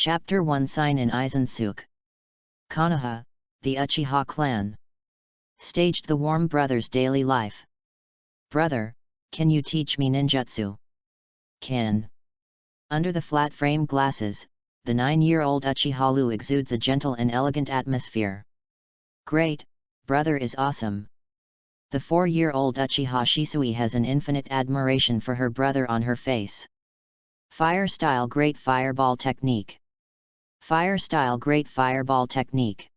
Chapter 1 Sign in Aizensuke. Konoha, the Uchiha clan. Staged the Warm brothers' daily life. Brother, can you teach me ninjutsu? Can. Under the flat frame glasses, the 9-year-old Uchiha exudes a gentle and elegant atmosphere. Great, brother is awesome. The 4-year-old Uchiha Shisui has an infinite admiration for her brother on her face. Fire style great fireball technique. Fire style great fireball technique.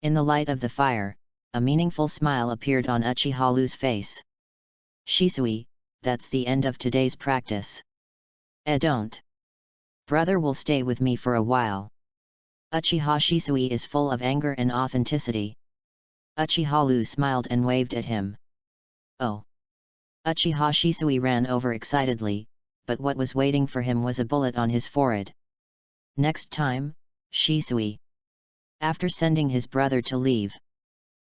In the light of the fire, a meaningful smile appeared on Uchiha's face. Shisui, that's the end of today's practice. Don't. Brother will stay with me for a while. Uchiha Shisui is full of anger and authenticity. Uchiha smiled and waved at him. Oh. Uchiha Shisui ran over excitedly, but what was waiting for him was a bullet on his forehead. Next time, Shisui. After sending his brother to leave,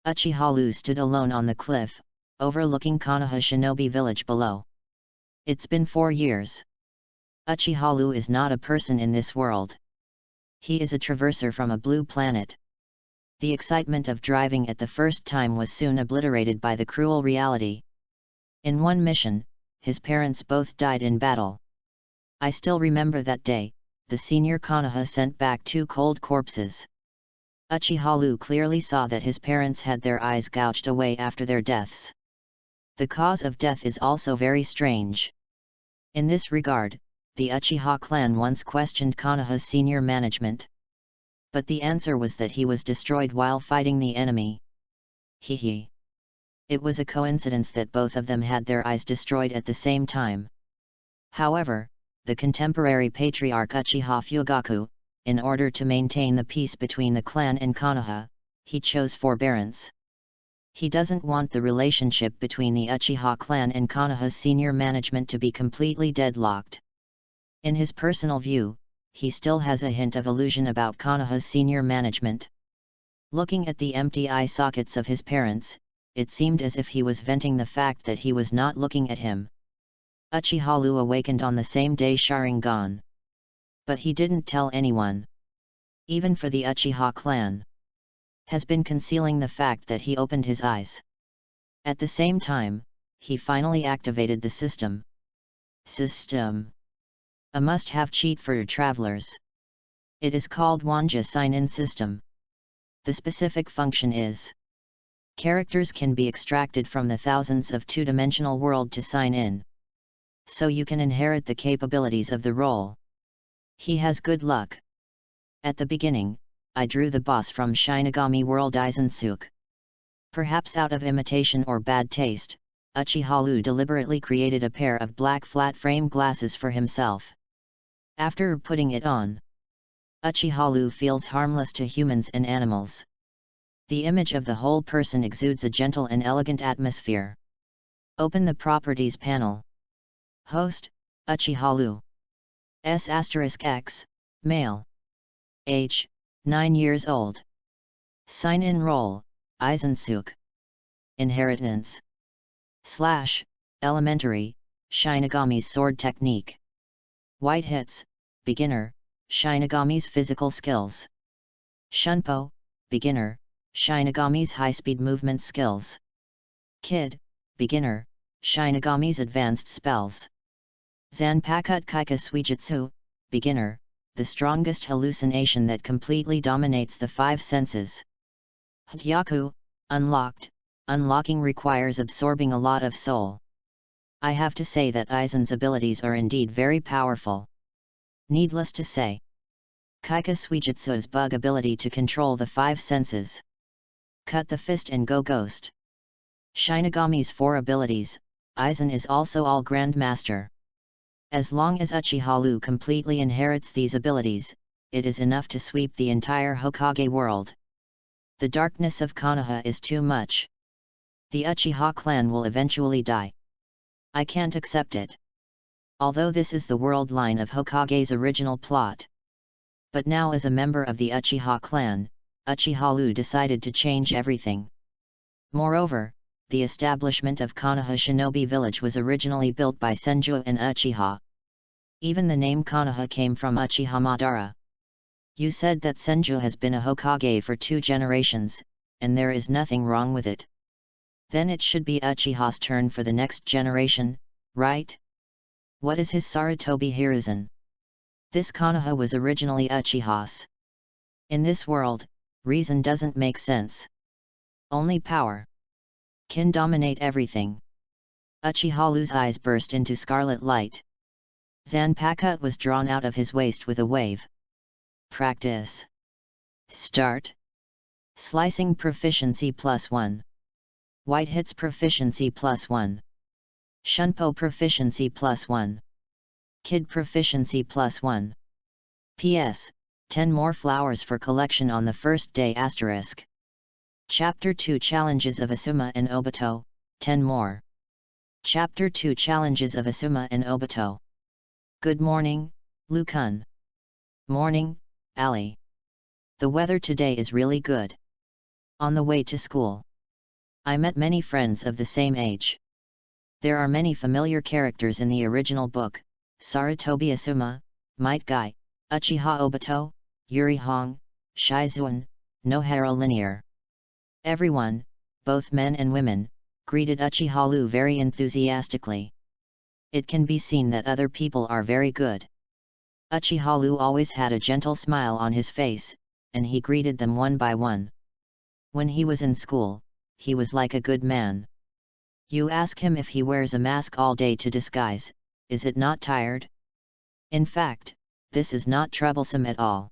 Uchiha stood alone on the cliff, overlooking Konoha shinobi village below. It's been 4 years. Uchiha is not a person in this world. He is a traverser from a blue planet. The excitement of driving at the first time was soon obliterated by the cruel reality. In one mission, his parents both died in battle. I still remember that day. The senior Konoha sent back 2 cold corpses. Uchiha clearly saw that his parents had their eyes gouged away after their deaths. The cause of death is also very strange. In this regard, the Uchiha clan once questioned Konoha's senior management. But the answer was that he was destroyed while fighting the enemy. Hehe. It was a coincidence that both of them had their eyes destroyed at the same time. However, the contemporary patriarch Uchiha Fugaku, in order to maintain the peace between the clan and Konoha, he chose forbearance. He doesn't want the relationship between the Uchiha clan and Konoha's senior management to be completely deadlocked. In his personal view, he still has a hint of illusion about Konoha's senior management. Looking at the empty eye sockets of his parents, it seemed as if he was venting the fact that he was not looking at him. Uchiha awakened on the same day Sharingan. But he didn't tell anyone. Even for the Uchiha clan. Has been concealing the fact that he opened his eyes. At the same time, he finally activated the system. A must-have cheat for travelers. It is called Wanja sign-in system. The specific function is: characters can be extracted from the thousands of two-dimensional world to sign in. So you can inherit the capabilities of the role. He has good luck. At the beginning, I drew the boss from Shinigami World Aizensuke. Perhaps out of imitation or bad taste, Uchiha deliberately created a pair of black flat-frame glasses for himself. After putting it on, Uchiha feels harmless to humans and animals. The image of the whole person exudes a gentle and elegant atmosphere. Open the Properties panel. Host, Uchiha S*X, male. Age, 9 years old. Sign-in role, Aizensuke. Inheritance. / elementary, Shinigami's sword technique. White hits, beginner, Shinigami's physical skills. Shunpo, beginner, Shinigami's high-speed movement skills. Kid, beginner, Shinigami's advanced spells. Zanpakut Kaika Suijutsu, beginner, the strongest hallucination that completely dominates the 5 senses. Hyaku, unlocked, unlocking requires absorbing a lot of soul. I have to say that Aizen's abilities are indeed very powerful. Needless to say, Kaika Suijutsu's bug ability to control the 5 senses. Cut the fist and go ghost. Shinigami's 4 abilities, Aizen is also all Grandmaster. As long as Uchiha completely inherits these abilities, it is enough to sweep the entire Hokage world. The darkness of Konoha is too much. The Uchiha clan will eventually die. I can't accept it. Although this is the world line of Hokage's original plot. But now as a member of the Uchiha clan, Uchiha decided to change everything. Moreover, the establishment of Konoha Shinobi Village was originally built by Senju and Uchiha. Even the name Konoha came from Uchiha Madara. You said that Senju has been a Hokage for 2 generations, and there is nothing wrong with it. Then it should be Uchiha's turn for the next generation, right? What is his Sarutobi Hiruzen? This Konoha was originally Uchiha's. In this world, reason doesn't make sense. Only power can dominate everything. Uchiha's eyes burst into scarlet light. Zanpakuto was drawn out of his waist with a wave. Practice. Start. Slicing proficiency +1. White hits proficiency +1. Shunpo proficiency +1. Kid proficiency +1. P.S. 10 more flowers for collection on the first day *. Chapter 2 Challenges of Asuma and Obito, 10 more. Chapter 2 Challenges of Asuma and Obito. Good morning, Lu-kun. Morning, Ali. The weather today is really good. On the way to school, I met many friends of the same age. There are many familiar characters in the original book: Sarutobi Asuma, Might Guy, Uchiha Obito, Yuri Hong, Shizuan, Nohara Linear. Everyone, both men and women, greeted Uchiha Lu very enthusiastically. It can be seen that other people are very good. Uchiha Lu always had a gentle smile on his face, and he greeted them one by one. When he was in school, he was like a good man. You ask him if he wears a mask all day to disguise, is it not tired? In fact, this is not troublesome at all.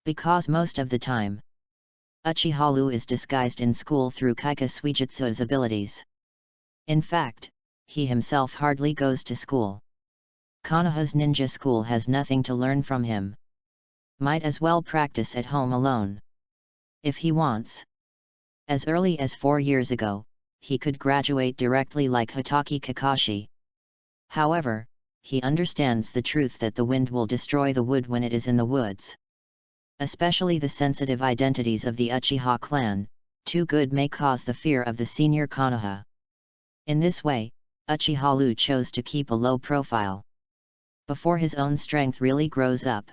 Because most of the time, Uchiha Lu is disguised in school through Kaika Suijutsu's abilities. In fact, he himself hardly goes to school. Konoha's ninja school has nothing to learn from him. Might as well practice at home alone. If he wants. As early as 4 years ago, he could graduate directly like Hitaki Kakashi. However, he understands the truth that the wind will destroy the wood when it is in the woods. Especially the sensitive identities of the Uchiha clan, too good may cause the fear of the senior Konoha. In this way, Uchiha Lu chose to keep a low profile. Before his own strength really grows up.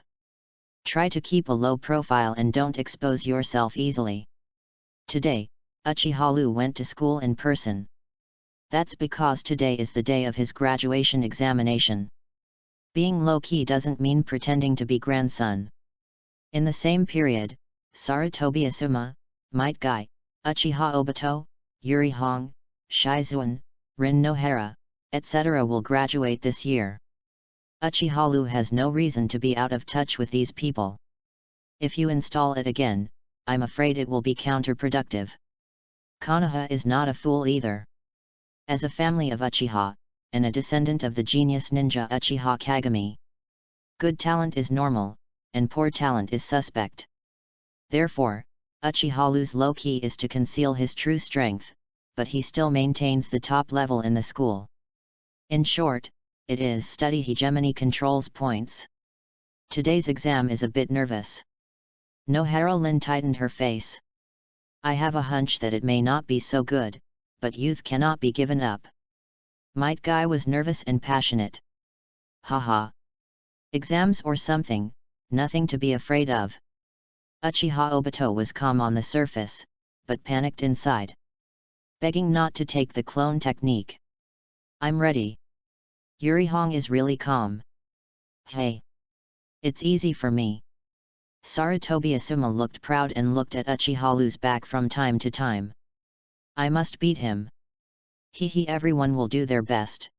Try to keep a low profile and don't expose yourself easily. Today, Uchiha Lu went to school in person. That's because today is the day of his graduation examination. Being low-key doesn't mean pretending to be grandson. In the same period, Sarutobi Asuma, Might Guy, Uchiha Obito, Yuri Hong, Shizuan, Rin Nohara, etc. will graduate this year. Uchiha Lu has no reason to be out of touch with these people. If you install it again, I'm afraid it will be counterproductive. Konoha is not a fool either. As a family of Uchiha, and a descendant of the genius ninja Uchiha Kagami, good talent is normal, and poor talent is suspect. Therefore, Uchiha Lu's low-key is to conceal his true strength, but he still maintains the top level in the school. In short, it is study hegemony controls points. Today's exam is a bit nervous. Nohara Lin tightened her face. I have a hunch that it may not be so good, but youth cannot be given up. Might Guy was nervous and passionate. Haha. Exams or something, nothing to be afraid of. Uchiha Obito was calm on the surface, but panicked inside. Begging not to take the clone technique. I'm ready. Yuri Hong is really calm. Hey. It's easy for me. Sarutobi Asuma looked proud and looked at Uchiha Lu's back from time to time. I must beat him. Hehe, everyone will do their best.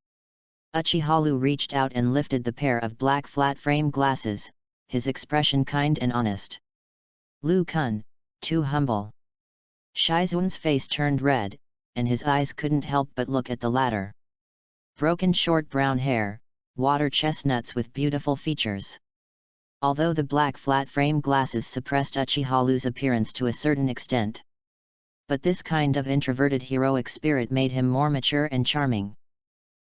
Uchiha Lu reached out and lifted the pair of black flat-frame glasses, his expression kind and honest. Lu-kun, too humble. Shizuan's face turned red, and his eyes couldn't help but look at the latter. Broken short brown hair, water chestnuts with beautiful features. Although the black flat-frame glasses suppressed Uchiha Lu's appearance to a certain extent. But this kind of introverted heroic spirit made him more mature and charming.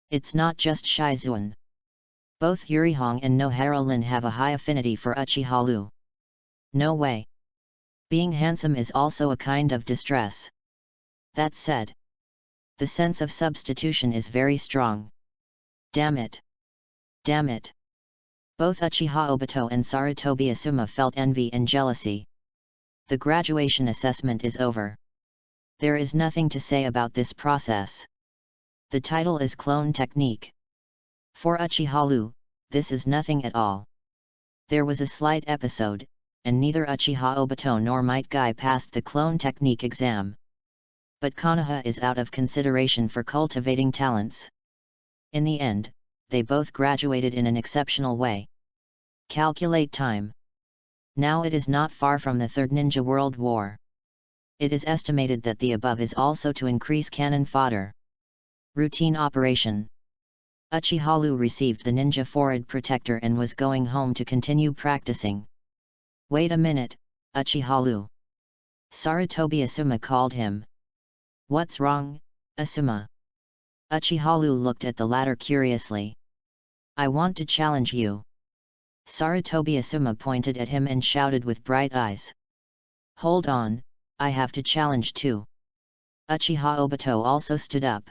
It's not just Shizuan. Both Yuri Hong and Nohara Lin have a high affinity for Uchiha Lu. No way. Being handsome is also a kind of distress. That said, the sense of substitution is very strong. Damn it. Damn it. Both Uchiha Obito and Sarutobi Asuma felt envy and jealousy. The graduation assessment is over. There is nothing to say about this process. The title is Clone Technique. For Uchiha, this is nothing at all. There was a slight episode, and neither Uchiha Obito nor Might Guy passed the Clone Technique exam. But Konoha is out of consideration for cultivating talents. In the end, they both graduated in an exceptional way. Calculate time. Now it is not far from the Third Ninja World War. It is estimated that the above is also to increase cannon fodder. Routine operation. Uchiha received the ninja forehead protector and was going home to continue practicing. Wait a minute, Uchiha. Sarutobi Asuma called him. What's wrong, Asuma? Uchiha looked at the latter curiously. I want to challenge you. Sarutobi Asuma pointed at him and shouted with bright eyes. Hold on, I have to challenge too. Uchiha Obito also stood up.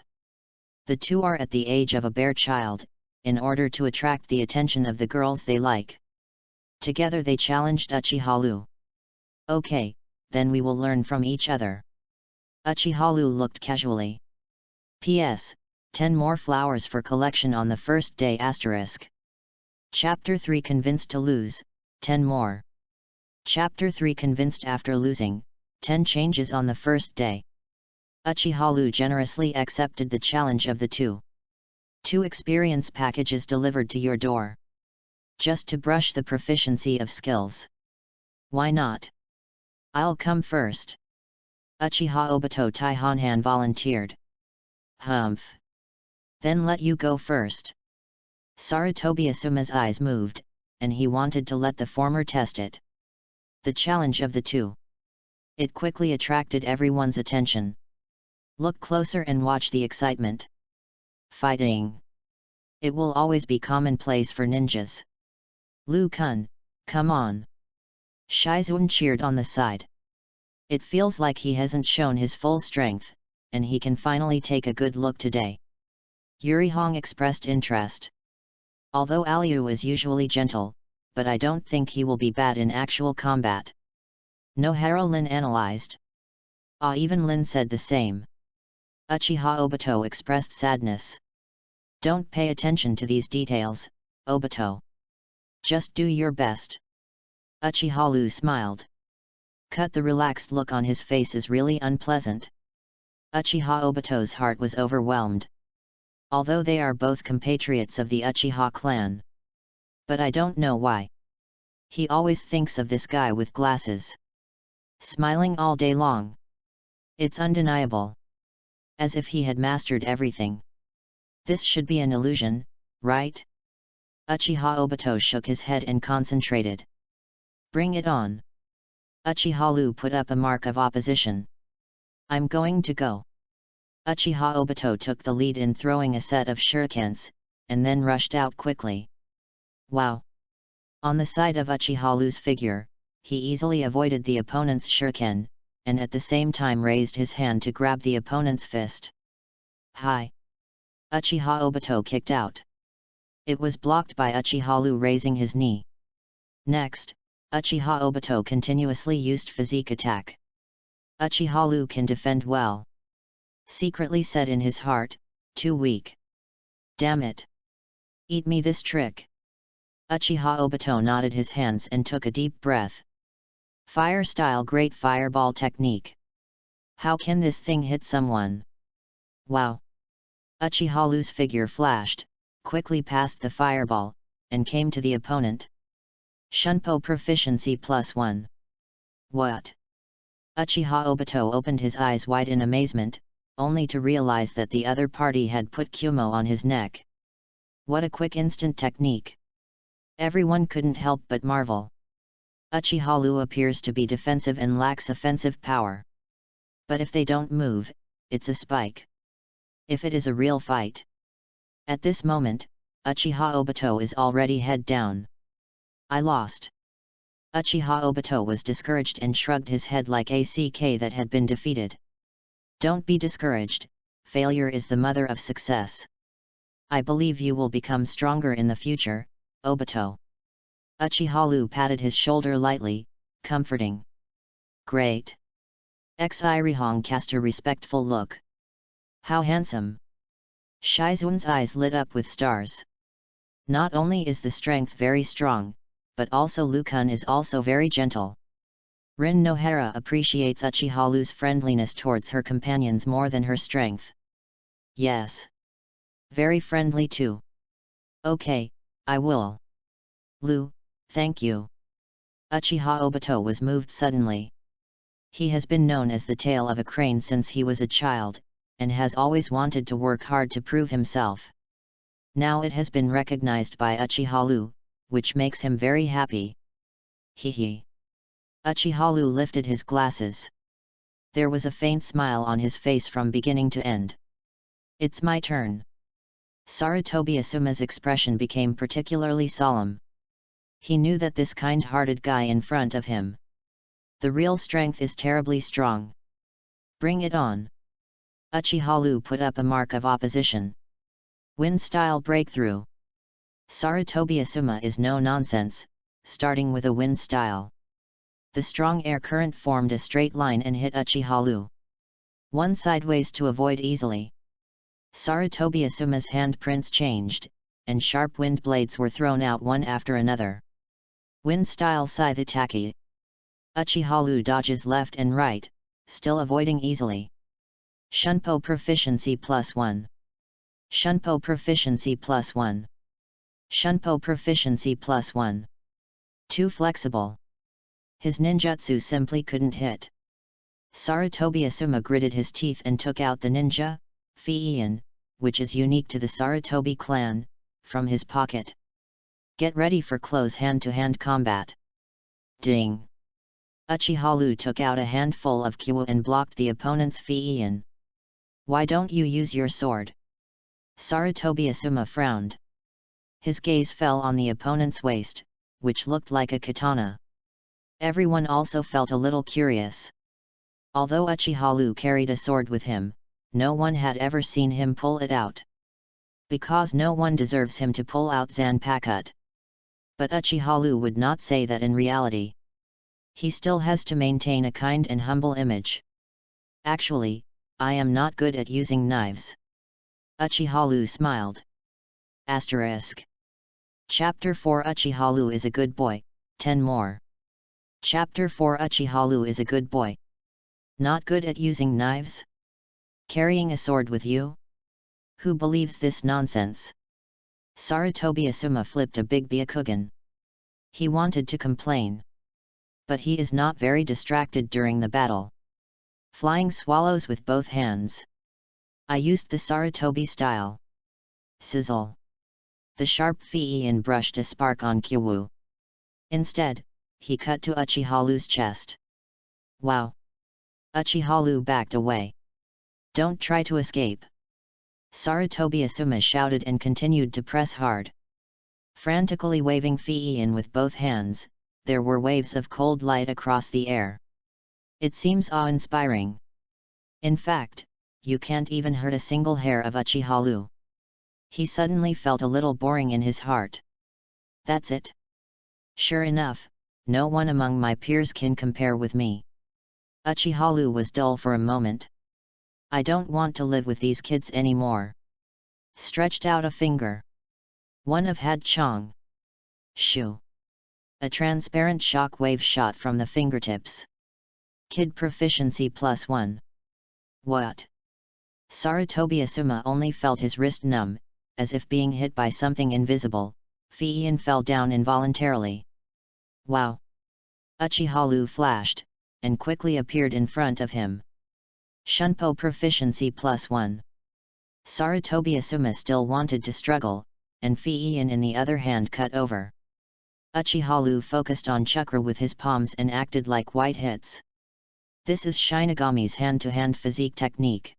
The two are at the age of a bare child, in order to attract the attention of the girls they like. Together they challenged Uchiha. Okay, then we will learn from each other. Uchiha looked casually. P.S. 10 more flowers for collection on the first day *. Chapter 3 Convinced to lose, 10 more. Chapter 3 Convinced after losing, 10 changes on the first day. Uchiha generously accepted the challenge of the two. 2 experience packages delivered to your door. Just to brush the proficiency of skills. Why not? I'll come first. Uchiha Obito Taihanhan volunteered. Humph. Then let you go first. Sarutobi Asuma's eyes moved, and he wanted to let the former test it. The challenge of the two. It quickly attracted everyone's attention. Look closer and watch the excitement. Fighting. It will always be commonplace for ninjas. Liu Kun, come on. Shizuan cheered on the side. It feels like he hasn't shown his full strength, and he can finally take a good look today. Yurihong expressed interest. Although Aliu is usually gentle, but I don't think he will be bad in actual combat. Nohara Lin analyzed. Even Lin said the same. Uchiha Obito expressed sadness. Don't pay attention to these details, Obito. Just do your best. Uchiha smiled. Cut. The relaxed look on his face is really unpleasant. Uchiha Obito's heart was overwhelmed. Although they are both compatriots of the Uchiha clan. But I don't know why. He always thinks of this guy with glasses. Smiling all day long. It's undeniable. As if he had mastered everything. This should be an illusion, right? Uchiha Obito shook his head and concentrated. Bring it on. Uchiha put up a mark of opposition. I'm going to go. Uchiha Obito took the lead in throwing a set of shurikens, and then rushed out quickly. Wow! On the side of Uchiha's figure, he easily avoided the opponent's shuriken, and at the same time raised his hand to grab the opponent's fist. Hi! Uchiha Obito kicked out. It was blocked by Uchiha raising his knee. Next, Uchiha Obito continuously used physique attack. Uchiha can defend well. Secretly said in his heart, too weak. Damn it! Eat me this trick. Uchiha Obito nodded his hands and took a deep breath. Fire style great fireball technique. How can this thing hit someone? Wow! Uchiha's figure flashed, quickly passed the fireball, and came to the opponent. Shunpo proficiency +1. What? Uchiha Obito opened his eyes wide in amazement, only to realize that the other party had put Kumo on his neck. What a quick instant technique! Everyone couldn't help but marvel. Uchiha appears to be defensive and lacks offensive power. But if they don't move, it's a spike. If it is a real fight. At this moment, Uchiha Obito is already head down. I lost. Uchiha Obito was discouraged and shrugged his head like a CK that had been defeated. Don't be discouraged, failure is the mother of success. I believe you will become stronger in the future, Obito. Uchiha patted his shoulder lightly, comforting. Great. Xirihong cast a respectful look. How handsome. Shizun's eyes lit up with stars. Not only is the strength very strong, but also Lukun is also very gentle. Rin Nohara appreciates Uchiha's friendliness towards her companions more than her strength. Yes. Very friendly too. Okay, I will. Lu, thank you. Uchiha Obito was moved suddenly. He has been known as the tail of a crane since he was a child, and has always wanted to work hard to prove himself. Now it has been recognized by Uchiha, which makes him very happy. Hee. Uchiha lifted his glasses. There was a faint smile on his face from beginning to end. It's my turn. Sarutobi Asuma's expression became particularly solemn. He knew that this kind-hearted guy in front of him. The real strength is terribly strong. Bring it on. Uchiha put up a mark of opposition. Wind-style breakthrough. Sarutobi Asuma is no nonsense, starting with a wind style. The strong air current formed a straight line and hit Uchiha. One sideways to avoid easily. Sarutobi Asuma's handprints changed, and sharp wind blades were thrown out one after another. Wind style scythe attack. Uchiha dodges left and right, still avoiding easily. Shunpo proficiency +1. Shunpo proficiency +1. Shunpo proficiency +1. Too flexible. His ninjutsu simply couldn't hit. Sarutobi Asuma gritted his teeth and took out the ninja, Fiian, which is unique to the Sarutobi clan, from his pocket. Get ready for close hand-to-hand combat. Ding! Uchiha took out a handful of Kyu and blocked the opponent's Fiian. Why don't you use your sword? Sarutobi Asuma frowned. His gaze fell on the opponent's waist, which looked like a katana. Everyone also felt a little curious. Although Uchiha carried a sword with him, no one had ever seen him pull it out. Because no one deserves him to pull out Zanpakuto. But Uchiha would not say that in reality. He still has to maintain a kind and humble image. Actually, I am not good at using knives. Uchiha smiled. Asterisk. Chapter 4 Uchiha is a good boy, 10 more. Chapter 4 Uchiha is a good boy. Not good at using knives? Carrying a sword with you? Who believes this nonsense? Sarutobi Asuma flipped a big Byakugan. He wanted to complain. But he is not very distracted during the battle. Flying swallows with both hands. I used the Sarutobi style. Sizzle. The sharp Fiian brushed a spark on Kyu. Instead, he cut to Uchiha's chest. Wow! Uchiha backed away. Don't try to escape. Sarutobi Asuma shouted and continued to press hard. Frantically waving Fiian with both hands, there were waves of cold light across the air. It seems awe-inspiring. In fact, you can't even hurt a single hair of Uchiha. He suddenly felt a little boring in his heart. That's it. Sure enough, no one among my peers can compare with me. Uchiha was dull for a moment. I don't want to live with these kids anymore. Stretched out a finger. One of Had Chong. Shoo. A transparent shock wave shot from the fingertips. Kid proficiency +1. What? Sarutobi Asuma only felt his wrist numb, as if being hit by something invisible. Fiian fell down involuntarily. Wow! Uchiha flashed, and quickly appeared in front of him. Shunpo proficiency +1. Sarutobi Asuma still wanted to struggle, and Fiian in the other hand cut over. Uchiha focused on chakra with his palms and acted like white hits. This is Shinigami's hand-to-hand physique technique.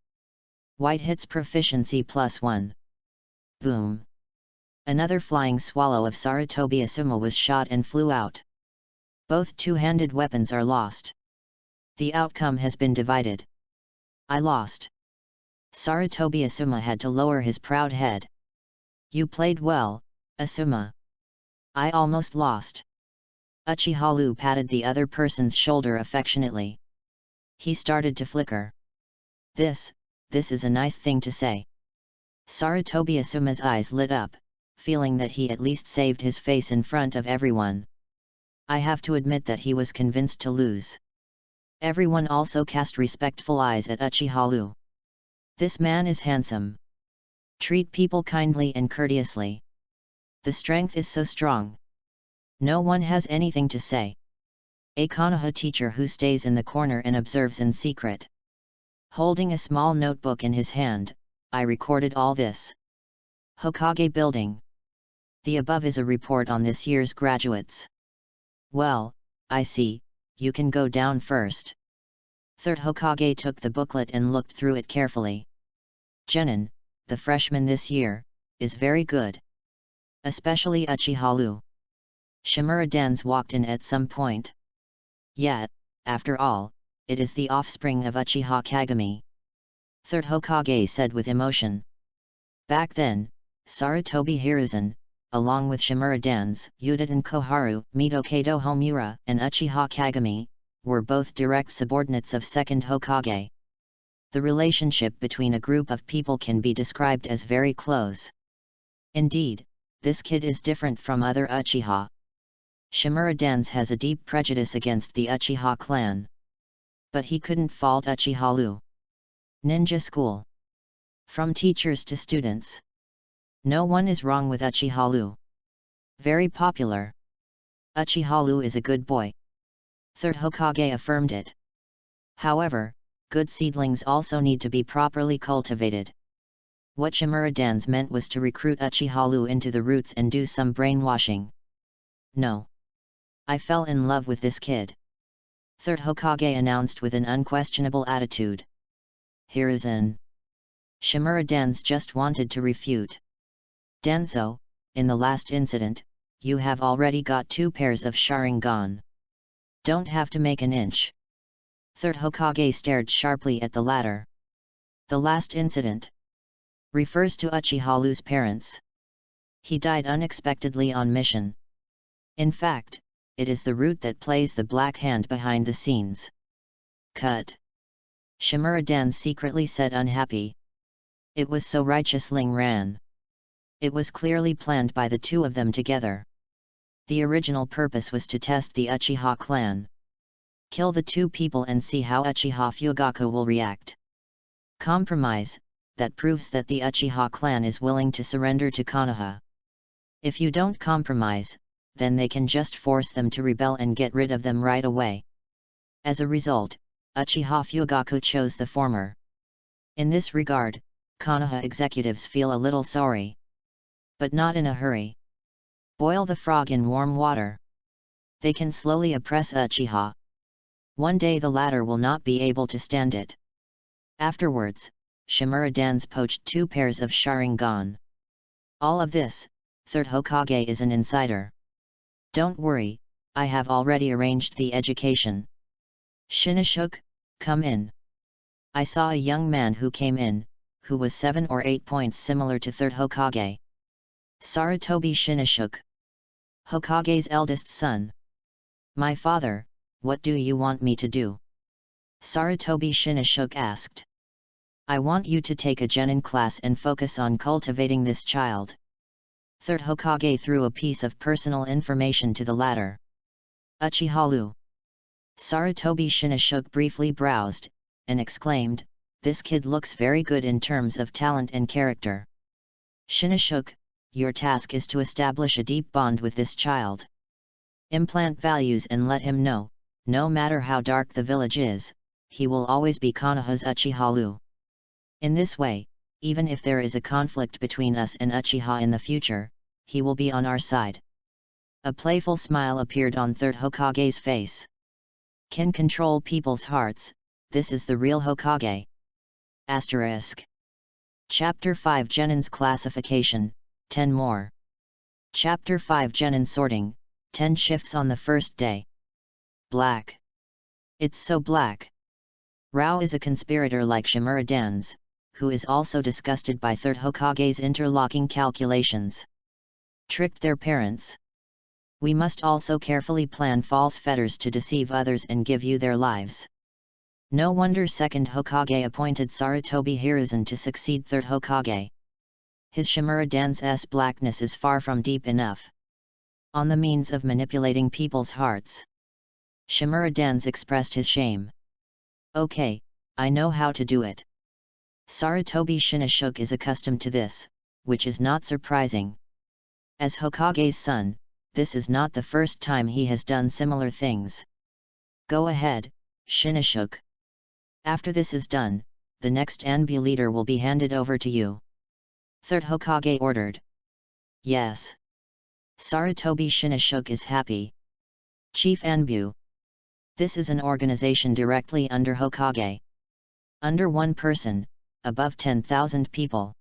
White hits proficiency +1. Boom! Another flying swallow of Sarutobi Asuma was shot and flew out. Both two-handed weapons are lost. The outcome has been divided. I lost. Sarutobi Asuma had to lower his proud head. You played well, Asuma. I almost lost. Uchiha patted the other person's shoulder affectionately. He started to flicker. This is a nice thing to say. Sarutobi Asuma's eyes lit up, feeling that he at least saved his face in front of everyone. I have to admit that he was convinced to lose. Everyone also cast respectful eyes at Uchiha. This man is handsome. Treat people kindly and courteously. The strength is so strong. No one has anything to say. A Konoha teacher who stays in the corner and observes in secret. Holding a small notebook in his hand, I recorded all this. Hokage Building. The above is a report on this year's graduates. Well, I see, you can go down first. Third Hokage took the booklet and looked through it carefully. Genin, the freshman this year, is very good. Especially Uchiha. Shimura Dens walked in at some point. Yet, after all, it is the offspring of Uchiha Kagami. Third Hokage said with emotion. Back then, Sarutobi Hiruzen, along with Shimura Dens, Udaten Koharu, Mito Homura, and Uchiha Kagami, were both direct subordinates of second Hokage. The relationship between a group of people can be described as very close. Indeed, this kid is different from other Uchiha. Shimura Dens has a deep prejudice against the Uchiha clan. But he couldn't fault Uchiha. Ninja School. From teachers to students. No one is wrong with Uchiha. Very popular. Uchiha is a good boy. Third Hokage affirmed it. However, good seedlings also need to be properly cultivated. What Shimura Dens meant was to recruit Uchiha into the roots and do some brainwashing. No. I fell in love with this kid. Third Hokage announced with an unquestionable attitude. Hiruzen. Shimura Dens just wanted to refute. Denzo, in the last incident, you have already got 2 pairs of Sharingan. Don't have to make an inch. Third Hokage stared sharply at the latter. The last incident refers to Uchiha's parents. He died unexpectedly on mission. In fact, it is the root that plays the black hand behind the scenes. Cut. Shimura Dens secretly said unhappy. It was so righteous Ling ran. It was clearly planned by the two of them together. The original purpose was to test the Uchiha clan. Kill the 2 people and see how Uchiha Fugaku will react. Compromise, that proves that the Uchiha clan is willing to surrender to Konoha. If you don't compromise, then they can just force them to rebel and get rid of them right away. As a result, Uchiha Fugaku chose the former. In this regard, Konoha executives feel a little sorry. But not in a hurry. Boil the frog in warm water. They can slowly oppress Uchiha. One day the latter will not be able to stand it. Afterwards, Shimura Dens poached 2 pairs of Sharingan. All of this, Third Hokage is an insider. Don't worry, I have already arranged the education. Shinashuk, come in. I saw a young man who came in, who was 7 or 8 points similar to Third Hokage. Sarutobi Shinashuk. Hokage's eldest son. My father, what do you want me to do? Sarutobi Shinashuk asked. I want you to take a genin class and focus on cultivating this child. Third Hokage threw a piece of personal information to the latter. Uchiha. Sarutobi Shinashuk briefly browsed, and exclaimed, this kid looks very good in terms of talent and character. Shinashuk, your task is to establish a deep bond with this child. Implant values and let him know, no matter how dark the village is, he will always be Konoha's Uchiha. In this way, even if there is a conflict between us and Uchiha in the future, he will be on our side. A playful smile appeared on Third Hokage's face. Can control people's hearts, this is the real Hokage. Asterisk. Chapter 5 Genin's Classification, 10 more. Chapter 5 Genin Sorting, 10 shifts on the first day. Black. It's so black. Rao is a conspirator like Shimura Dens, who is also disgusted by Third Hokage's interlocking calculations. Tricked their parents. We must also carefully plan false fetters to deceive others and give you their lives. No wonder second Hokage appointed Sarutobi Hiruzen to succeed third Hokage. His Shimura Dan's blackness is far from deep enough. On the means of manipulating people's hearts. Shimura Dan's expressed his shame. Okay, I know how to do it. Sarutobi Shinashuk is accustomed to this, which is not surprising. As Hokage's son, this is not the first time he has done similar things. Go ahead, Shinashuk. After this is done, the next Anbu leader will be handed over to you. Third Hokage ordered. Yes. Sarutobi Shinashuk is happy. Chief Anbu. This is an organization directly under Hokage. Under one person, above 10,000 people.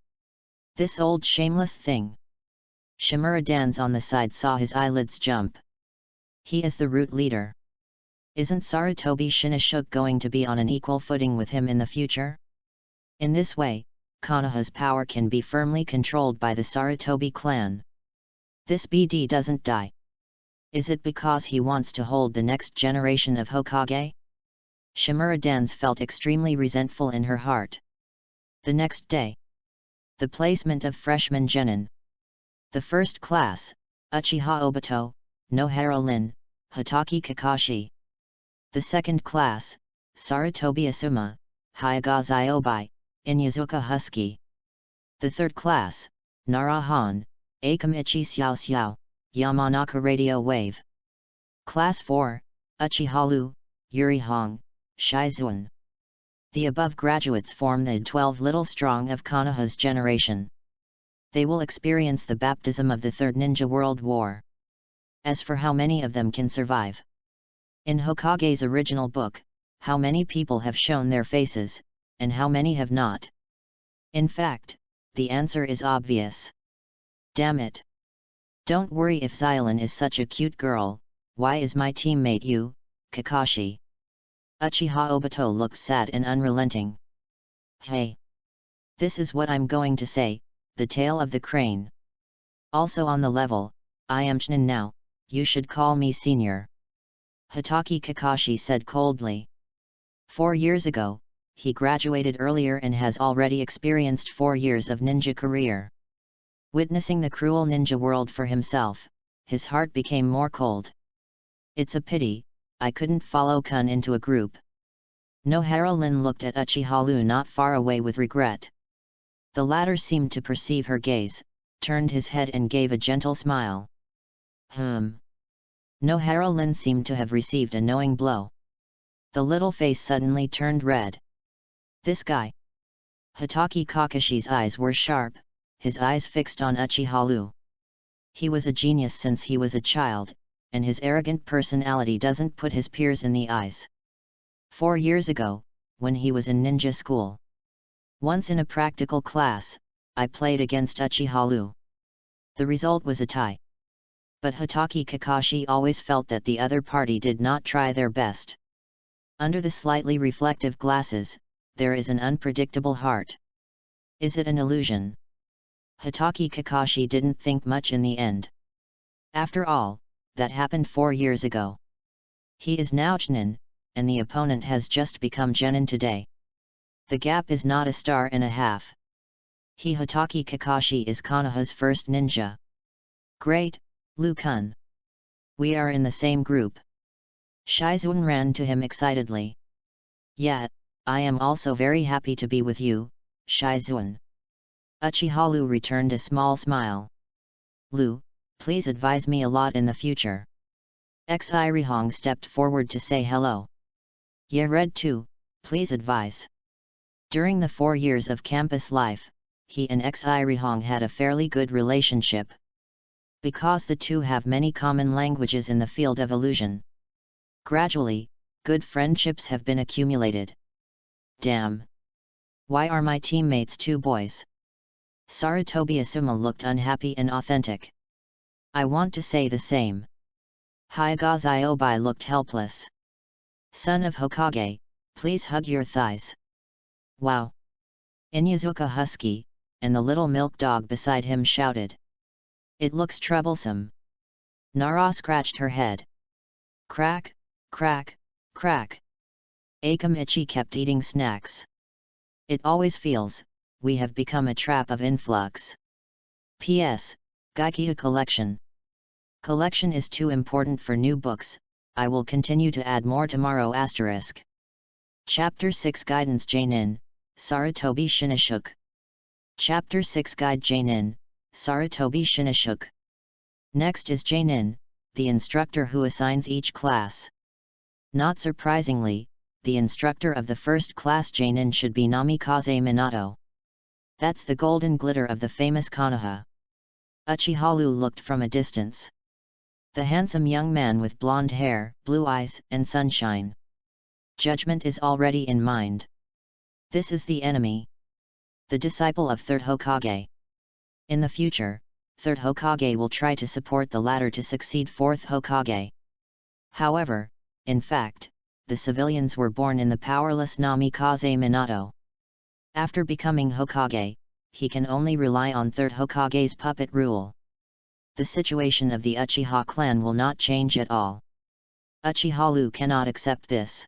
This old shameless thing. Shimura Dan's on the side saw his eyelids jump. He is the root leader. Isn't Sarutobi Shinashuk going to be on an equal footing with him in the future? In this way, Konoha's power can be firmly controlled by the Sarutobi clan. This BD doesn't die. Is it because he wants to hold the next generation of Hokage? Shimura Dan's felt extremely resentful in her heart. The next day. The placement of freshman genin. The first class, Uchiha Obito, Nohara Lin, Hatake Kakashi. The second class, Sarutobi Asuma, Hyagazi Obai, Inyazuka Husky. The third class, Narahan, Akamichi Xiao Xiao, Yamanaka Radio Wave. Class 4, Uchihalu, Yuri Hong, Shizuan. The above graduates form the 12 Little Strong of Konoha's generation. They will experience the baptism of the Third Ninja World War. As for how many of them can survive. In Hokage's original book, how many people have shown their faces, and how many have not? In fact, the answer is obvious. Damn it! Don't worry if Xylan is such a cute girl, why is my teammate you, Kakashi? Uchiha Obito looked sad and unrelenting. Hey! This is what I'm going to say, the tail of the crane. Also on the level, I am Chunin now, you should call me senior. Hatake Kakashi said coldly. 4 years ago, he graduated earlier and has already experienced 4 years of ninja career. Witnessing the cruel ninja world for himself, his heart became more cold. It's a pity, I couldn't follow Kun into a group. Nohara Lin looked at Uchiha not far away with regret. The latter seemed to perceive her gaze, turned his head and gave a gentle smile. Nohara Lin seemed to have received a knowing blow. The little face suddenly turned red. This guy. Hatake Kakashi's eyes were sharp, his eyes fixed on Uchiha. He was a genius since he was a child, and his arrogant personality doesn't put his peers in the eyes. 4 years ago, when he was in ninja school. Once in a practical class, I played against Uchiha. The result was a tie. But Hatake Kakashi always felt that the other party did not try their best. Under the slightly reflective glasses, there is an unpredictable heart. Is it an illusion? Hatake Kakashi didn't think much in the end. After all, that happened 4 years ago. He is now Chunin, and the opponent has just become Genin today. The gap is not a star and a half. He Hatake Kakashi is Konoha's first ninja. Great, Liu Kun. We are in the same group. Shizuan ran to him excitedly. Yeah, I am also very happy to be with you, Shizuan. Uchiha returned a small smile. Liu, please advise me a lot in the future. Xirihong stepped forward to say hello. Yeah, Red too, please advise. During the 4 years of campus life, he and Xirihong had a fairly good relationship. Because the two have many common languages in the field of illusion. Gradually, good friendships have been accumulated. Damn! Why are my teammates 2 boys? Sarutobi Asuma looked unhappy and authentic. I want to say the same. Hyagazi Obai looked helpless. Son of Hokage, please hug your thighs. Wow! Inyazuka Husky, and the little milk dog beside him shouted. It looks troublesome. Nara scratched her head. Crack, crack, crack. Akamichi kept eating snacks. It always feels, we have become a trap of influx. P.S. Gaikia collection. Collection is too important for new books, I will continue to add more tomorrow. Chapter 6 Guidance Jainin, Sarutobi Shinashuk. Chapter 6 Guide Jainin, Sarutobi Shinashuk. Next is Jainin, the instructor who assigns each class. Not surprisingly, the instructor of the first class Jainin should be Namikaze Minato. That's the golden glitter of the famous Konoha. Uchiha looked from a distance. The handsome young man with blonde hair, blue eyes, and sunshine. Judgment is already in mind. This is the enemy. The disciple of Third Hokage. In the future, Third Hokage will try to support the latter to succeed Fourth Hokage. However, in fact, the civilians were born in the powerless Namikaze Minato. After becoming Hokage, he can only rely on Third Hokage's puppet rule. The situation of the Uchiha clan will not change at all. Uchiha cannot accept this.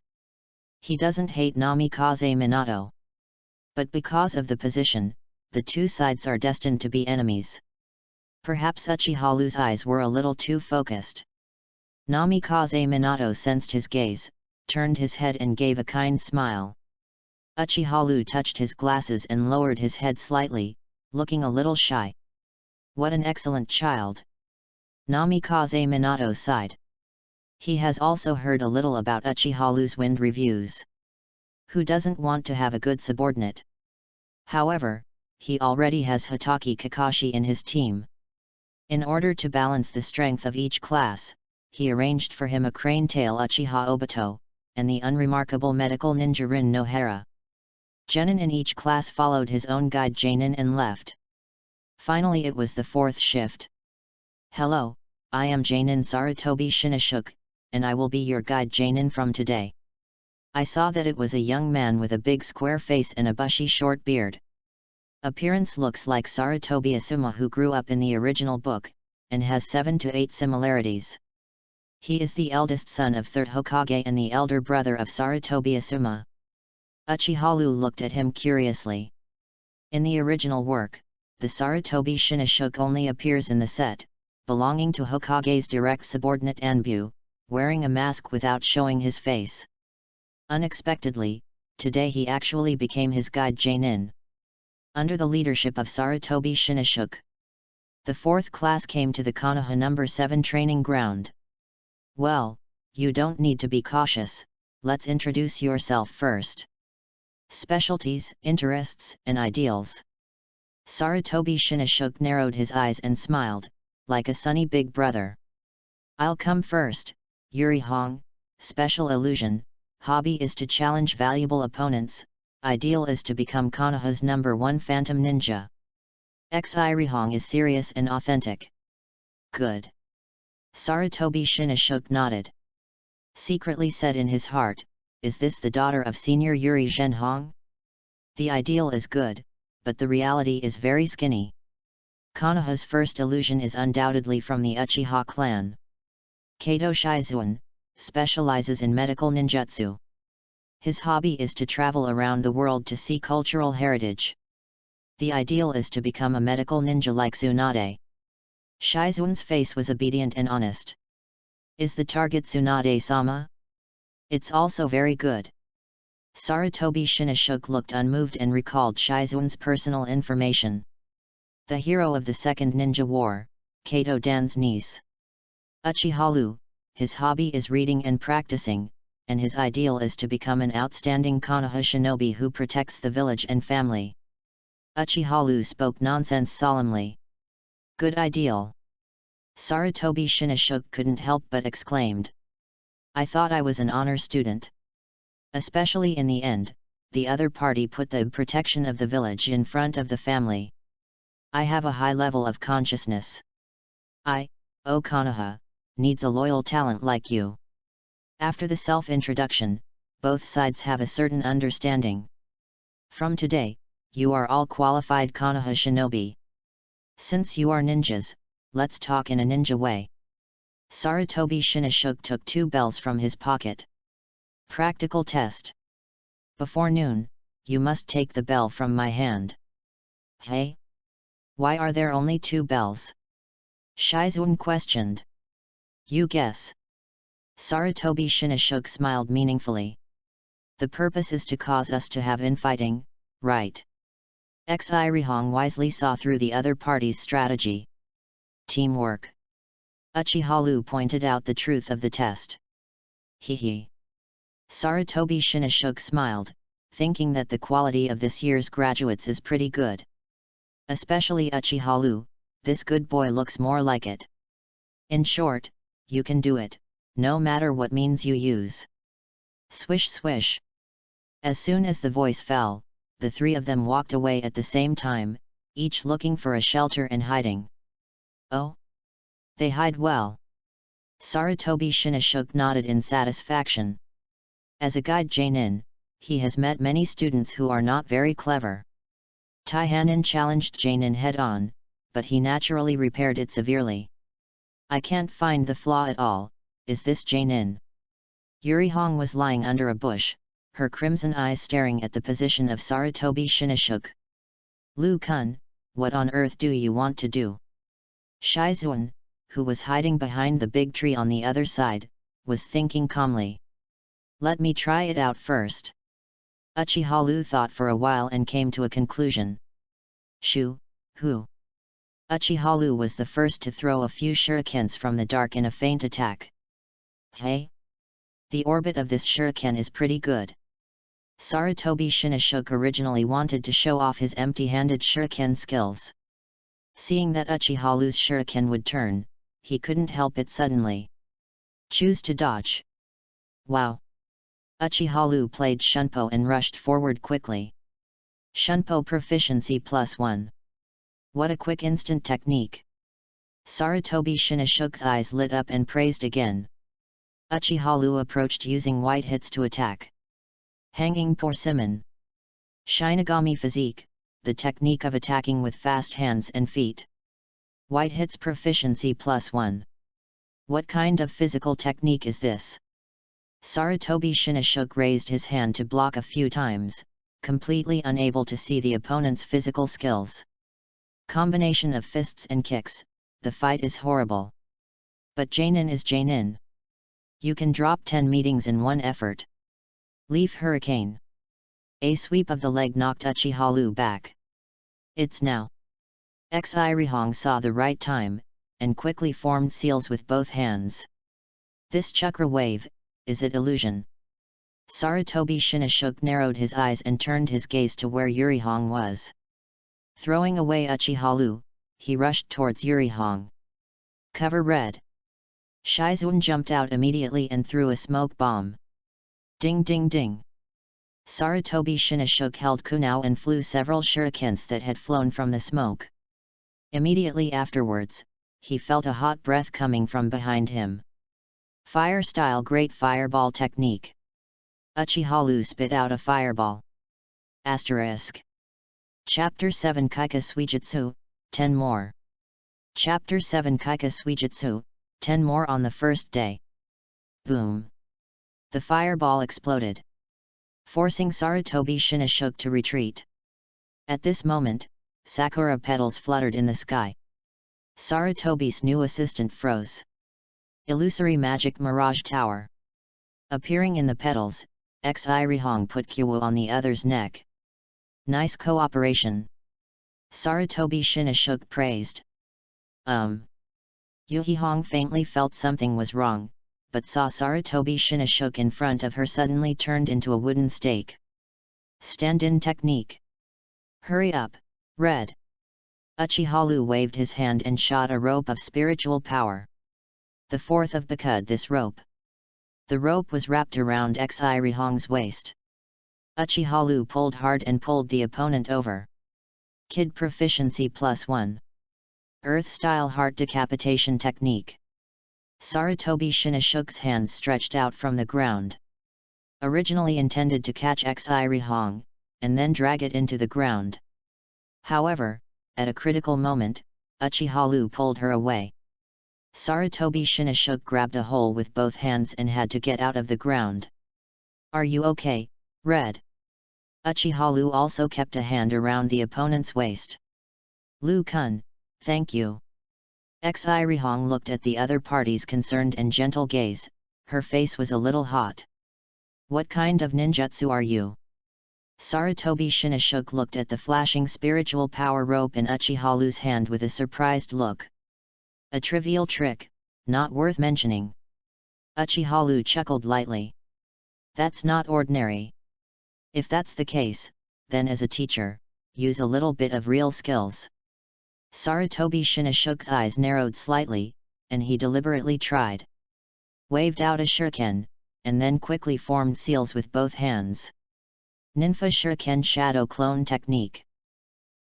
He doesn't hate Namikaze Minato. But because of the position, the two sides are destined to be enemies. Perhaps Uchiha's eyes were a little too focused. Namikaze Minato sensed his gaze, turned his head and gave a kind smile. Uchiha touched his glasses and lowered his head slightly, looking a little shy. What an excellent child! Namikaze Minato sighed. He has also heard a little about Uchiha's wind reviews. Who doesn't want to have a good subordinate? However, he already has Hitaki Kakashi in his team. In order to balance the strength of each class, he arranged for him a crane-tail Uchiha Obito, and the unremarkable medical ninja Rin Nohara. Genin in each class followed his own guide Jainin and left. Finally it was the fourth shift. Hello, I am Jainin Sarutobi Shinashuk, and I will be your guide Jainin from today. I saw that it was a young man with a big square face and a bushy short beard. Appearance looks like Sarutobi Asuma, who grew up in the original book, and has 7 to 8 similarities. He is the eldest son of Third Hokage and the elder brother of Sarutobi Asuma. Uchiha looked at him curiously. In the original work, the Sarutobi Shinashuk only appears in the set, belonging to Hokage's direct subordinate Anbu, wearing a mask without showing his face. Unexpectedly, today he actually became his guide Jainin. Under the leadership of Sarutobi Shinashuk, the fourth class came to the Konoha No. 7 training ground. Well, you don't need to be cautious, let's introduce yourself first. Specialties, interests, and ideals. Sarutobi Shinashuk narrowed his eyes and smiled, like a sunny big brother. I'll come first, Yuri Hong. Special illusion, hobby is to challenge valuable opponents, ideal is to become Konoha's No. 1 phantom ninja. Yuri Hong is serious and authentic. Good. Sarutobi Shinashuk nodded. Secretly said in his heart, is this the daughter of Senior Yuri Zhenhong? The ideal is good, but the reality is very skinny. Konoha's first illusion is undoubtedly from the Uchiha clan. Kato Shizuan specializes in medical ninjutsu. His hobby is to travel around the world to see cultural heritage. The ideal is to become a medical ninja like Tsunade. Shizuan's face was obedient and honest. Is the target Tsunade-sama? It's also very good. Sarutobi Shinashuk looked unmoved and recalled Shizuan's personal information. The hero of the Second Ninja War, Kato Dan's niece. Uchiha, his hobby is reading and practicing, and his ideal is to become an outstanding Konoha shinobi who protects the village and family. Uchiha spoke nonsense solemnly. Good ideal. Sarutobi Shinashuk couldn't help but exclaimed. I thought I was an honor student. Especially in the end, the other party put the protection of the village in front of the family. I have a high level of consciousness. Konoha, needs a loyal talent like you. After the self-introduction, both sides have a certain understanding. From today, you are all qualified Konoha shinobi. Since you are ninjas, let's talk in a ninja way. Sarutobi Shinashuk took 2 bells from his pocket. Practical test. Before noon, you must take the bell from my hand. Hey? Why are there only 2 bells? Shizun questioned. You guess. Sarutobi Shinashuk smiled meaningfully. The purpose is to cause us to have infighting, right? Xirihong wisely saw through the other party's strategy. Teamwork. Uchiha pointed out the truth of the test. Hee. Sarutobi Shinashuk smiled, thinking that the quality of this year's graduates is pretty good. Especially Uchiha, this good boy looks more like it. In short, you can do it, no matter what means you use. Swish swish. As soon as the voice fell, the 3 of them walked away at the same time, each looking for a shelter and hiding. Oh? They hide well. Sarutobi Shinashuk nodded in satisfaction. As a guide Jainin, he has met many students who are not very clever. Taihanin challenged Jainin head-on, but he naturally repaired it severely. I can't find the flaw at all, is this Jainin? Yurihong was lying under a bush, her crimson eyes staring at the position of Sarutobi Shinashuk. Lu Kun, what on earth do you want to do? Shizun, who was hiding behind the big tree on the other side, was thinking calmly. Let me try it out first. Uchiha thought for a while and came to a conclusion. Shu, who? Uchiha was the first to throw a few shurikens from the dark in a feint attack. Hey? The orbit of this shuriken is pretty good. Sarutobi Shinashuk originally wanted to show off his empty-handed shuriken skills. Seeing that Uchiha's shuriken would turn, he couldn't help it suddenly. Choose to dodge. Wow! Uchiha played Shunpo and rushed forward quickly. Shunpo proficiency +1. What a quick instant technique! Sarutobi Shinashuk's eyes lit up and praised again. Uchiha approached using white hits to attack. Hanging Porsimon. Shinigami Physique, the technique of attacking with fast hands and feet. White hits proficiency +1. What kind of physical technique is this? Sarutobi Shinashuk raised his hand to block a few times, completely unable to see the opponent's physical skills. Combination of fists and kicks, the fight is horrible. But Jainin is Jainin. You can drop 10 meetings in one effort. Leaf Hurricane. A sweep of the leg knocked Uchiha back. It's now. Xirihong saw the right time, and quickly formed seals with both hands. This chakra wave, is it illusion? Sarutobi Shinashuk narrowed his eyes and turned his gaze to where Yurihong was. Throwing away Uchiha, he rushed towards Yurihong. Cover red. Shizun jumped out immediately and threw a smoke bomb. Ding ding ding. Sarutobi Shinashuk held Kunao and flew several shurikens that had flown from the smoke. Immediately afterwards, he felt a hot breath coming from behind him. Fire style great fireball technique. Uchiha spit out a fireball. Asterisk. Chapter 7 Kaika Suijutsu, 10 more. Chapter 7 Kaika Suijutsu, 10 more on the first day. Boom. The fireball exploded, forcing Sarutobi Shinashuk to retreat. At this moment, sakura petals fluttered in the sky. Sarutobi's new assistant froze. Illusory magic mirage tower. Appearing in the petals, Xirihong put Kyu on the other's neck. Nice cooperation. Sarutobi Shinashuk praised. Yurihong faintly felt something was wrong, but saw Sarutobi Shinashuk in front of her suddenly turned into a wooden stake. Stand-in technique. Hurry up, red. Uchiha waved his hand and shot a rope of spiritual power. The fourth of Bakud this rope. The rope was wrapped around Xirihong's waist. Uchiha pulled hard and pulled the opponent over. Kid proficiency +1. Earth-style heart decapitation technique. Sarutobi Shinashuk's hands stretched out from the ground. Originally intended to catch Xirihong, and then drag it into the ground. However, at a critical moment, Uchiha pulled her away. Sarutobi Shinashuk grabbed a hole with both hands and had to get out of the ground. Are you okay, Red? Uchiha Lu also kept a hand around the opponent's waist. Lu-kun, thank you. Xirihong looked at the other party's concerned and gentle gaze, her face was a little hot. What kind of ninjutsu are you? Sarutobi Shinashuk looked at the flashing spiritual power rope in Uchiha Lu's hand with a surprised look. A trivial trick, not worth mentioning. Uchiha Lu chuckled lightly. That's not ordinary. If that's the case, then as a teacher, use a little bit of real skills. Sarutobi Shinashuk's eyes narrowed slightly, and he deliberately tried. Waved out a shuriken, and then quickly formed seals with both hands. Ninfa Shuriken Shadow Clone Technique.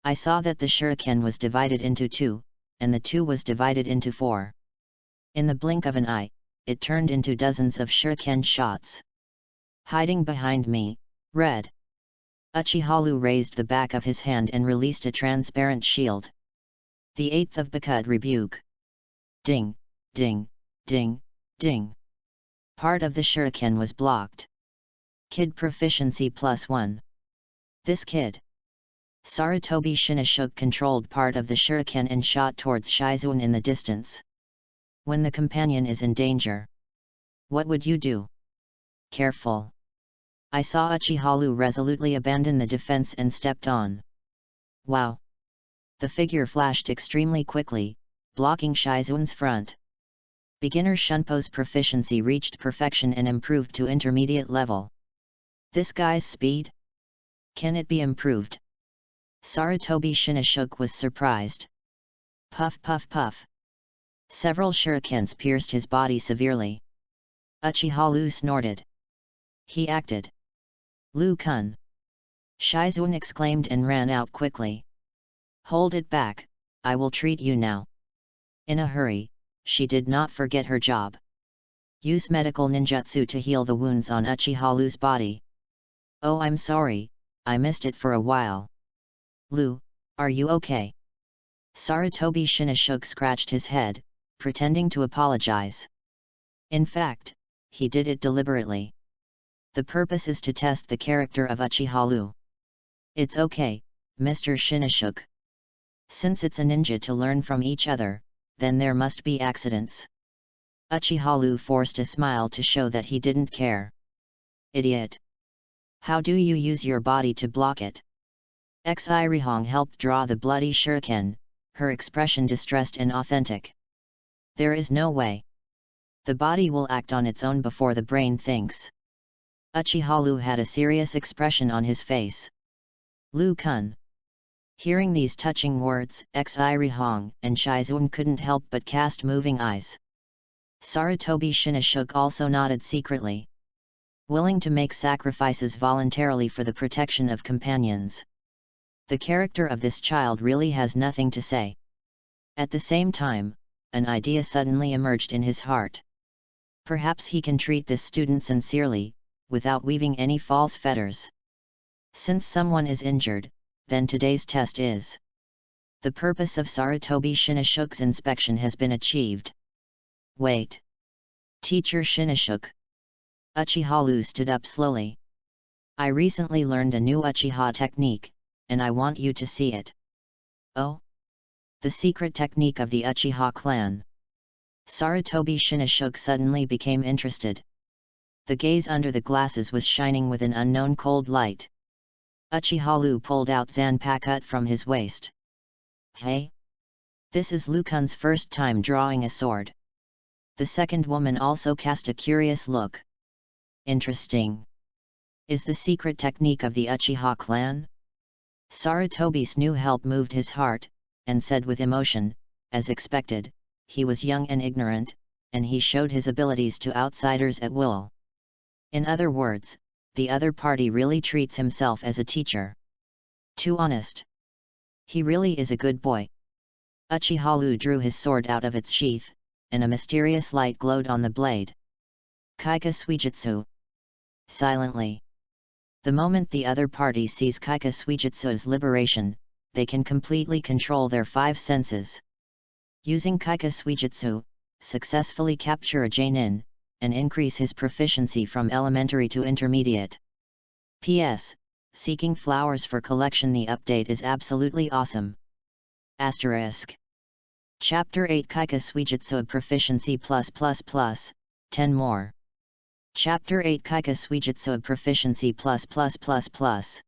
I saw that the shuriken was divided into 2, and the 2 was divided into 4. In the blink of an eye, it turned into dozens of shuriken shots. Hiding behind me, Red. Uchiha Lu raised the back of his hand and released a transparent shield. The 8th of Bakud Rebuke. Ding, ding, ding, ding. Part of the shuriken was blocked. Kid proficiency +1. This kid. Sarutobi Shinashuk controlled part of the shuriken and shot towards Shizuan in the distance. When the companion is in danger, what would you do? Careful. I saw Uchiha Lu resolutely abandon the defense and stepped on. Wow! The figure flashed extremely quickly, blocking Shizuan's front. Beginner Shunpo's proficiency reached perfection and improved to intermediate level. This guy's speed? Can it be improved? Sarutobi Shinashuk was surprised. Puff puff puff. Several shurikens pierced his body severely. Uchiha Lu snorted. He acted. Lu-kun! Shizuan exclaimed and ran out quickly. Hold it back, I will treat you now. In a hurry, she did not forget her job. Use medical ninjutsu to heal the wounds on Uchiha Lu's body. Oh, I'm sorry, I missed it for a while. Lu, are you okay? Sarutobi Shinashuk scratched his head, pretending to apologize. In fact, he did it deliberately. The purpose is to test the character of Uchiha Lu. It's okay, Mr. Shinashuk. Since it's a ninja to learn from each other, then there must be accidents. Uchiha Lu forced a smile to show that he didn't care. Idiot! How do you use your body to block it? Xirihong helped draw the bloody shuriken, her expression distressed and authentic. There is no way. The body will act on its own before the brain thinks. Uchiha Lu had a serious expression on his face. Lu-kun. Hearing these touching words, Xirihong and Shizuan couldn't help but cast moving eyes. Sarutobi Shinashuk also nodded secretly. Willing to make sacrifices voluntarily for the protection of companions. The character of this child really has nothing to say. At the same time, an idea suddenly emerged in his heart. Perhaps he can treat this student sincerely, without weaving any false fetters. Since someone is injured, then today's test is. The purpose of Sarutobi Shinashuk's inspection has been achieved. Wait. Teacher Shinashuk. Uchiha Lu stood up slowly. I recently learned a new Uchiha technique, and I want you to see it. Oh? The secret technique of the Uchiha clan. Sarutobi Shinashuk suddenly became interested. The gaze under the glasses was shining with an unknown cold light. Uchiha Lu pulled out Zanpakut from his waist. Hey? This is Lu-kun's first time drawing a sword. The second woman also cast a curious look. Interesting. Is the secret technique of the Uchiha clan? Sarutobi's new help moved his heart, and said with emotion, as expected, he was young and ignorant, and he showed his abilities to outsiders at will. In other words, the other party really treats himself as a teacher. Too honest. He really is a good boy. Uchiha Lu drew his sword out of its sheath, and a mysterious light glowed on the blade. Kaika Suijutsu. Silently. The moment the other party sees Kaika Suijutsu's liberation, they can completely control their 5 senses. Using Kaika Suijutsu, successfully capture a Jainin, and increase his proficiency from elementary to intermediate. P.S. Seeking flowers for collection. The update is absolutely awesome. Asterisk. Chapter 8 Kaika Suijitsu Proficiency +++, 10 more. Chapter 8 Kaika Suijitsu Proficiency ++++.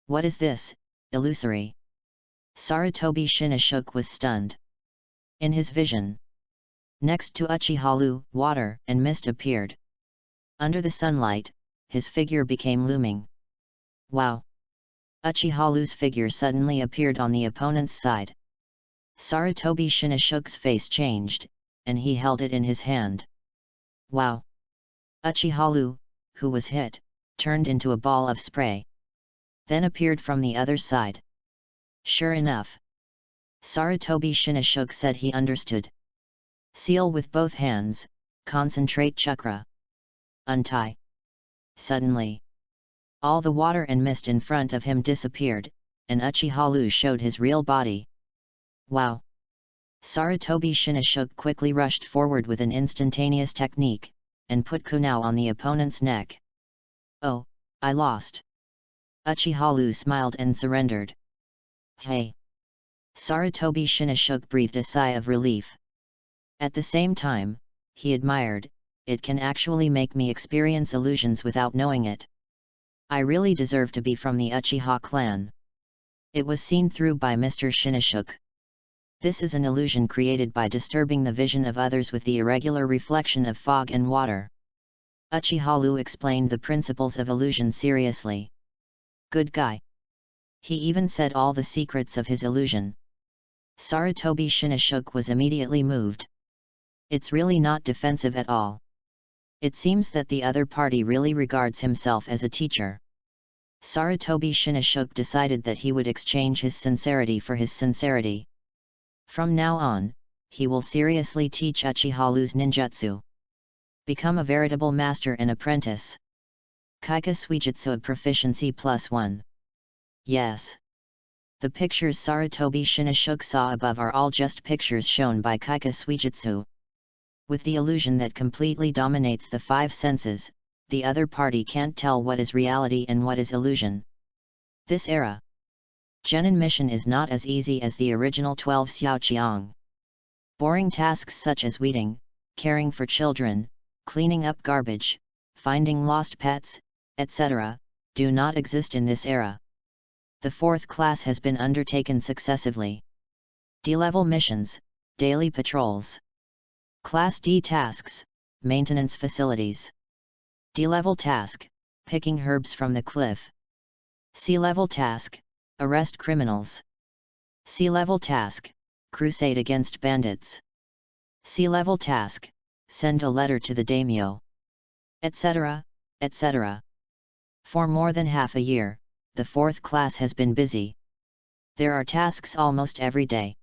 What is this? Illusory. Sarutobi Shinoshoku was stunned. In his vision, next to Uchiha, water and mist appeared. Under the sunlight, his figure became looming. Wow! Uchiha's figure suddenly appeared on the opponent's side. Sarutobi Shinoshoku's face changed, and he held it in his hand. Wow! Uchiha, who was hit, turned into a ball of spray. Then appeared from the other side. Sure enough. Sarutobi Shinoshoku said he understood. Seal with both hands, concentrate chakra. Untie. Suddenly, all the water and mist in front of him disappeared, and Uchiha showed his real body. Wow! Sarutobi Shinoshoku quickly rushed forward with an instantaneous technique, and put kunao on the opponent's neck. Oh, I lost. Uchiha smiled and surrendered. Hey! Sarutobi Shinoshoku breathed a sigh of relief. At the same time, he admired, it can actually make me experience illusions without knowing it. I really deserve to be from the Uchiha clan. It was seen through by Mr. Shinoshoku. This is an illusion created by disturbing the vision of others with the irregular reflection of fog and water. Uchiha explained the principles of illusion seriously. Good guy. He even said all the secrets of his illusion. Sarutobi Shinoshoku was immediately moved. It's really not defensive at all. It seems that the other party really regards himself as a teacher. Sarutobi Shinoshoku decided that he would exchange his sincerity for his sincerity. From now on, he will seriously teach Uchiha's ninjutsu. Become a veritable master and apprentice. Kaika Suijitsu Proficiency +1. Yes. The pictures Sarutobi Shinoshoku saw above are all just pictures shown by Kaika Suijitsu. With the illusion that completely dominates the five senses, the other party can't tell what is reality and what is illusion. This era Genin mission is not as easy as the original 12 Xiaoqiang. Boring tasks such as weeding, caring for children, cleaning up garbage, finding lost pets, etc., do not exist in this era. The fourth class has been undertaken successively. D-level missions, daily patrols. Class D tasks, maintenance facilities. D-level task, picking herbs from the cliff. C-level task, arrest criminals. C-level task, crusade against bandits. C-level task, send a letter to the daimyo. Etc., etc. For more than half a year, the fourth class has been busy. There are tasks almost every day.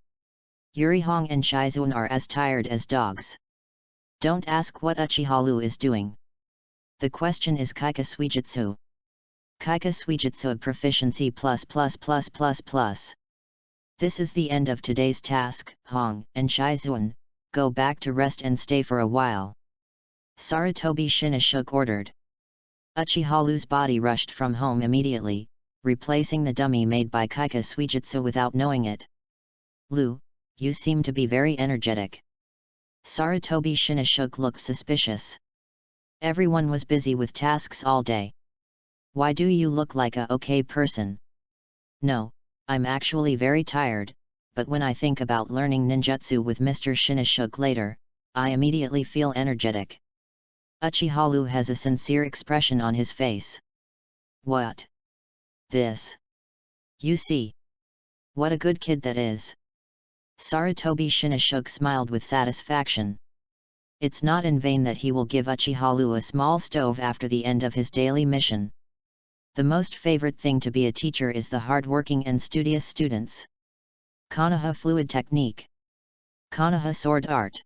Yurihong and Shizuan are as tired as dogs. Don't ask what Uchiha is doing. The question is Kaika Suijitsu. Kaika Suijitsu Proficiency +++++. This is the end of today's task. Hong and Shizuan, go back to rest and stay for a while. Sarutobi Shinoshoku ordered. Uchiha's body rushed from home immediately, replacing the dummy made by Kaika Suijitsu without knowing it. Lu, you seem to be very energetic. Sarutobi Shinoshoku looked suspicious. Everyone was busy with tasks all day. Why do you look like a okay person? No, I'm actually very tired, but when I think about learning ninjutsu with Mr. Shinoshoku later, I immediately feel energetic. Uchiha has a sincere expression on his face. What? This? You see? What a good kid that is. Sarutobi Shinoshoku smiled with satisfaction. It's not in vain that he will give Uchiha a small stove after the end of his daily mission. The most favorite thing to be a teacher is the hard-working and studious students. Konoha Fluid Technique. Konoha Sword Art.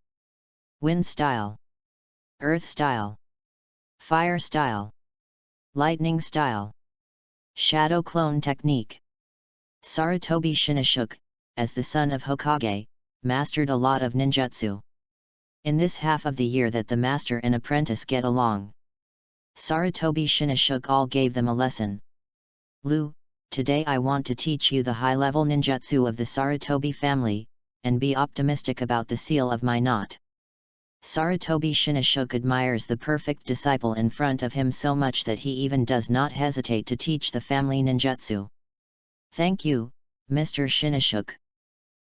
Wind Style. Earth Style. Fire Style. Lightning Style. Shadow Clone Technique. Sarutobi Shinoshoku, as the son of Hokage, mastered a lot of ninjutsu. in this half of the year that the master and apprentice get along. Sarutobi Shinashuk all gave them a lesson. Lu, today I want to teach you the high-level ninjutsu of the Sarutobi family, and be optimistic about the seal of my knot. Sarutobi Shinashuk admires the perfect disciple in front of him so much that he even does not hesitate to teach the family ninjutsu. Thank you, Mr. Shinashuk.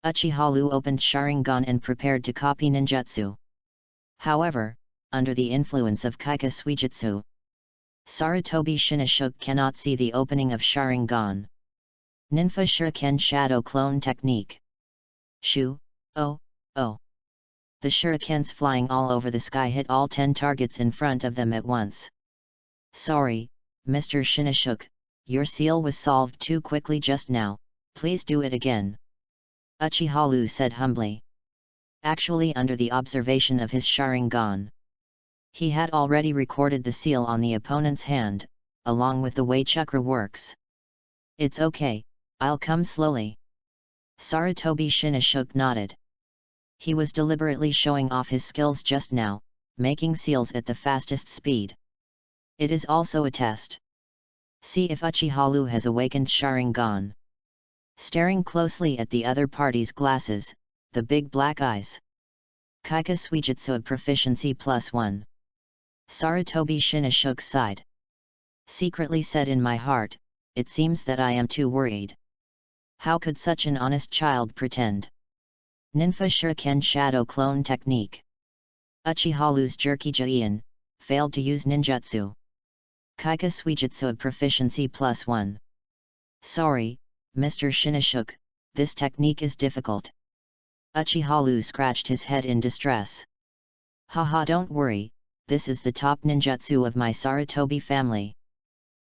Uchiha Lu opened Sharingan and prepared to copy ninjutsu. However, under the influence of Kaika Suijutsu, Sarutobi Shinashuk cannot see the opening of Sharingan. Ninfa Shuriken Shadow Clone Technique. Shoo, oh, oh. The shurikens flying all over the sky hit all 10 targets in front of them at once. Sorry, Mr. Shinashuk, your seal was solved too quickly just now, please do it again. Uchiha Lu said humbly. Actually, under the observation of his Sharingan, he had already recorded the seal on the opponent's hand, along with the way chakra works. It's okay, I'll come slowly. Sarutobi Shinashuk nodded. He was deliberately showing off his skills just now, making seals at the fastest speed. It is also a test. See if Uchiha Lu has awakened Sharingan. Staring closely at the other party's glasses, the big black eyes. Kaika Suijutsu proficiency +1. Sarutobi Shinashuk sighed. Secretly said in my heart, it seems that I am too worried. How could such an honest child pretend? Ninfa Shuriken Shadow Clone Technique. Uchiha Lu's Jerky Jian failed to use ninjutsu. Kaika Suijutsu proficiency +1. Sorry, Mr. Shinashuk, this technique is difficult. Uchiha Lu scratched his head in distress. Haha, don't worry, this is the top ninjutsu of my Sarutobi family.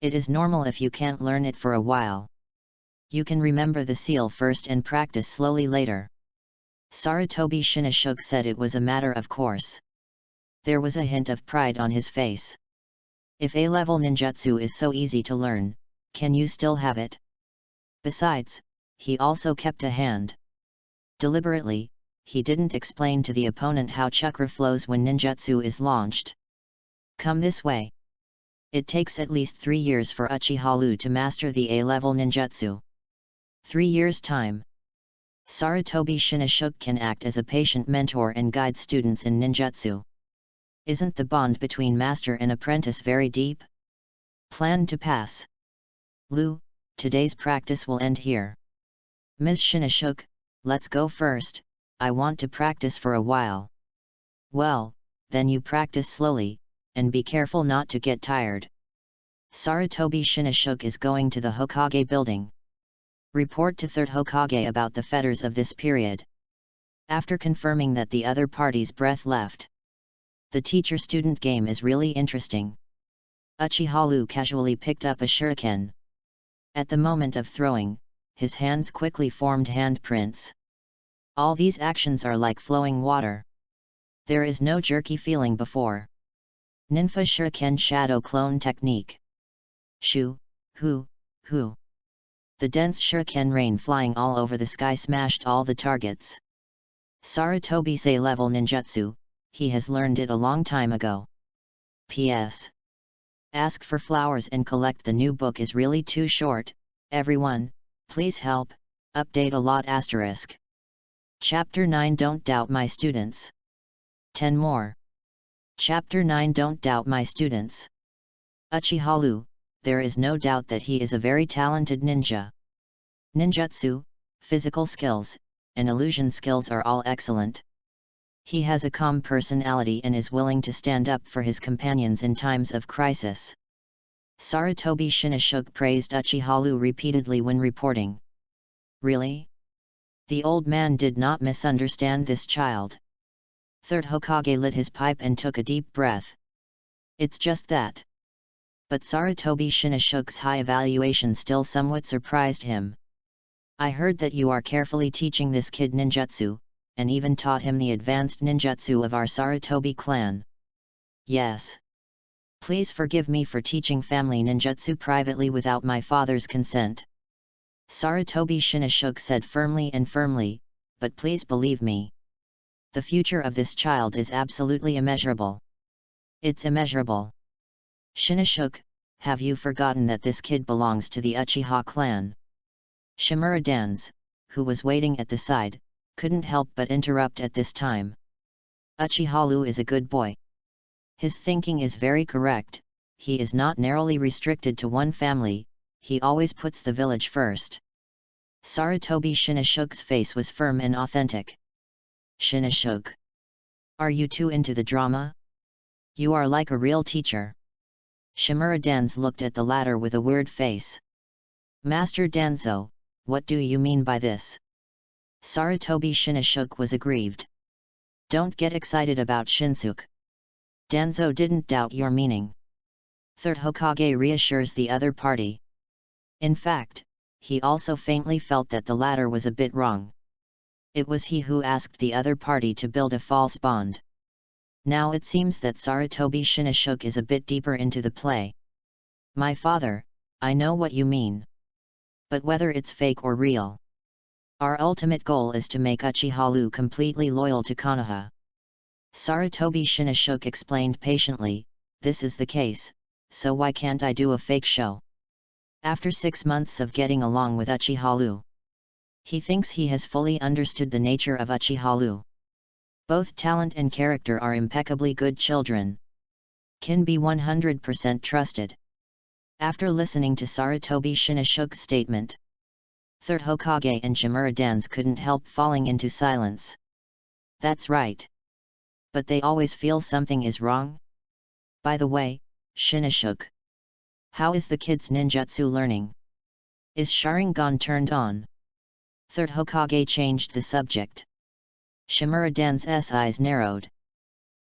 It is normal if you can't learn it for a while. You can remember the seal first and practice slowly later. Sarutobi Shinashuk said it was a matter of course. There was a hint of pride on his face. If A-level ninjutsu is so easy to learn, can you still have it? Besides, he also kept a hand. Deliberately, he didn't explain to the opponent how chakra flows when ninjutsu is launched. Come this way. It takes at least 3 years for Uchiha Lu to master the A-level ninjutsu. 3 years' time. Sarutobi Shinashuk can act as a patient mentor and guide students in ninjutsu. Isn't the bond between master and apprentice very deep? Plan to pass. Lu, today's practice will end here. Ms. Shinashuk, let's go first, I want to practice for a while. Well, then you practice slowly, and be careful not to get tired. Sarutobi Shinashuk is going to the Hokage building. Report to 3rd Hokage about the fetters of this period. After confirming that the other party's breath left. The teacher-student game is really interesting. Uchiha Lu casually picked up a shuriken. At the moment of throwing, his hands quickly formed handprints. All these actions are like flowing water. There is no jerky feeling before. Ninfa Shuriken Shadow Clone Technique. Shoo, hoo, hoo. The dense shuriken rain flying all over the sky smashed all the targets. Sarutobi's A-level ninjutsu, he has learned it a long time ago. P.S. Ask for flowers and collect the new book is really too short, everyone, please help, update a lot *. Chapter 9 Don't doubt my students. 10 more. Chapter 9 Don't doubt my students. Uchiha Lu, there is no doubt that he is a very talented ninja. Ninjutsu, physical skills, and illusion skills are all excellent. He has a calm personality and is willing to stand up for his companions in times of crisis. Sarutobi Shinashuk praised Uchiha Lu repeatedly when reporting. Really? The old man did not misunderstand this child. 3rd Hokage lit his pipe and took a deep breath. It's just that. But Sarutobi Shinashuk's high evaluation still somewhat surprised him. I heard that you are carefully teaching this kid ninjutsu, and even taught him the advanced ninjutsu of our Sarutobi clan. Yes. Please forgive me for teaching family ninjutsu privately without my father's consent. Sarutobi Shinashuk said firmly, but please believe me. The future of this child is absolutely immeasurable. It's immeasurable. Shinashuk, have you forgotten that this kid belongs to the Uchiha clan? Shimura Danz, who was waiting at the side, couldn't help but interrupt at this time. Uchiha is a good boy. His thinking is very correct, he is not narrowly restricted to one family, he always puts the village first. Sarutobi Shinashuk's face was firm and authentic. Shinashuk. Are you too into the drama? You are like a real teacher. Shimura Danz looked at the latter with a weird face. Master Danzo, what do you mean by this? Sarutobi Shinashuk was aggrieved. Don't get excited about Shinsuke. Danzo didn't doubt your meaning. Third Hokage reassures the other party. In fact, he also faintly felt that the latter was a bit wrong. It was he who asked the other party to build a false bond. Now it seems that Sarutobi Shinashuk is a bit deeper into the play. My father, I know what you mean. But whether it's fake or real, our ultimate goal is to make Uchiha completely loyal to Konoha. Sarutobi Shinashuk explained patiently, this is the case, so why can't I do a fake show? After 6 months of getting along with Uchiha, he thinks he has fully understood the nature of Uchiha. Both talent and character are impeccably good children. Can be 100% trusted. After listening to Sarutobi Shinashuk's statement, Third Hokage and Shimura Danz couldn't help falling into silence. That's right. But they always feel something is wrong? By the way, Shinashuk, how is the kid's ninjutsu learning? Is Sharingan turned on? Third Hokage changed the subject. Shimura Danz's eyes narrowed.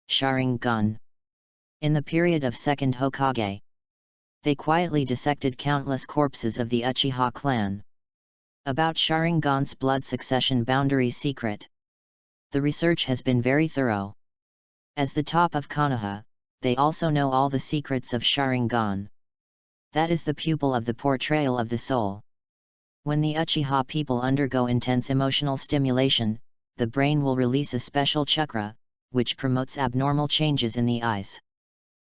Sharingan. In the period of Second Hokage, they quietly dissected countless corpses of the Uchiha clan. About Sharingan's blood succession boundary secret, the research has been very thorough. As the top of Konoha, they also know all the secrets of Sharingan. That is the pupil of the portrayal of the soul. When the Uchiha people undergo intense emotional stimulation, the brain will release a special chakra, which promotes abnormal changes in the eyes.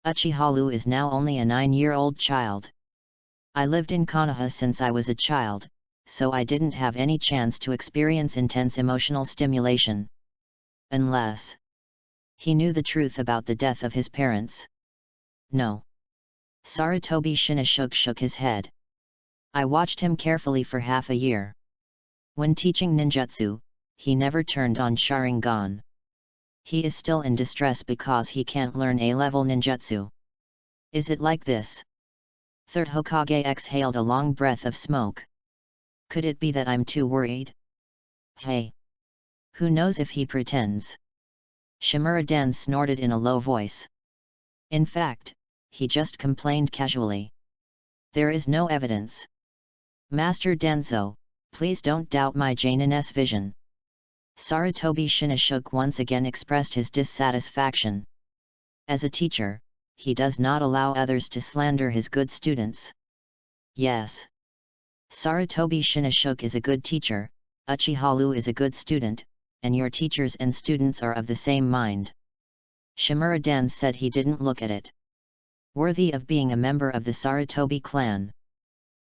Uchiha is now only a 9-year-old child. I lived in Konoha since I was a child, so I didn't have any chance to experience intense emotional stimulation. Unless he knew the truth about the death of his parents. No. Sarutobi Shinashuk shook his head. I watched him carefully for half a year. When teaching ninjutsu, he never turned on Sharingan. He is still in distress because he can't learn A-level ninjutsu. Is it like this? Third Hokage exhaled a long breath of smoke. Could it be that I'm too worried? Hey! Who knows if he pretends? Shimura Danz snorted in a low voice. In fact, he just complained casually. There is no evidence. Master Danzo, please don't doubt my Jainin's vision. Sarutobi Shinashuk once again expressed his dissatisfaction. As a teacher, he does not allow others to slander his good students. Yes. Sarutobi Shinashuk is a good teacher, Uchiha is a good student, and your teachers and students are of the same mind. Shimura Danz said he didn't look at it. Worthy of being a member of the Sarutobi clan.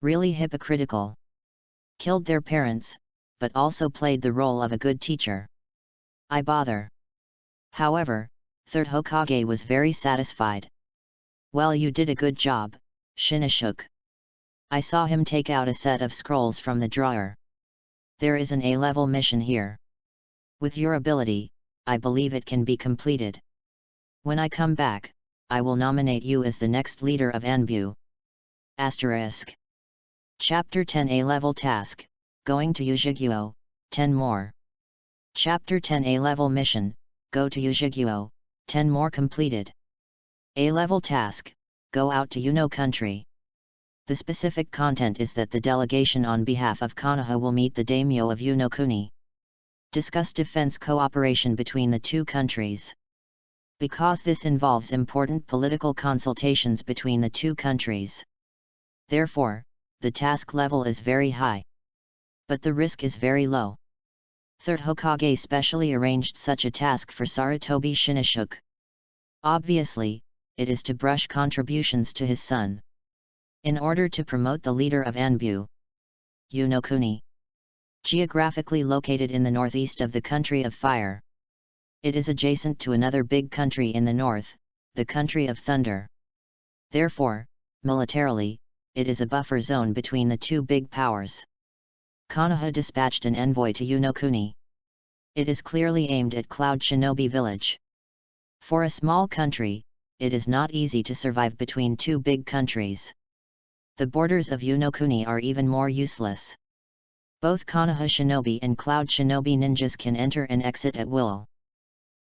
Really hypocritical. Killed their parents, but also played the role of a good teacher. I bother. However, Third Hokage was very satisfied. Well, you did a good job, Shinashuk. I saw him take out a set of scrolls from the drawer. There is an A-level mission here. With your ability, I believe it can be completed. When I come back, I will nominate you as the next leader of Anbu. Asterisk. Chapter 10 A-level task, going to Uchiha, 10 more. Chapter 10 A-level mission, go to Uchiha, 10 more completed. A-level task, go out to Uno country. The specific content is that the delegation on behalf of Konoha will meet the daimyo of Unokuni. Discuss defense cooperation between the two countries. Because this involves important political consultations between the two countries. Therefore, the task level is very high. But the risk is very low. Third Hokage specially arranged such a task for Sarutobi Shinoshuke. Obviously, it is to brush contributions to his son. In order to promote the leader of Anbu. Yunokuni. Geographically located in the northeast of the country of fire. It is adjacent to another big country in the north, the country of thunder. Therefore, militarily, it is a buffer zone between the two big powers. Konoha dispatched an envoy to Yunokuni. It is clearly aimed at Cloud Shinobi Village. For a small country, it is not easy to survive between two big countries. The borders of Yunokuni are even more useless. Both Konoha Shinobi and Cloud Shinobi ninjas can enter and exit at will.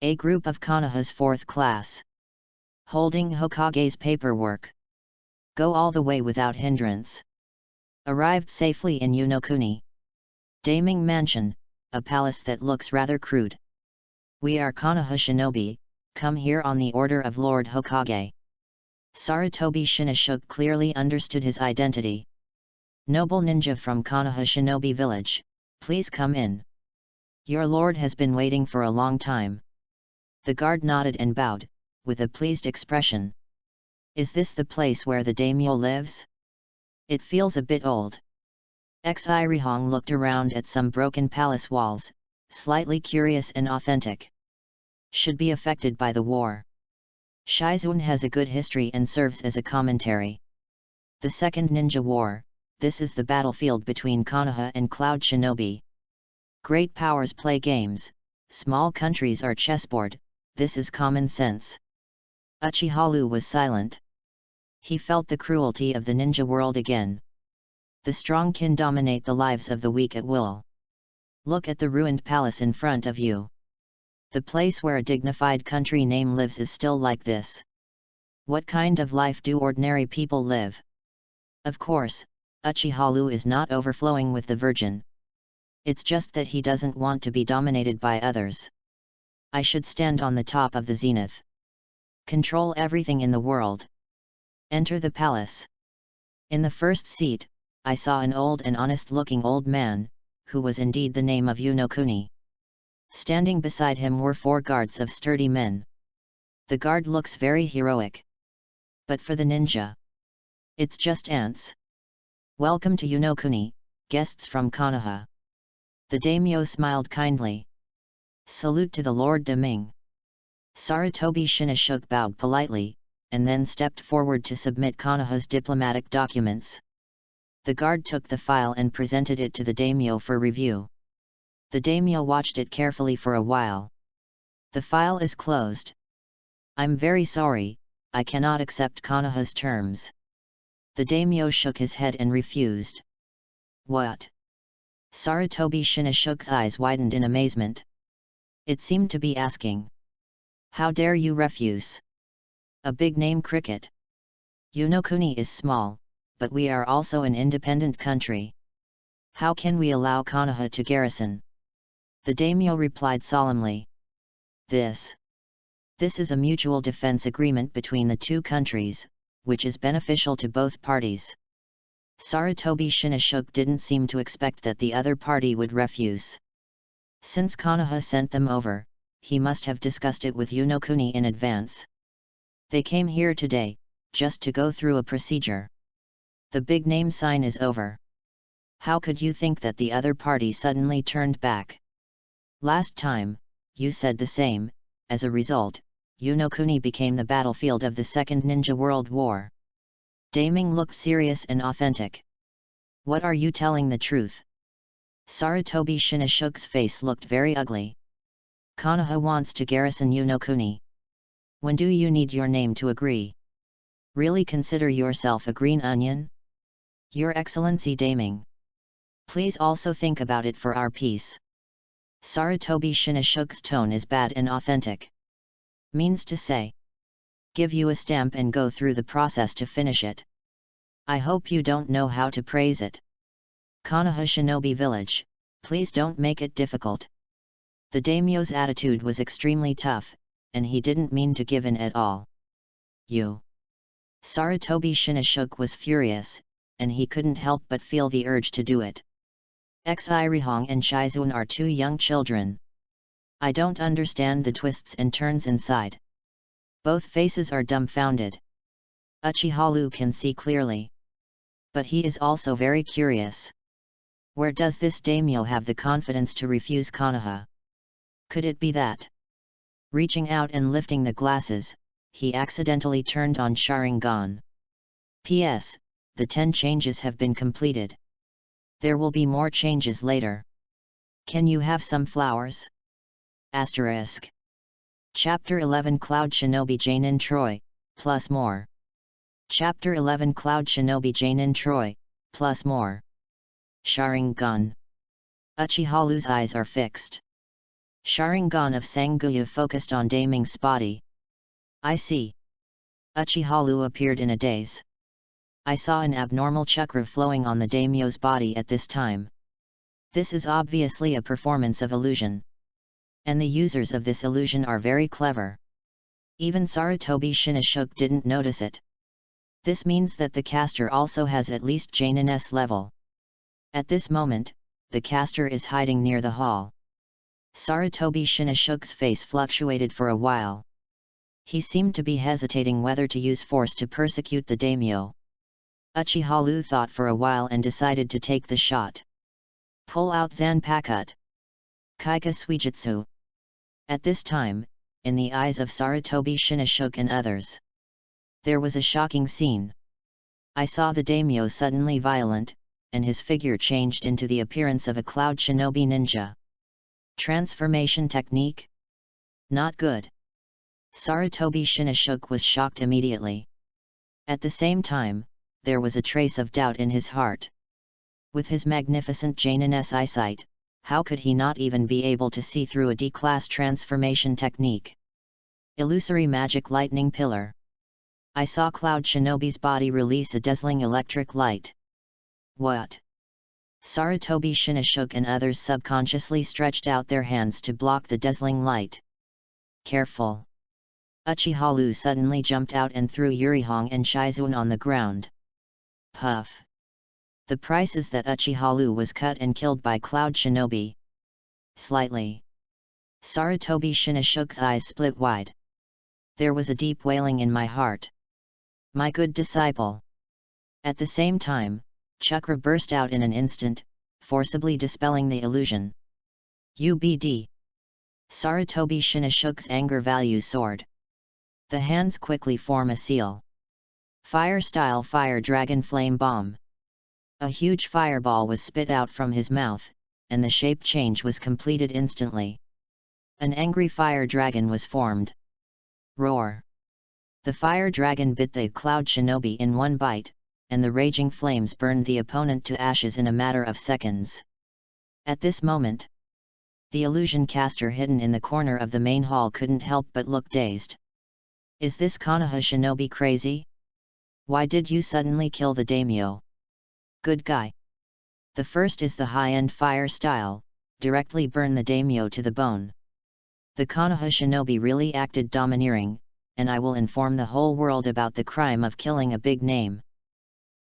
A group of Konoha's 4th class. Holding Hokage's paperwork. Go all the way without hindrance. Arrived safely in Yunokuni. Daming Mansion, a palace that looks rather crude. We are Konoha Shinobi, come here on the order of Lord Hokage. Sarutobi Shinoshuke clearly understood his identity. Noble ninja from Konoha Shinobi Village, please come in. Your lord has been waiting for a long time. The guard nodded and bowed, with a pleased expression. Is this the place where the daimyo lives? It feels a bit old. Xirihong looked around at some broken palace walls, slightly curious and authentic. Should be affected by the war. Shizun has a good history and serves as a commentary. The Second Ninja War, this is the battlefield between Konoha and Cloud Shinobi. Great powers play games, small countries are chessboard, this is common sense. Uchiha was silent. He felt the cruelty of the ninja world again. The strong can dominate the lives of the weak at will. Look at the ruined palace in front of you. The place where a dignified country name lives is still like this. What kind of life do ordinary people live? Of course, Uchiha is not overflowing with the virgin. It's just that he doesn't want to be dominated by others. I should stand on the top of the zenith. Control everything in the world. Enter the palace. In the first seat, I saw an old and honest-looking old man, who was indeed the name of Yunokuni. Standing beside him were 4 guards of sturdy men. The guard looks very heroic. But for the ninja, it's just ants. Welcome to Yunokuni, guests from Konoha. The daimyo smiled kindly. Salute to the Lord Deming. Sarutobi Shinoshuke bowed politely, and then stepped forward to submit Konoha's diplomatic documents. The guard took the file and presented it to the daimyo for review. The daimyo watched it carefully for a while. The file is closed. I'm very sorry, I cannot accept Konoha's terms. The daimyo shook his head and refused. What? Sarutobi Shinoshuke's eyes widened in amazement. It seemed to be asking. How dare you refuse? A big name cricket. Yunokuni is small, but we are also an independent country. How can we allow Konoha to garrison? The daimyo replied solemnly. This is a mutual defense agreement between the two countries, which is beneficial to both parties. Sarutobi Shinoshuke didn't seem to expect that the other party would refuse. Since Konoha sent them over, he must have discussed it with Yunokuni in advance. They came here today, just to go through a procedure. The big name sign is over. How could you think that the other party suddenly turned back? Last time, you said the same. As a result, Yunokuni became the battlefield of the Second Ninja World War. Daming looked serious and authentic. What are you telling the truth? Sarutobi Shinoshuke's face looked very ugly. Konoha wants to garrison Yunokuni. When do you need your name to agree? Really consider yourself a green onion? Your Excellency Daming. Please also think about it for our peace. Sarutobi Shinoshuke's tone is bad and authentic. Means to say. Give you a stamp and go through the process to finish it. I hope you don't know how to praise it. Konoha Shinobi Village, please don't make it difficult. The daimyo's attitude was extremely tough, and he didn't mean to give in at all. You. Sarutobi Shinoshuke was furious, and he couldn't help but feel the urge to do it. Xirihong and Shizun are two young children. I don't understand the twists and turns inside. Both faces are dumbfounded. Uchiha can see clearly. But he is also very curious. Where does this daimyo have the confidence to refuse Konoha? Could it be that? Reaching out and lifting the glasses, he accidentally turned on Sharingan. P.S. The 10 changes have been completed. There will be more changes later. Can you have some flowers? Asterisk. Chapter 11 Cloud Shinobi Jainin Troy, plus more. Chapter 11 Cloud Shinobi Jainin Troy, plus more. Sharingan. Uchiha's eyes are fixed. Sharingan of Sanguya focused on Daming's body. I see. Uchiha appeared in a daze. I saw an abnormal chakra flowing on the daimyo's body at this time. This is obviously a performance of illusion. And the users of this illusion are very clever. Even Sarutobi Shinashuk didn't notice it. This means that the caster also has at least Jainin S level. At this moment, the caster is hiding near the hall. Sarutobi Shinashuk's face fluctuated for a while. He seemed to be hesitating whether to use force to persecute the daimyo. Uchiha thought for a while and decided to take the shot. Pull out Zanpakut. Kaika Suijutsu. At this time, in the eyes of Sarutobi Shinashuk and others, there was a shocking scene. I saw the daimyo suddenly violent, and his figure changed into the appearance of a cloud shinobi ninja. Transformation technique? Not good. Sarutobi Shinashuk was shocked immediately. At the same time, there was a trace of doubt in his heart. With his magnificent Jainin-S eyesight, how could he not even be able to see through a D-class transformation technique? Illusory magic lightning pillar. I saw Cloud Shinobi's body release a dazzling electric light. What? Sarutobi Shinashuk and others subconsciously stretched out their hands to block the dazzling light. Careful! Uchiha suddenly jumped out and threw Yurihong and Shizun on the ground. Puff! The price is that Uchiha was cut and killed by Cloud Shinobi. Slightly. Sarutobi Shinashuk's eyes split wide. There was a deep wailing in my heart. My good disciple! At the same time, chakra burst out in an instant, forcibly dispelling the illusion. UBD. Sarutobi Shinashuk's anger value soared. The hands quickly form a seal. Fire-style fire dragon flame bomb. A huge fireball was spit out from his mouth, and the shape change was completed instantly. An angry fire dragon was formed. Roar! The fire dragon bit the cloud shinobi in one bite, and the raging flames burned the opponent to ashes in a matter of seconds. At this moment, the illusion caster hidden in the corner of the main hall couldn't help but look dazed. Is this Konoha shinobi crazy? Why did you suddenly kill the daimyo? Good guy. The first is the high-end fire style, directly burn the daimyo to the bone. The Konoha shinobi really acted domineering, and I will inform the whole world about the crime of killing a big name.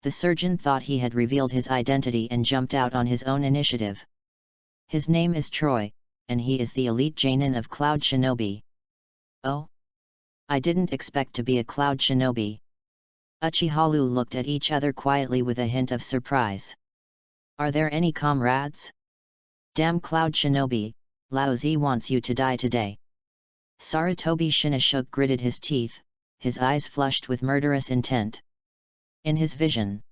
The surgeon thought he had revealed his identity and jumped out on his own initiative. His name is Troy, and he is the elite Jainin of Cloud Shinobi. Oh? I didn't expect to be a Cloud Shinobi. Uchiha looked at each other quietly with a hint of surprise. Are there any comrades? Damn Cloud Shinobi, Lao Zi wants you to die today. Sarutobi Shinashuk gritted his teeth, his eyes flushed with murderous intent. In his vision,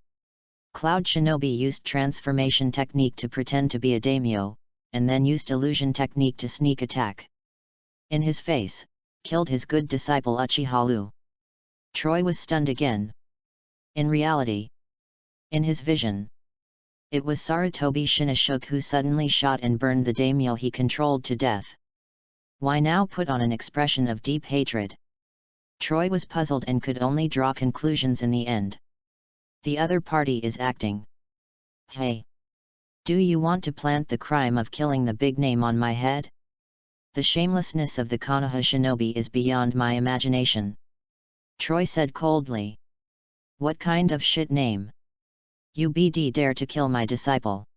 Cloud Shinobi used transformation technique to pretend to be a daimyo, and then used illusion technique to sneak attack. In his face, killed his good disciple Uchiha. Troy was stunned again. In reality, in his vision, it was Sarutobi Shinashuk who suddenly shot and burned the daimyo he controlled to death. Why now put on an expression of deep hatred? Troy was puzzled and could only draw conclusions in the end. The other party is acting. Hey! Do you want to plant the crime of killing the big name on my head? The shamelessness of the Konoha shinobi is beyond my imagination. Troy said coldly. What kind of shit name? You BD dare to kill my disciple?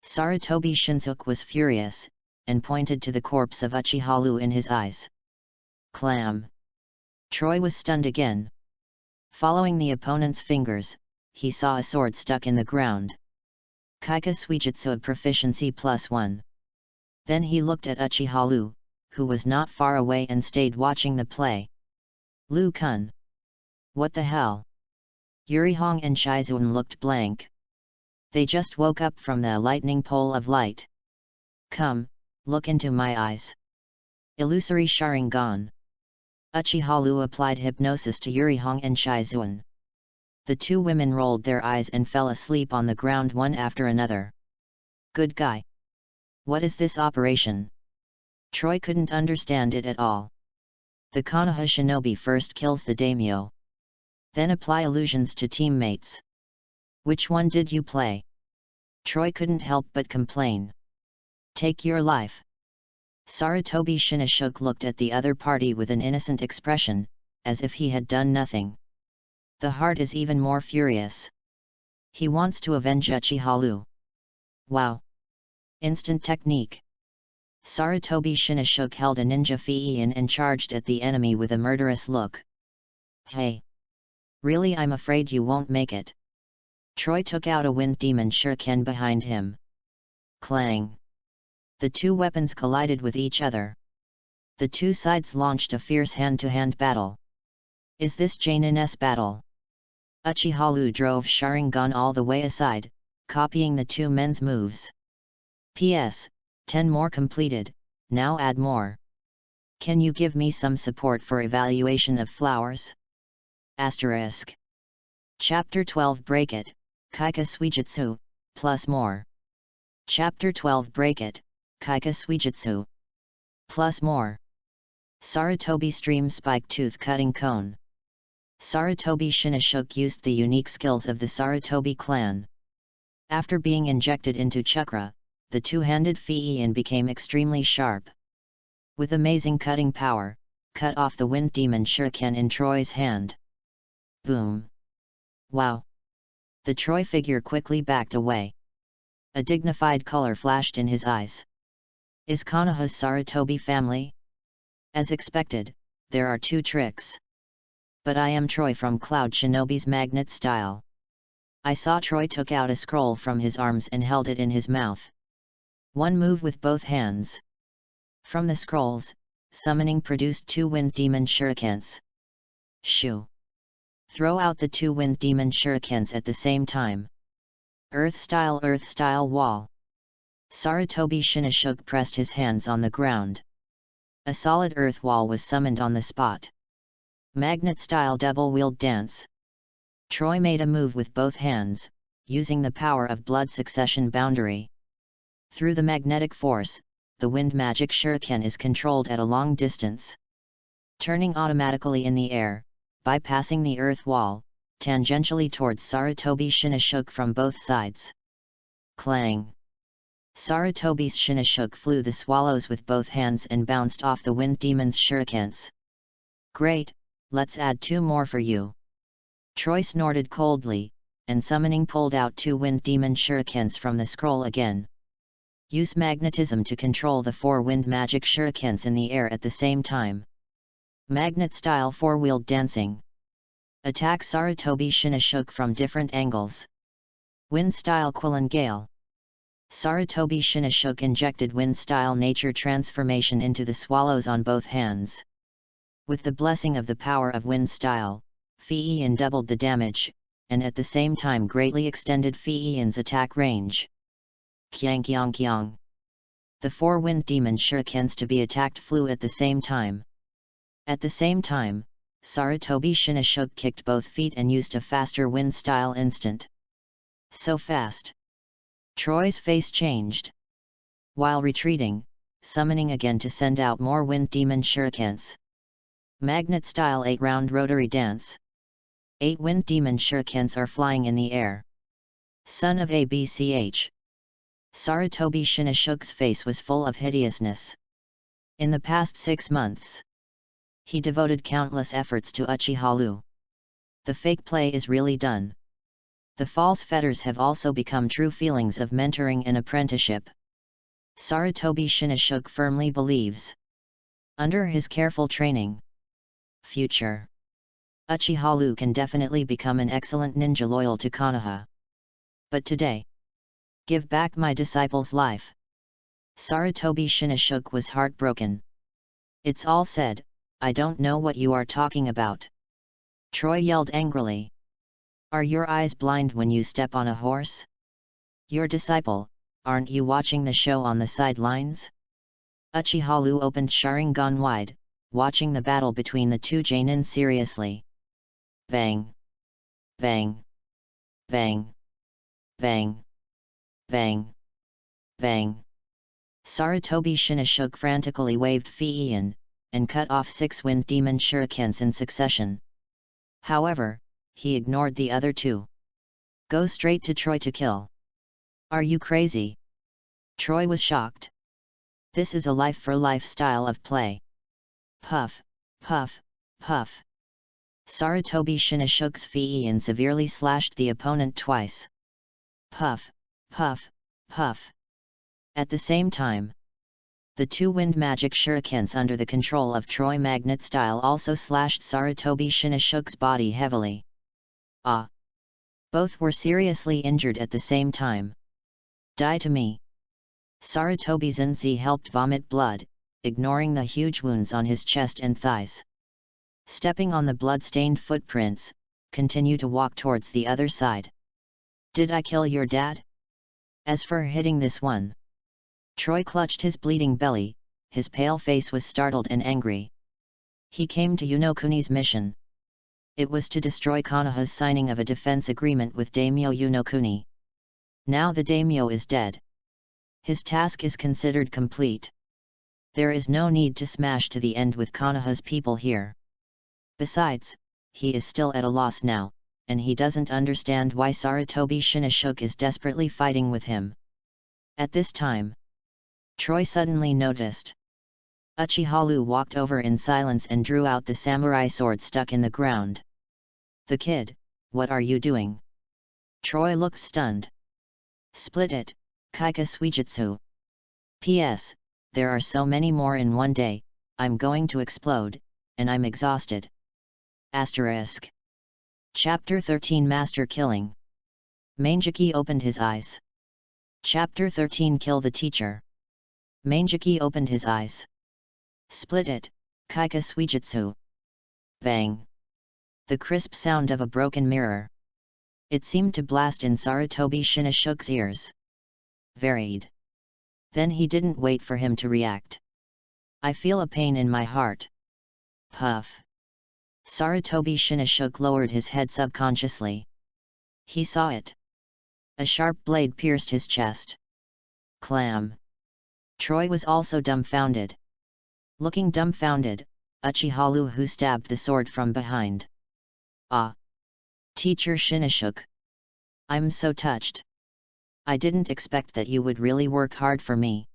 Sarutobi Shinsuke was furious, and pointed to the corpse of Uchiha in his eyes. Clam! Troy was stunned again. Following the opponent's fingers, he saw a sword stuck in the ground. Kaika Suijutsu proficiency +1. Then he looked at Uchiha, who was not far away and stayed watching the play. Lu-kun! What the hell? Yurihong and Shizuan looked blank. They just woke up from the lightning pole of light. Come, look into my eyes. Illusory Sharingan. Uchiha applied hypnosis to Yurihong and Shizuan. The two women rolled their eyes and fell asleep on the ground one after another. Good guy. What is this operation? Troy couldn't understand it at all. The Konoha shinobi first kills the daimyo. Then apply illusions to teammates. Which one did you play? Troy couldn't help but complain. Take your life. Sarutobi Shinsuke looked at the other party with an innocent expression, as if he had done nothing. The heart is even more furious. He wants to avenge Uchiha. Wow! Instant technique. Sarutobi Shinsuke held a ninja fiin and charged at the enemy with a murderous look. Hey! Really, I'm afraid you won't make it. Troy took out a wind demon shuriken behind him. Clang! The two weapons collided with each other. The two sides launched a fierce hand-to-hand battle. Is this Janin's battle? Uchiha drove Sharingan all the way aside, copying the two men's moves. P.S. 10 more completed, now add more. Can you give me some support for evaluation of flowers? Asterisk. Chapter 12 Break It, Kaika Suijutsu, plus more. Chapter 12 Break It, Kaika Suijutsu. Plus more. Sarutobi Stream Spike Tooth Cutting Cone. Sarutobi Shinsuke used the unique skills of the Sarutobi clan. After being injected into chakra, the two-handed fiin became extremely sharp. With amazing cutting power, cut off the wind demon shuriken in Troy's hand. Boom! Wow! The Troy figure quickly backed away. A dignified color flashed in his eyes. Is Konoha's Sarutobi family? As expected, there are two tricks. But I am Troy from Cloud Shinobi's magnet style. I saw Troy took out a scroll from his arms and held it in his mouth. One move with both hands. From the scrolls, summoning produced two wind demon shurikens. Shoo! Throw out the two wind demon shurikens at the same time. Earth style wall. Sarutobi Shinsuke pressed his hands on the ground. A solid earth wall was summoned on the spot. Magnet style double-wheeled dance. Troy made a move with both hands, using the power of blood succession boundary. Through the magnetic force, the wind magic shuriken is controlled at a long distance. Turning automatically in the air, bypassing the earth wall, tangentially towards Sarutobi Shinsuke from both sides. Clang! Sarutobi's Shinsuke flew the swallows with both hands and bounced off the wind demon's shurikens. Great, let's add two more for you. Troy snorted coldly, and summoning pulled out two wind demon shurikens from the scroll again. Use magnetism to control the four wind magic shurikens in the air at the same time. Magnet style four-wheeled dancing. Attack Sarutobi Shinsuke from different angles. Wind style Quillen Gale. Sarutobi Shinsuke injected wind style nature transformation into the swallows on both hands. With the blessing of the power of wind style, Fiin doubled the damage, and at the same time greatly extended Fiin's attack range. Kyang kyang kyang. The four wind demon shurikens to be attacked flew at the same time. At the same time, Sarutobi Shinsuke kicked both feet and used a faster wind style instant. So fast! Troy's face changed. While retreating, summoning again to send out more wind demon shurikens. Magnet style 8-round rotary dance. 8 wind demon shurikens are flying in the air. Son of ABCH. Sarutobi Shinsuke's face was full of hideousness. In the past 6 months, he devoted countless efforts to Uchiha. The fake play is really done. The false fetters have also become true feelings of mentoring and apprenticeship. Sarutobi Shinashuk firmly believes, under his careful training, future Uchiha can definitely become an excellent ninja loyal to Konoha. But today, give back my disciple's life. Sarutobi Shinashuk was heartbroken. It's all said, I don't know what you are talking about. Troy yelled angrily. Are your eyes blind when you step on a horse? Your disciple, aren't you watching the show on the sidelines? Uchiha opened Sharingan wide, watching the battle between the two Jonin seriously. Bang! Bang! Bang! Bang! Bang! Bang! Sarutobi Shinashuk frantically waved Fiian, and cut off 6 wind demon shurikens in succession. However, he ignored the other 2. Go straight to Troy to kill. Are you crazy? Troy was shocked. This is a life-for-life style of play. Puff, puff, puff. Sarutobi Shinashuk's Fiian severely slashed the opponent twice. Puff, puff, puff. At the same time, the 2 wind magic shurikens under the control of Troy Magnet style also slashed Sarutobi Shinashuk's body heavily. Ah! Both were seriously injured at the same time. Die to me! Sarutobi Zenzi helped vomit blood, ignoring the huge wounds on his chest and thighs. Stepping on the blood-stained footprints, continue to walk towards the other side. Did I kill your dad? As for hitting this one. Troy clutched his bleeding belly, his pale face was startled and angry. He came to Yunokuni's mission. It was to destroy Konoha's signing of a defense agreement with Daimyo Yunokuni. Now the Daimyo is dead. His task is considered complete. There is no need to smash to the end with Konoha's people here. Besides, he is still at a loss now, and he doesn't understand why Sarutobi Shinashuk is desperately fighting with him. At this time, Troy suddenly noticed. Uchiha walked over in silence and drew out the samurai sword stuck in the ground. The kid, what are you doing? Troy looked stunned. Split it, Kaika Suijutsu. P.S. There are so many more in one day, I'm going to explode, and I'm exhausted. Asterisk. Chapter 13 Master Killing. Manjiki opened his eyes. Chapter 13 Kill the Teacher. Manjiki opened his eyes. Split it, Kaika Suijutsu. Bang. The crisp sound of a broken mirror. It seemed to blast in Sarutobi Shinashuk's ears. Varied. Then he didn't wait for him to react. I feel a pain in my heart. Puff. Sarutobi Shinashuk lowered his head subconsciously. He saw it. A sharp blade pierced his chest. Clam. Troy was also dumbfounded. Looking dumbfounded, Uchiha who stabbed the sword from behind. Ah! Teacher Shinashuk. I'm so touched. I didn't expect that you would really work hard for me.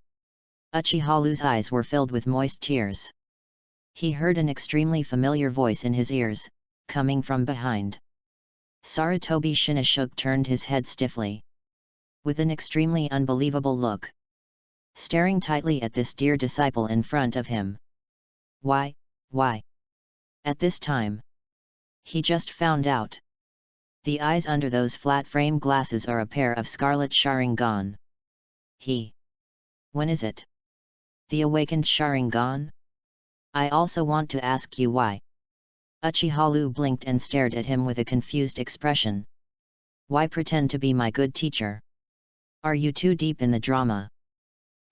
Uchiha's eyes were filled with moist tears. He heard an extremely familiar voice in his ears, coming from behind. Sarutobi Shinashuk turned his head stiffly. With an extremely unbelievable look. Staring tightly at this dear disciple in front of him. Why? At this time. He just found out. The eyes under those flat frame glasses are a pair of scarlet Sharingan. When is it? The awakened Sharingan? I also want to ask you why. Uchiha blinked and stared at him with a confused expression. Why pretend to be my good teacher? Are you too deep in the drama?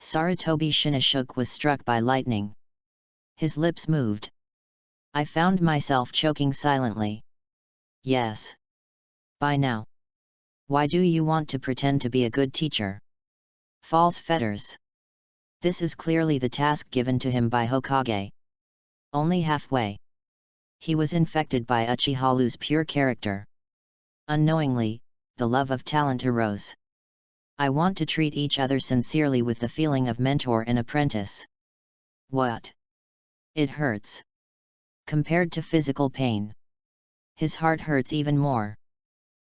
Sarutobi Shinashuk was struck by lightning. His lips moved. I found myself choking silently. Yes. By now. Why do you want to pretend to be a good teacher? False fetters. This is clearly the task given to him by Hokage. Only halfway. He was infected by Uchiha's pure character. Unknowingly, the love of talent arose. I want to treat each other sincerely with the feeling of mentor and apprentice. What? It hurts. Compared to physical pain. His heart hurts even more.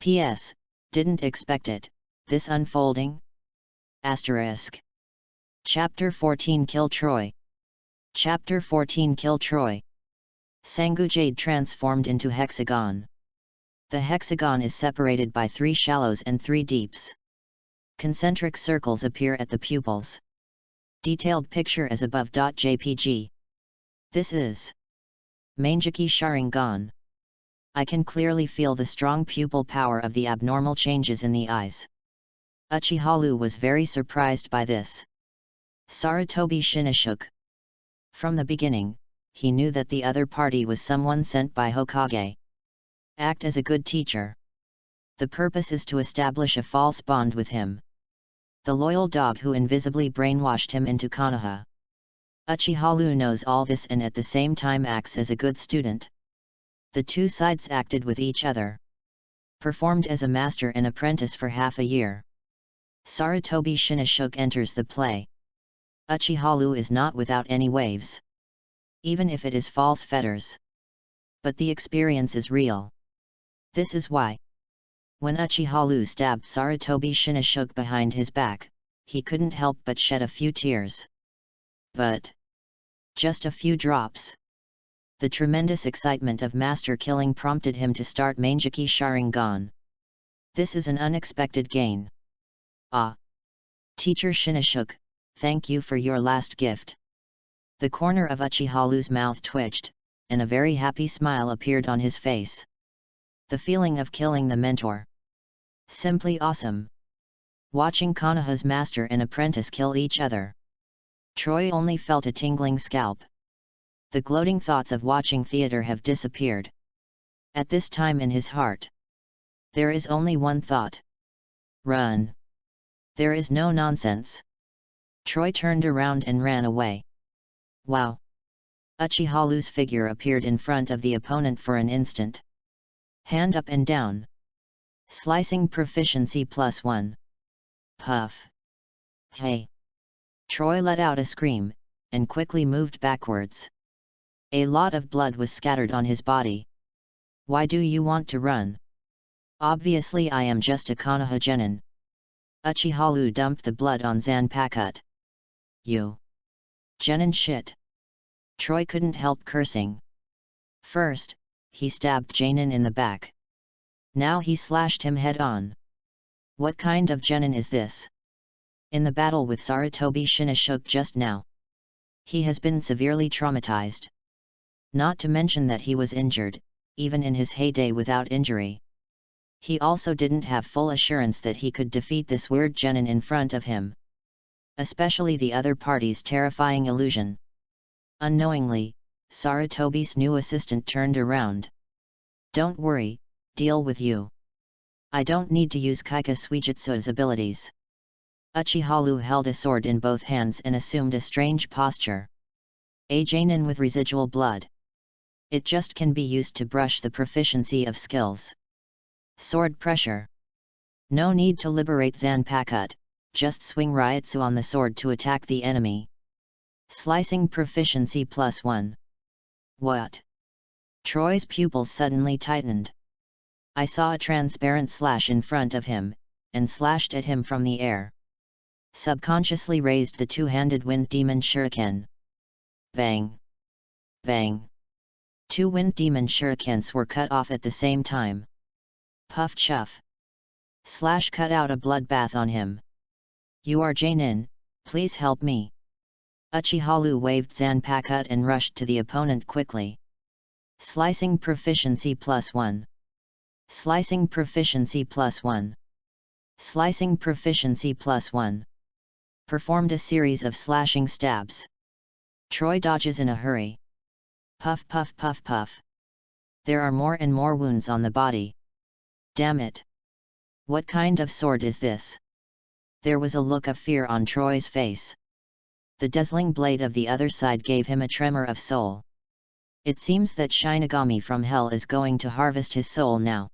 P.S. Didn't expect it, this unfolding? Asterisk. Chapter 14 Kill Troy. Chapter 14 Kill Troy. Sangu Jade transformed into hexagon. The hexagon is separated by 3 shallows and 3 deeps. Concentric circles appear at the pupils. Detailed picture as above. JPG. This is Manjaki Sharingan. I can clearly feel the strong pupil power of the abnormal changes in the eyes. Uchiha was very surprised by this. Sarutobi Shinoshook. From the beginning, he knew that the other party was someone sent by Hokage. Act as a good teacher. The purpose is to establish a false bond with him. The loyal dog who invisibly brainwashed him into Konoha. Uchiha knows all this and at the same time acts as a good student. The two sides acted with each other. Performed as a master and apprentice for half a year. Sarutobi Shinoshook enters the play. Uchiha is not without any waves. Even if it is false fetters. But the experience is real. This is why. When Uchiha stabbed Sarutobi Shinoshook behind his back, he couldn't help but shed a few tears. But just a few drops. The tremendous excitement of master killing prompted him to start Manjaki Sharingan. This is an unexpected gain. Ah! Teacher Shinoshook, thank you for your last gift. The corner of Uchiha's mouth twitched, and a very happy smile appeared on his face. The feeling of killing the mentor. Simply awesome. Watching Konoha's master and apprentice kill each other. Troy only felt a tingling scalp. The gloating thoughts of watching theater have disappeared. At this time in his heart, there is only one thought. Run. There is no nonsense. Troy turned around and ran away. Wow! Uchiha's figure appeared in front of the opponent for an instant. Hand up and down. Slicing proficiency +1. Puff. Hey! Troy let out a scream, and quickly moved backwards. A lot of blood was scattered on his body. Why do you want to run? Obviously I am just a Konoha genin. Uchiha dumped the blood on Zanpakuto. You genin shit. Troy couldn't help cursing. First, he stabbed Janin in the back. Now he slashed him head on. What kind of genin is this? In the battle with Sarutobi Shinoshook just now, he has been severely traumatized. Not to mention that he was injured, even in his heyday without injury. He also didn't have full assurance that he could defeat this weird genin in front of him. Especially the other party's terrifying illusion. Unknowingly, Sarutobi's new assistant turned around. Don't worry, deal with you. I don't need to use Kaika Suijutsu's abilities. Uchiha held a sword in both hands and assumed a strange posture. A genin with residual blood. It just can be used to brush the proficiency of skills. Sword pressure. No need to liberate Zanpakuto, just swing Ryutsu on the sword to attack the enemy. Slicing proficiency +1. What? Troy's pupils suddenly tightened. I saw a transparent slash in front of him, and slashed at him from the air. Subconsciously raised the two-handed Wind Demon Shuriken. Bang! Bang! 2 Wind Demon Shurikens were cut off at the same time. Puff chuff. Slash cut out a bloodbath on him. You are Janin, please help me. Uchiha waved Zanpakuto and rushed to the opponent quickly. Slicing proficiency +1. Slicing proficiency +1. Slicing proficiency +1. Performed a series of slashing stabs. Troy dodges in a hurry. Puff puff puff puff. There are more and more wounds on the body. Damn it! What kind of sword is this? There was a look of fear on Troy's face. The dazzling blade of the other side gave him a tremor of soul. It seems that Shinigami from hell is going to harvest his soul now.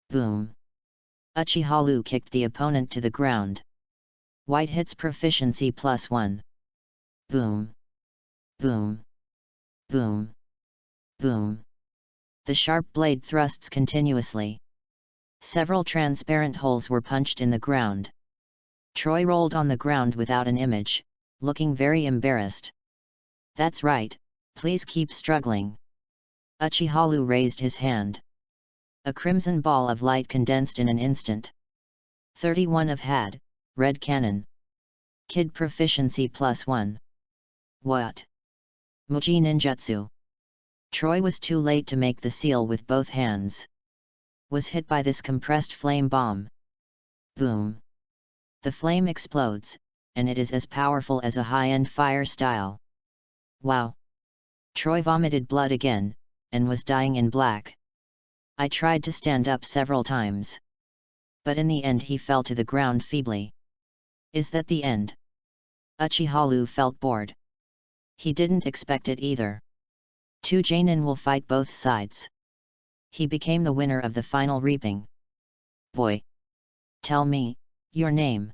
Boom! Uchiha kicked the opponent to the ground. White hits proficiency +1. Boom! Boom! Boom! Boom! The sharp blade thrusts continuously. Several transparent holes were punched in the ground. Troy rolled on the ground without an image, looking very embarrassed. "That's right, please keep struggling." Uchiha raised his hand. A crimson ball of light condensed in an instant. 31 of had, red cannon. Kid proficiency +1. What? Muji ninjutsu. Troy was too late to make the seal with both hands. Was hit by this compressed flame bomb. Boom. The flame explodes, and it is as powerful as a high-end fire style. Wow. Troy vomited blood again, and was dying in black. I tried to stand up several times. But in the end he fell to the ground feebly. Is that the end? Uchiha felt bored. He didn't expect it either. 2 Jainin will fight both sides. He became the winner of the final reaping. Boy! Tell me, your name.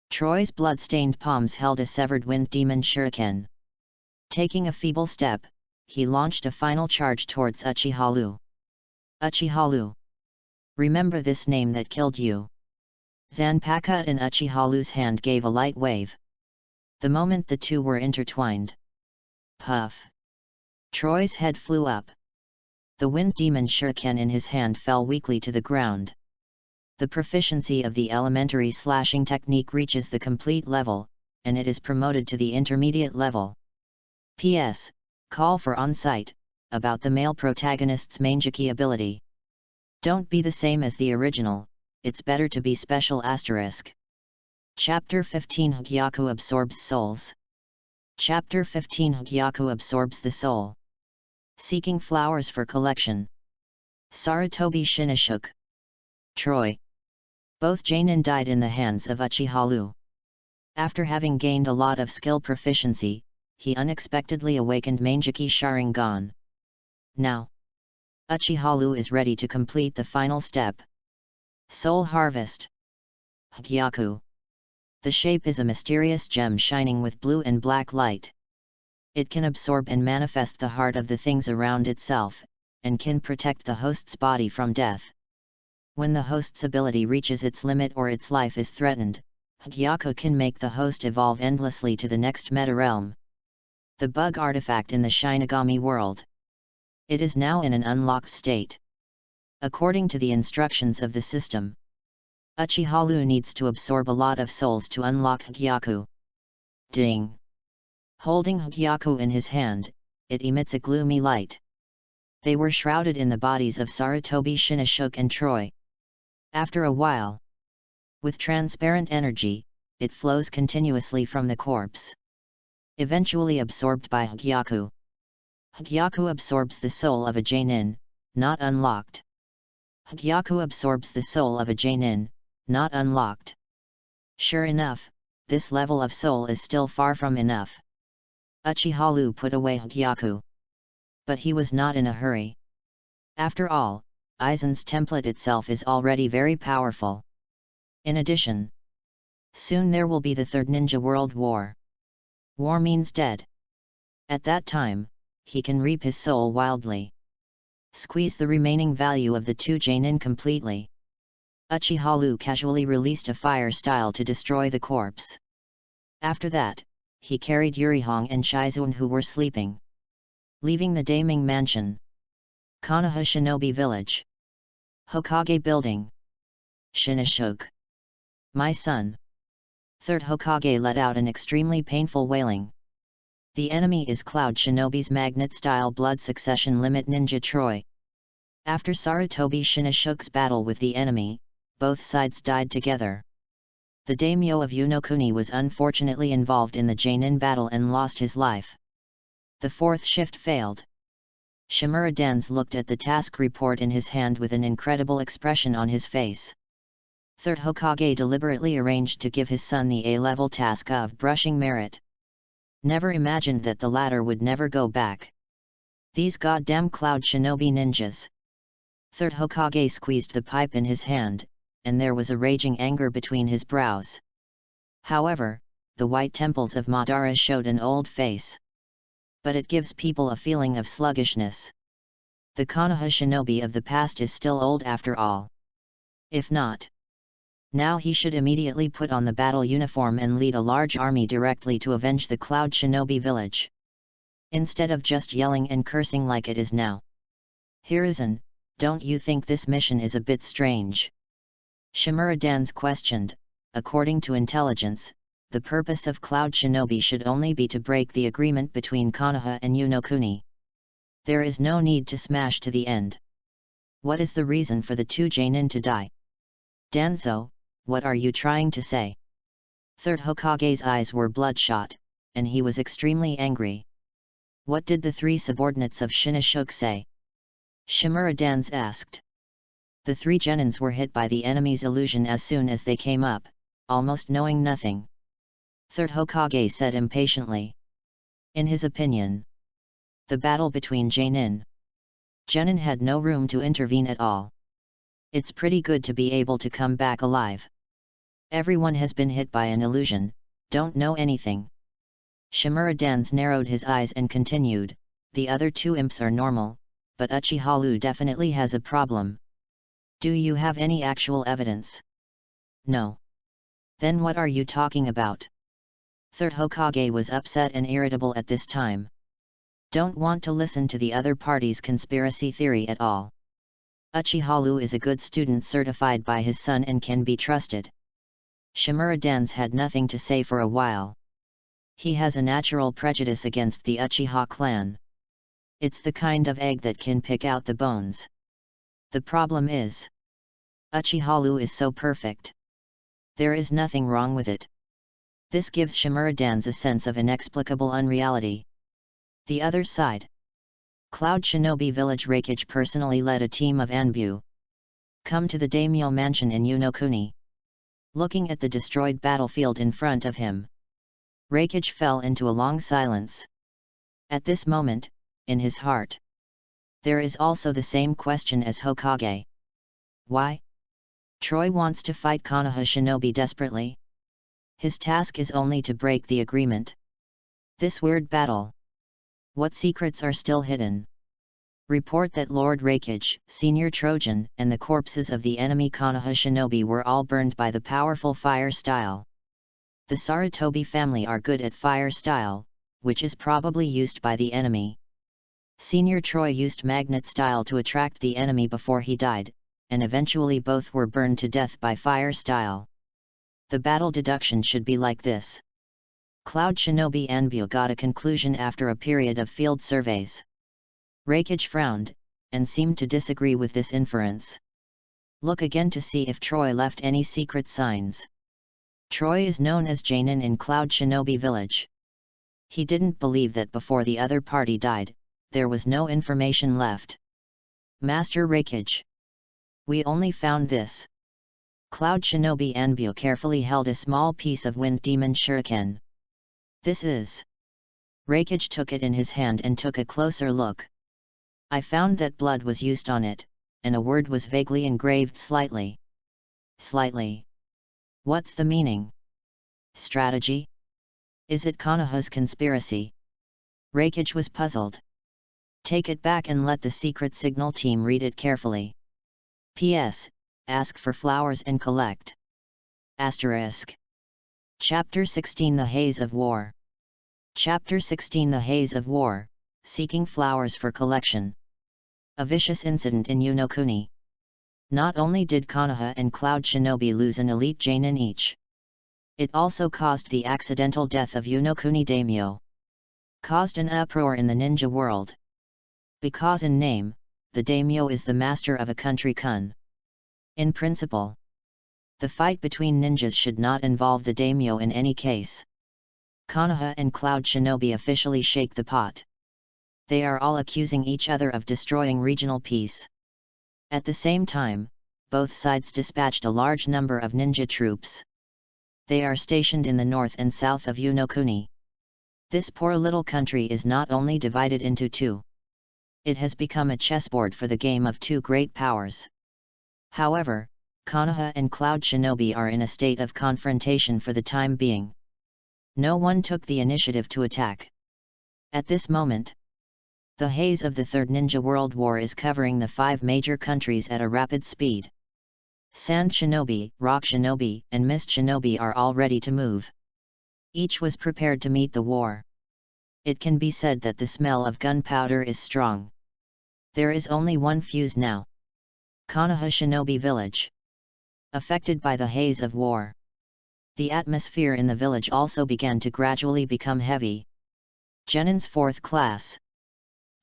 Troy's blood-stained palms held a severed wind demon shuriken. Taking a feeble step, he launched a final charge towards Uchiha. Uchiha. Remember this name that killed you. Zanpakuto in Uchiha's hand gave a light wave. The moment the two were intertwined. Puff! Troy's head flew up. The wind demon shuriken in his hand fell weakly to the ground. The proficiency of the elementary slashing technique reaches the complete level, and it is promoted to the intermediate level. P.S. Call for on-site, about the male protagonist's Mangeki ability. Don't be the same as the original, it's better to be special *. Chapter 15 Hagyaku absorbs souls. Chapter 15 Hagyaku absorbs the soul. Seeking flowers for collection. Sarutobi Shinoshuke. Troy. Both Jainin died in the hands of Uchiha. After having gained a lot of skill proficiency, he unexpectedly awakened Mangeki Sharingan. Now, Uchiha is ready to complete the final step. Soul Harvest. Hagyaku. The shape is a mysterious gem shining with blue and black light. It can absorb and manifest the heart of the things around itself, and can protect the host's body from death. When the host's ability reaches its limit or its life is threatened, Hagyaku can make the host evolve endlessly to the next meta realm. The bug artifact in the Shinigami world. It is now in an unlocked state. According to the instructions of the system, Uchiha needs to absorb a lot of souls to unlock Hagyaku. Ding! Holding Hagyaku in his hand, it emits a gloomy light. They were shrouded in the bodies of Sarutobi Shinoshuke and Troy. After a while, with transparent energy, it flows continuously from the corpse. Eventually absorbed by Hagyaku. Hagyaku absorbs the soul of a Jainin, not unlocked. Hagyaku absorbs the soul of a Jainin, not unlocked. Sure enough, this level of soul is still far from enough. Uchiha put away Hagyaku. But he was not in a hurry. After all, Aizen's template itself is already very powerful. In addition, soon there will be the Third Ninja World War. War means dead. At that time, he can reap his soul wildly. Squeeze the remaining value of the 2 Jainin completely. Uchiha casually released a fire style to destroy the corpse. After that, he carried Yurihong and Shizun who were sleeping. Leaving the Daming Mansion. Konoha Shinobi Village. Hokage Building. Shinoshuke. My son. Third Hokage let out an extremely painful wailing. The enemy is Cloud Shinobi's magnet-style blood succession limit ninja Troy. After Sarutobi Shinoshuke's battle with the enemy, both sides died together. The daimyo of Unokuni was unfortunately involved in the Jainin battle and lost his life. The fourth shift failed. Shimura Danz looked at the task report in his hand with an incredible expression on his face. Third Hokage deliberately arranged to give his son the A-level task of brushing merit. Never imagined that the latter would never go back. These goddamn Cloud Shinobi ninjas. Third Hokage squeezed the pipe in his hand, and there was a raging anger between his brows. However, the white temples of Madara showed an old face. But it gives people a feeling of sluggishness. The Konoha Shinobi of the past is still old after all. If not, now he should immediately put on the battle uniform and lead a large army directly to avenge the Cloud Shinobi village, instead of just yelling and cursing like it is now. Hiruzen, don't you think this mission is a bit strange? Shimura Dans questioned. According to intelligence, the purpose of Cloud Shinobi should only be to break the agreement between Konoha and Yonokuni. There is no need to smash to the end. What is the reason for the two Genin to die? Danzo, what are you trying to say? Third Hokage's eyes were bloodshot, and he was extremely angry. What did the three subordinates of Shinoshoku say? Shimura Dans asked. The three Genins were hit by the enemy's illusion as soon as they came up, almost knowing nothing. Third Hokage said impatiently. In his opinion, the battle between Genin had no room to intervene at all. It's pretty good to be able to come back alive. Everyone has been hit by an illusion, don't know anything. Shimura Dans narrowed his eyes and continued, the other two imps are normal, but Uchiha definitely has a problem. Do you have any actual evidence? No. Then what are you talking about? Third Hokage was upset and irritable at this time. Don't want to listen to the other party's conspiracy theory at all. Uchiha is a good student certified by his son and can be trusted. Shimura Dans had nothing to say for a while. He has a natural prejudice against the Uchiha clan. It's the kind of egg that can pick out the bones. The problem is, Uchiha is so perfect. There is nothing wrong with it. This gives Shimura Dans a sense of inexplicable unreality. The other side. Cloud Shinobi Village Reikage personally led a team of Anbu. Come to the daimyo mansion in Yonokuni. Looking at the destroyed battlefield in front of him, Reikage fell into a long silence. At this moment, in his heart, there is also the same question as Hokage. Why? Troy wants to fight Konoha Shinobi desperately. His task is only to break the agreement. This weird battle. What secrets are still hidden? Report that Lord Reikage, Senior Trojan, and the corpses of the enemy Konoha Shinobi were all burned by the powerful fire style. The Sarutobi family are good at fire style, which is probably used by the enemy. Senior Troy used magnet style to attract the enemy before he died, and eventually both were burned to death by fire style. The battle deduction should be like this. Cloud Shinobi Anbu got a conclusion after a period of field surveys. Reikage frowned, and seemed to disagree with this inference. Look again to see if Troy left any secret signs. Troy is known as Genin in Cloud Shinobi Village. He didn't believe that before the other party died, there was no information left. Master Reikage. We only found this. Cloud Shinobi Anbu carefully held a small piece of Wind Demon Shuriken. This is. Reikage took it in his hand and took a closer look. I found that blood was used on it, and a word was vaguely engraved slightly. Slightly. What's the meaning? Strategy? Is it Konoha's conspiracy? Reikage was puzzled. Take it back and let the secret signal team read it carefully. P.S. Ask for flowers and collect. Asterisk. Chapter 16 The Haze of War. Chapter 16 The Haze of War, Seeking Flowers for Collection. A vicious incident in Yonokuni. Not only did Konoha and Cloud Shinobi lose an elite Genin each, it also caused the accidental death of Yonokuni daimyo. Caused an uproar in the ninja world. Because in name, the daimyo is the master of a country kun. In principle, the fight between ninjas should not involve the daimyo in any case. Konoha and Cloud Shinobi officially shake the pot. They are all accusing each other of destroying regional peace. At the same time, both sides dispatched a large number of ninja troops. They are stationed in the north and south of Yonokuni. This poor little country is not only divided into two. It has become a chessboard for the game of two great powers. However, Konoha and Cloud Shinobi are in a state of confrontation for the time being. No one took the initiative to attack. At this moment, the haze of the Third Ninja World War is covering the 5 major countries at a rapid speed. Sand Shinobi, Rock Shinobi, and Mist Shinobi are all ready to move. Each was prepared to meet the war. It can be said that the smell of gunpowder is strong. There is only one fuse now. Konoha Shinobi Village. Affected by the haze of war. The atmosphere in the village also began to gradually become heavy. Genin's 4th class.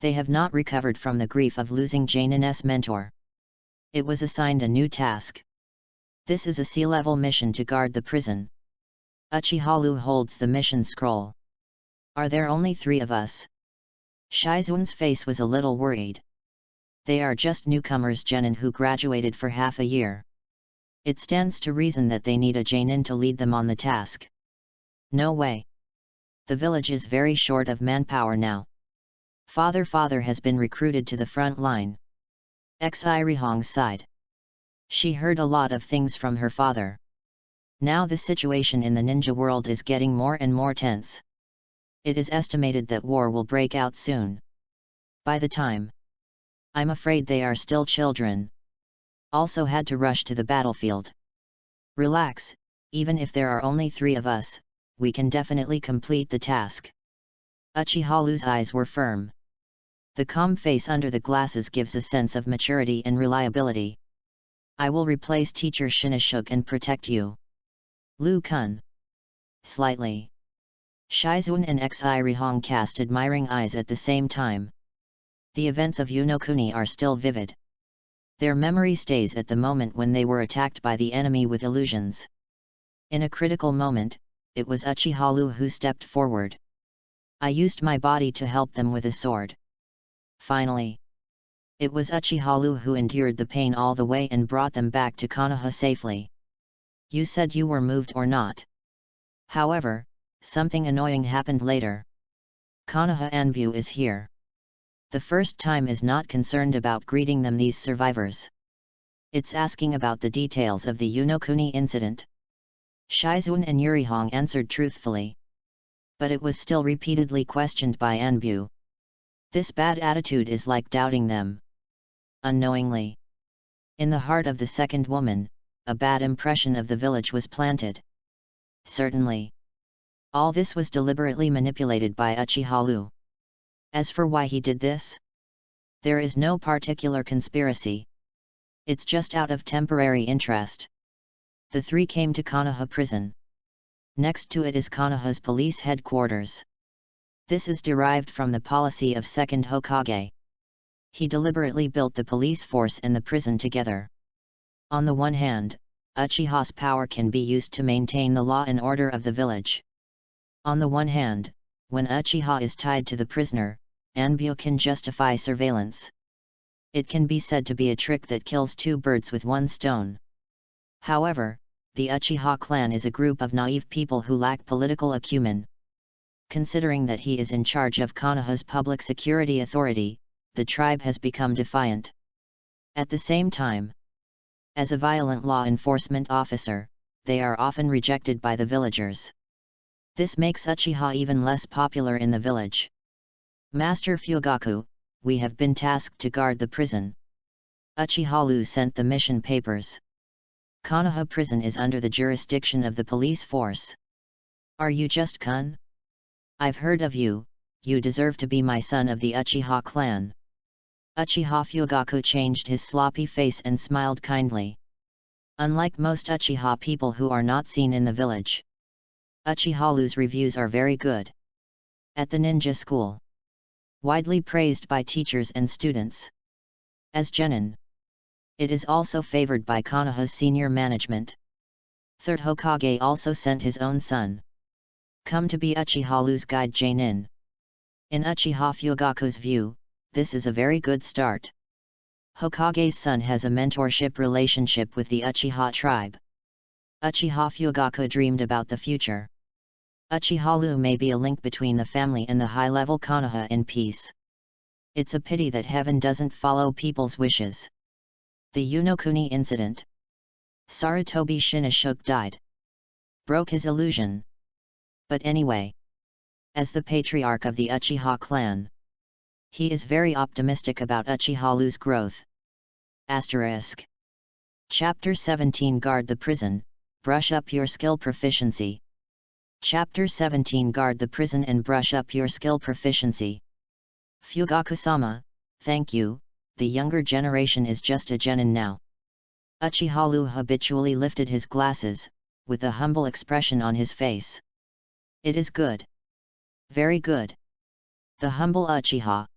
They have not recovered from the grief of losing Janin's mentor. It was assigned a new task. This is a sea-level mission to guard the prison. Uchiha holds the mission scroll. Are there only 3 of us? Shizuen's face was a little worried. They are just newcomers Genin who graduated for half a year. It stands to reason that they need a Janin to lead them on the task. No way. The village is very short of manpower now. Father has been recruited to the front line. Rihong sighed. She heard a lot of things from her father. Now the situation in the ninja world is getting more and more tense. It is estimated that war will break out soon. By the time, I'm afraid they are still children. Also had to rush to the battlefield. Relax, even if there are only 3 of us, we can definitely complete the task. Uchiha's eyes were firm. The calm face under the glasses gives a sense of maturity and reliability. I will replace teacher Shinashuk and protect you. Lu Kun. Slightly. Shizuen and Rihong cast admiring eyes at the same time. The events of Yunokuni are still vivid. Their memory stays at the moment when they were attacked by the enemy with illusions. In a critical moment, it was Uchiha who stepped forward. I used my body to help them with a sword. Finally. It was Uchiha who endured the pain all the way and brought them back to Konoha safely. You said you were moved or not. However, something annoying happened later. Konoha Anbu is here. The first time is not concerned about greeting them these survivors. It's asking about the details of the Yunokuni incident. Shizuen and Yurihong answered truthfully. But it was still repeatedly questioned by Anbu. This bad attitude is like doubting them. Unknowingly. In the heart of the second woman, a bad impression of the village was planted. Certainly. All this was deliberately manipulated by Uchiha. As for why he did this? There is no particular conspiracy. It's just out of temporary interest. The 3 came to Konoha prison. Next to it is Konoha's police headquarters. This is derived from the policy of second Hokage. He deliberately built the police force and the prison together. On the one hand, Uchiha's power can be used to maintain the law and order of the village. On the one hand, when Uchiha is tied to the prisoner, Anbu can justify surveillance. It can be said to be a trick that kills 2 birds with 1 stone. However, the Uchiha clan is a group of naive people who lack political acumen. Considering that he is in charge of Konoha's public security authority, the tribe has become defiant. At the same time, as a violent law enforcement officer, they are often rejected by the villagers. This makes Uchiha even less popular in the village. Master Fugaku, we have been tasked to guard the prison. Uchiha sent the mission papers. Konoha prison is under the jurisdiction of the police force. Are you just Kun? I've heard of you, you deserve to be my son of the Uchiha clan. Uchiha Fugaku changed his sloppy face and smiled kindly. Unlike most Uchiha people who are not seen in the village, Uchiha's reviews are very good. At the ninja school. Widely praised by teachers and students. As Genin. It is also favored by Konoha's senior management. Third Hokage also sent his own son. Come to be Uchiha's guide Janin. In Uchiha Fugaku's view, this is a very good start. Hokage's son has a mentorship relationship with the Uchiha tribe. Uchiha Fugaku dreamed about the future. Uchiha may be a link between the family and the high-level Konoha in peace. It's a pity that heaven doesn't follow people's wishes. The Yunokuni incident. Sarutobi Shinashuk died. Broke his illusion. But anyway. As the patriarch of the Uchiha clan, he is very optimistic about Uchiha's growth. Asterisk. Chapter 17 Guard the Prison, Brush Up Your Skill Proficiency. Chapter 17 Guard the Prison and Brush Up Your Skill Proficiency. Fugaku-sama, thank you, the younger generation is just a genin now. Uchiha habitually lifted his glasses, with a humble expression on his face. It is good. Very good. The humble Uchiha.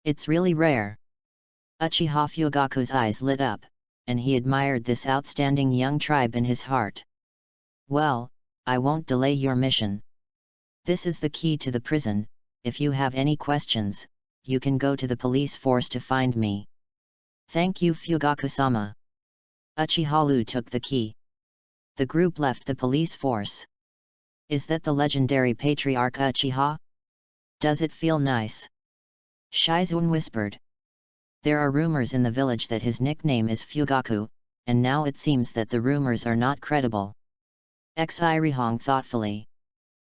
It's really rare. Uchiha Fugaku's eyes lit up, and he admired this outstanding young tribe in his heart. Well, I won't delay your mission. This is the key to the prison. If you have any questions, you can go to the police force to find me. Thank you, Fugaku-sama. Uchiha took the key. The group left the police force. Is that the legendary patriarch Uchiha? Does it feel nice? Shizuan whispered. There are rumors in the village that his nickname is Fugaku, and now it seems that the rumors are not credible. Xirihong thoughtfully.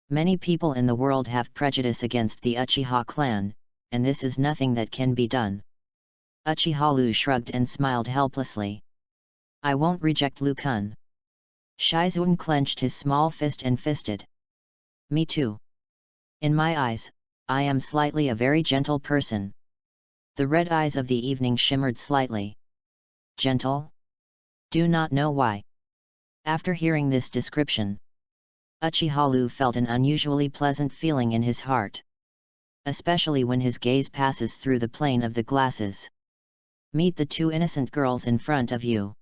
Many people in the world have prejudice against the Uchiha clan, and this is nothing that can be done. Uchiha shrugged and smiled helplessly. I won't reject Lu-kun. Shizuan clenched his small fist and fisted. Me too. In my eyes, I am slightly a very gentle person. The red eyes of the evening shimmered slightly. Gentle? Do not know why. After hearing this description, Uchiha felt an unusually pleasant feeling in his heart. Especially when his gaze passes through the plane of the glasses. Meet the two innocent girls in front of you.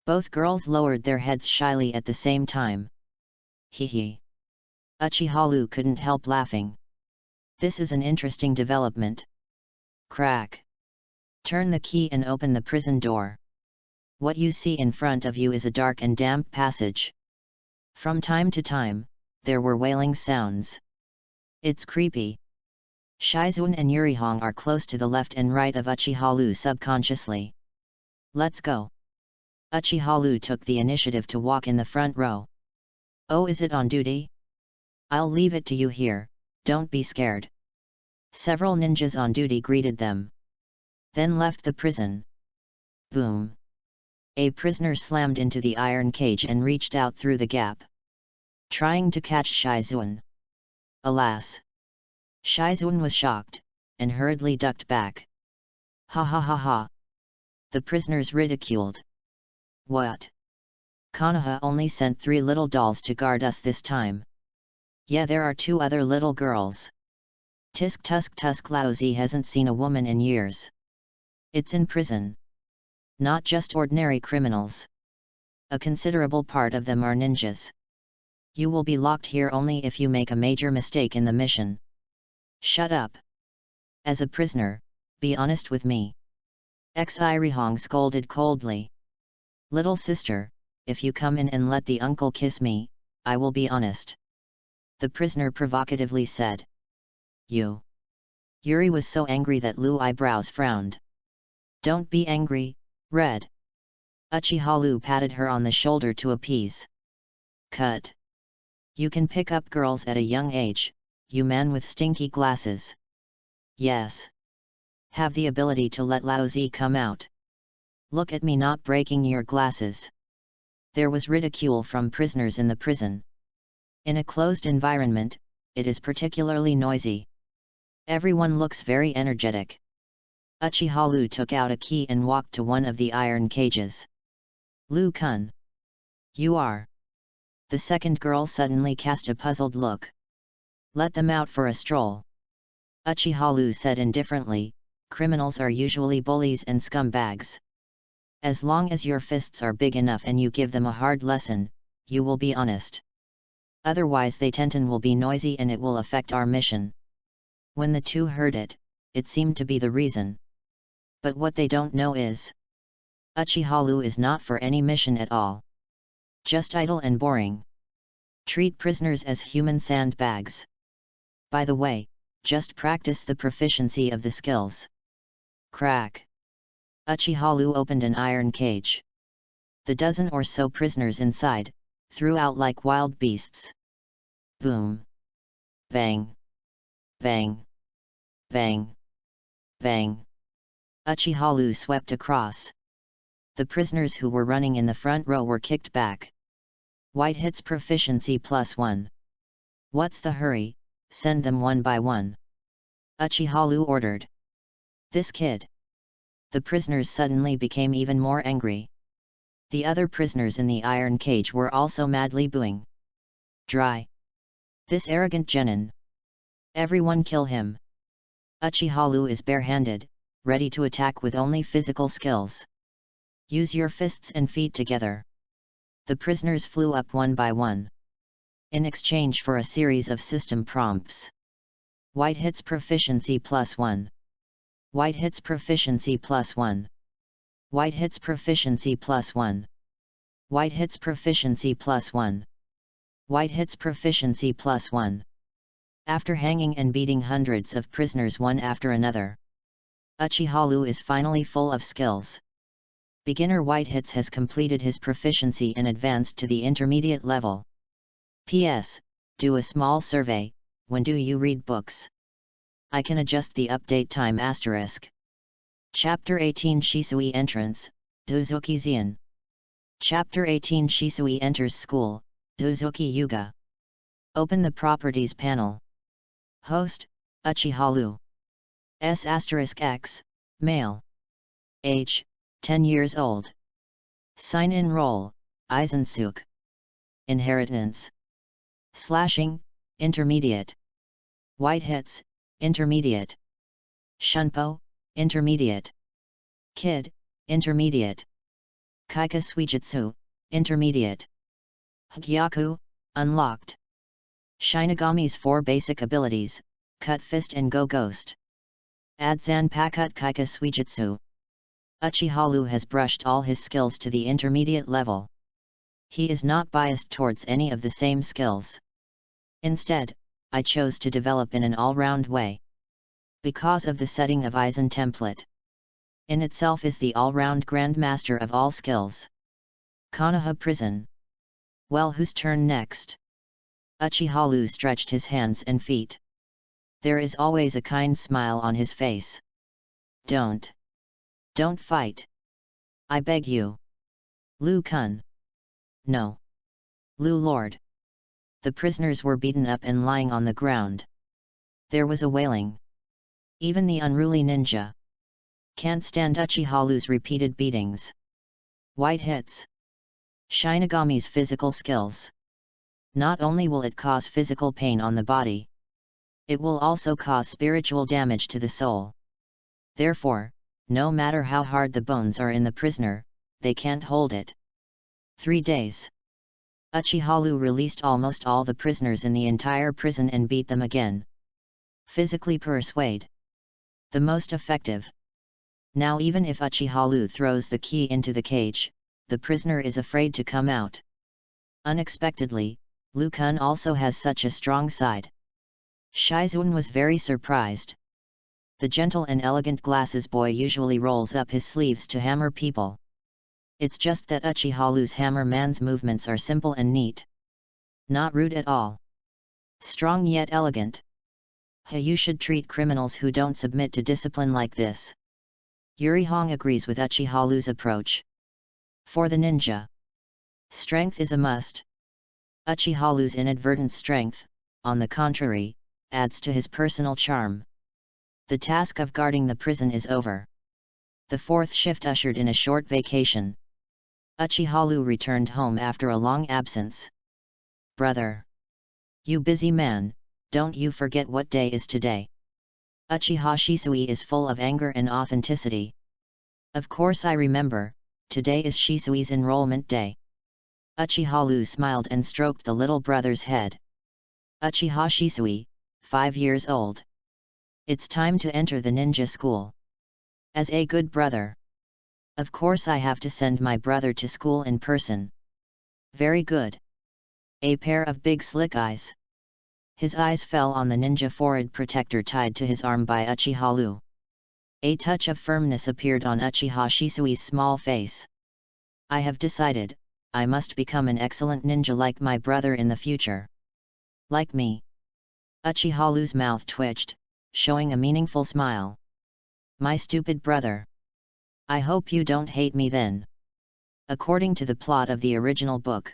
Both girls lowered their heads shyly at the same time. Hee. Uchiha couldn't help laughing. This is an interesting development. Crack. Turn the key and open the prison door. What you see in front of you is a dark and damp passage. From time to time, there were wailing sounds. It's creepy. Shizuan and Yurihong are close to the left and right of Uchiha subconsciously. Let's go. Uchiha took the initiative to walk in the front row. Oh, is it on duty? I'll leave it to you here, don't be scared. Several ninjas on duty greeted them. Then left the prison. Boom. A prisoner slammed into the iron cage and reached out through the gap, trying to catch Shizuan. Alas! Shizuan was shocked, and hurriedly ducked back. Ha ha ha ha! The prisoners ridiculed. What? Konoha only sent 3 little dolls to guard us this time. Yeah, there are 2 other little girls. Tisk tusk tusk Laozi hasn't seen a woman in years. It's in prison. Not just ordinary criminals. A considerable part of them are ninjas. You will be locked here only if you make a major mistake in the mission. Shut up. As a prisoner, be honest with me. Xirihong scolded coldly. Little sister, if you come in and let the uncle kiss me, I will be honest. The prisoner provocatively said. You. Yuri was so angry that Lu eyebrows frowned. Don't be angry, Red. Uchiha patted her on the shoulder to appease. Cut. You can pick up girls at a young age, you man with stinky glasses. Yes. Have the ability to let Laozi come out. Look at me not breaking your glasses. There was ridicule from prisoners in the prison. In a closed environment, it is particularly noisy. Everyone looks very energetic. Uchiha took out a key and walked to one of the iron cages. Lu-kun. You are. The second girl suddenly cast a puzzled look. Let them out for a stroll. Uchiha said indifferently, criminals are usually bullies and scumbags. As long as your fists are big enough and you give them a hard lesson, you will be honest. Otherwise they tenton will be noisy and it will affect our mission. When the two heard it, it seemed to be the reason. But what they don't know is, Uchiha is not for any mission at all. Just idle and boring. Treat prisoners as human sandbags. By the way, just practice the proficiency of the skills. Crack. Uchiha opened an iron cage. The dozen or so prisoners inside threw out like wild beasts. Boom. Bang. Bang. Bang. Bang. Uchiha swept across. The prisoners who were running in the front row were kicked back. White hits proficiency +1. What's the hurry, send them one by one. Uchiha ordered. This kid. The prisoners suddenly became even more angry. The other prisoners in the iron cage were also madly booing. Dry. This arrogant genin. Everyone kill him. Uchiha is barehanded, ready to attack with only physical skills. Use your fists and feet together. The prisoners flew up one by one. In exchange for a series of system prompts. White hits proficiency +1. White hits proficiency +1. White hits proficiency +1. White hits proficiency +1. White hits proficiency +1. After hanging and beating hundreds of prisoners one after another, Uchiha is finally full of skills. Beginner White Hits has completed his proficiency and advanced to the intermediate level. P.S. Do a small survey, when do you read books? I can adjust the update time *. Chapter 18 Shisui Entrance, Dozuki Zien. Chapter 18 Shisui enters school, Dozuki Yuga. Open the Properties panel. Host, Uchiha S*X, male. Age, 10 years old. Sign-in role, Eisensuk. Inheritance. Slashing, intermediate. White hits, intermediate. Shunpo, intermediate. Kid, intermediate. Kaika Suijutsu, intermediate. Hagyaku, unlocked. Shinigami's 4 basic abilities, Cut Fist and Go Ghost. Add Zanpakut Kaika Suijutsu. Uchiha has brushed all his skills to the intermediate level. He is not biased towards any of the same skills. Instead, I chose to develop in an all-round way. Because of the setting of Eisen template. In itself is the all-round grandmaster of all skills. Konoha Prison. Well, whose turn next? Uchiha stretched his hands and feet. There is always a kind smile on his face. Don't fight. I beg you. Lu-kun. No. Lord. The prisoners were beaten up and lying on the ground. There was a wailing. Even the unruly ninja can't stand Uchiha's repeated beatings. White hits. Shinigami's physical skills. Not only will it cause physical pain on the body, it will also cause spiritual damage to the soul. Therefore, no matter how hard the bones are in the prisoner, they can't hold it. 3 days. Uchiha released almost all the prisoners in the entire prison and beat them again. Physically persuade. The most effective. Now even if Uchiha throws the key into the cage, the prisoner is afraid to come out. Unexpectedly, Lu-kun also has such a strong side. Shizun was very surprised. The gentle and elegant glasses boy usually rolls up his sleeves to hammer people. It's just that Uchiha's hammer man's movements are simple and neat. Not rude at all. Strong yet elegant. You should treat criminals who don't submit to discipline like this. Yuri Hong agrees with Uchiha's approach. For the ninja, strength is a must. Uchiha's inadvertent strength, on the contrary, adds to his personal charm. The task of guarding the prison is over. The 4th shift ushered in a short vacation. Uchiha returned home after a long absence. Brother. You busy man, don't you forget what day is today. Uchiha Shisui is full of anger and authenticity. Of course I remember, today is Shisui's enrollment day. Uchiha smiled and stroked the little brother's head. Uchiha Shisui, 5 years old. It's time to enter the ninja school. As a good brother, of course I have to send my brother to school in person. Very good. A pair of big slick eyes. His eyes fell on the ninja forehead protector tied to his arm by Uchiha. A touch of firmness appeared on Uchiha Shisui's small face. I have decided, I must become an excellent ninja like my brother in the future. Like me. Uchiha's mouth twitched, showing a meaningful smile. My stupid brother. I hope you don't hate me then. According to the plot of the original book,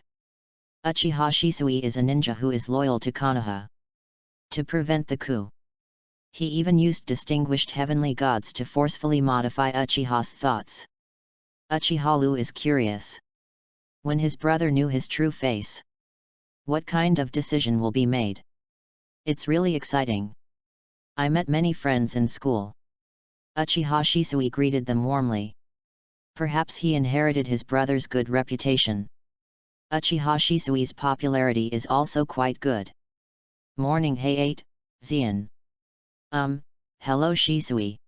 Uchiha Shisui is a ninja who is loyal to Konoha. To prevent the coup, he even used distinguished heavenly gods to forcefully modify Uchiha's thoughts. Uchiha is curious. When his brother knew his true face, what kind of decision will be made? It's really exciting. I met many friends in school. Uchiha Shisui greeted them warmly. Perhaps he inherited his brother's good reputation. Uchiha Shisui's popularity is also quite good. Morning hey 8, Zian. Hello Shisui.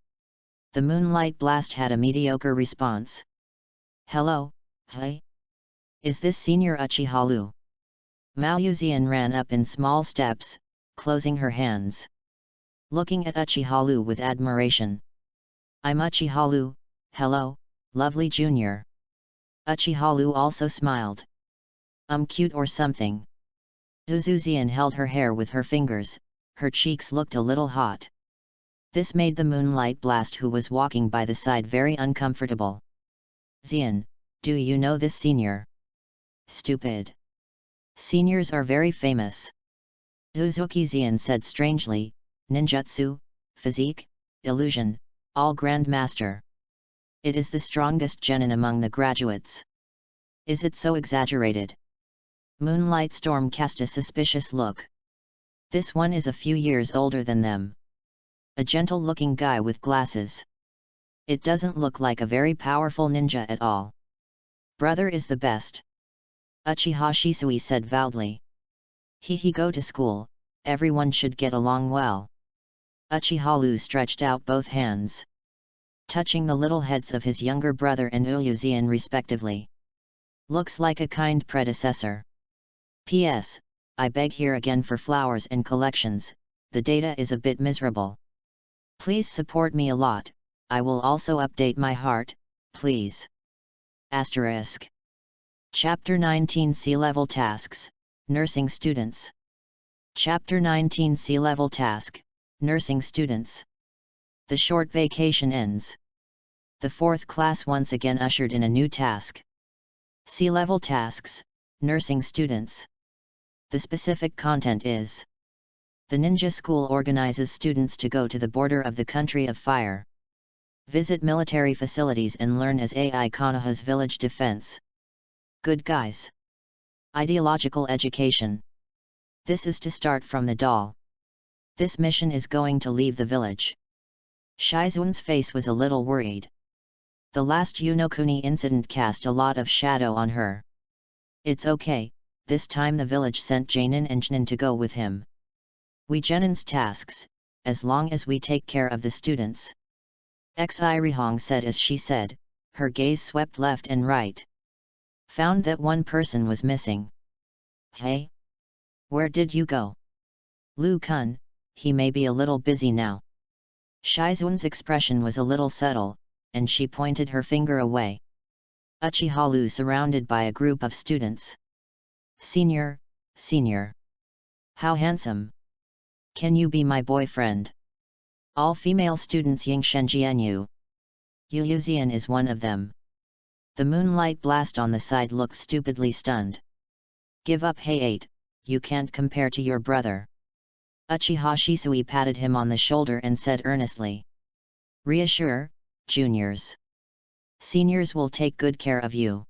The Moonlight Blast had a mediocre response. Hello, hey. Is this Senior Uchiha? Mao Yuzian ran up in small steps, closing her hands. Looking at Uchiha with admiration. I'm Uchiha, hello, lovely junior. Uchiha also smiled. Cute or something. Uzuzian held her hair with her fingers, her cheeks looked a little hot. This made the Moonlight Blast who was walking by the side very uncomfortable. Zian, do you know this senior? Stupid. Seniors are very famous. Uzuki Zian said strangely, ninjutsu, physique, illusion, all grandmaster. It is the strongest genin among the graduates. Is it so exaggerated? Moonlight Storm cast a suspicious look. This one is a few years older than them. A gentle-looking guy with glasses. It doesn't look like a very powerful ninja at all. Brother is the best. Uchiha Shisui said proudly. He go to school, everyone should get along well. Uchiha stretched out both hands, touching the little heads of his younger brother and Uyuzian respectively. Looks like a kind predecessor. P.S. I beg here again for flowers and collections, the data is a bit miserable. Please support me a lot, I will also update my heart, please. Asterisk. Chapter 19 C-Level Tasks, Nursing Students. Chapter 19 C-Level Task, Nursing Students. The short vacation ends. The fourth class once again ushered in a new task. C-Level Tasks, Nursing Students. The specific content is: the ninja school organizes students to go to the border of the country of fire, visit military facilities and learn as AI Konoha's village defense. Good guys. Ideological education. This is to start from the doll. This mission is going to leave the village. Shizun's face was a little worried. The last Yunokuni incident cast a lot of shadow on her. It's okay, this time the village sent Janin and Jnin to go with him. We Janin's tasks, as long as we take care of the students. Xirihong said as she said, her gaze swept left and right. Found that one person was missing. Hey? Where did you go? Lu Kun, he may be a little busy now. Shizun's expression was a little subtle, and she pointed her finger away. Uchiha surrounded by a group of students. Senior, senior. How handsome. Can you be my boyfriend? All female students Yingshenjianyu. Yuzian is one of them. The Moonlight Blast on the side looked stupidly stunned. Give up hey 8, you can't compare to your brother. Uchiha Shisui patted him on the shoulder and said earnestly. Reassure, juniors. Seniors will take good care of you.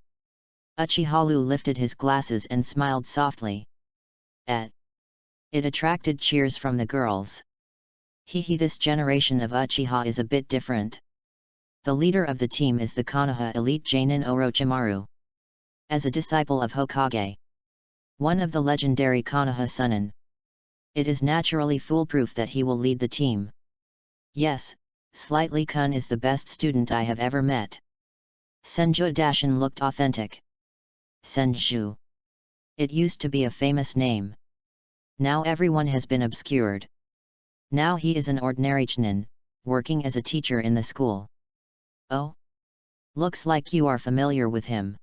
Uchiha lifted his glasses and smiled softly. It attracted cheers from the girls. This generation of Uchiha is a bit different. The leader of the team is the Konoha elite Janin Orochimaru. As a disciple of Hokage, one of the legendary Konoha Sunin, it is naturally foolproof that he will lead the team. Yes, Slightly Kun is the best student I have ever met. Senju Dashin looked authentic. Senju. It used to be a famous name. Now everyone has been obscured. Now he is an ordinary Chunin, working as a teacher in the school. Oh? Looks like you are familiar with him.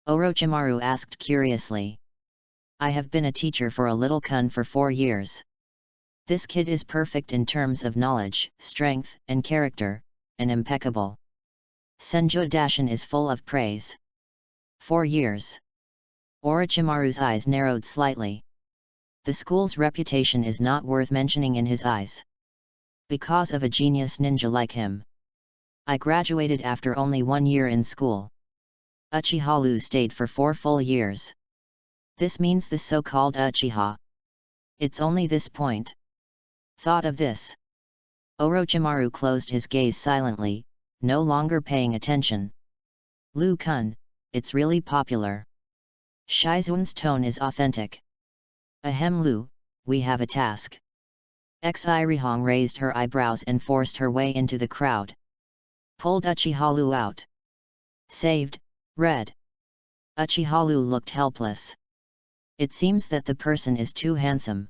Orochimaru asked curiously. I have been a teacher for a little Kun for 4 years. This kid is perfect in terms of knowledge, strength, and character, and impeccable. Senju Dashin is full of praise. 4 years. Orochimaru's eyes narrowed slightly. The school's reputation is not worth mentioning in his eyes. Because of a genius ninja like him. I graduated after only 1 year in school. Uchiha stayed for 4 full years. This means the so-called Uchiha. It's only this point. Thought of this. Orochimaru closed his gaze silently, no longer paying attention. Lu-kun, it's really popular. Shizun's tone is authentic. Ahem Lu, we have a task. Xirihong raised her eyebrows and forced her way into the crowd. Pulled Uchiha out. Saved, red. Uchiha looked helpless. It seems that the person is too handsome.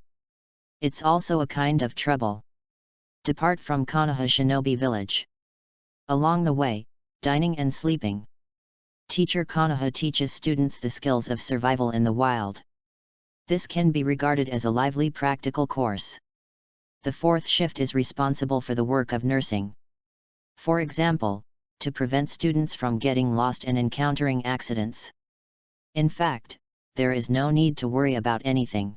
It's also a kind of trouble. Depart from Konoha Shinobi village. Along the way, dining and sleeping. Teacher Konoha teaches students the skills of survival in the wild. This can be regarded as a lively practical course. The 4th shift is responsible for the work of nursing. For example, to prevent students from getting lost and encountering accidents. In fact, there is no need to worry about anything.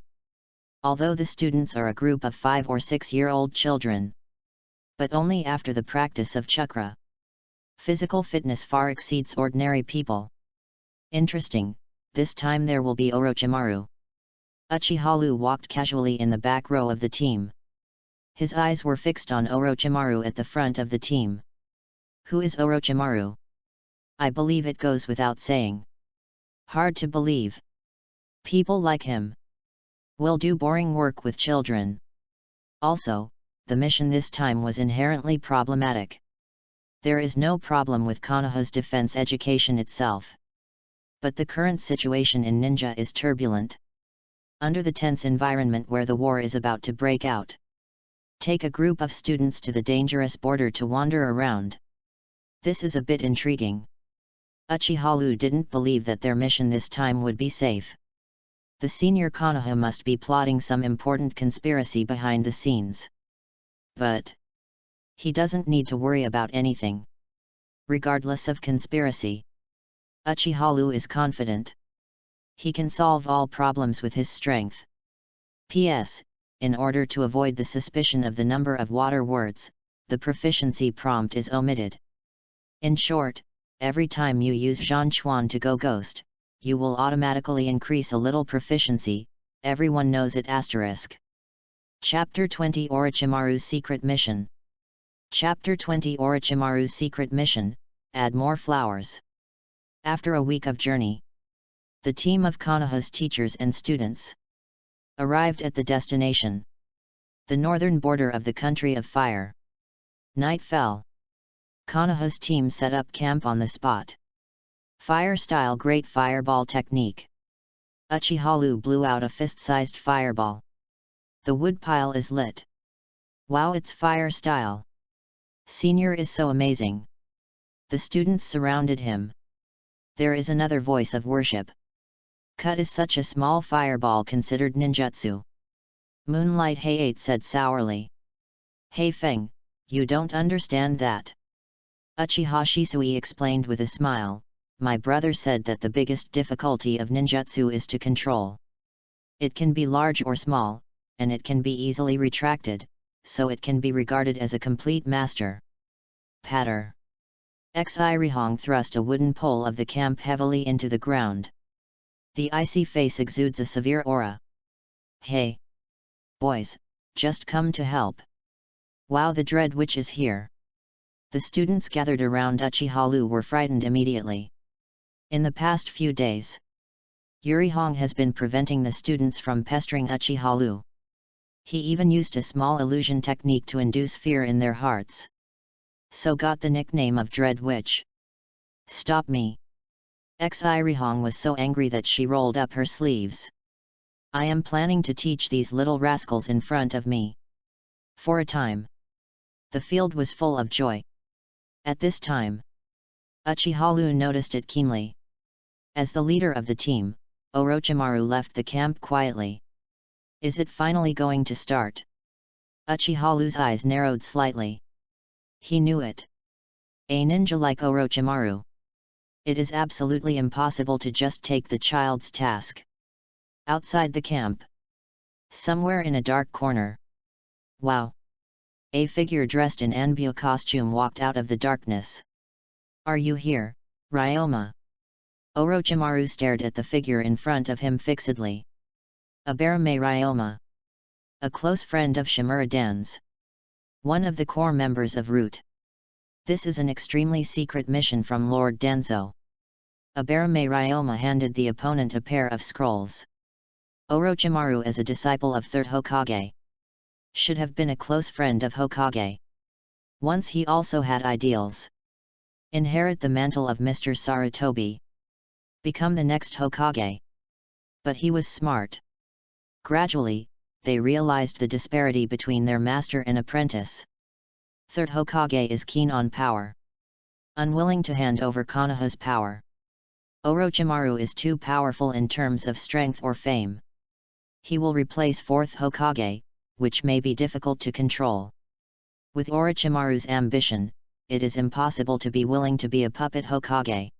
Although the students are a group of 5 or 6-year-old children. But only after the practice of chakra. Physical fitness far exceeds ordinary people. Interesting, this time there will be Orochimaru. Uchiha walked casually in the back row of the team. His eyes were fixed on Orochimaru at the front of the team. Who is Orochimaru? I believe it goes without saying. Hard to believe. People like him will do boring work with children. Also, the mission this time was inherently problematic. There is no problem with Konoha's defense education itself. But the current situation in Ninja is turbulent. Under the tense environment where the war is about to break out. Take a group of students to the dangerous border to wander around. This is a bit intriguing. Uchiha didn't believe that their mission this time would be safe. The senior Konoha must be plotting some important conspiracy behind the scenes. But he doesn't need to worry about anything. Regardless of conspiracy, Uchiha is confident. He can solve all problems with his strength. P.S. In order to avoid the suspicion of the number of water words, the proficiency prompt is omitted. In short, every time you use Zhanchuan to go ghost, you will automatically increase a little proficiency, everyone knows it *. Chapter 20 Orochimaru's Secret Mission. Chapter 20 Orochimaru's Secret Mission, Add More Flowers. After a week of journey, the team of Konoha's teachers and students arrived at the destination. The northern border of the country of fire. Night fell. Konoha's team set up camp on the spot. Fire-style great fireball technique. Uchiha blew out a fist-sized fireball. The woodpile is lit. Wow, it's fire-style. Senior is so amazing. The students surrounded him. There is another voice of worship. Cut is such a small fireball considered ninjutsu. Moonlight Hayate said sourly. Hey Feng, you don't understand that. Uchiha Shisui explained with a smile. My brother said that the biggest difficulty of ninjutsu is to control. It can be large or small, and it can be easily retracted, so it can be regarded as a complete master. Patter. Xirihong thrust a wooden pole of the camp heavily into the ground. The icy face exudes a severe aura. Hey! Boys, just come to help. Wow, the Dread Witch is here. The students gathered around Uchiha were frightened immediately. In the past few days, Yurihong has been preventing the students from pestering Uchiha. He even used a small illusion technique to induce fear in their hearts. So got the nickname of Dread Witch. Stop me! Xirihong was so angry that she rolled up her sleeves. I am planning to teach these little rascals in front of me. For a time, the field was full of joy. At this time, Uchiha noticed it keenly. As the leader of the team, Orochimaru left the camp quietly. Is it finally going to start? Uchiha's eyes narrowed slightly. He knew it. A ninja like Orochimaru It is absolutely impossible to just take the child's task. Outside the camp. Somewhere in a dark corner. Wow! A figure dressed in Anbu costume walked out of the darkness. Are you here, Ryoma? Orochimaru stared at the figure in front of him fixedly. Abarame Ryoma. A close friend of Shimura-dan's. One of the core members of Root. This is an extremely secret mission from Lord Danzo. Abarame Ryoma handed the opponent a pair of scrolls. Orochimaru, as a disciple of 3rd Hokage, should have been a close friend of Hokage. Once he also had ideals. Inherit the mantle of Mr. Sarutobi. Become the next Hokage. But he was smart. Gradually, they realized the disparity between their master and apprentice. 3rd Hokage is keen on power. Unwilling to hand over Konoha's power. Orochimaru is too powerful in terms of strength or fame. He will replace 4th Hokage, which may be difficult to control. With Orochimaru's ambition, it is impossible to be willing to be a puppet Hokage.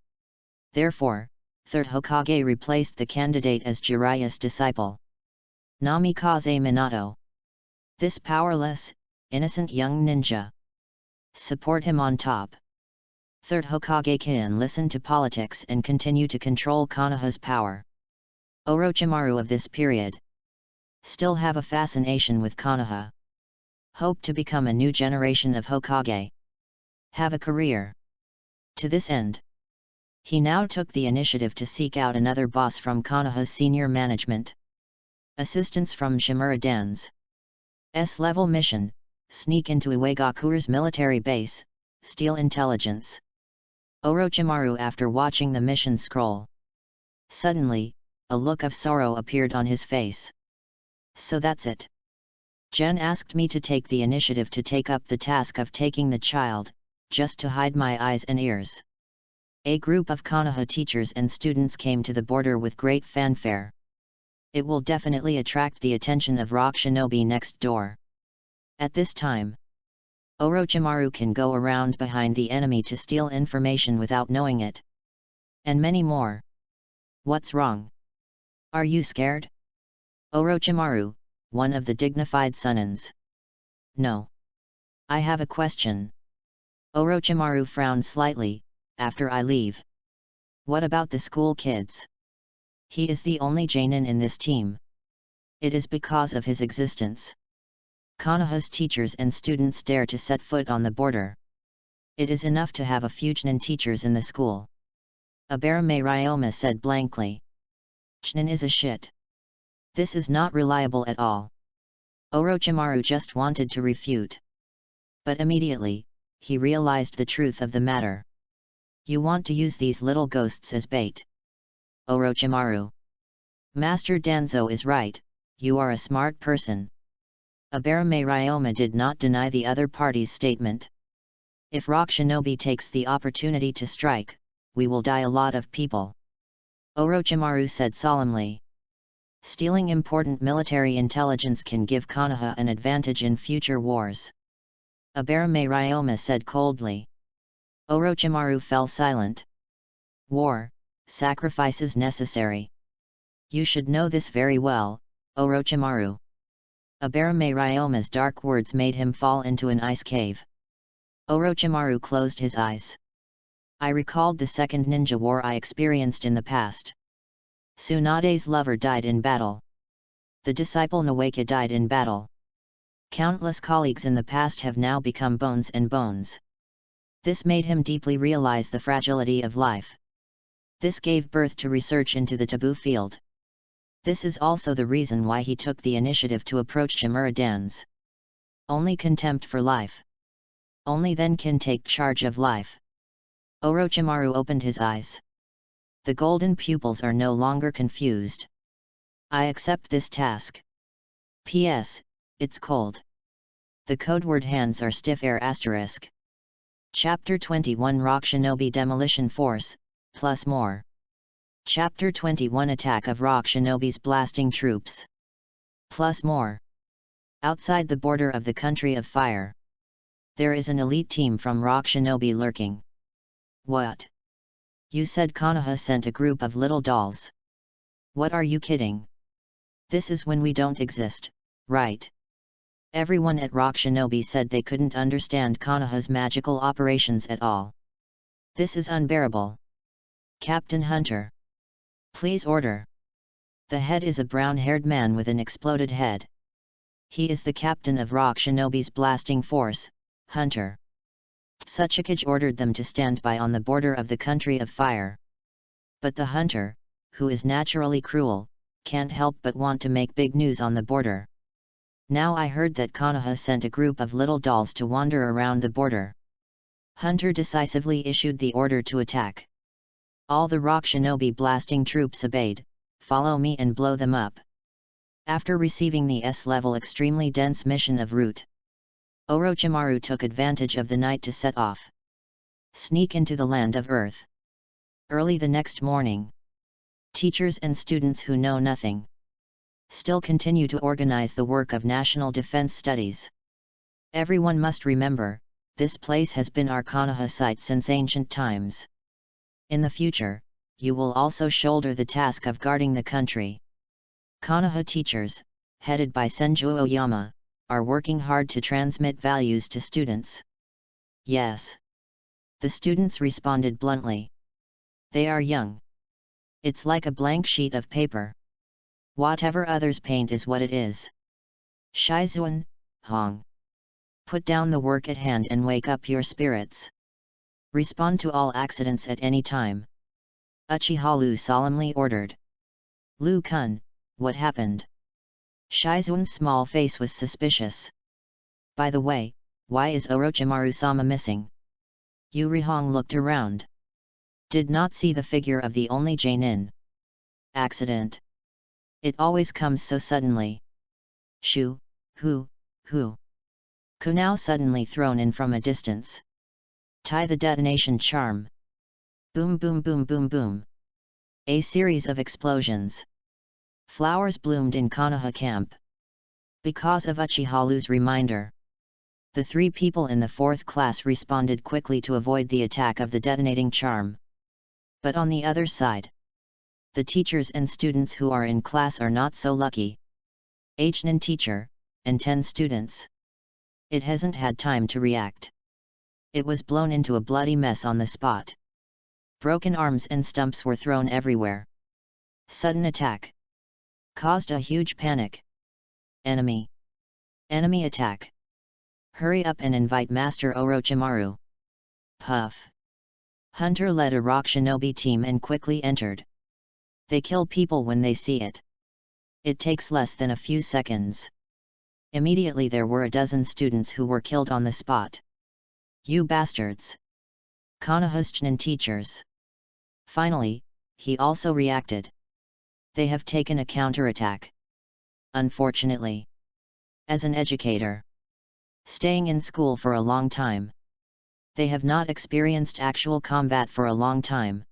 Therefore, 3rd Hokage replaced the candidate as Jiraiya's disciple. Namikaze Minato. This powerless, innocent young ninja. Support him on top. 3rd Hokage can listen to politics and continue to control Konoha's power. Orochimaru of this period still have a fascination with Konoha. Hope to become a new generation of Hokage. Have a career. To this end, he now took the initiative to seek out another boss from Konoha's senior management. Assistance from Shimura-dan's S-level mission, sneak into Uegakure's military base, steal intelligence. Orochimaru, after watching the mission scroll. Suddenly, a look of sorrow appeared on his face. So that's it. Jen asked me to take the initiative to take up the task of taking the child, just to hide my eyes and ears. A group of Konoha teachers and students came to the border with great fanfare. It will definitely attract the attention of Rock Shinobi next door. At this time, Orochimaru can go around behind the enemy to steal information without knowing it. And many more. What's wrong? Are you scared? Orochimaru, one of the dignified Sunnins. No. I have a question. Orochimaru frowned slightly. After I leave. What about the school kids? He is the only Jonin in this team. It is because of his existence. Konoha's teachers and students dare to set foot on the border. It is enough to have a few Chunin teachers in the school. Abarame Ryoma said blankly. Chunin is a shit. This is not reliable at all. Orochimaru just wanted to refute. But immediately, he realized the truth of the matter. You want to use these little ghosts as bait. Orochimaru. Master Danzo is right, you are a smart person. Abarame Ryoma did not deny the other party's statement. If Rock Shinobi takes the opportunity to strike, we will die a lot of people. Orochimaru said solemnly. Stealing important military intelligence can give Konoha an advantage in future wars. Abarame Ryoma said coldly. Orochimaru fell silent. War, sacrifices necessary. You should know this very well, Orochimaru. Abarame Ryoma's dark words made him fall into an ice cave. Orochimaru closed his eyes. I recalled the second ninja war I experienced in the past. Tsunade's lover died in battle. The disciple Nawaka died in battle. Countless colleagues in the past have now become bones and bones. This made him deeply realize the fragility of life. This gave birth to research into the taboo field. This is also the reason why he took the initiative to approach Shimura-dan's. Only contempt for life. Only then can take charge of life. Orochimaru opened his eyes. The golden pupils are no longer confused. I accept this task. P.S. It's cold. The codeword hands are stiff air asterisk. Chapter 21 Rock Shinobi Demolition Force, plus more. Chapter 21 Attack of Rock Shinobi's Blasting Troops. Plus more. Outside the border of the Country of Fire. There is an elite team from Rock Shinobi lurking. What? You said Konoha sent a group of little dolls. What are you kidding? This is when we don't exist, right? Everyone at Rock Shinobi said they couldn't understand Konoha's magical operations at all. This is unbearable. Captain Hunter. Please order. The head is a brown-haired man with an exploded head. He is the captain of Rock Shinobi's blasting force, Hunter. Tsuchikage ordered them to stand by on the border of the country of fire. But the hunter, who is naturally cruel, can't help but want to make big news on the border. Now I heard that Konoha sent a group of little dolls to wander around the border. Hunter decisively issued the order to attack. All the Rock Shinobi blasting troops obeyed. Follow me and blow them up. After receiving the S-level extremely dense mission of Root, Orochimaru took advantage of the night to set off. Sneak into the land of Earth. Early the next morning, teachers and students who know nothing still continue to organize the work of national defense studies. Everyone must remember, this place has been our Konoha site since ancient times. In the future, you will also shoulder the task of guarding the country. Konoha teachers, headed by Senju Oyama, are working hard to transmit values to students. Yes. The students responded bluntly. They are young. It's like a blank sheet of paper. Whatever others paint is what it is. Shizuan, Hong. Put down the work at hand and wake up your spirits. Respond to all accidents at any time. Uchiha Lu solemnly ordered. Lu-kun, what happened? Shizuan's small face was suspicious. By the way, why is Orochimaru-sama missing? Yurihong looked around. Did not see the figure of the only Jainin. Accident. It always comes so suddenly. Who? Kunao suddenly thrown in from a distance. Tie the detonation charm. Boom boom boom boom boom. A series of explosions. Flowers bloomed in Konoha camp. Because of Uchiha Lu's reminder, the three people in the fourth class responded quickly to avoid the attack of the detonating charm. But on the other side, the teachers and students who are in class are not so lucky. Hnin teacher, and 10 students. It hasn't had time to react. It was blown into a bloody mess on the spot. Broken arms and stumps were thrown everywhere. Sudden attack caused a huge panic. Enemy attack. Hurry up and invite Master Orochimaru. Puff. Hunter led a Rock Shinobi team and quickly entered. They kill people when they see it. It takes less than a few seconds. Immediately there were a dozen students who were killed on the spot. You bastards! Konoha's Chunin teachers. Finally, he also reacted. They have taken a counterattack. Unfortunately. As an educator, staying in school for a long time, they have not experienced actual combat for a long time.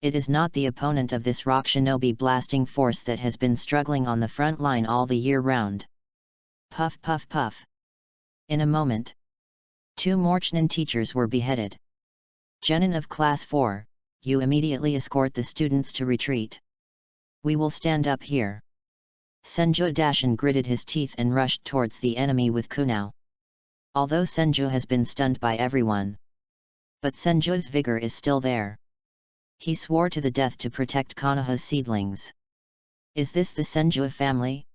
It is not the opponent of this Rock Shinobi blasting force that has been struggling on the front line all the year round. Puff puff puff. In a moment, 2 more Chunin teachers were beheaded. Genin of Class 4, you immediately escort the students to retreat. We will stand up here. Senju Dashin gritted his teeth and rushed towards the enemy with Kunao. Although Senju has been stunned by everyone, but Senju's vigor is still there. He swore to the death to protect Konoha's seedlings. Is this the Senju family?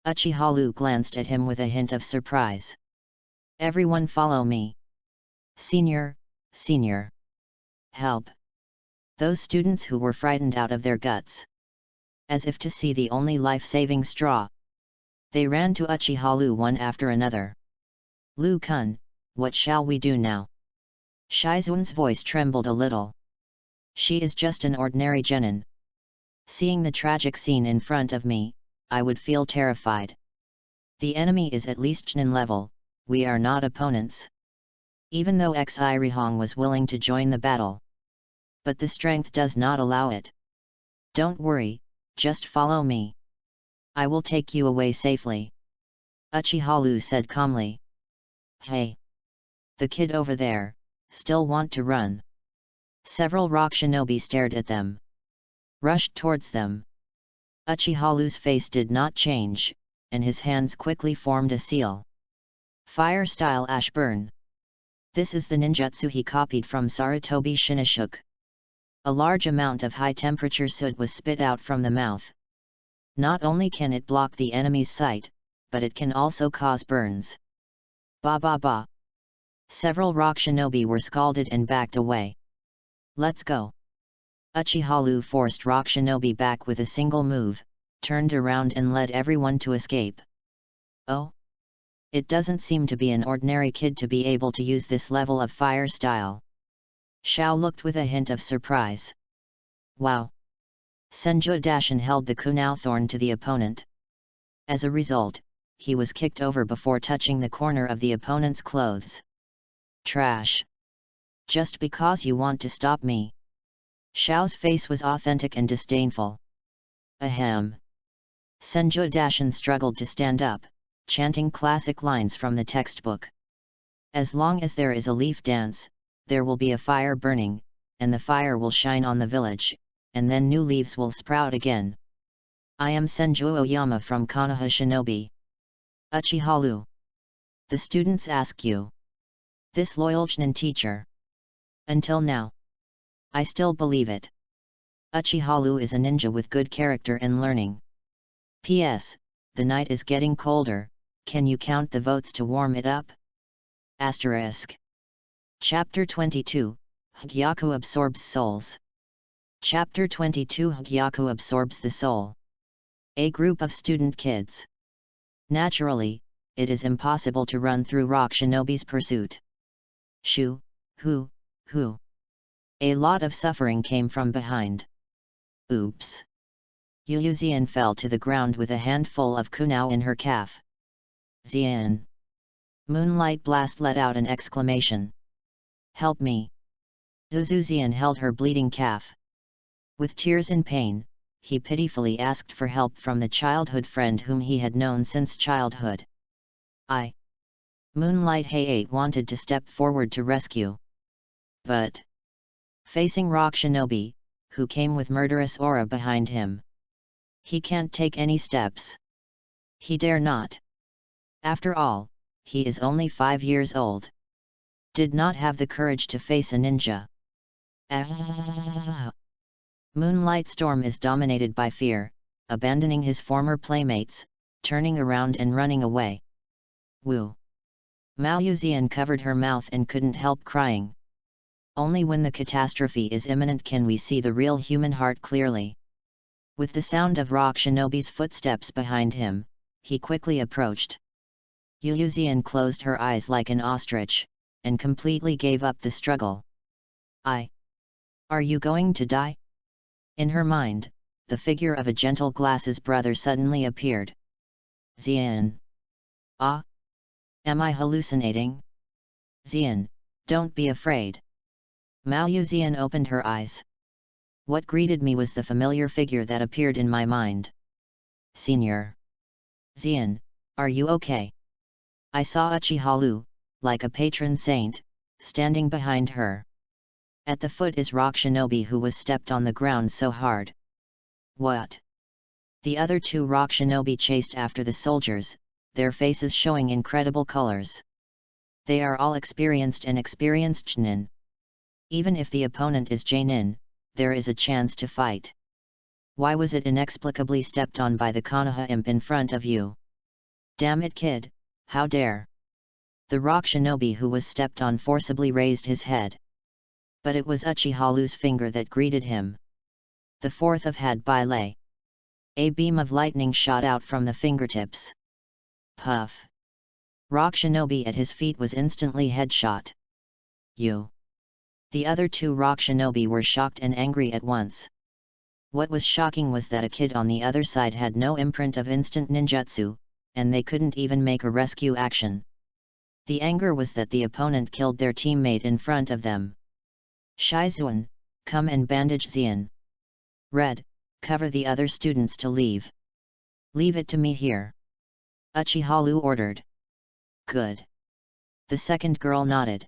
Uchiha Lu glanced at him with a hint of surprise. Everyone follow me. Senior. Help. Those students who were frightened out of their guts. As if to see the only life-saving straw. They ran to Uchiha Lu one after another. Lu-kun, what shall we do now? Shizuan's voice trembled a little. She is just an ordinary genin. Seeing the tragic scene in front of me, I would feel terrified. The enemy is at least Chunin level, we are not opponents. Even though Xirihong was willing to join the battle. But the strength does not allow it. Don't worry, just follow me. I will take you away safely. Uchiha Lu said calmly. Hey! The kid over there, still want to run? Several rock shinobi stared at them, rushed towards them. Uchiha's face did not change, and his hands quickly formed a seal. Fire-style ash burn. This is the ninjutsu he copied from Sarutobi Shinoshuke. A large amount of high-temperature soot was spit out from the mouth. Not only can it block the enemy's sight, but it can also cause burns. Ba ba ba. Several rock shinobi were scalded and backed away. Let's go. Uchiha forced rock shinobi back with a single move, turned around and led everyone to escape. Oh? It doesn't seem to be an ordinary kid to be able to use this level of fire style. Xiao looked with a hint of surprise. Wow! Senju Dashin held the kunao thorn to the opponent. As a result, he was kicked over before touching the corner of the opponent's clothes. Trash! Just because you want to stop me. Xiao's face was authentic and disdainful. Ahem! Senju Dashin struggled to stand up, chanting classic lines from the textbook. As long as there is a leaf dance, there will be a fire burning, and the fire will shine on the village, and then new leaves will sprout again. I am Senju Oyama from Konoha Shinobi. Uchiha. The students ask you. This loyal Chunin teacher. Until now. I still believe it. Uchiha is a ninja with good character and learning. P.S. The night is getting colder, can you count the votes to warm it up? Asterisk. Chapter 22, Hagyaku absorbs souls. Chapter 22 Hagyaku absorbs the soul. A group of student kids. Naturally, it is impossible to run through Rock Shinobi's pursuit. Shoo, hoo. A lot of suffering came from behind. Oops. Yu Zian fell to the ground with a handful of kunao in her calf. Zian. Moonlight Blast let out an exclamation. Help me. Zian held her bleeding calf. With tears and pain, he pitifully asked for help from the childhood friend whom he had known since childhood. Moonlight Hayate wanted to step forward to rescue. But, facing Rock Shinobi, who came with murderous aura behind him, he can't take any steps. He dare not. After all, he is only 5 years old. Did not have the courage to face a ninja. Moonlight Storm is dominated by fear, abandoning his former playmates, turning around and running away. Woo! Mao Yuzian covered her mouth and couldn't help crying. Only when the catastrophe is imminent can we see the real human heart clearly. With the sound of Rock Shinobi's footsteps behind him, he quickly approached. Yuzian closed her eyes like an ostrich, and completely gave up the struggle. Are you going to die? In her mind, the figure of a gentle glasses brother suddenly appeared. Zian. Am I hallucinating? Zian, don't be afraid. Mao Yuzian opened her eyes. What greeted me was the familiar figure that appeared in my mind. Senior. Zian, are you okay? I saw Uchiha, like a patron saint, standing behind her. At the foot is Rock Shinobi who was stepped on the ground so hard. What? The other 2 Rock Shinobi chased after the soldiers, their faces showing incredible colors. They are all experienced Chunin. Even if the opponent is Jainin, there is a chance to fight. Why was it inexplicably stepped on by the Konoha imp in front of you? Damn it kid, how dare! The Rock Shinobi who was stepped on forcibly raised his head. But it was Uchiha's finger that greeted him. The 4th of Had Bai Lei. A beam of lightning shot out from the fingertips. Puff! Rock Shinobi at his feet was instantly headshot. You! The other 2 Rock Shinobi were shocked and angry at once. What was shocking was that a kid on the other side had no imprint of instant ninjutsu, and they couldn't even make a rescue action. The anger was that the opponent killed their teammate in front of them. Shizuan, come and bandage Zian. Red, cover the other students to leave. Leave it to me here. Uchiha ordered. Good. The second girl nodded.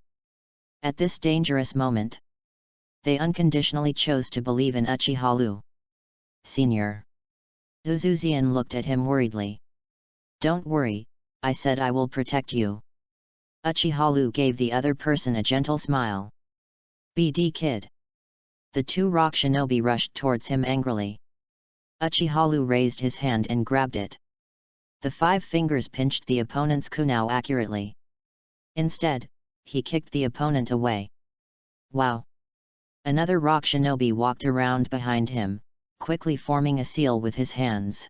At this dangerous moment, They unconditionally chose to believe in Uchiha Senior. Uzuzian looked at him worriedly. "Don't worry," I said, "I will protect you." Uchiha gave the other person a gentle smile. "BD kid." The two rock shinobi rushed towards him angrily. Uchiha raised his hand and grabbed it. The 5 fingers pinched the opponent's kunao accurately. Instead, he kicked the opponent away. "Wow!" Another rock shinobi walked around behind him, quickly forming a seal with his hands.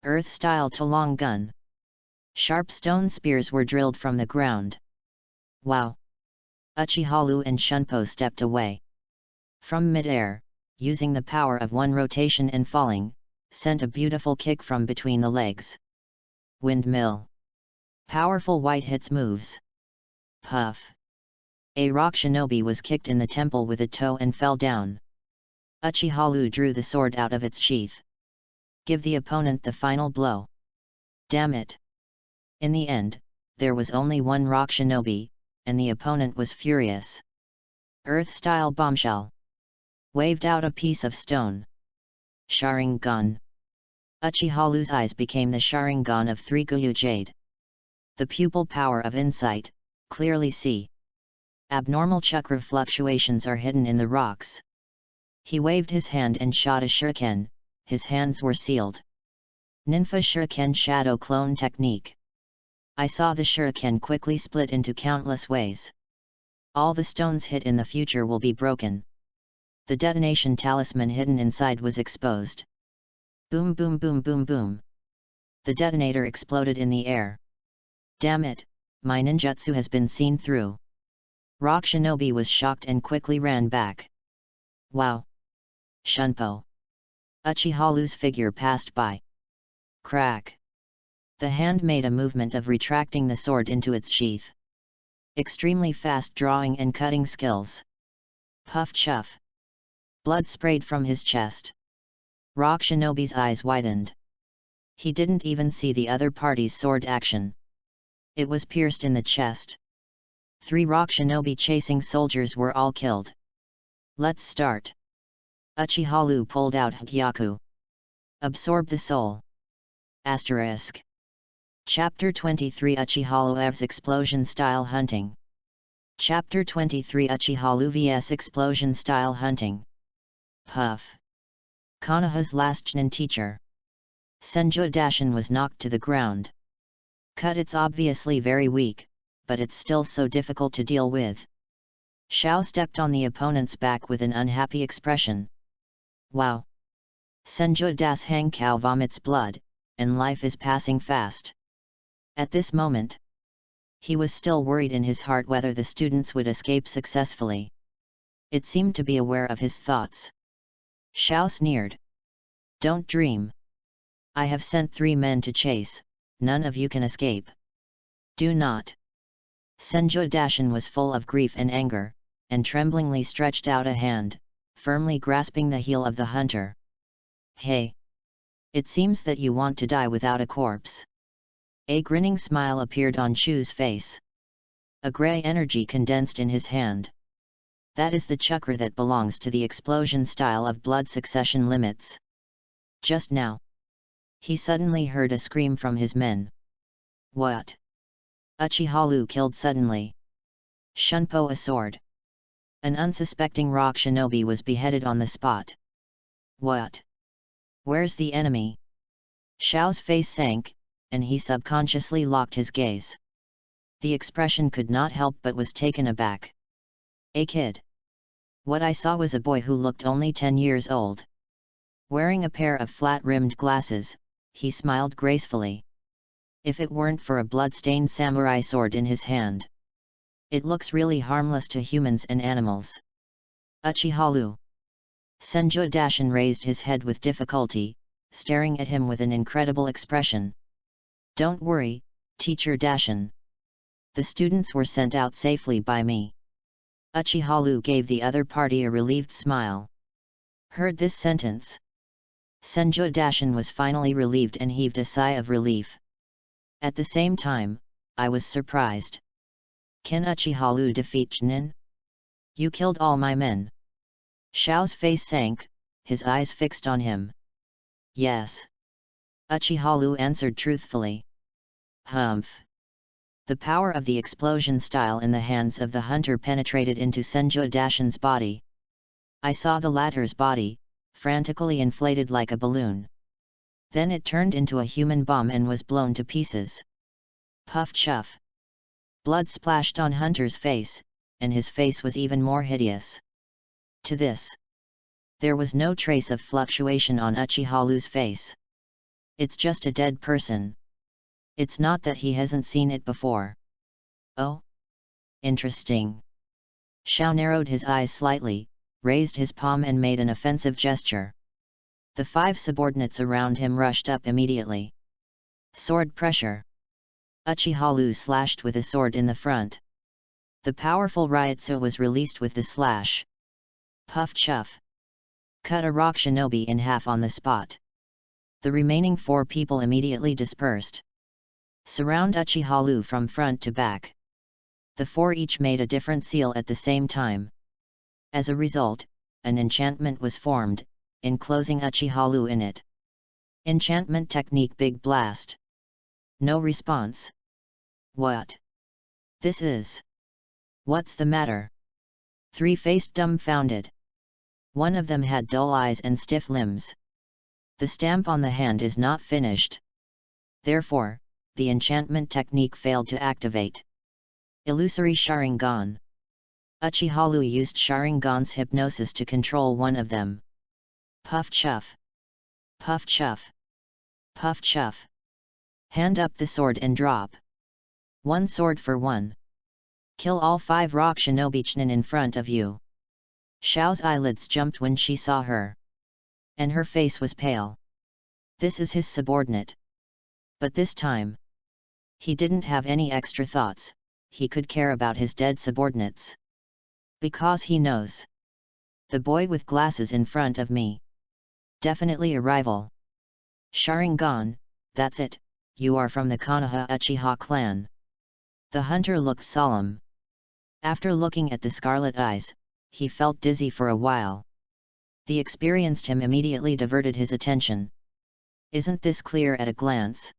Earth-style Talong gun. Sharp stone spears were drilled from the ground. "Wow!" Uchiha and Shunpo stepped away. From mid-air, using the power of one rotation and falling, sent a beautiful kick from between the legs. Windmill. Powerful white hits moves. Puff. A rock shinobi was kicked in the temple with a toe and fell down. Uchiha drew the sword out of its sheath. "Give the opponent the final blow." Damn it! In the end, there was only one rock shinobi, and the opponent was furious. Earth-style bombshell. Waved out a piece of stone. Sharingan. Uchiha's eyes became the Sharingan of 3 Guyu Jade. The pupil power of insight, clearly see. Abnormal chakra fluctuations are hidden in the rocks. He waved his hand and shot a shuriken, his hands were sealed. Ninfa Shuriken Shadow Clone Technique. I saw the shuriken quickly split into countless ways. All the stones hit in the future will be broken. The detonation talisman hidden inside was exposed. Boom boom boom boom boom. The detonator exploded in the air. Damn it, my ninjutsu has been seen through. Rock Shinobi was shocked and quickly ran back. Wow! Shunpo. Uchiha's figure passed by. Crack. The hand made a movement of retracting the sword into its sheath. Extremely fast drawing and cutting skills. Puff chuff. Blood sprayed from his chest. Rock Shinobi's eyes widened. He didn't even see the other party's sword action. It was pierced in the chest. 3 rock shinobi chasing soldiers were all killed. Let's start. Uchiha pulled out Hgyaku. Absorb the soul. Asterisk. Chapter 23 Uchiha Explosion Style Hunting. Chapter 23 Uchiha vs Explosion Style Hunting. Puff. Konoha's last Chunin teacher. Senju Dashin was knocked to the ground. Cut, it's obviously very weak, but it's still so difficult to deal with. Xiao stepped on the opponent's back with an unhappy expression. Wow! Senju Das Hang Kao vomits blood, and life is passing fast. At this moment, he was still worried in his heart whether the students would escape successfully. It seemed to be aware of his thoughts. Xiao sneered. Don't dream. I have sent 3 men to chase, none of you can escape. Do not. Senju Dashin was full of grief and anger, and tremblingly stretched out a hand, firmly grasping the heel of the hunter. Hey! It seems that you want to die without a corpse. A grinning smile appeared on Chu's face. A grey energy condensed in his hand. That is the chakra that belongs to the explosion style of blood succession limits. Just now, he suddenly heard a scream from his men. What? Uchiha killed suddenly. Shunpo a sword. An unsuspecting rock shinobi was beheaded on the spot. What? Where's the enemy? Xiao's face sank, and he subconsciously locked his gaze. The expression could not help but was taken aback. A kid. What I saw was a boy who looked only 10 years old. Wearing a pair of flat-rimmed glasses, he smiled gracefully. If it weren't for a blood-stained samurai sword in his hand. It looks really harmless to humans and animals. Uchiha. Senju Dashin raised his head with difficulty, staring at him with an incredible expression. Don't worry, Teacher Dashin. The students were sent out safely by me. Uchiha gave the other party a relieved smile. Heard this sentence? Senju Dashin was finally relieved and heaved a sigh of relief. At the same time, I was surprised. Can Uchiha defeat Chunin? You killed all my men. Xiao's face sank, his eyes fixed on him. Yes. Uchiha Lu answered truthfully. Humph. The power of the explosion style in the hands of the hunter penetrated into Senju Dashin's body. I saw the latter's body, frantically inflated like a balloon. Then it turned into a human bomb and was blown to pieces. Puff chuff. Blood splashed on Hunter's face, and his face was even more hideous. To this, there was no trace of fluctuation on Uchiha Lu's face. It's just a dead person. It's not that he hasn't seen it before. Oh? Interesting. Xiao narrowed his eyes slightly, raised his palm and made an offensive gesture. The 5 subordinates around him rushed up immediately. Sword pressure. Uchiha Lu slashed with a sword in the front. The powerful Ryutsu was released with the slash. Puff chuff. Cut a rock shinobi in half on the spot. The remaining 4 people immediately dispersed. Surround Uchiha Lu from front to back. The 4 each made a different seal at the same time. As a result, an enchantment was formed, enclosing Uchiha Lu in it. Enchantment technique Big Blast. No response. What? This is... What's the matter? 3 faced dumbfounded. One of them had dull eyes and stiff limbs. The stamp on the hand is not finished. Therefore, the enchantment technique failed to activate. Illusory Sharingan. Uchiha Lu used Sharingan's hypnosis to control one of them. Puff chuff. Puff chuff. Puff chuff. Hand up the sword and drop. 1 sword for 1. Kill all 5 rock shinobi chnin in front of you. Xiao's eyelids jumped when she saw her. And her face was pale. This is his subordinate. But this time, he didn't have any extra thoughts, he could care about his dead subordinates. Because he knows. The boy with glasses in front of me. Definitely a rival. Sharingan, that's it, you are from the Konoha Uchiha clan. The hunter looked solemn. After looking at the scarlet eyes, he felt dizzy for a while. The experienced him immediately diverted his attention. Isn't this clear at a glance?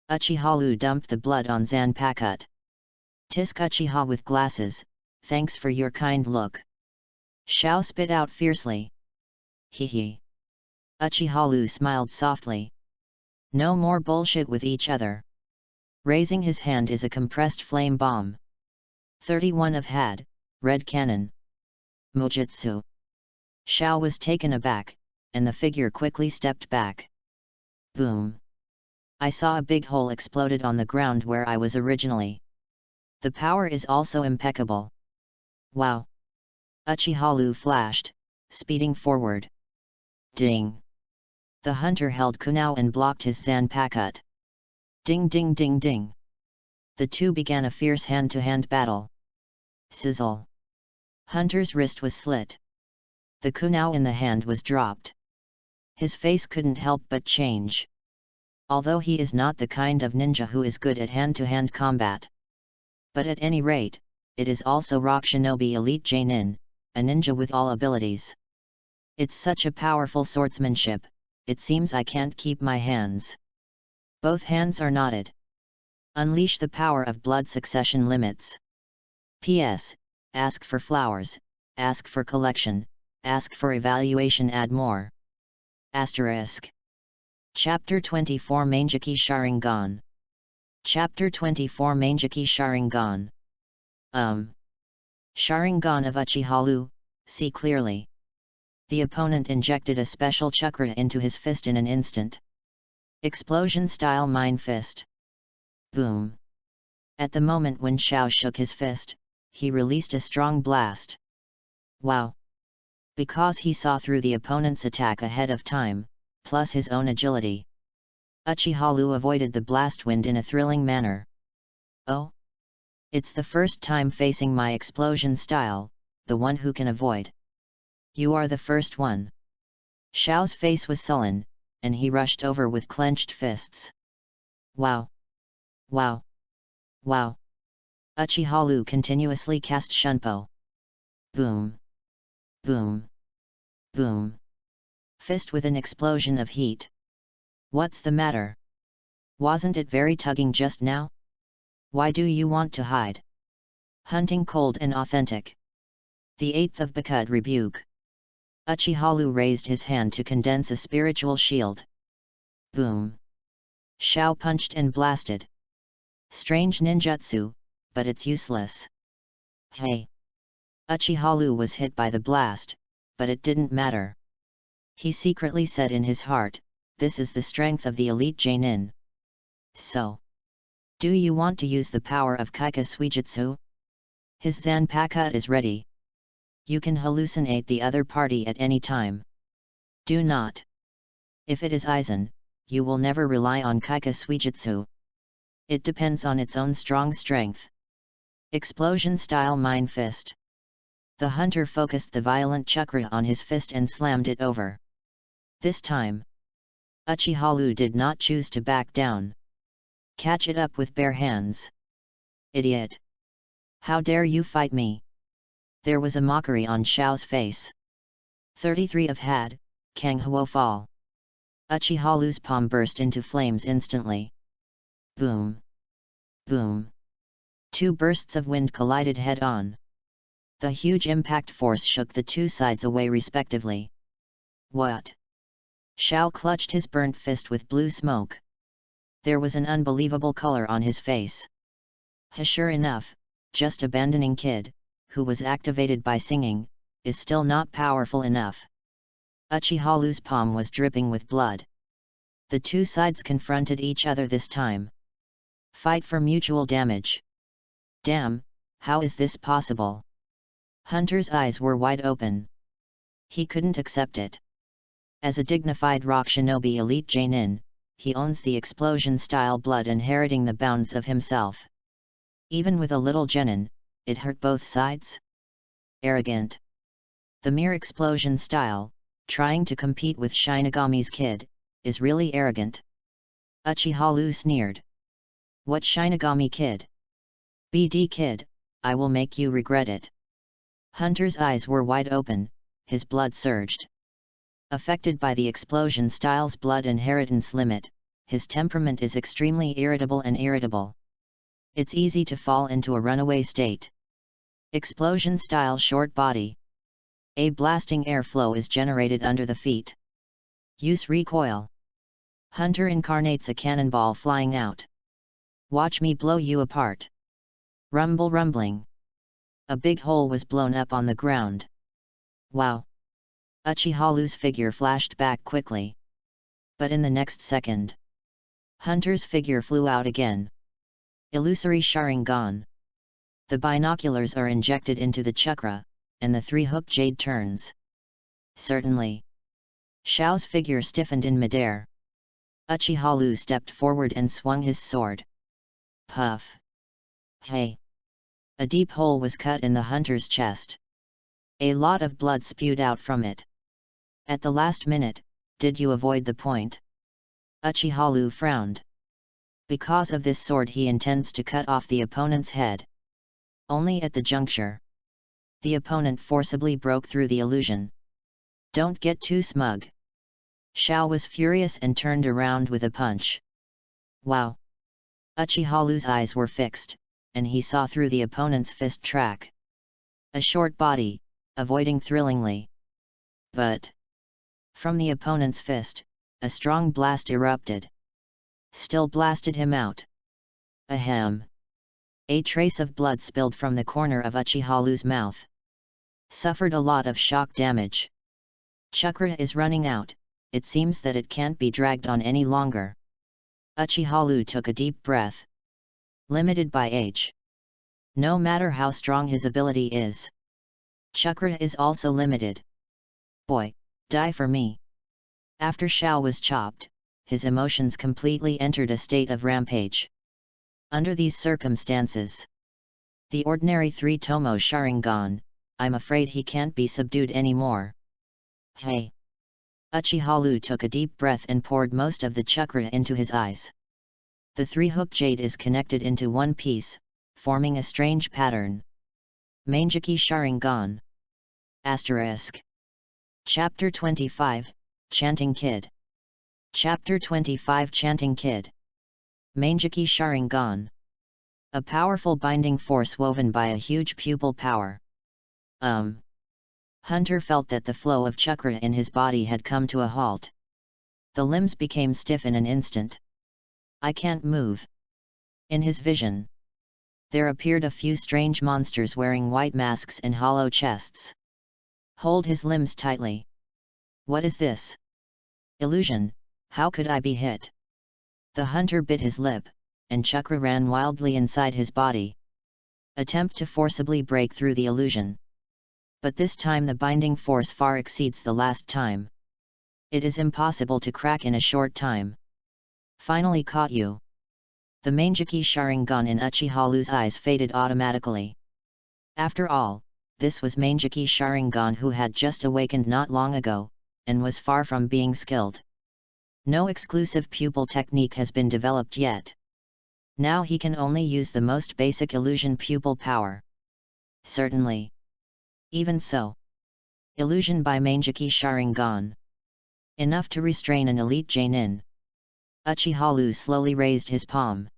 Uchiha Lu dumped the blood on Zanpakuto. Tisk Uchiha with glasses, thanks for your kind look. Xiao spit out fiercely. Hee. Uchiha Lu smiled softly. No more bullshit with each other. Raising his hand is a compressed flame bomb. 31 of had, red cannon. Mujutsu. Xiao was taken aback, and the figure quickly stepped back. Boom. I saw a big hole exploded on the ground where I was originally. The power is also impeccable. Wow. Uchiha Lu flashed, speeding forward. Ding. The hunter held Kunao and blocked his Zanpakuto. Ding ding ding ding. The two began a fierce hand-to-hand battle. Sizzle. Hunter's wrist was slit. The kunao in the hand was dropped. His face couldn't help but change. Although he is not the kind of ninja who is good at hand-to-hand combat. But at any rate, it is also Rock Shinobi Elite Jainin, a ninja with all abilities. It's such a powerful swordsmanship, it seems I can't keep my hands. Both hands are knotted. Unleash the power of blood succession limits. P.S. Ask for flowers, ask for collection, ask for evaluation, add more. Asterisk. Chapter 24 Manjiki Sharingan. Chapter 24 Manjiki Sharingan. Sharingan of Uchiha Lu, see clearly. The opponent injected a special chakra into his fist in an instant. Explosion-style Mind Fist. Boom. At the moment when Xiao shook his fist, he released a strong blast. Wow. Because he saw through the opponent's attack ahead of time, plus his own agility. Uchiha Lu avoided the blast wind in a thrilling manner. Oh? It's the first time facing my explosion style, the one who can avoid. You are the first one. Xiao's face was sullen, and he rushed over with clenched fists. Wow. Wow. Wow. Uchiha Lu continuously cast Shunpo. Boom. Boom. Boom. Fist with an explosion of heat. What's the matter? Wasn't it very tugging just now? Why do you want to hide? Hunting cold and authentic. The 8th of Bakud rebuke. Uchiha raised his hand to condense a spiritual shield. Boom. Shao punched and blasted. Strange ninjutsu, but it's useless. Hey. Uchiha was hit by the blast, but it didn't matter. He secretly said in his heart, this is the strength of the elite Jainin. So. Do you want to use the power of Kaika Suijutsu? His Zanpakuto is ready. You can hallucinate the other party at any time. Do not. If it is Aizen, you will never rely on Kaika Suijutsu. It depends on its own strong strength. Explosion-style Mind Fist. The hunter focused the violent chakra on his fist and slammed it over. This time, Uchiha did not choose to back down. Catch it up with bare hands. Idiot! How dare you fight me? There was a mockery on Shao's face. 33 of Had, Kang Huo fall. Uchiha's palm burst into flames instantly. Boom! Boom! 2 bursts of wind collided head-on. The huge impact force shook the 2 sides away respectively. What? Shao clutched his burnt fist with blue smoke. There was an unbelievable color on his face. Sure enough, just abandoning kid, who was activated by singing, is still not powerful enough. Uchiha's palm was dripping with blood. The 2 sides confronted each other this time. Fight for mutual damage. Damn, how is this possible? Hunter's eyes were wide open. He couldn't accept it. As a dignified rock shinobi elite Jainin, he owns the explosion-style blood inheriting the bounds of himself. Even with a little genin, it hurt both sides? Arrogant. The mere explosion style, trying to compete with Shinigami's kid, is really arrogant. Uchiha sneered. What Shinigami kid? BD kid, I will make you regret it. Hunter's eyes were wide open, his blood surged. Affected by the explosion style's blood inheritance limit, his temperament is extremely irritable and irritable. It's easy to fall into a runaway state. Explosion style short body. A blasting airflow is generated under the feet. Use recoil. Hunter incarnates a cannonball flying out. Watch me blow you apart. Rumble rumbling. A big hole was blown up on the ground. Wow! Uchiha's figure flashed back quickly. But in the next second, Hunter's figure flew out again. Illusory Sharingan. The binoculars are injected into the chakra, and the 3-hook jade turns. Certainly. Shao's figure stiffened in midair. Uchiha stepped forward and swung his sword. Puff! Hey! A deep hole was cut in the hunter's chest. A lot of blood spewed out from it. At the last minute, did you avoid the point? Uchiha frowned. Because of this sword he intends to cut off the opponent's head. Only at the juncture. The opponent forcibly broke through the illusion. Don't get too smug. Shao was furious and turned around with a punch. Wow! Uchiha's eyes were fixed, and he saw through the opponent's fist track. A short body, avoiding thrillingly. But from the opponent's fist, a strong blast erupted. Still blasted him out. Ahem! A trace of blood spilled from the corner of Uchiha's mouth. Suffered a lot of shock damage. Chakra is running out, it seems that it can't be dragged on any longer. Uchiha took a deep breath. Limited by age. No matter how strong his ability is. Chakra is also limited. Boy, die for me. After Shao was chopped, his emotions completely entered a state of rampage. Under these circumstances, the ordinary 3-tomo Sharingan, I'm afraid he can't be subdued anymore. Hey! Uchiha took a deep breath and poured most of the chakra into his eyes. The 3-hook jade is connected into one piece, forming a strange pattern. Mangeki Sharingan. Asterisk. Chapter 25, Chanting Kid. Chapter 25 Chanting Kid. Manjaki Sharingan. A powerful binding force woven by a huge pupil power. Hunter felt that the flow of chakra in his body had come to a halt. The limbs became stiff in an instant. I can't move. In his vision, there appeared a few strange monsters wearing white masks and hollow chests. Hold his limbs tightly. What is this? Illusion, how could I be hit? The hunter bit his lip, and chakra ran wildly inside his body. Attempt to forcibly break through the illusion. But this time the binding force far exceeds the last time. It is impossible to crack in a short time. Finally caught you. The Manjaki Sharingan in Uchiha's eyes faded automatically. After all, this was Manjaki Sharingan who had just awakened not long ago, and was far from being skilled. No exclusive pupil technique has been developed yet. Now he can only use the most basic illusion pupil power. Certainly. Even so. Illusion by Manjaki Sharingan. Enough to restrain an elite Jainin. Uchiha slowly raised his palm.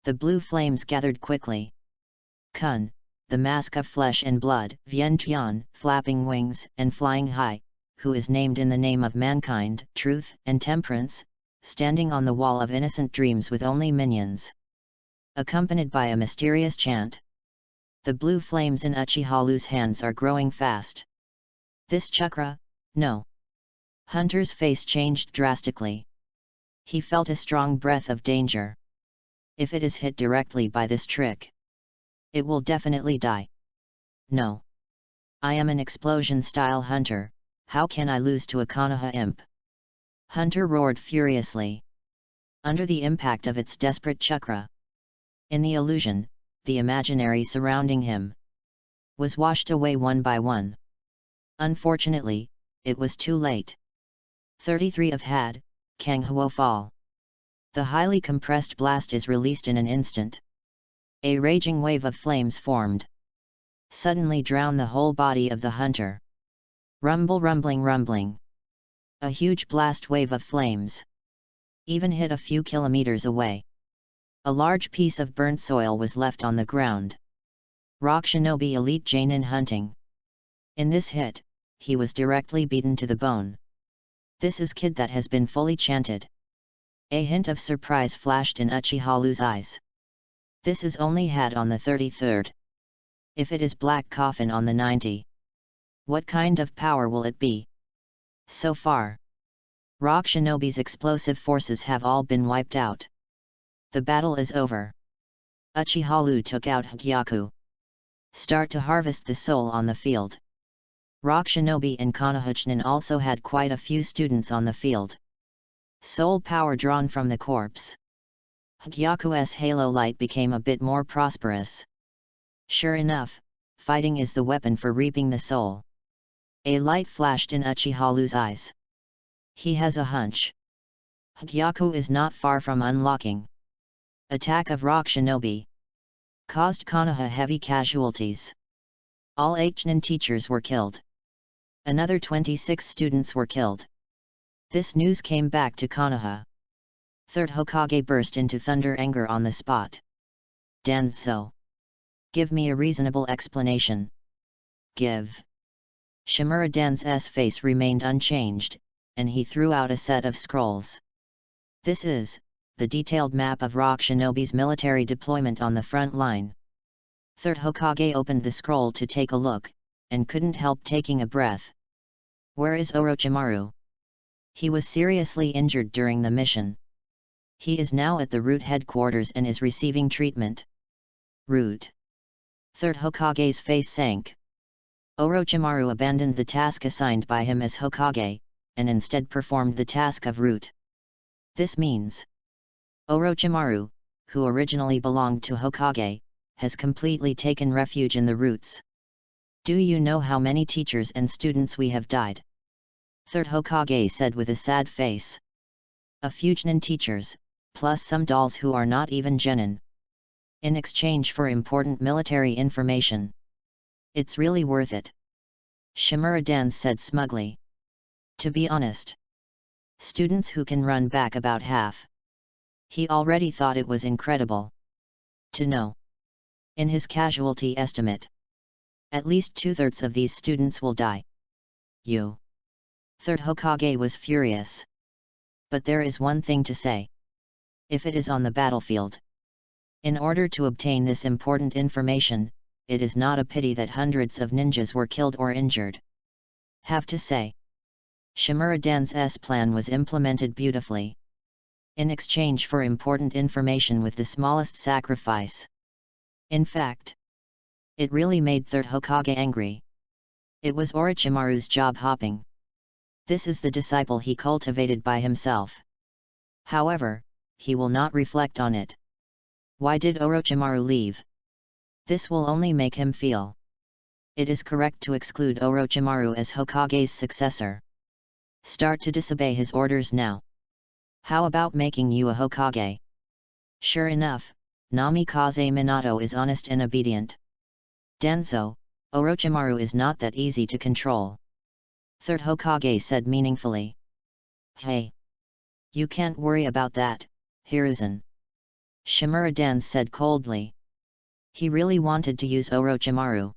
The blue flames gathered quickly. Kun, the mask of flesh and blood, Vientian, flapping wings, and flying high, who is named in the name of mankind, truth, and temperance, standing on the wall of innocent dreams with only minions. Accompanied by a mysterious chant. The blue flames in Uchiha's hands are growing fast. This chakra? No. Hunter's face changed drastically. He felt a strong breath of danger. If it is hit directly by this trick, it will definitely die. No. I am an explosion-style hunter, how can I lose to a Konoha imp? Hunter roared furiously. Under the impact of its desperate chakra. In the illusion, the imaginary surrounding him was washed away one by one. Unfortunately, it was too late. 33 of Had, Kanghuo fall. The highly compressed blast is released in an instant. A raging wave of flames formed. Suddenly drowned the whole body of the hunter. Rumble rumbling rumbling. A huge blast wave of flames. Even hit a few kilometers away. A large piece of burnt soil was left on the ground. Rock Shinobi Elite Jainin hunting. In this hit, he was directly beaten to the bone. This is kid that has been fully chanted. A hint of surprise flashed in Uchiha's eyes. This is only Had on the 33rd. If it is Black Coffin on the 90. What kind of power will it be? So far, Rock Shinobi's explosive forces have all been wiped out. The battle is over. Uchiha took out Hagyaku. Start to harvest the soul on the field. Rock Shinobi and Konohachinin also had quite a few students on the field. Soul power drawn from the corpse. Hagyaku's halo light became a bit more prosperous. Sure enough, fighting is the weapon for reaping the soul. A light flashed in Uchiha's eyes. He has a hunch. Hagyaku is not far from unlocking. Attack of Rock Shinobi caused Konoha heavy casualties. All Hnin teachers were killed. Another 26 students were killed. This news came back to Konoha. Third Hokage burst into thunder anger on the spot. Danzo. Give me a reasonable explanation. Give. Shimura Dan's face remained unchanged, and he threw out a set of scrolls. This is the detailed map of Rock Shinobi's military deployment on the front line. Third Hokage opened the scroll to take a look, and couldn't help taking a breath. Where is Orochimaru? He was seriously injured during the mission. He is now at the Root headquarters and is receiving treatment. Root. Third Hokage's face sank. Orochimaru abandoned the task assigned by him as Hokage, and instead performed the task of Root. This means Orochimaru, who originally belonged to Hokage, has completely taken refuge in the Roots. Do you know how many teachers and students we have died? Third Hokage said with a sad face. A few Genin teachers, plus some dolls who are not even Genin. In exchange for important military information. It's really worth it. Shimura Dan said smugly. To be honest, students who can run back about half. He already thought it was incredible to know. In his casualty estimate, at least 2/3 of these students will die. Third Hokage was furious. But there is one thing to say. If it is on the battlefield. In order to obtain this important information, it is not a pity that hundreds of ninjas were killed or injured. Have to say, Shimura-dan's plan was implemented beautifully. In exchange for important information with the smallest sacrifice. In fact, it really made Third Hokage angry. It was Orochimaru's job hopping. This is the disciple he cultivated by himself. However, he will not reflect on it. Why did Orochimaru leave? This will only make him feel it is correct to exclude Orochimaru as Hokage's successor. Start to disobey his orders now. How about making you a Hokage? Sure enough, Namikaze Minato is honest and obedient. Danzo, Orochimaru is not that easy to control. Third Hokage said meaningfully. Hey! You can't worry about that, Hiruzen. Shimura-dan said coldly. He really wanted to use Orochimaru.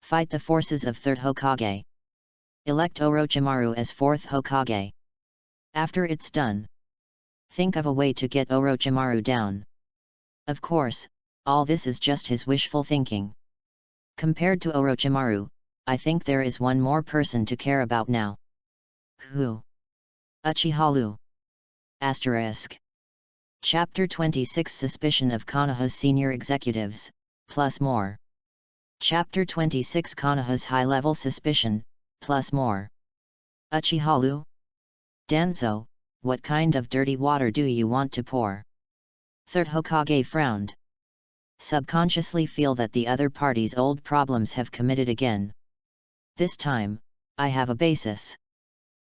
Fight the forces of Third Hokage. Elect Orochimaru as Fourth Hokage. After it's done, think of a way to get Orochimaru down. Of course, all this is just his wishful thinking. Compared to Orochimaru, I think there is one more person to care about now. Who? Uchiha. Asterisk. Chapter 26 Suspicion of Konoha's Senior Executives, plus more. Chapter 26 Konoha's High-Level Suspicion, plus more. Uchiha. Danzo, what kind of dirty water do you want to pour? Third Hokage frowned. Subconsciously feel that the other party's old problems have committed again. This time, I have a basis.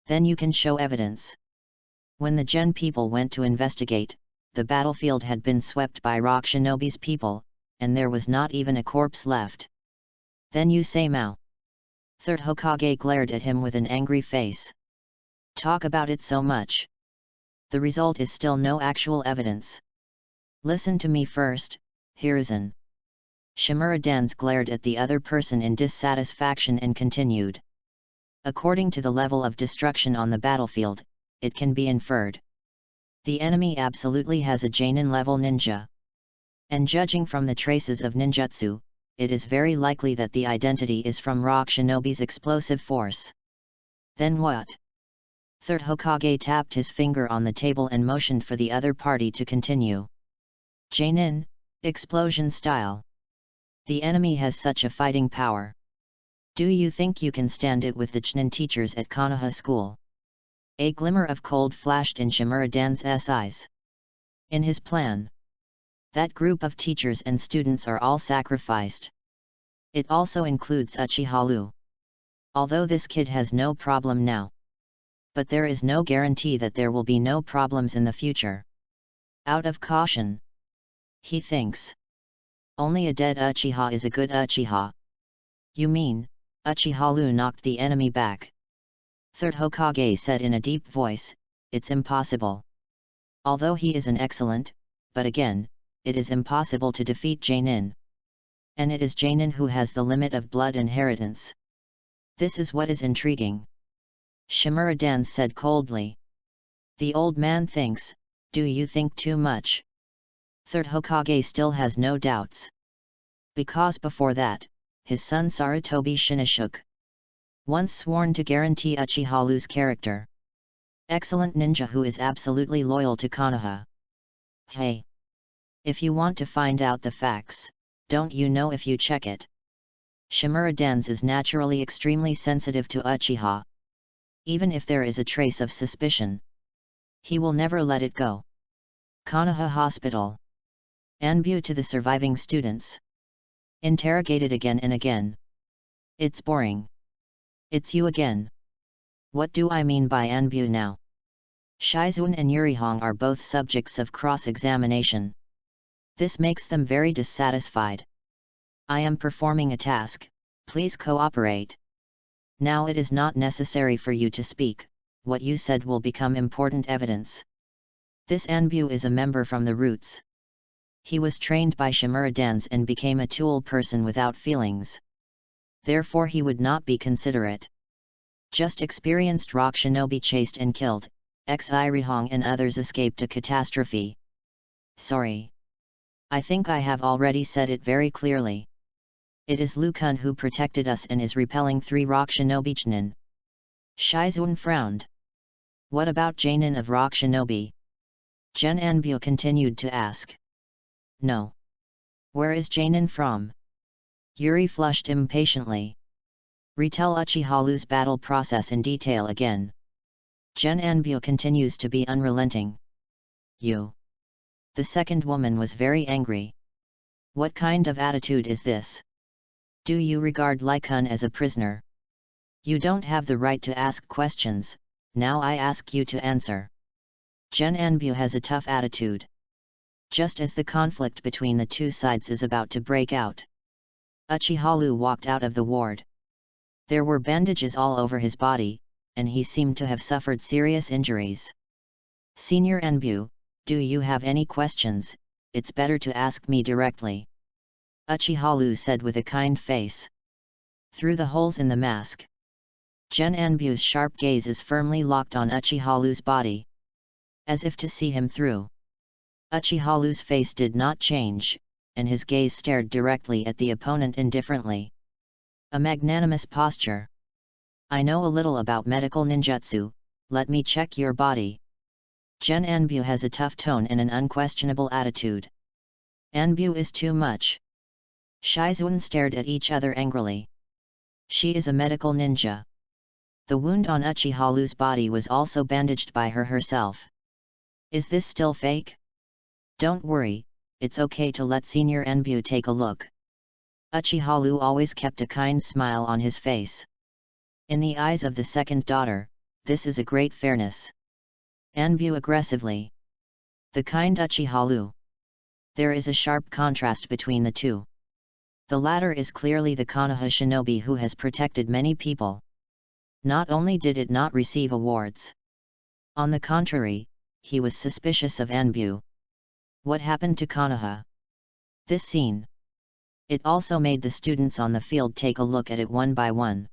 Then you can show evidence. When the Gen people went to investigate, the battlefield had been swept by Rock Shinobi's people, and there was not even a corpse left. Then you say Mao. Third Hokage glared at him with an angry face. Talk about it so much. The result is still no actual evidence. Listen to me first, Hiruzen. Shimura-dan glared at the other person in dissatisfaction and continued. According to the level of destruction on the battlefield, it can be inferred. The enemy absolutely has a Jonin-level ninja. And judging from the traces of ninjutsu, it is very likely that the identity is from Rock Shinobi's explosive force. Then what? Third Hokage tapped his finger on the table and motioned for the other party to continue. Jonin, explosion style. The enemy has such a fighting power. Do you think you can stand it with the Chunin teachers at Konoha School? A glimmer of cold flashed in Shimura-dan's eyes. In his plan, that group of teachers and students are all sacrificed. It also includes Uchiha. Although this kid has no problem now. But there is no guarantee that there will be no problems in the future. Out of caution, he thinks. Only a dead Uchiha is a good Uchiha. You mean, Uchiha knocked the enemy back? Third Hokage said in a deep voice, it's impossible. Although he is an excellent, but again, it is impossible to defeat Jonin. And it is Jonin who has the limit of blood inheritance. This is what is intriguing. Shimura-dan said coldly. The old man thinks, do you think too much? Third Hokage still has no doubts. Because before that, his son Sarutobi Shinoshuke, once sworn to guarantee Uchiha's character. Excellent ninja who is absolutely loyal to Konoha. Hey! If you want to find out the facts, don't you know if you check it? Shimura-dan's is naturally extremely sensitive to Uchiha. Even if there is a trace of suspicion, he will never let it go. Konoha Hospital. Anbu to the surviving students. Interrogated again and again. It's boring. It's you again. What do I mean by Anbu now? Shizune and Yurihong are both subjects of cross-examination. This makes them very dissatisfied. I am performing a task, please cooperate. Now it is not necessary for you to speak, what you said will become important evidence. This Anbu is a member from the roots. He was trained by Shimura Dance and became a tool person without feelings. Therefore he would not be considerate. Just experienced rock shinobi chased and killed, Xirihong and others escaped a catastrophe. Sorry. I think I have already said it very clearly. It is Lu Kun who protected us and is repelling 3 rock shinobi Chnin. Shizun frowned. What about Jainin of rock shinobi? Jen Anbu continued to ask. No. Where is Jainin from? Yuri flushed impatiently. Retell Uchihalu's battle process in detail again. Jen Anbu continues to be unrelenting. You. The second woman was very angry. What kind of attitude is this? Do you regard Lai Kun as a prisoner? You don't have the right to ask questions, now I ask you to answer. Jen Anbu has a tough attitude. Just as the conflict between the two sides is about to break out. Uchihalu walked out of the ward. There were bandages all over his body, and he seemed to have suffered serious injuries. Senior Anbu, do you have any questions? It's better to ask me directly. Uchihalu said with a kind face. Through the holes in the mask. Jen Anbu's sharp gaze is firmly locked on Uchihalu's body. As if to see him through. Uchihalu's face did not change, and his gaze stared directly at the opponent indifferently. A magnanimous posture. I know a little about medical ninjutsu, let me check your body. Jen Anbu has a tough tone and an unquestionable attitude. Anbu is too much. Shizun stared at each other angrily. She is a medical ninja. The wound on Uchihalu's body was also bandaged by her herself. Is this still fake? Don't worry, it's okay to let Senior Anbu take a look. Uchihalu always kept a kind smile on his face. In the eyes of the second daughter, this is a great fairness. Anbu aggressively. The kind Uchihalu. There is a sharp contrast between the two. The latter is clearly the Konoha shinobi who has protected many people. Not only did it not receive awards. On the contrary, he was suspicious of Anbu. What happened to Konoha? This scene. It also made the students on the field take a look at it one by one.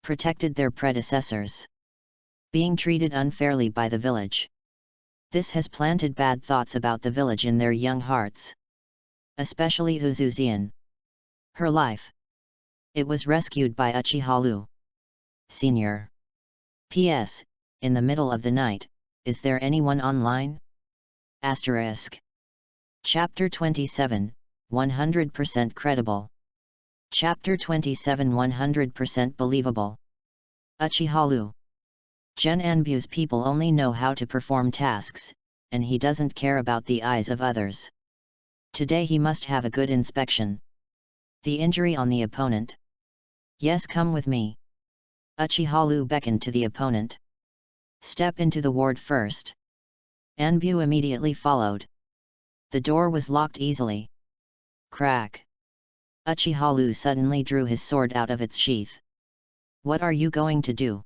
Protected their predecessors. Being treated unfairly by the village. This has planted bad thoughts about the village in their young hearts. Especially Uzuzian. Her life. It was rescued by Uchihalu. Senior. P.S. In the middle of the night, is there anyone online? Asterisk. Chapter 27, 100% credible. Chapter 27 100% believable. Uchihalu. Jen Anbu's people only know how to perform tasks, and he doesn't care about the eyes of others. Today he must have a good inspection. The injury on the opponent. Yes, come with me. Uchihalu beckoned to the opponent. Step into the ward first. Anbu immediately followed. The door was locked easily. Crack. Uchihalu suddenly drew his sword out of its sheath. What are you going to do?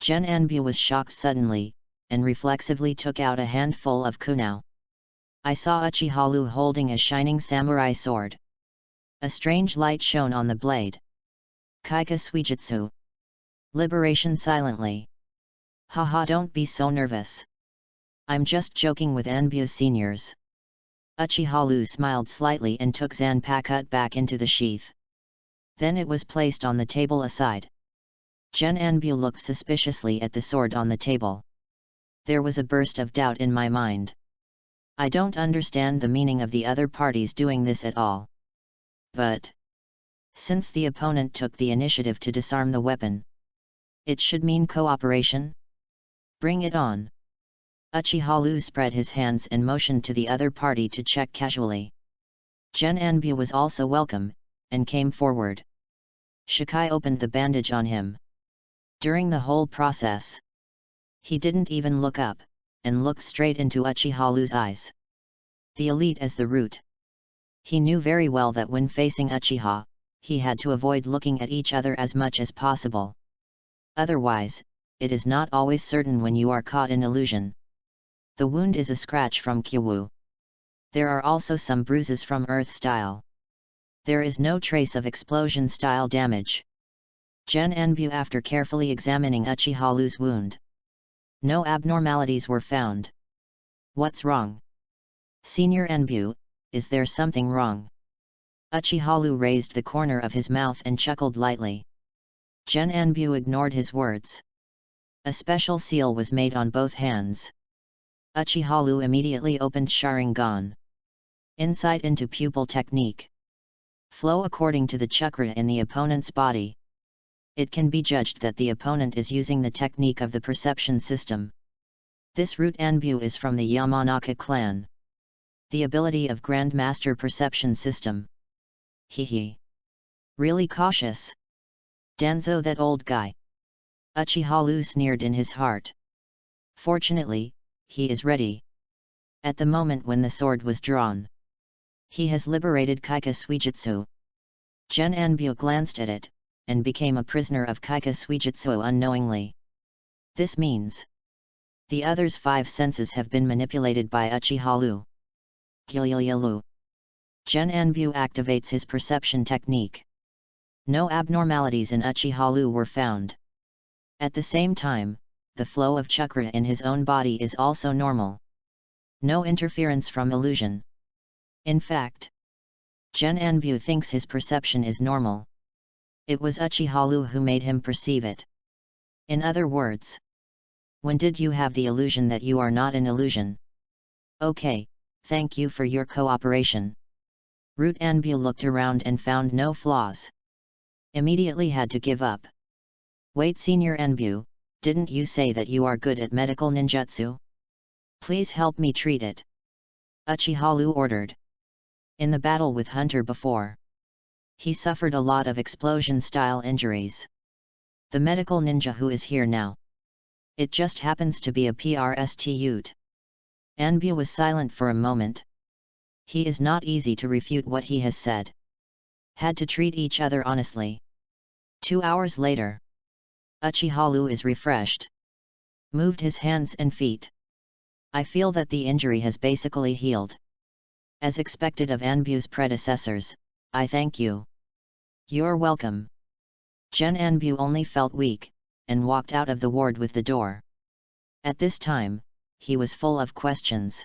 Jen Anbu was shocked suddenly, and reflexively took out a handful of kunao. I saw Uchihalu holding a shining samurai sword. A strange light shone on the blade. Kaika Suijutsu. Liberation silently. Haha, don't be so nervous. I'm just joking with Anbu seniors. Uchihalu smiled slightly and took Zanpakut back into the sheath. Then it was placed on the table aside. Jen Anbu looked suspiciously at the sword on the table. There was a burst of doubt in my mind. I don't understand the meaning of the other parties doing this at all. But since the opponent took the initiative to disarm the weapon, it should mean cooperation? Bring it on. Uchihalu spread his hands and motioned to the other party to check casually. Jen Anbu was also welcome, and came forward. Shikai opened the bandage on him. During the whole process, he didn't even look up, and looked straight into Uchihalu's eyes. The elite as the root. He knew very well that when facing Uchiha, he had to avoid looking at each other as much as possible. Otherwise, it is not always certain when you are caught in illusion. The wound is a scratch from Kyu. There are also some bruises from Earth style. There is no trace of explosion style damage. Gen Enbu after carefully examining Uchiha's wound. No abnormalities were found. What's wrong? Senior Enbu, is there something wrong? Uchiha raised the corner of his mouth and chuckled lightly. Gen Enbu ignored his words. A special seal was made on both hands. Uchiha immediately opened Sharingan. Insight into pupil technique. Flow according to the chakra in the opponent's body. It can be judged that the opponent is using the technique of the perception system. This root Enbu is from the Yamanaka clan. The ability of Grandmaster Perception System. Hehe. Really cautious. Danzo, that old guy. Uchiha sneered in his heart. Fortunately, he is ready. At the moment when the sword was drawn, he has liberated Kaika Suijutsu. Gen Enbu glanced at it, and became a prisoner of Kaika Suijutsu unknowingly. This means the other's 5 senses have been manipulated by Uchiha. Gyulyalu. Gen Enbu activates his perception technique. No abnormalities in Uchiha were found. At the same time, the flow of chakra in his own body is also normal. No interference from illusion. In fact, Gen Enbu thinks his perception is normal. It was Uchiha who made him perceive it. In other words, when did you have the illusion that you are not an illusion? Okay, thank you for your cooperation. Root Enbu looked around and found no flaws. Immediately had to give up. Wait, Senior Enbu, didn't you say that you are good at medical ninjutsu? Please help me treat it. Uchiha ordered. In the battle with Hunter before, he suffered a lot of explosion-style injuries. The medical ninja who is here now. It just happens to be a Prstute. Enbu was silent for a moment. He is not easy to refute what he has said. Had to treat each other honestly. 2 hours later, Uchiha is refreshed. Moved his hands and feet. I feel that the injury has basically healed. As expected of Enbu's predecessors, I thank you. You're welcome. Gen Enbu only felt weak, and walked out of the ward with the door. At this time, he was full of questions.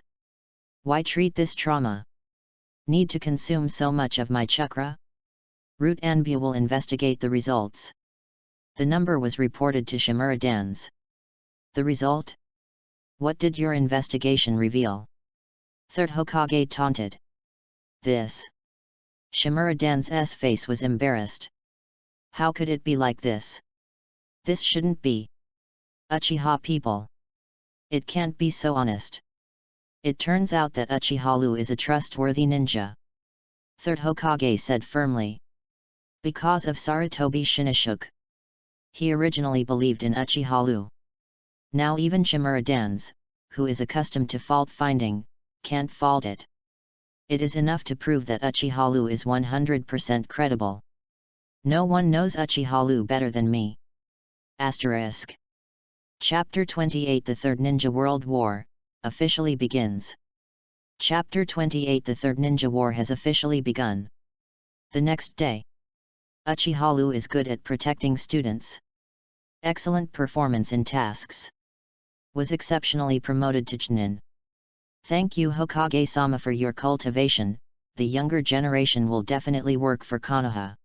Why treat this trauma? Need to consume so much of my chakra? Root Enbu will investigate the results. The number was reported to Shimura-dan's. The result? What did your investigation reveal? Third Hokage taunted. This. Shimura-dan's face was embarrassed. How could it be like this? This shouldn't be. Uchiha people. It can't be so honest. It turns out that Uchiha is a trustworthy ninja. Third Hokage said firmly. Because of Sarutobi Shinoshuke. He originally believed in Uchiha. Now even Shimura-dan's, who is accustomed to fault-finding, can't fault it. It is enough to prove that Uchiha is 100% credible. No one knows Uchiha better than me. Asterisk. Chapter 28 The Third Ninja World War officially begins. Chapter 28 The Third Ninja War has officially begun. The next day. Uchiha is good at protecting students. Excellent performance in tasks. Was exceptionally promoted to Chunin. Thank you Hokage-sama for your cultivation, the younger generation will definitely work for Konoha.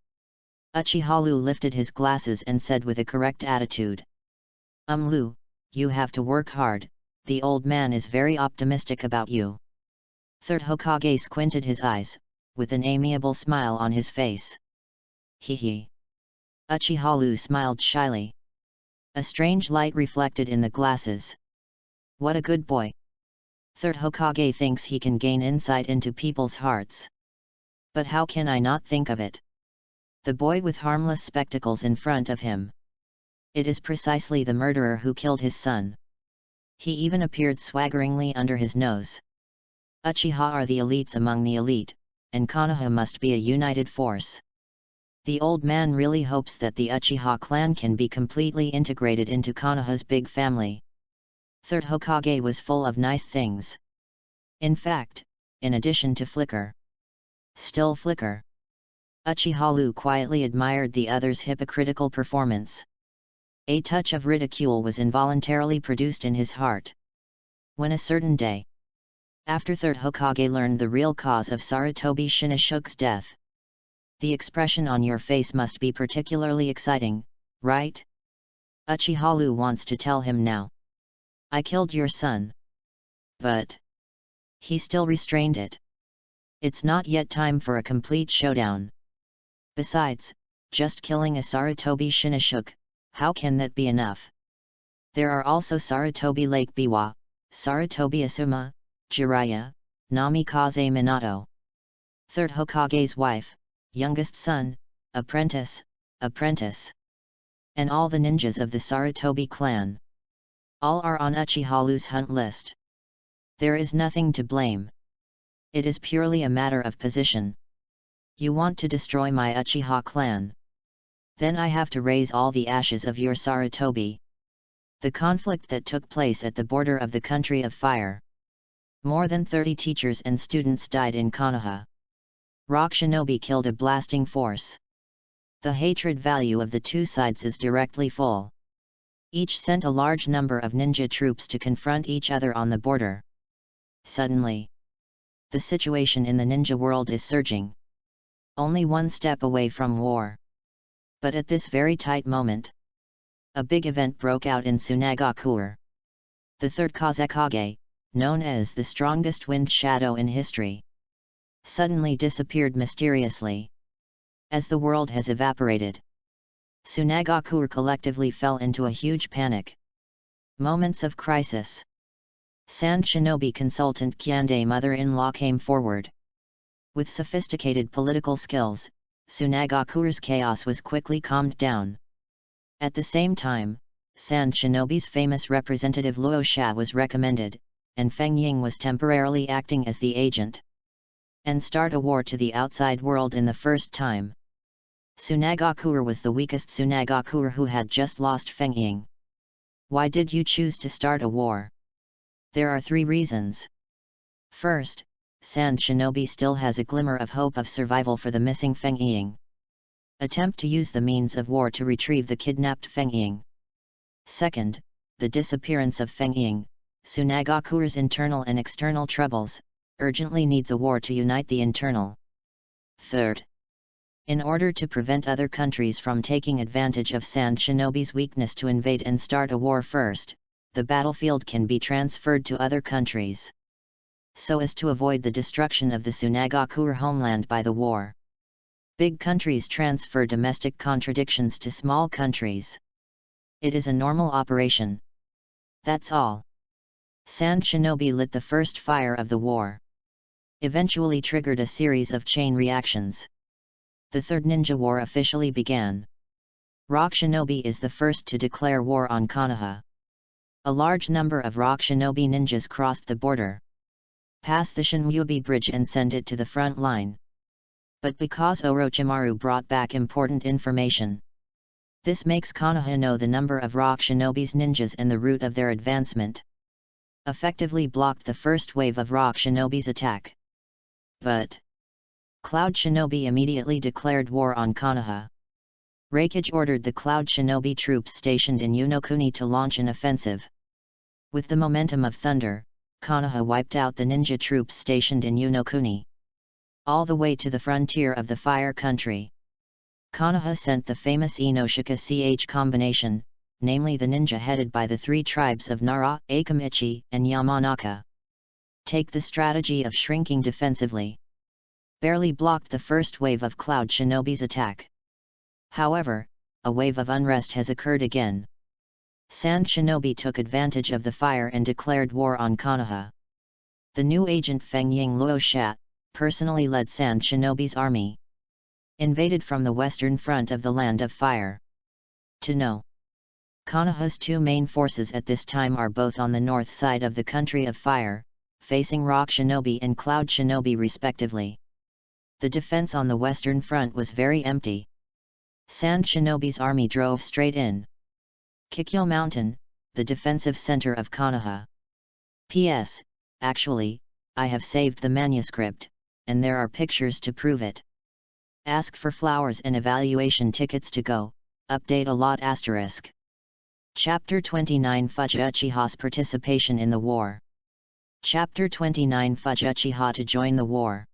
Uchiha lifted his glasses and said with a correct attitude. Lu, you have to work hard, the old man is very optimistic about you. Third Hokage squinted his eyes, with an amiable smile on his face. Hehe. Uchiha smiled shyly. A strange light reflected in the glasses. What a good boy. Third Hokage thinks he can gain insight into people's hearts. But how can I not think of it? The boy with harmless spectacles in front of him. It is precisely the murderer who killed his son. He even appeared swaggeringly under his nose. Uchiha are the elites among the elite, and Konoha must be a united force. The old man really hopes that the Uchiha clan can be completely integrated into Konoha's big family. Third Hokage was full of nice things. In fact, in addition to Still Flicker, Uchiha quietly admired the other's hypocritical performance. A touch of ridicule was involuntarily produced in his heart. When a certain day, after Third Hokage learned the real cause of Sarutobi Shinoshuke's death, the expression on your face must be particularly exciting, right? Uchiha wants to tell him now. I killed your son. But he still restrained it. It's not yet time for a complete showdown. Besides, just killing a Sarutobi Shinoshuke, how can that be enough? There are also Sarutobi Lake Biwa, Sarutobi Asuma, Jiraiya, Namikaze Minato. Third Hokage's wife, youngest son, apprentice, and all the ninjas of the Sarutobi clan. All are on Uchiha's hunt list. There is nothing to blame. It is purely a matter of position. You want to destroy my Uchiha clan? Then I have to raise all the ashes of your Sarutobi. The conflict that took place at the border of the Country of Fire. More than 30 teachers and students died in Konoha. Rock Shinobi killed a blasting force. The hatred value of the two sides is directly full. Each sent a large number of ninja troops to confront each other on the border. Suddenly, the situation in the ninja world is surging. Only one step away from war. But at this very tight moment, a big event broke out in Tsunagakure. The third Kazekage, known as the strongest wind shadow in history, suddenly disappeared mysteriously. As the world has evaporated, Tsunagakure collectively fell into a huge panic. Moments of crisis. Sand Shinobi consultant Kyandai mother-in-law came forward. With sophisticated political skills, Tsunagakure's chaos was quickly calmed down. At the same time, Sand Shinobi's famous representative Luo Sha was recommended, and Feng Ying was temporarily acting as the agent. And start a war to the outside world in the first time. Tsunagakure was the weakest Tsunagakure who had just lost Feng Ying. Why did you choose to start a war? There are 3 reasons. First, Sand Shinobi still has a glimmer of hope of survival for the missing Feng Ying. Attempt to use the means of war to retrieve the kidnapped Feng Ying. Second, the disappearance of Feng Ying, Tsunagakure's internal and external troubles, urgently needs a war to unite the internal. Third, in order to prevent other countries from taking advantage of Sand Shinobi's weakness to invade and start a war first, the battlefield can be transferred to other countries, so as to avoid the destruction of the Tsunagakure homeland by the war. Big countries transfer domestic contradictions to small countries. It is a normal operation. That's all. Sand Shinobi lit the first fire of the war. Eventually triggered a series of chain reactions. The Third Ninja War officially began. Rock Shinobi is the first to declare war on Konoha. A large number of Rock Shinobi ninjas crossed the border, passed the Shinjubi Bridge and sent it to the front line. But because Orochimaru brought back important information, this makes Konoha know the number of Rock Shinobi's ninjas and the route of their advancement. Effectively blocked the first wave of Rock Shinobi's attack. But Cloud Shinobi immediately declared war on Konoha. Raikage ordered the Cloud Shinobi troops stationed in Unokuni to launch an offensive. With the momentum of thunder, Konoha wiped out the ninja troops stationed in Unokuni, all the way to the frontier of the Fire Country. Konoha sent the famous Inoshika CH combination, namely the ninja headed by the 3 tribes of Nara, Akamichi, and Yamanaka. Take the strategy of shrinking defensively. Barely blocked the first wave of Cloud Shinobi's attack. However, a wave of unrest has occurred again. Sand Shinobi took advantage of the fire and declared war on Konoha. The new agent Feng Ying Luo Sha personally led Sand Shinobi's army. Invaded from the western front of the Land of Fire. To know. Konoha's 2 main forces at this time are both on the north side of the Country of Fire, facing Rock Shinobi and Cloud Shinobi respectively. The defense on the western front was very empty. Sand Shinobi's army drove straight in. Kikyo Mountain, the defensive center of Konoha. P.S. Actually, I have saved the manuscript, and there are pictures to prove it. Ask for flowers and evaluation tickets to go, update a lot asterisk. Chapter 29 Uchiha's participation in the war. Chapter 29 Uchiha to join the war.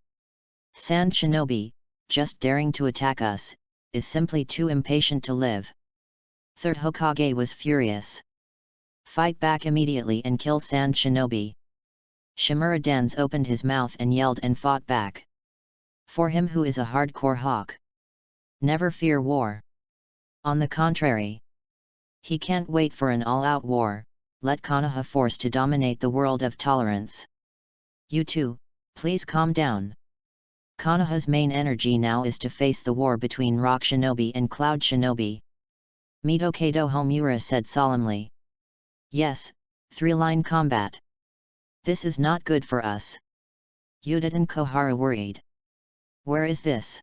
Sand Shinobi, just daring to attack us, is simply too impatient to live. Third Hokage was furious. Fight back immediately and kill Sand Shinobi. Shimura Dance opened his mouth and yelled and fought back. For him who is a hardcore hawk, never fear war. On the contrary, he can't wait for an all-out war. Let Konoha force to dominate the world of tolerance. You two, please calm down. Konoha's main energy now is to face the war between Rock Shinobi and Cloud Shinobi. Mitokado Homura said solemnly. Yes, three-line combat. This is not good for us. Yuta and Kohara worried. Where is this?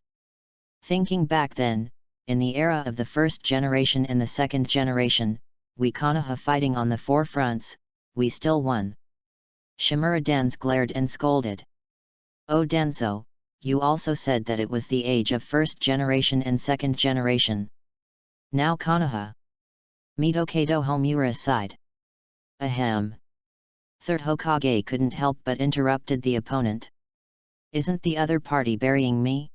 Thinking back then, in the era of the first generation and the second generation, we Konoha fighting on the four fronts, we still won. Shimura Dance glared and scolded. Oh Danzo, you also said that it was the age of first generation and second generation. Now Konoha. Mitokado Homura sighed. Ahem. Third Hokage couldn't help but interrupted the opponent. Isn't the other party burying me?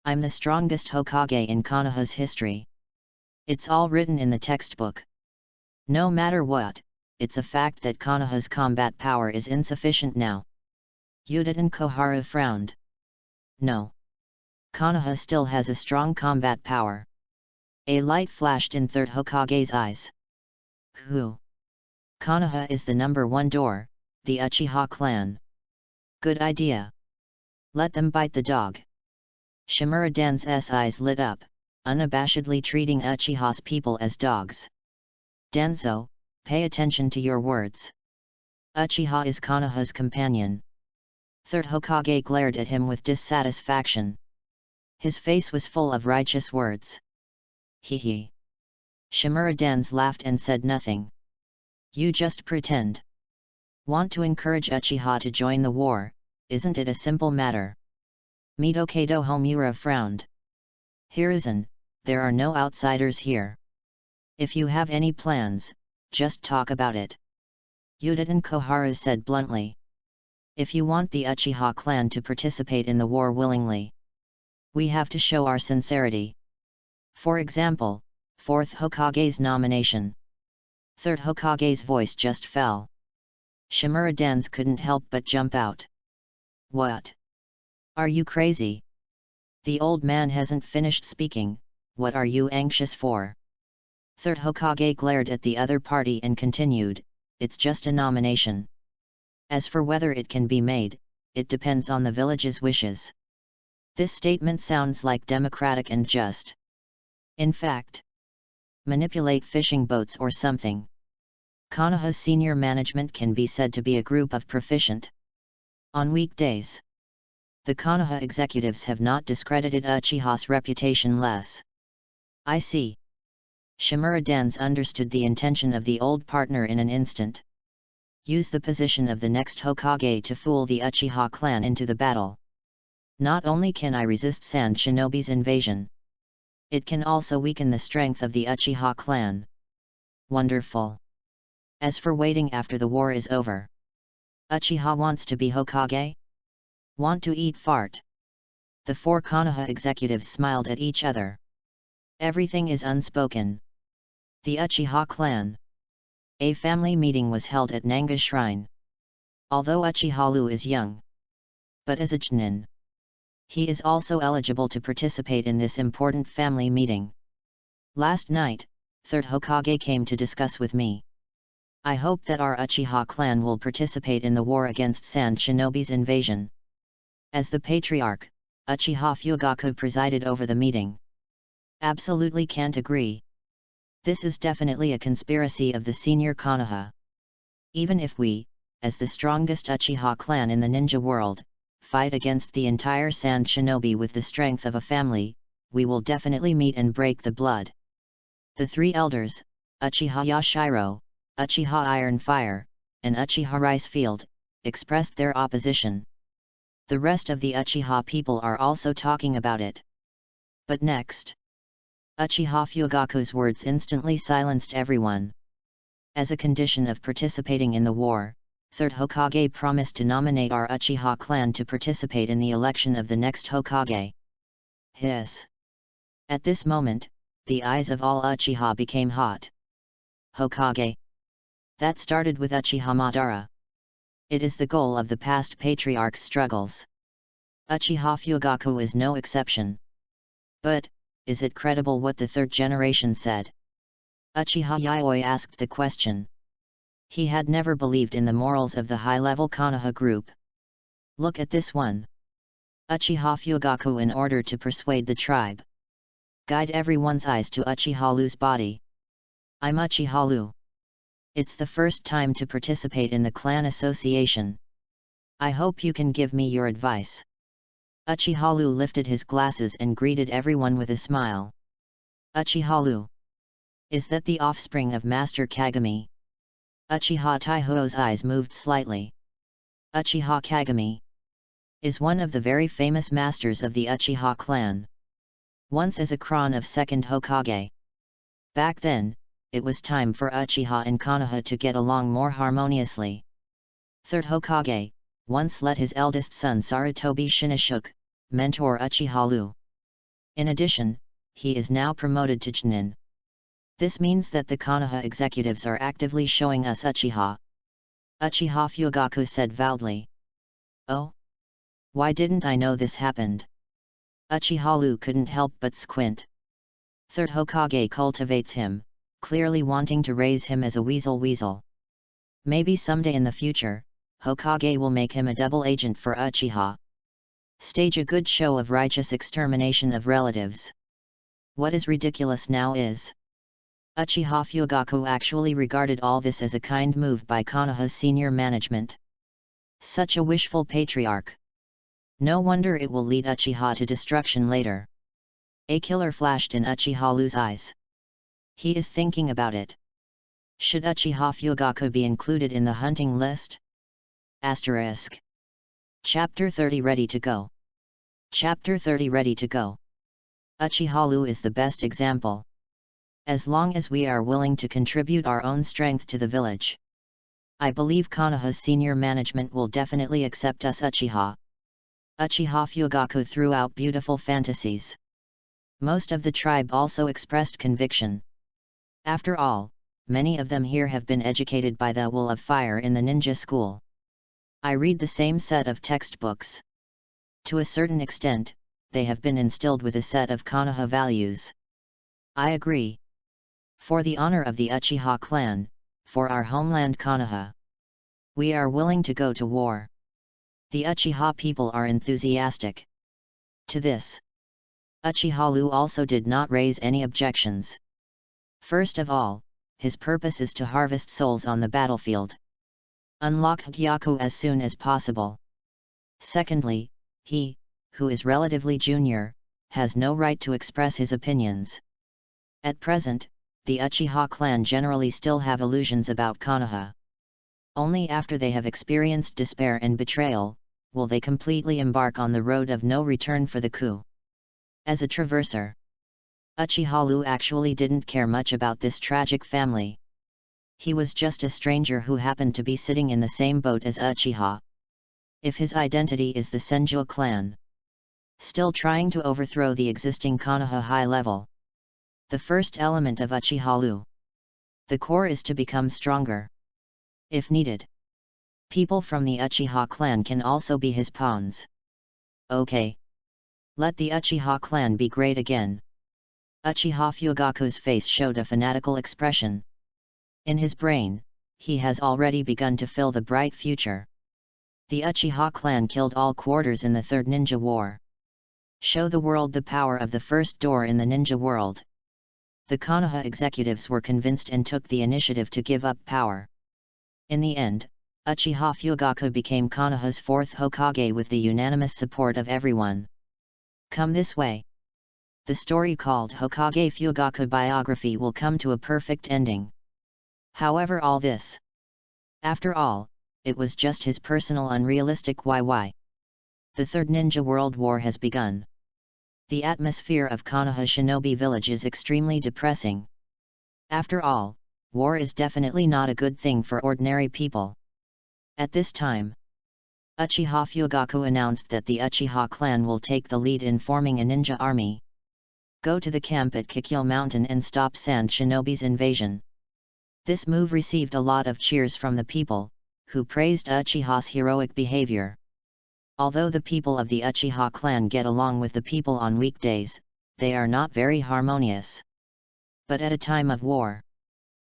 I'm the strongest Hokage in Konoha's history. It's all written in the textbook. No matter what, it's a fact that Konoha's combat power is insufficient now. Yuta and Kohara frowned. No. Konoha still has a strong combat power. A light flashed in Third Hokage's eyes. Who? Konoha is the number one door, the Uchiha clan. Good idea. Let them bite the dog. Shimura Dan's eyes lit up, unabashedly treating Uchiha's people as dogs. Danzo, pay attention to your words. Uchiha is Konoha's companion. Third Hokage glared at him with dissatisfaction. His face was full of righteous words. Hee. Shimura Dance laughed and said nothing. You just pretend. Want to encourage Uchiha to join the war, isn't it a simple matter? Mitokado Homura frowned. Hiruzen, there are no outsiders here. If you have any plans, just talk about it. Yuta and Kohara said bluntly. If you want the Uchiha clan to participate in the war willingly, we have to show our sincerity. For example, fourth Hokage's nomination. Third Hokage's voice just fell. Shimura Dance couldn't help but jump out. What? Are you crazy? The old man hasn't finished speaking, what are you anxious for? Third Hokage glared at the other party and continued, it's just a nomination. As for whether it can be made, it depends on the village's wishes. This statement sounds like democratic and just. In fact, manipulate fishing boats or something. Konoha's senior management can be said to be a group of proficient. On weekdays, the Konoha executives have not discredited Uchiha's reputation less. I see. Shimura Dance understood the intention of the old partner in an instant. Use the position of the next Hokage to fool the Uchiha clan into the battle. Not only can I resist Sand Shinobi's invasion, it can also weaken the strength of the Uchiha clan. Wonderful. As for waiting after the war is over, Uchiha wants to be Hokage? Want to eat fart? The four Konoha executives smiled at each other. Everything is unspoken. The Uchiha clan. A family meeting was held at Nanga Shrine. Although Uchiha is young, but as a Chunin, he is also eligible to participate in this important family meeting. Last night, Third Hokage came to discuss with me. I hope that our Uchiha clan will participate in the war against Sand Shinobi's invasion. As the patriarch, Uchiha Fugaku presided over the meeting. Absolutely can't agree. This is definitely a conspiracy of the senior Konoha. Even if we, as the strongest Uchiha clan in the ninja world, fight against the entire Sand Shinobi with the strength of a family, we will definitely meet and break the blood. The three elders, Uchiha Yashiro, Uchiha Iron Fire, and Uchiha Rice Field, expressed their opposition. The rest of the Uchiha people are also talking about it. But next, Uchiha Fugaku's words instantly silenced everyone. As a condition of participating in the war, 3rd Hokage promised to nominate our Uchiha clan to participate in the election of the next Hokage. Hiss! At this moment, the eyes of all Uchiha became hot. Hokage? That started with Uchiha Madara. It is the goal of the past patriarch's struggles. Uchiha Fugaku is no exception. But, is it credible what the third generation said? Uchiha Yayoi asked the question. He had never believed in the morals of the high-level Konoha group. Look at this one. Uchiha Fugaku in order to persuade the tribe. Guide everyone's eyes to Uchiha-Lu's body. I'm Uchiha-Lu. It's the first time to participate in the clan association. I hope you can give me your advice. Uchiha-Lu lifted his glasses and greeted everyone with a smile. Uchiha-Lu. Is that the offspring of Master Kagami? Uchiha Taiho's eyes moved slightly. Uchiha Kagami is one of the very famous masters of the Uchiha clan. Once as a Kron of 2nd Hokage. Back then, it was time for Uchiha and Konoha to get along more harmoniously. 3rd Hokage once let his eldest son Sarutobi Shinoshuke mentor Uchiha-Lu. In addition, he is now promoted to Chunin. This means that the Konoha executives are actively showing us Uchiha. Uchiha Fugaku said loudly. Oh? Why didn't I know this happened? Uchiha-Lu couldn't help but squint. 3rd Hokage cultivates him, clearly wanting to raise him as a weasel. Maybe someday in the future, Hokage will make him a double agent for Uchiha. Stage a good show of righteous extermination of relatives. What is ridiculous now is Uchiha Fugaku actually regarded all this as a kind move by Konoha's senior management. Such a wishful patriarch. No wonder it will lead Uchiha to destruction later. A killer flashed in Uchiha-Lu's eyes. He is thinking about it. Should Uchiha Fugaku be included in the hunting list? Asterisk. Chapter 30 Ready to go. Chapter 30 Ready to go. Uchiha-Lu is the best example. As long as we are willing to contribute our own strength to the village, I believe Konoha's senior management will definitely accept us Uchiha. Uchiha Fugaku threw out beautiful fantasies. Most of the tribe also expressed conviction. After all, many of them here have been educated by the Will of Fire in the ninja school. I read the same set of textbooks. To a certain extent, they have been instilled with a set of Konoha values. I agree. For the honor of the Uchiha clan, for our homeland Konoha, we are willing to go to war. The Uchiha people are enthusiastic. To this, Uchiha-Lu also did not raise any objections. First of all, his purpose is to harvest souls on the battlefield. Unlock Hyaku as soon as possible. Secondly, he, who is relatively junior, has no right to express his opinions. At present, the Uchiha clan generally still have illusions about Konoha. Only after they have experienced despair and betrayal, will they completely embark on the road of no return for the coup. As a traverser, Uchiha-Lu actually didn't care much about this tragic family. He was just a stranger who happened to be sitting in the same boat as Uchiha. If his identity is the Senju clan, still trying to overthrow the existing Konoha high level. The first element of Uchiha-Lu. The core is to become stronger. If needed, people from the Uchiha clan can also be his pawns. Okay. Let the Uchiha clan be great again. Uchiha Fugaku's face showed a fanatical expression. In his brain, he has already begun to fill the bright future. The Uchiha clan killed all quarters in the Third Ninja War. Show the world the power of the first door in the ninja world. The Konoha executives were convinced and took the initiative to give up power. In the end, Uchiha Fugaku became Konoha's 4th Hokage with the unanimous support of everyone. Come this way. the story called Hokage Fugaku biography will come to a perfect ending. However, after all, it was just his personal unrealistic YY. The Third Ninja World War has begun. The atmosphere of Konoha Shinobi Village is extremely depressing. After all, war is definitely not a good thing for ordinary people. At this time, Uchiha Fugaku announced that the Uchiha clan will take the lead in forming a ninja army. Go to the camp at Kikyo Mountain and stop Sand Shinobi's invasion. This move received a lot of cheers from the people, who praised Uchiha's heroic behavior. Although the people of the Uchiha clan get along with the people on weekdays, they are not very harmonious. But at a time of war,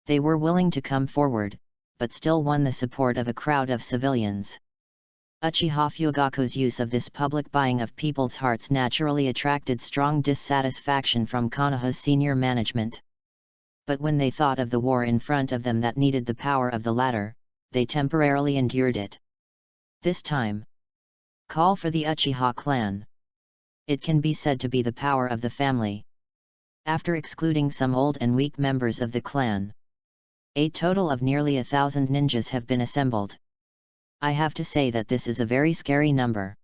they were willing to come forward, but still won the support of a crowd of civilians. Uchiha Fugaku's use of this public buying of people's hearts naturally attracted strong dissatisfaction from Konoha's senior management. But when they thought of the war in front of them that needed the power of the latter, they temporarily endured it. This time, call for the Uchiha clan. It can be said to be the power of the family. After excluding some old and weak members of the clan, a total of nearly 1,000 ninjas have been assembled. I have to say that this is a very scary number.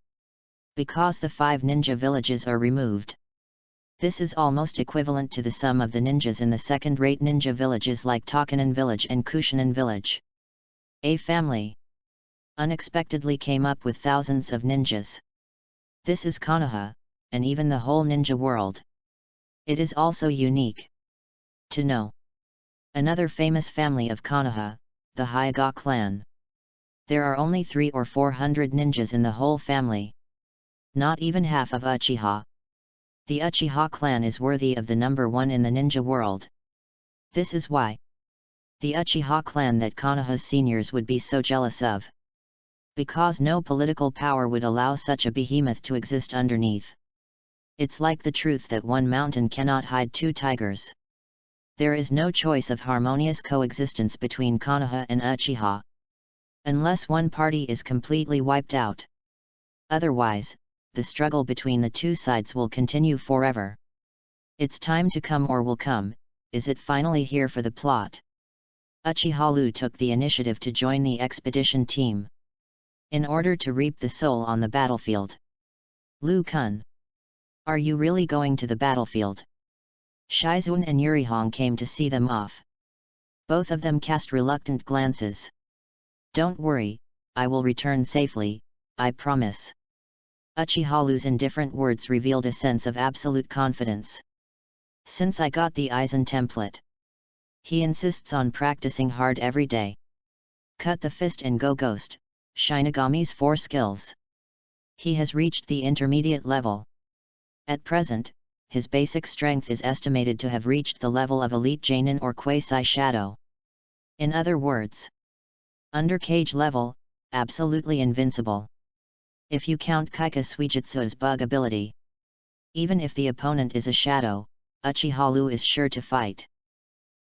Because the 5 ninja villages are removed. This is almost equivalent to the sum of the ninjas in the second-rate ninja villages like Tokunin village and Kushinen village. A family unexpectedly came up with thousands of ninjas. This is Konoha, and even the whole ninja world. It is also unique to know. Another famous family of Konoha, the Hyuga clan. There are only 300 or 400 ninjas in the whole family. Not even half of Uchiha. The Uchiha clan is worthy of the number 1 in the ninja world. This is why the Uchiha clan that Konoha's seniors would be so jealous of. Because no political power would allow such a behemoth to exist underneath. It's like the truth that one mountain cannot hide 2 tigers. There is no choice of harmonious coexistence between Konoha and Uchiha. Unless one party is completely wiped out. Otherwise, the struggle between the 2 sides will continue forever. It's time to come or will come. Is it finally here for the plot? Uchiha Lu took the initiative to join the expedition team. In order to reap the soul on the battlefield. Lu-kun. Are you really going to the battlefield? Shizuan and Yurihong came to see them off. Both of them cast reluctant glances. Don't worry, I will return safely, I promise. Uchiha Lu's indifferent words revealed a sense of absolute confidence. Since I got the Aizen template. He insists on practicing hard every day. Cut the fist and go ghost, Shinigami's 4 skills. He has reached the intermediate level. At present, his basic strength is estimated to have reached the level of elite Genin or quasi-shadow. In other words, under cage level, absolutely invincible. If you count Kaika Suijutsu's bug ability. Even if the opponent is a shadow, Uchiha Lu is sure to fight.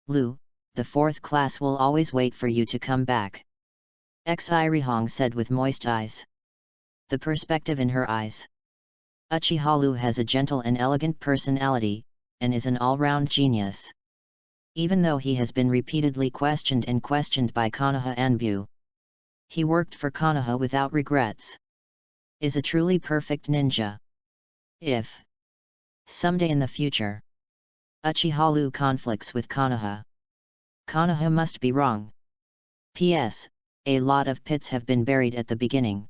Lu, the 4th class will always wait for you to come back. Irihong said with moist eyes. The perspective in her eyes. Uchiha Lu has a gentle and elegant personality, and is an all-round genius. Even though he has been repeatedly questioned by Konoha Anbu. He worked for Konoha without regrets. Is a truly perfect ninja. If someday in the future, Uchiha Lu conflicts with Konoha. Konoha must be wrong. P.S. A lot of pits have been buried at the beginning.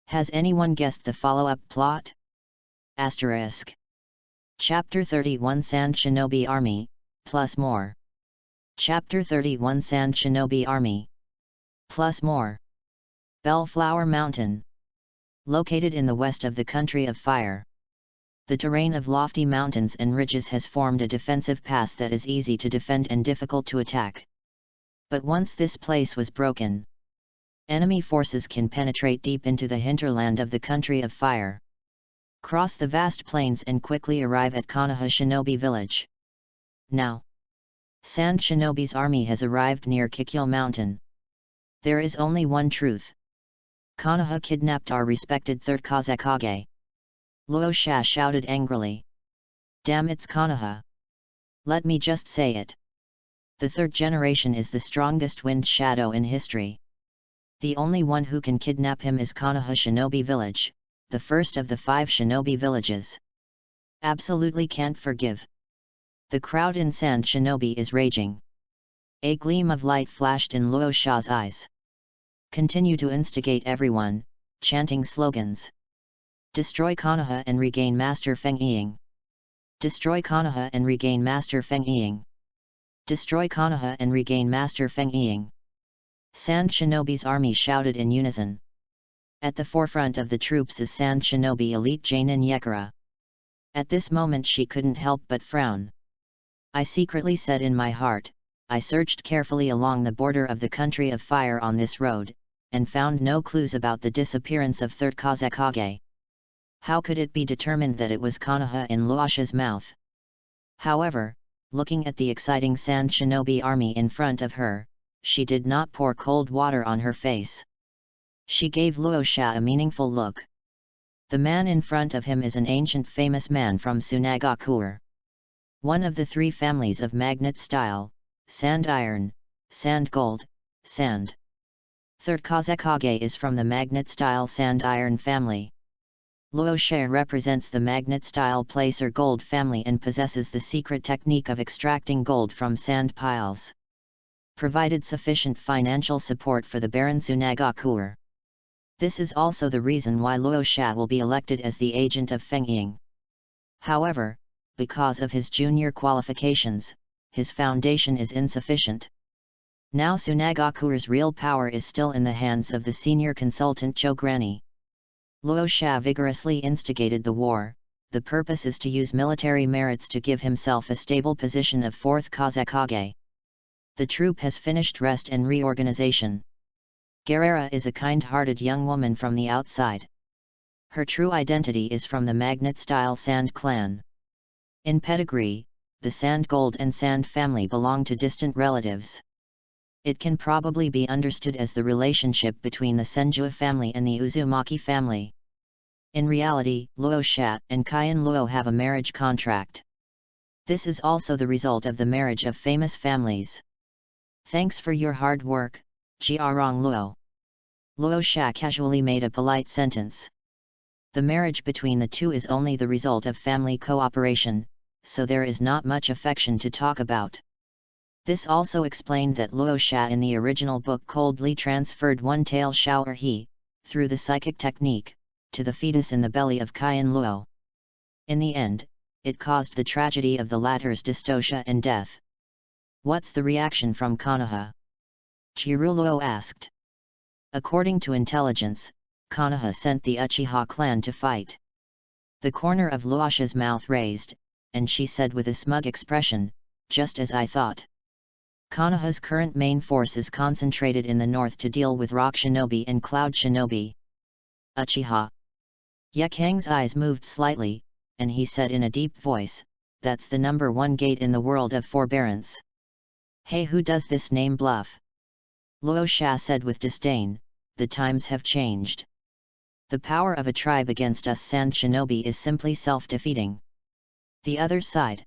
Has anyone guessed the follow-up plot? Asterisk. Chapter 31 Sand Shinobi Army, plus more. Chapter 31 Sand Shinobi Army. Plus more. Bellflower Mountain. Located in the west of the country of fire. The terrain of lofty mountains and ridges has formed a defensive pass that is easy to defend and difficult to attack. But once this place was broken, enemy forces can penetrate deep into the hinterland of the country of fire. Cross the vast plains and quickly arrive at Konoha Shinobi village. Now, Sand Shinobi's army has arrived near Kikyo Mountain. There is only one truth. Konoha kidnapped our respected 3rd Kazekage. Luo Sha shouted angrily. Damn, it's Konoha. Let me just say it. The third generation is the strongest wind shadow in history. The only one who can kidnap him is Konoha Shinobi Village, the first of the 5 shinobi villages. Absolutely can't forgive. The crowd in Sand Shinobi is raging. A gleam of light flashed in Luo Sha's eyes. Continue to instigate everyone, chanting slogans. Destroy Konoha and regain Master Feng Ying. Destroy Konoha and regain Master Feng Ying. Destroy Konoha and regain Master Feng Ying. Sand Shinobi's army shouted in unison. At the forefront of the troops is Sand Shinobi elite Jainin Yekara. At this moment she couldn't help but frown. I secretly said in my heart, I searched carefully along the border of the country of fire on this road, and found no clues about the disappearance of third Kazekage. How could it be determined that it was Konoha in Luosha's mouth? However, looking at the exciting Sand Shinobi army in front of her, she did not pour cold water on her face. She gave Luosha a meaningful look. The man in front of him is an ancient famous man from Tsunagakuer. One of the 3 families of magnet style, sand iron, sand gold, sand. Third Kazekage is from the magnet style sand iron family. Luosha represents the magnet style placer gold family and possesses the secret technique of extracting gold from sand piles. Provided sufficient financial support for the Baron Tsunagakuer. This is also the reason why Luosha will be elected as the agent of Feng Ying. However, because of his junior qualifications, his foundation is insufficient. Now Tsunagakuer's real power is still in the hands of the senior consultant Chogranny. Luosha vigorously instigated the war. The purpose is to use military merits to give himself a stable position of 4th Kazekage. The troop has finished rest and reorganization. Guerrera is a kind-hearted young woman from the outside. Her true identity is from the magnet-style Sand clan. In pedigree, the Sand Gold and Sand family belong to distant relatives. It can probably be understood as the relationship between the Senjua family and the Uzumaki family. In reality, Luosha and Kaiyan Luo have a marriage contract. This is also the result of the marriage of famous families. Thanks for your hard work, Jiarong Luo. Luosha casually made a polite sentence. The marriage between the two is only the result of family cooperation, so there is not much affection to talk about. This also explained that Luosha in the original book coldly transferred one tail shower he, through the psychic technique, to the fetus in the belly of Kaiyan Luo. In the end, it caused the tragedy of the latter's dystocia and death. What's the reaction from Konoha? Jiruo asked. According to intelligence, Konoha sent the Uchiha clan to fight. The corner of Luosha's mouth raised, and she said with a smug expression, just as I thought. Konoha's current main force is concentrated in the north to deal with Rock Shinobi and Cloud Shinobi. Uchiha. Yekang's eyes moved slightly, and he said in a deep voice, that's the number 1 gate in the world of forbearance. Hey, who does this name bluff? Luosha said with disdain, the times have changed. The power of a tribe against us Sand Shinobi is simply self-defeating. The other side.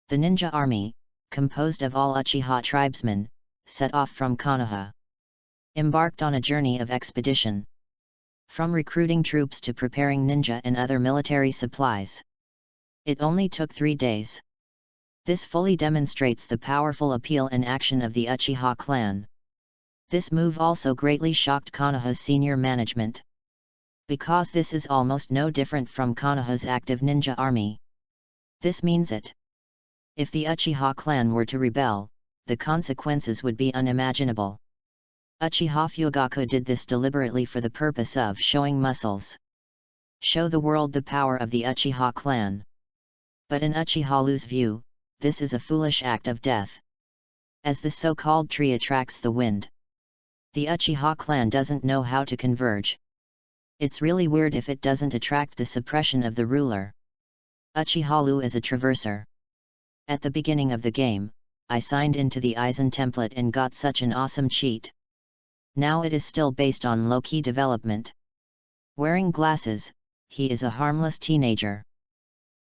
The ninja army, composed of all Uchiha tribesmen, set off from Konoha. Embarked on a journey of expedition. From recruiting troops to preparing ninja and other military supplies. It only took 3 days. This fully demonstrates the powerful appeal and action of the Uchiha clan. This move also greatly shocked Konoha's senior management. Because this is almost no different from Konoha's active ninja army. This means it. If the Uchiha clan were to rebel, the consequences would be unimaginable. Uchiha Fugaku did this deliberately for the purpose of showing muscles. Show the world the power of the Uchiha clan. But in Uchiha's view, this is a foolish act of death. As the so-called tree attracts the wind. The Uchiha clan doesn't know how to converge. It's really weird if it doesn't attract the suppression of the ruler. Uchiha is a traverser. At the beginning of the game, I signed into the Aizen template and got such an awesome cheat. Now it is still based on low-key development. Wearing glasses, he is a harmless teenager.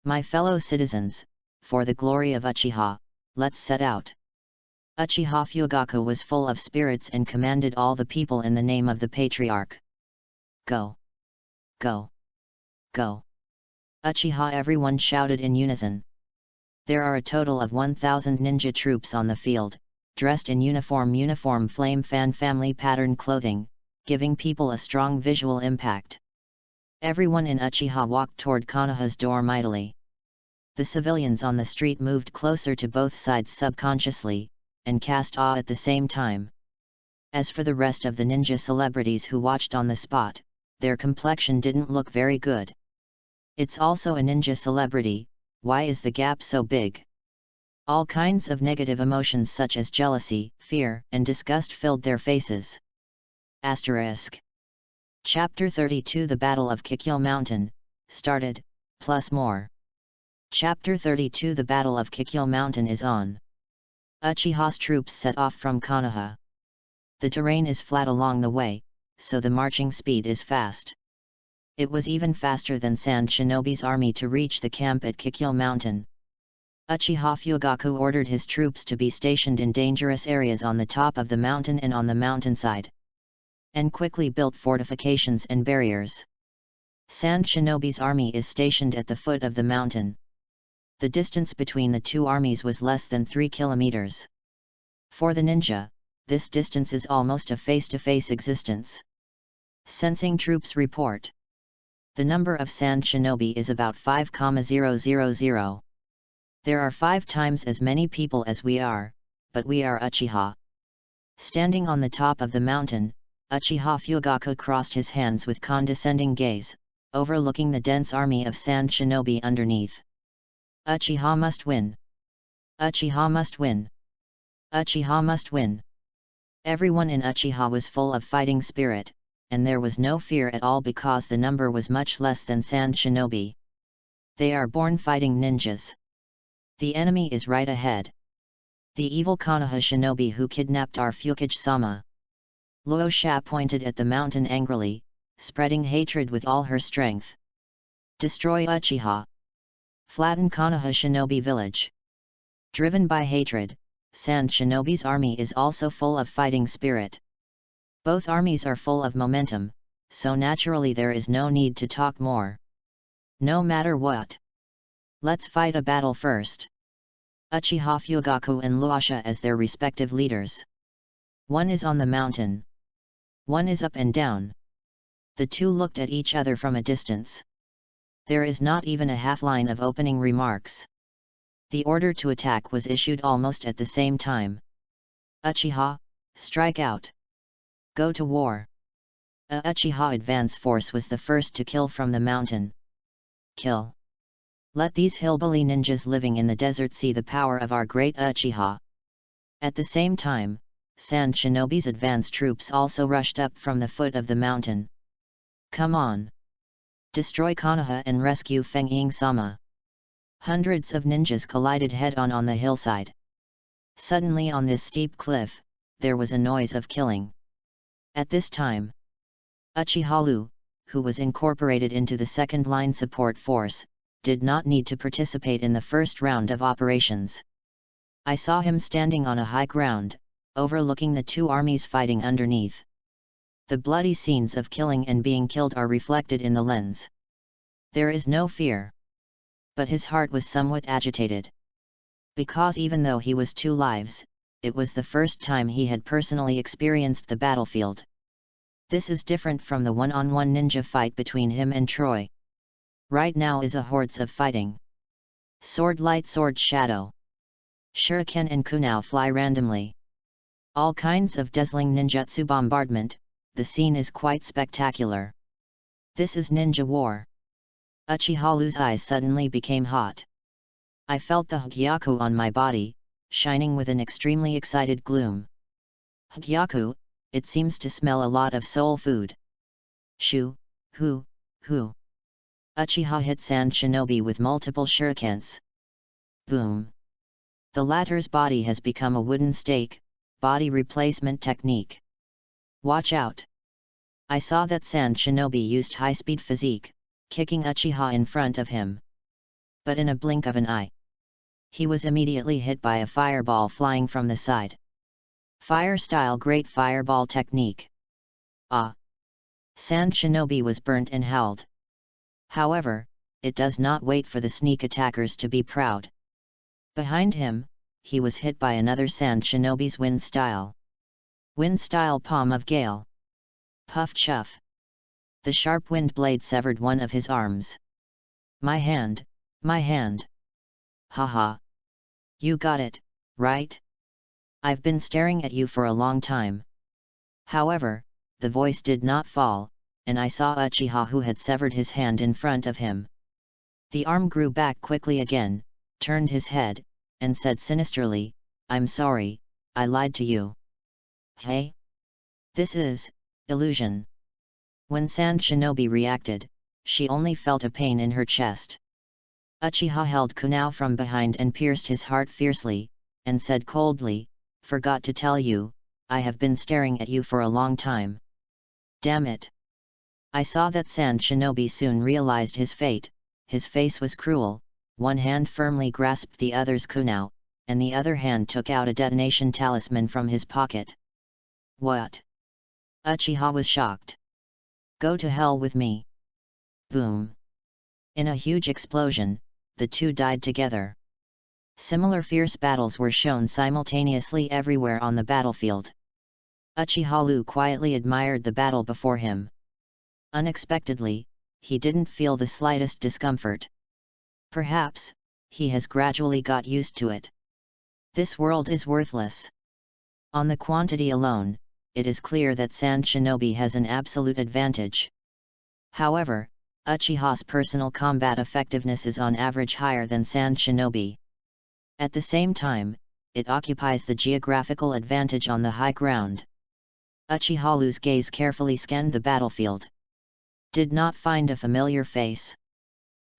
My fellow citizens, for the glory of Uchiha, let's set out. Uchiha Fugaku was full of spirits and commanded all the people in the name of the patriarch. Go! Go! Go! Uchiha, everyone shouted in unison. There are a total of 1,000 ninja troops on the field, dressed in uniform flame fan family pattern clothing, giving people a strong visual impact. Everyone in Uchiha walked toward Konoha's door mightily. The civilians on the street moved closer to both sides subconsciously, and cast awe at the same time. As for the rest of the ninja celebrities who watched on the spot, their complexion didn't look very good. It's also a ninja celebrity, why is the gap so big? All kinds of negative emotions such as jealousy, fear, and disgust filled their faces. Asterisk. Chapter 32 The Battle of Kikyo Mountain, started, plus more. Chapter 32 The Battle of Kikyo Mountain is on. Uchiha's troops set off from Konoha. The terrain is flat along the way, so the marching speed is fast. It was even faster than Sand Shinobi's army to reach the camp at Kikyo Mountain. Uchiha Fugaku ordered his troops to be stationed in dangerous areas on the top of the mountain and on the mountainside, and quickly built fortifications and barriers. Sand Shinobi's army is stationed at the foot of the mountain. The distance between the two armies was less than 3 kilometers. For the ninja, this distance is almost a face-to-face existence. Sensing troops report. The number of Sand Shinobi is about 5,000. There are 5 times as many people as we are, but we are Uchiha. Standing on the top of the mountain, Uchiha Fugaku crossed his hands with condescending gaze, overlooking the dense army of Sand Shinobi underneath. Uchiha must win. Uchiha must win. Uchiha must win. Everyone in Uchiha was full of fighting spirit, and there was no fear at all because the number was much less than Sand Shinobi. They are born fighting ninjas. The enemy is right ahead. The evil Konoha shinobi who kidnapped our Fukage-sama. Luo Sha pointed at the mountain angrily, spreading hatred with all her strength. Destroy Uchiha. Flatten Konoha shinobi village. Driven by hatred, Sand Shinobi's army is also full of fighting spirit. Both armies are full of momentum, so naturally there is no need to talk more. No matter what. Let's fight a battle first. Uchiha Fugaku and Luosha as their respective leaders. One is on the mountain. One is up and down. The two looked at each other from a distance. There is not even a half line of opening remarks. The order to attack was issued almost at the same time. Uchiha, strike out. Go to war. A Uchiha advance force was the first to kill from the mountain. Kill. Let these hillbilly ninjas living in the desert see the power of our great Uchiha. At the same time, Sand Shinobi's advance troops also rushed up from the foot of the mountain. Come on! Destroy Konoha and rescue Feng Ying-sama. Hundreds of ninjas collided head-on on the hillside. Suddenly on this steep cliff, there was a noise of killing. At this time, Uchiha Lu, who was incorporated into the second-line support force, did not need to participate in the first round of operations. I saw him standing on a high ground, overlooking the two armies fighting underneath. The bloody scenes of killing and being killed are reflected in the lens. There is no fear. But his heart was somewhat agitated. Because even though he was 2 lives, it was the first time he had personally experienced the battlefield. This is different from the one-on-one ninja fight between him and Troy. Right now is a hordes of fighting. Sword light, sword shadow. Shuriken and kunao fly randomly. All kinds of dazzling ninjutsu bombardment, the scene is quite spectacular. This is ninja war. Uchiha Lu's eyes suddenly became hot. I felt the Hagyaku on my body, shining with an extremely excited gloom. Hagyaku, it seems to smell a lot of soul food. Shoo, hoo. Uchiha hit Sand Shinobi with multiple shurikens. Boom. The latter's body has become a wooden stake, body replacement technique. Watch out. I saw that Sand Shinobi used high-speed physique, kicking Uchiha in front of him. but in a blink of an eye, he was immediately hit by a fireball flying from the side. Fire-style great fireball technique. Ah! Sand Shinobi was burnt and howled. However, it does not wait for the sneak attackers to be proud. Behind him, he was hit by another Sand Shinobi's wind-style. Wind-style palm of gale. Puff chuff. The sharp wind blade severed one of his arms. My hand, my hand. Haha. You got it, right? I've been staring at you for a long time. However, the voice did not fall, and I saw Uchiha who had severed his hand in front of him. The arm grew back quickly again, turned his head, and said sinisterly, I'm sorry, I lied to you. Hey? This is illusion. When Sand Shinobi reacted, she only felt a pain in her chest. Uchiha held Kunao from behind and pierced his heart fiercely, and said coldly, Forgot to tell you, I have been staring at you for a long time. Damn it! I saw that Sand Shinobi soon realized his fate. His face was cruel, one hand firmly grasped the other's kunao, and the other hand took out a detonation talisman from his pocket. What? Uchiha was shocked. Go to hell with me! Boom! In a huge explosion, the two died together. Similar fierce battles were shown simultaneously everywhere on the battlefield. Uchiha quietly admired the battle before him. Unexpectedly, he didn't feel the slightest discomfort. Perhaps, he has gradually got used to it. This world is worthless. On the quantity alone, it is clear that Sand Shinobi has an absolute advantage. However, Uchiha's personal combat effectiveness is on average higher than Sand Shinobi. At the same time, it occupies the geographical advantage on the high ground. Uchiha's gaze carefully scanned the battlefield. Did not find a familiar face.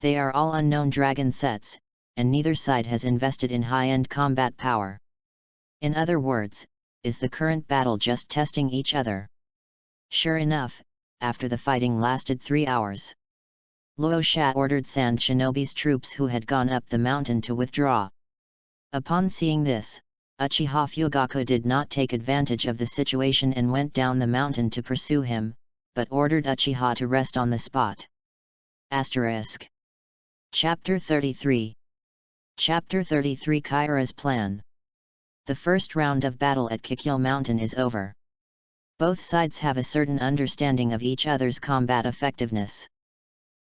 They are all unknown dragon sets, and neither side has invested in high-end combat power. In other words, is the current battle just testing each other? Sure enough, after the fighting lasted 3 hours, Luo Sha ordered Sand Shinobi's troops who had gone up the mountain to withdraw. Upon seeing this, Uchiha Fugaku did not take advantage of the situation and went down the mountain to pursue him, but ordered Uchiha to rest on the spot. Asterisk. Chapter 33. Chapter 33 Kaira's Plan. The first round of battle at Kikyo Mountain is over. Both sides have a certain understanding of each other's combat effectiveness.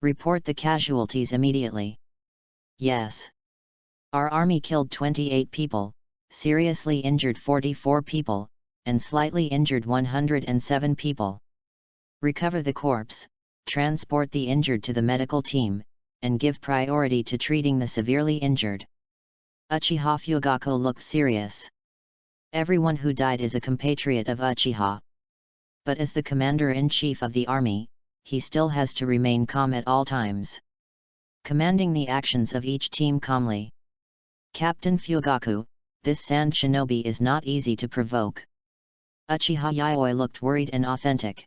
Report the casualties immediately. Yes. Our army killed 28 people, seriously injured 44 people, and slightly injured 107 people. Recover the corpse, transport the injured to the medical team, and give priority to treating the severely injured. Uchiha Fugaku looked serious. Everyone who died is a compatriot of Uchiha. But as the commander-in-chief of the army, he still has to remain calm at all times, commanding the actions of each team calmly. Captain Fugaku, this Sand Shinobi is not easy to provoke. Uchiha Yayoi looked worried and authentic.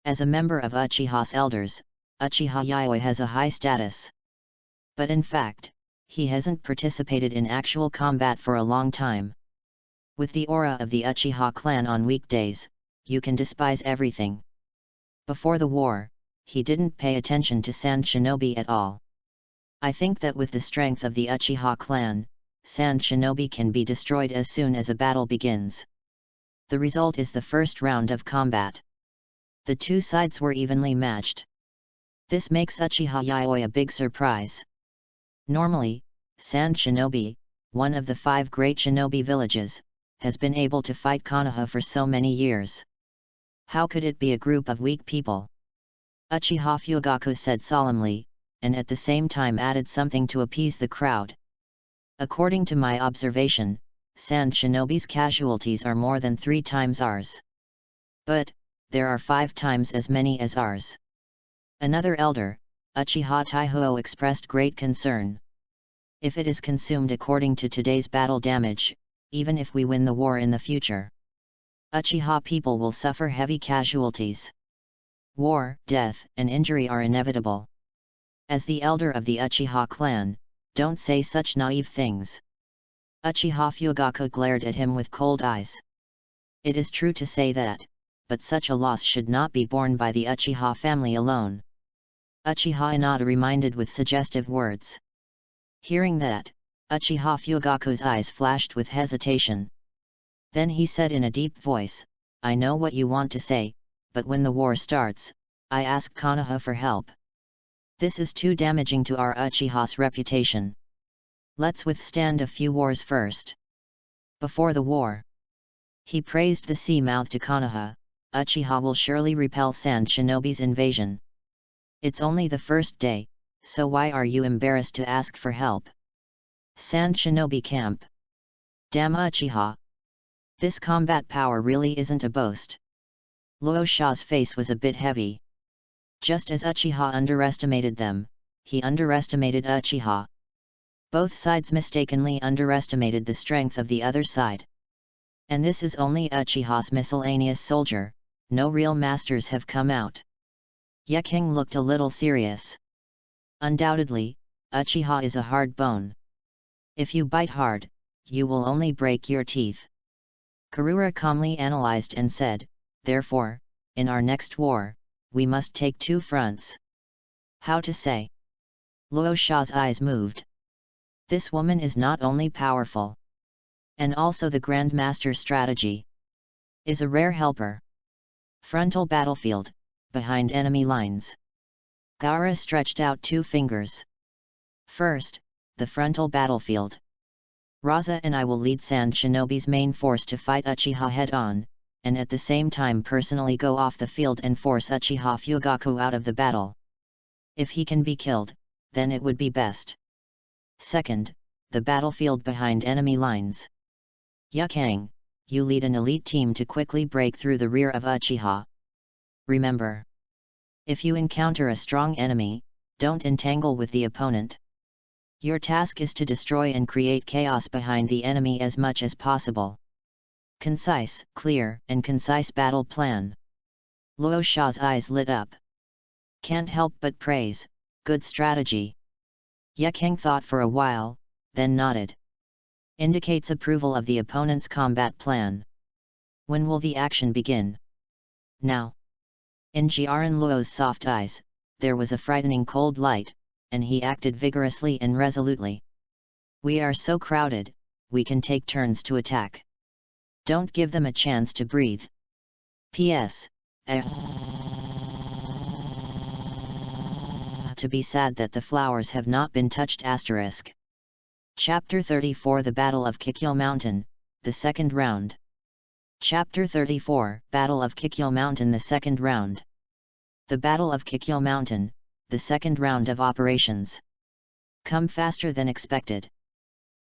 As a member of Uchiha's elders, Uchiha Yayoi has a high status. But in fact, he hasn't participated in actual combat for a long time. With the aura of the Uchiha clan on weekdays, you can despise everything. Before the war, he didn't pay attention to Sand Shinobi at all. I think that with the strength of the Uchiha clan, Sand Shinobi can be destroyed as soon as a battle begins. The result is the first round of combat. The two sides were evenly matched. This makes Uchiha Yayoi a big surprise. Normally, Sand Shinobi, one of the 5 great shinobi villages, has been able to fight Konoha for so many years. How could it be a group of weak people? Uchiha Fugaku said solemnly, and at the same time added something to appease the crowd. According to my observation, Sand Shinobi's casualties are more than 3 times ours. But, there are 5 times as many as ours. Another elder, Uchiha Taihuo, expressed great concern. If it is consumed according to today's battle damage, even if we win the war in the future, Uchiha people will suffer heavy casualties. War, death, and injury are inevitable. As the elder of the Uchiha clan, Don't say such naive things. Uchiha Fugaku glared at him with cold eyes. It is true to say that, but such a loss should not be borne by the Uchiha family alone. Uchiha Inada reminded with suggestive words. Hearing that, Uchiha Fugaku's eyes flashed with hesitation. Then he said in a deep voice, I know what you want to say, but when the war starts, I ask Konoha for help. This is too damaging to our Uchiha's reputation. Let's withstand a few wars first. Before the war. He praised the sea-mouth to Konoha. Uchiha will surely repel Sand Shinobi's invasion. It's only the first day, so why are you embarrassed to ask for help? Sand Shinobi camp. Damn Uchiha. This combat power really isn't a boast. Luo Sha's face was a bit heavy. Just as Uchiha underestimated them, he underestimated Uchiha. Both sides mistakenly underestimated the strength of the other side. And this is only Uchiha's miscellaneous soldier, no real masters have come out. Yeking looked a little serious. Undoubtedly, Uchiha is a hard bone. If you bite hard, you will only break your teeth. Karura calmly analyzed and said, therefore, in our next war, we must take two fronts. How to say? Luo Sha's eyes moved. This woman is not only powerful, and also the Grandmaster strategy. Is a rare helper. Frontal battlefield, behind enemy lines. Gaara stretched out two fingers. First, the frontal battlefield. Raza and I will lead Sand Shinobi's main force to fight Uchiha head-on, and at the same time personally go off the field and force Uchiha Fugaku out of the battle. If he can be killed, then it would be best. Second, the battlefield behind enemy lines. Yeking, you lead an elite team to quickly break through the rear of Uchiha. Remember, if you encounter a strong enemy, don't entangle with the opponent. Your task is to destroy and create chaos behind the enemy as much as possible. Concise, clear, and concise battle plan. Luo Sha's eyes lit up. Can't help but praise, good strategy. Yeking thought for a while, then nodded. Indicates approval of the opponent's combat plan. When will the action begin? Now. In Jiaran Luo's soft eyes, there was a frightening cold light, and he acted vigorously and resolutely. We are so crowded, we can take turns to attack. Don't give them a chance to breathe. P.S. To be sad that the flowers have not been touched. Asterisk. Chapter 34 The Battle of Kikyo Mountain, the Second Round. Chapter 34 Battle of Kikyo Mountain, the Second Round. The Battle of Kikyo Mountain, the second round of operations. Come faster than expected.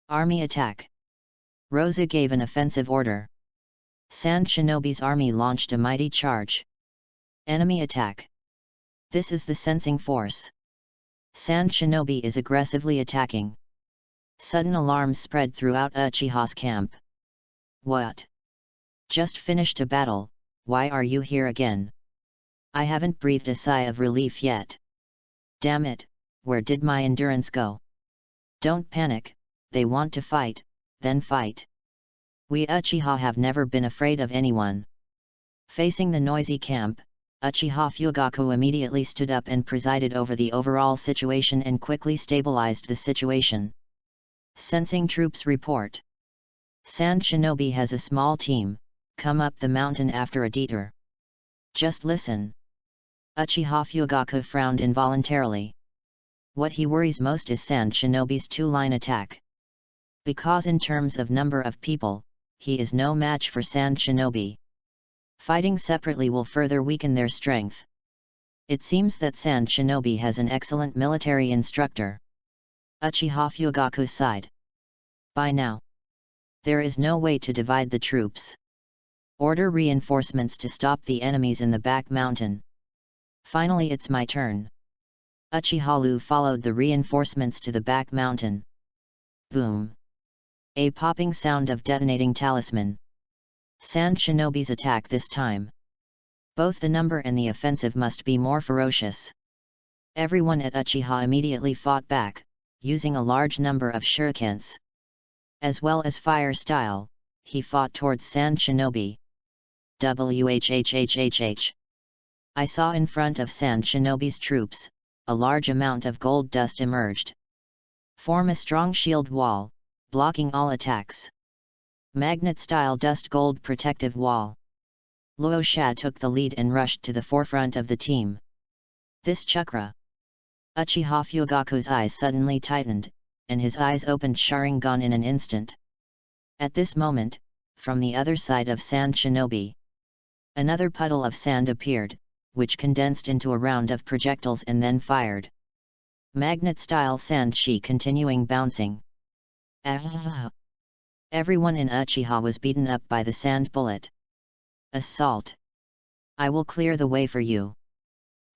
Army attack. Rosa gave an offensive order. Sand Shinobi's army launched a mighty charge. Enemy attack. This is the sensing force. Sand Shinobi is aggressively attacking. Sudden alarms spread throughout Uchiha's camp. What? Just finished a battle, why are you here again? I haven't breathed a sigh of relief yet. Damn it, where did my endurance go? Don't panic, they want to fight, then fight. We Uchiha have never been afraid of anyone. Facing the noisy camp, Uchiha Fugaku immediately stood up and presided over the overall situation and quickly stabilized the situation. Sensing troops report. Sand Shinobi has a small team, come up the mountain after a detour. Just listen. Uchiha Fugaku frowned involuntarily. What he worries most is Sand Shinobi's two-line attack. Because in terms of number of people, he is no match for Sand Shinobi. Fighting separately will further weaken their strength. It seems that Sand Shinobi has an excellent military instructor. Uchiha Fugaku sighed. By now, there is no way to divide the troops. Order reinforcements to stop the enemies in the back mountain. Finally it's my turn. Uchiha Lu followed the reinforcements to the back mountain. Boom. A popping sound of detonating talisman. Sand Shinobi's attack this time. Both the number and the offensive must be more ferocious. Everyone at Uchiha immediately fought back, using a large number of shurikens. As well as fire style, he fought towards Sand Shinobi. Whhhhh. I saw in front of Sand Shinobi's troops, a large amount of gold dust emerged. Form a strong shield wall, blocking all attacks. Magnet-style dust gold protective wall. Luo Sha took the lead and rushed to the forefront of the team. This chakra. Uchiha Fugaku's eyes suddenly tightened, and his eyes opened Sharingan in an instant. At this moment, from the other side of Sand Shinobi, another puddle of sand appeared, which condensed into a round of projectiles and then fired. Magnet-style sand shi continuing bouncing. Everyone in Uchiha was beaten up by the sand bullet. Assault! I will clear the way for you.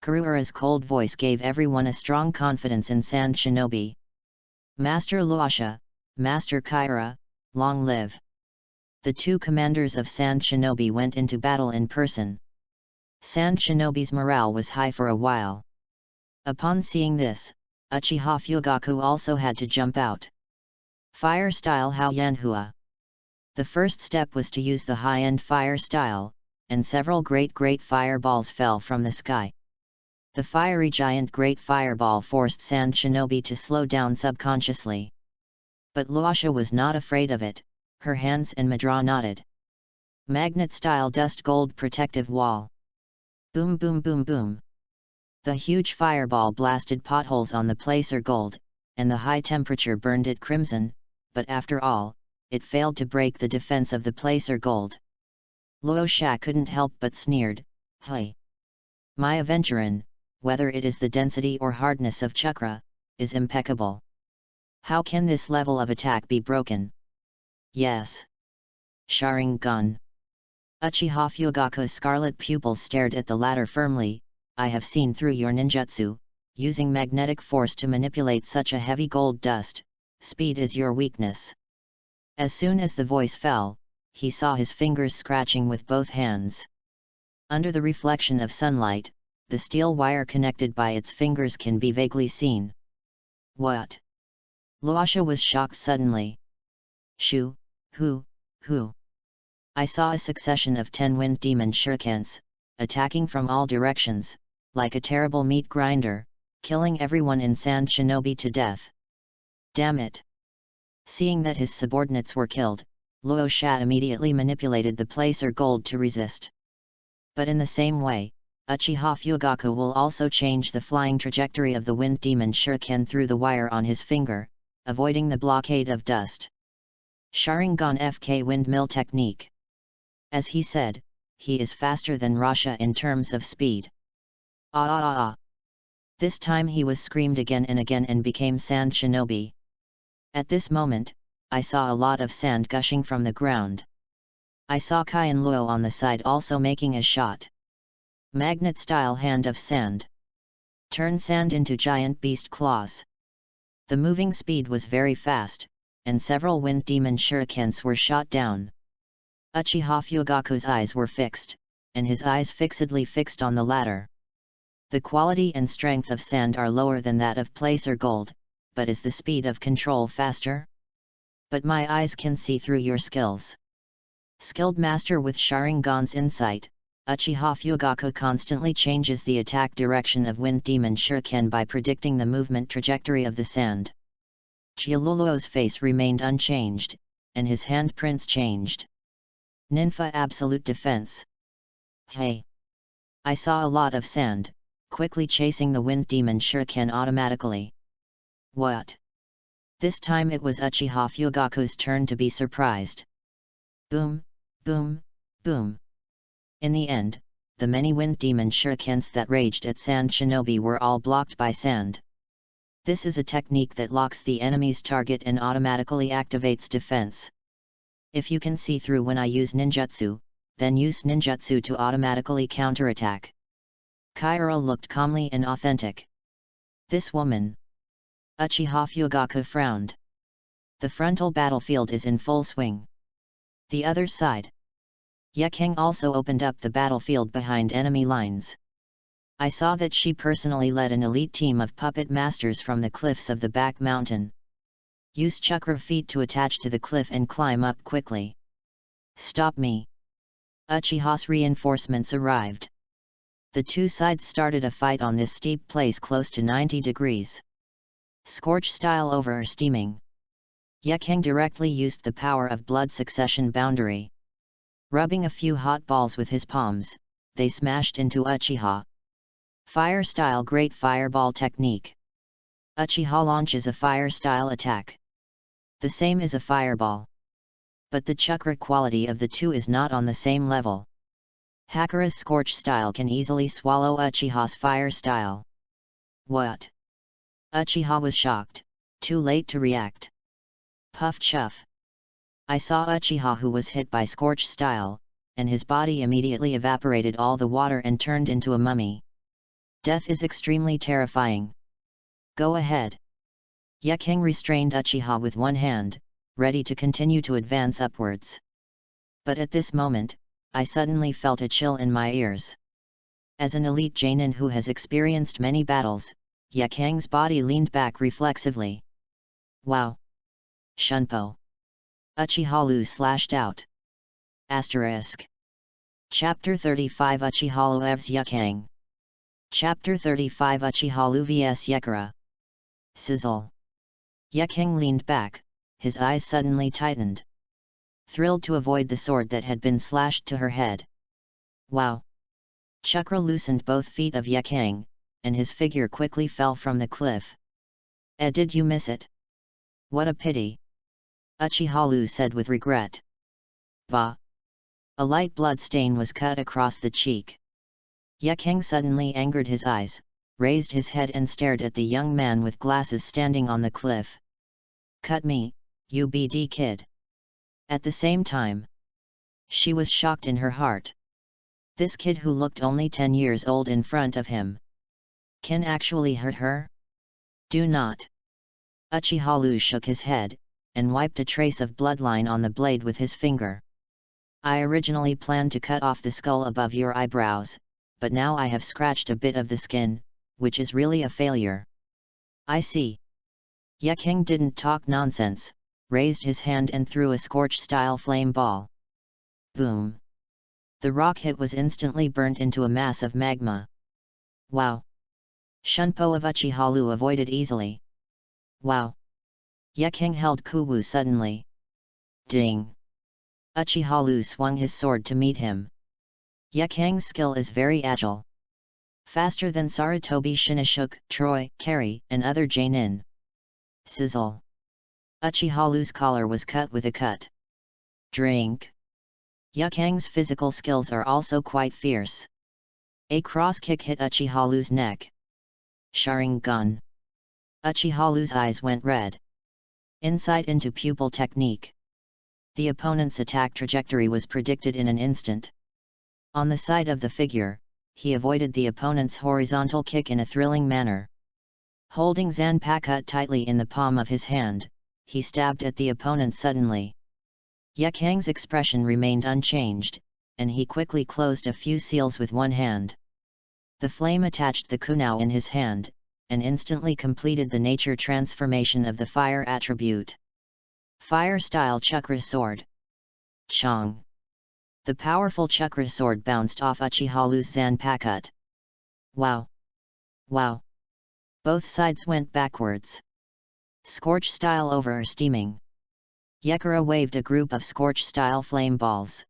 Karuura's cold voice gave everyone a strong confidence in Sand Shinobi. Master Luasha, Master Kaira, long live! The two commanders of Sand Shinobi went into battle in person. Sand Shinobi's morale was high for a while. Upon seeing this, Uchiha Fugaku also had to jump out. Fire style Hao Yanhua. The first step was to use the high-end fire style, and several great fireballs fell from the sky. The fiery giant great fireball forced Sand Shinobi to slow down subconsciously. But Luasha was not afraid of it, her hands and Madra nodded. Magnet-style dust gold protective wall. Boom boom boom boom. The huge fireball blasted potholes on the placer gold, and the high temperature burned it crimson, but after all, it failed to break the defense of the placer gold. Luo Sha couldn't help but sneered, "Hey! My Aventurin, whether it is the density or hardness of chakra, is impeccable. How can this level of attack be broken?" Yes. Sharingan. Uchiha Fugaku's scarlet pupils stared at the latter firmly. I have seen through your ninjutsu, using magnetic force to manipulate such a heavy gold dust, speed is your weakness. As soon as the voice fell, he saw his fingers scratching with both hands. Under the reflection of sunlight, the steel wire connected by its fingers can be vaguely seen. What? Luasha was shocked suddenly. Shoo, who? I saw a succession of 10 wind demon shurikens, attacking from all directions, like a terrible meat grinder, killing everyone in Sand Shinobi to death. Damn it! Seeing that his subordinates were killed, Luo Sha immediately manipulated the placer gold to resist. But in the same way, Uchiha Fugaku will also change the flying trajectory of the wind demon shuriken through the wire on his finger, avoiding the blockade of dust. Sharingan FK windmill technique. As he said, he is faster than Rasha in terms of speed. This time he was screamed again and became Sand Shinobi. At this moment, I saw a lot of sand gushing from the ground. I saw Kai and Luo on the side also making a shot. Magnet-style hand of sand. Turn sand into giant beast claws. The moving speed was very fast, and several wind demon shurikens were shot down. Uchiha Fugaku's eyes were fixed, and his eyes fixedly fixed on the latter. The quality and strength of sand are lower than that of placer gold, but is the speed of control faster? But my eyes can see through your skills. Skilled master with Sharingan's insight, Uchiha Fugaku constantly changes the attack direction of wind demon shuriken by predicting the movement trajectory of the sand. Chieluluo's face remained unchanged, and his handprints changed. Ninfa absolute defense. Hey! I saw a lot of sand, quickly chasing the wind demon shuriken automatically. What? This time it was Uchiha Fugaku's turn to be surprised. Boom, boom, boom. In the end, the many wind demon shurikens that raged at Sand Shinobi were all blocked by sand. This is a technique that locks the enemy's target and automatically activates defense. If you can see through when I use ninjutsu, then use ninjutsu to automatically counterattack. Kaira looked calmly and authentic. This woman. Uchiha Fugaku frowned. The frontal battlefield is in full swing. The other side. Yekeng also opened up the battlefield behind enemy lines. I saw that she personally led an elite team of puppet masters from the cliffs of the back mountain. Use chakra feet to attach to the cliff and climb up quickly. Stop me. Uchiha's reinforcements arrived. The two sides started a fight on this steep place close to 90 degrees. Scorch style over steaming. Yekeng directly used the power of blood succession boundary. Rubbing a few hot balls with his palms, they smashed into Uchiha. Fire style great fireball technique. Uchiha launches a fire style attack. The same as a fireball. But the chakra quality of the two is not on the same level. Hakura's scorch style can easily swallow Uchiha's fire style. What? Uchiha was shocked, too late to react. Puff chuff. I saw Uchiha who was hit by scorch style, and his body immediately evaporated all the water and turned into a mummy. Death is extremely terrifying. Go ahead. Yekeng restrained Uchiha with one hand, ready to continue to advance upwards. But at this moment, I suddenly felt a chill in my ears. As an elite Jainin who has experienced many battles, Yekeng's body leaned back reflexively. Wow! Shunpo! Uchiha slashed out. Asterisk. Chapter 35 Uchiha vs Yekeng. Chapter 35 Uchiha vs Yekura. Sizzle. Yekeng leaned back, his eyes suddenly tightened. Thrilled to avoid the sword that had been slashed to her head. Wow! Chakra loosened both feet of Yekeng, and his figure quickly fell from the cliff. Did you miss it? What a pity! Uchiha said with regret. Bah! A light blood stain was cut across the cheek. Yekeng suddenly angered his eyes, raised his head and stared at the young man with glasses standing on the cliff. Cut me, you BD kid! At the same time, she was shocked in her heart. This kid who looked only 10 years old in front of him can actually hurt her? Do not! Uchiha shook his head, and wiped a trace of bloodline on the blade with his finger. I originally planned to cut off the skull above your eyebrows, but now I have scratched a bit of the skin, which is really a failure. I see. Yekeng didn't talk nonsense, raised his hand and threw a scorch-style flame ball. Boom! The rock hit was instantly burnt into a mass of magma. Wow! Shunpo of Uchiha avoided easily. Wow! Yekeng held Kobo suddenly. Ding! Uchiha swung his sword to meet him. Yekeng's skill is very agile. Faster than Sarutobi Shinashuk, Troy, Carry, and other Jainin. Sizzle! Uchiha collar was cut with a cut. Drink! Yekeng's physical skills are also quite fierce. A cross kick hit Uchiha neck. Sharingan! Uchiha eyes went red. Insight into pupil technique. The opponent's attack trajectory was predicted in an instant. On the side of the figure, he avoided the opponent's horizontal kick in a thrilling manner. Holding Zanpakuto tightly in the palm of his hand, he stabbed at the opponent suddenly. Yekeng's expression remained unchanged, and he quickly closed a few seals with one hand. The flame attached the kunao in his hand, and instantly completed the nature transformation of the fire attribute. Fire-style chakra sword. Chong! The powerful chakra sword bounced off Uchiha's Zanpakuto. Wow! Wow! Both sides went backwards. Scorch style over steaming. Yekura waved a group of scorch-style flame balls.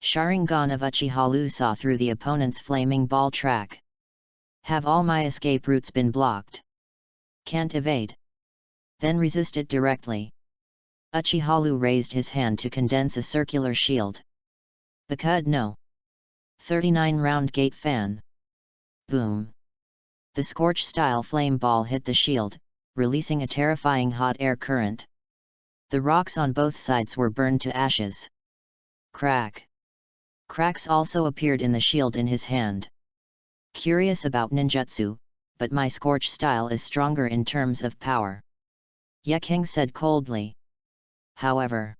Sharingan of Uchiha saw through the opponent's flaming ball track. Have all my escape routes been blocked? Can't evade. Then resist it directly. Uchiha raised his hand to condense a circular shield. Bakud no. 39 round gate fan. Boom! The scorch-style flame ball hit the shield, releasing a terrifying hot air current. The rocks on both sides were burned to ashes. Crack! Cracks also appeared in the shield in his hand. Curious about ninjutsu, but my scorch style is stronger in terms of power. Yekeng said coldly. However,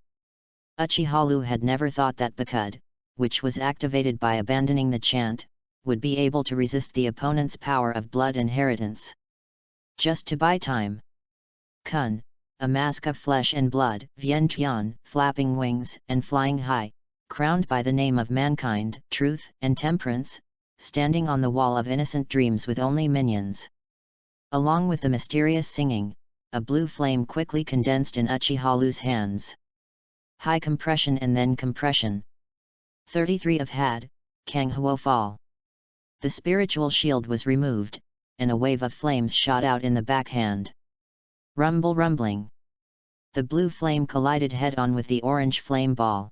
Uchiha had never thought that Bakud, which was activated by abandoning the chant, would be able to resist the opponent's power of blood inheritance. Just to buy time. Kun, a mask of flesh and blood, Vientian, flapping wings and flying high, crowned by the name of mankind, truth and temperance, standing on the wall of innocent dreams with only minions. Along with the mysterious singing, a blue flame quickly condensed in Uchiha's hands. High compression and then compression. 33 of Had, Kanghuo fall. The spiritual shield was removed, and a wave of flames shot out in the backhand. Rumble rumbling. The blue flame collided head-on with the orange flame ball.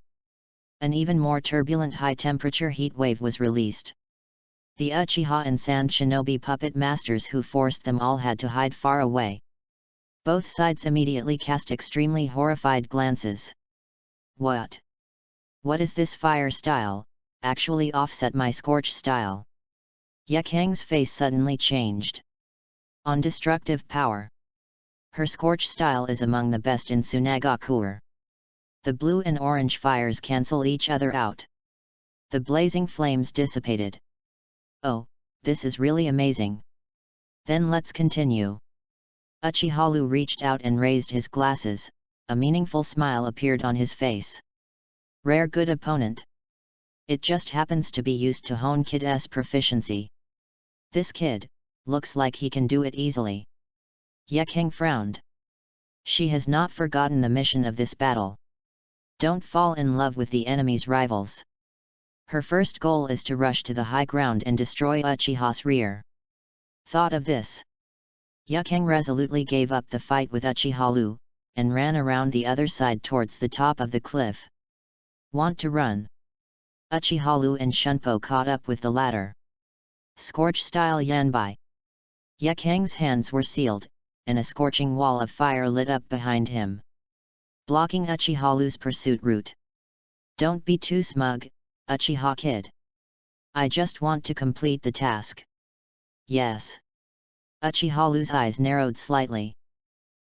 An even more turbulent high-temperature heat wave was released. The Uchiha and Sand Shinobi puppet masters who forced them all had to hide far away. Both sides immediately cast extremely horrified glances. What? What is this fire style, actually offset my scorch style? Yakang's face suddenly changed. On destructive power. Her scorch style is among the best in Tsunagakuer. The blue and orange fires cancel each other out. The blazing flames dissipated. Oh, this is really amazing. Then let's continue. Uchiha reached out and raised his glasses, a meaningful smile appeared on his face. Rare good opponent. It just happens to be used to hone Kid's proficiency. This kid, looks like he can do it easily. Yakang frowned. She has not forgotten the mission of this battle. Don't fall in love with the enemy's rivals. Her first goal is to rush to the high ground and destroy Uchiha's rear. Thought of this. Yakang resolutely gave up the fight with Uchiha, and ran around the other side towards the top of the cliff. Want to run? Uchiha and Shunpo caught up with the latter. Scorch style Yanbai. Yakang's hands were sealed, and a scorching wall of fire lit up behind him, blocking Uchiha's pursuit route. Don't be too smug, Uchiha kid. I just want to complete the task. Yes. Uchiha's eyes narrowed slightly.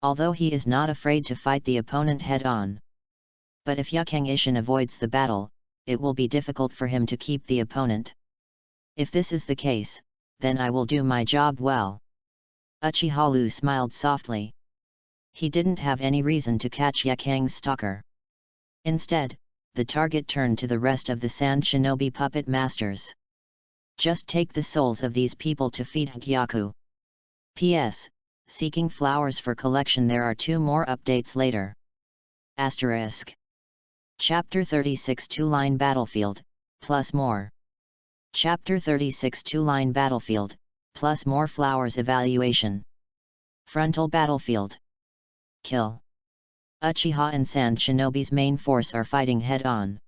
Although he is not afraid to fight the opponent head-on. But if Yakang Ishin avoids the battle, it will be difficult for him to keep the opponent. If this is the case, then I will do my job well. Uchiha smiled softly. He didn't have any reason to catch Yakang's stalker. Instead, the target turned to the rest of the Sand Shinobi puppet masters. Just take the souls of these people to feed Hagyaku. P.S. Seeking flowers for collection. There are 2 more updates later. Asterisk. Chapter 36 2-line battlefield, plus more. Chapter 36 2-line battlefield, plus more flowers evaluation. Frontal battlefield. Kill. Uchiha and Sand Shinobi's main force are fighting head-on.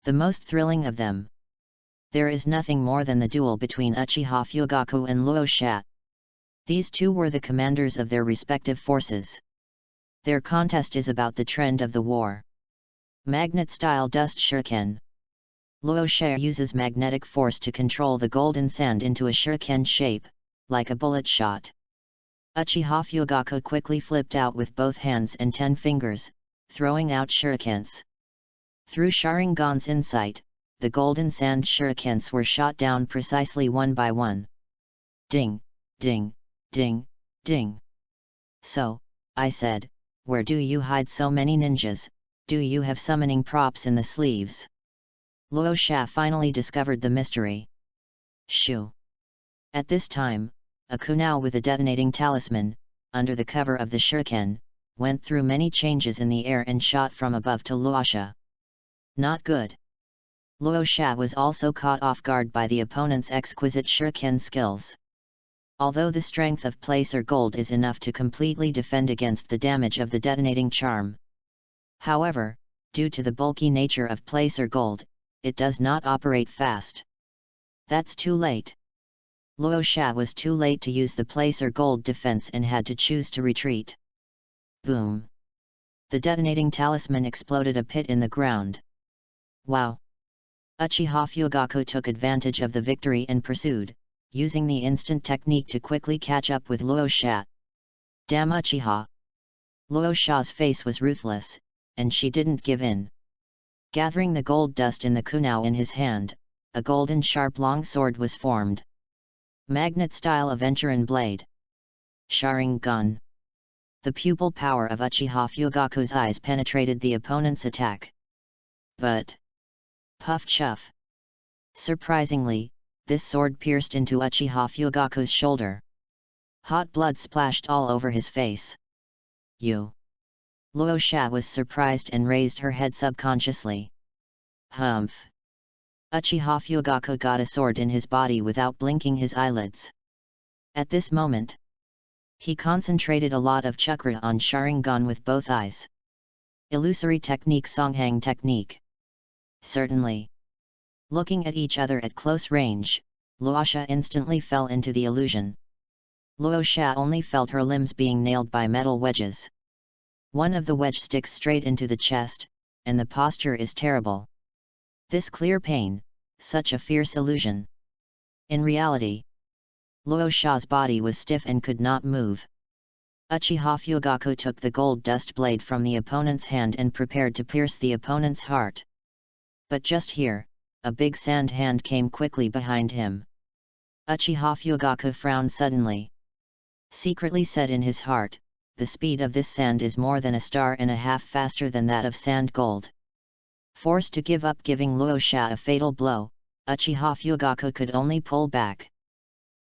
The most thrilling of them. There is nothing more than the duel between Uchiha Fugaku and Luo Sha. These two were the commanders of their respective forces. Their contest is about the trend of the war. Magnet-style dust shuriken. Luo Sha uses magnetic force to control the golden sand into a shuriken shape, like a bullet shot. Uchiha Fugaku quickly flipped out with both hands and 10 fingers, throwing out shurikens. Through Sharingan's insight, the golden sand shurikens were shot down precisely one by one. Ding, ding, ding, ding. So, I said, where do you hide so many ninjas? Do you have summoning props in the sleeves? Luo Sha finally discovered the mystery. Shoo. At this time, a kunao with a detonating talisman, under the cover of the shuriken, went through many changes in the air and shot from above to Luo Sha. Not good. Luo Sha was also caught off guard by the opponent's exquisite shuriken skills. Although the strength of placer gold is enough to completely defend against the damage of the detonating charm. However, due to the bulky nature of placer gold, it does not operate fast. That's too late. Luo Sha was too late to use the placer gold defense and had to choose to retreat. Boom! The detonating talisman exploded a pit in the ground. Wow! Uchiha Fugaku took advantage of the victory and pursued, using the instant technique to quickly catch up with Luo Sha. Damn Uchiha! Luo Sha's face was ruthless, and she didn't give in. Gathering the gold dust in the kunao in his hand, a golden sharp long sword was formed. Magnet-style Aventurin blade. Sharingan. The pupil power of Uchiha Fugaku's eyes penetrated the opponent's attack. But puff chuff. Surprisingly, this sword pierced into Uchiha Fugaku's shoulder. Hot blood splashed all over his face. Luosha was surprised and raised her head subconsciously. Humph. Uchiha Fugaku got a sword in his body without blinking his eyelids. At this moment, he concentrated a lot of chakra on Sharingan with both eyes. Illusory technique, Songhang technique. Certainly. Looking at each other at close range, Luosha instantly fell into the illusion. Luosha only felt her limbs being nailed by metal wedges. One of the wedge sticks straight into the chest, and the posture is terrible. This clear pain, such a fierce illusion. In reality, Luosha's body was stiff and could not move. Uchiha Fugaku took the gold dust blade from the opponent's hand and prepared to pierce the opponent's heart. But just here, a big sand hand came quickly behind him. Uchiha Fugaku frowned suddenly. Secretly said in his heart, the speed of this sand is more than a star and a half faster than that of sand gold. Forced to give up, giving Luosha a fatal blow, Uchiha Fugaku could only pull back.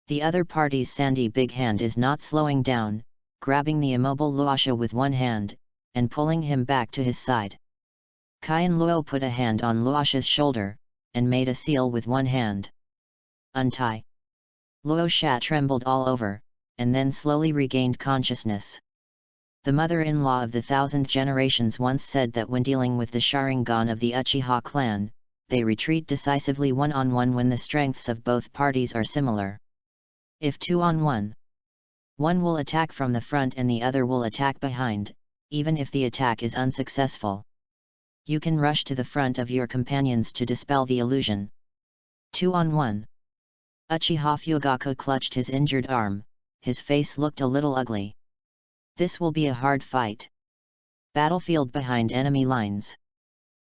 The other party's sandy big hand is not slowing down, grabbing the immobile Luosha with one hand, and pulling him back to his side. Qian Luo put a hand on Luosha's shoulder, and made a seal with one hand. Untie. Luosha trembled all over, and then slowly regained consciousness. The mother-in-law of the 1,000 generations once said that when dealing with the Sharingan of the Uchiha clan, they retreat decisively one-on-one when the strengths of both parties are similar. If 2-on-1, one will attack from the front and the other will attack behind, even if the attack is unsuccessful. You can rush to the front of your companions to dispel the illusion. 2-on-1. Uchiha Fugaku clutched his injured arm, his face looked a little ugly. This will be a hard fight. Battlefield behind enemy lines.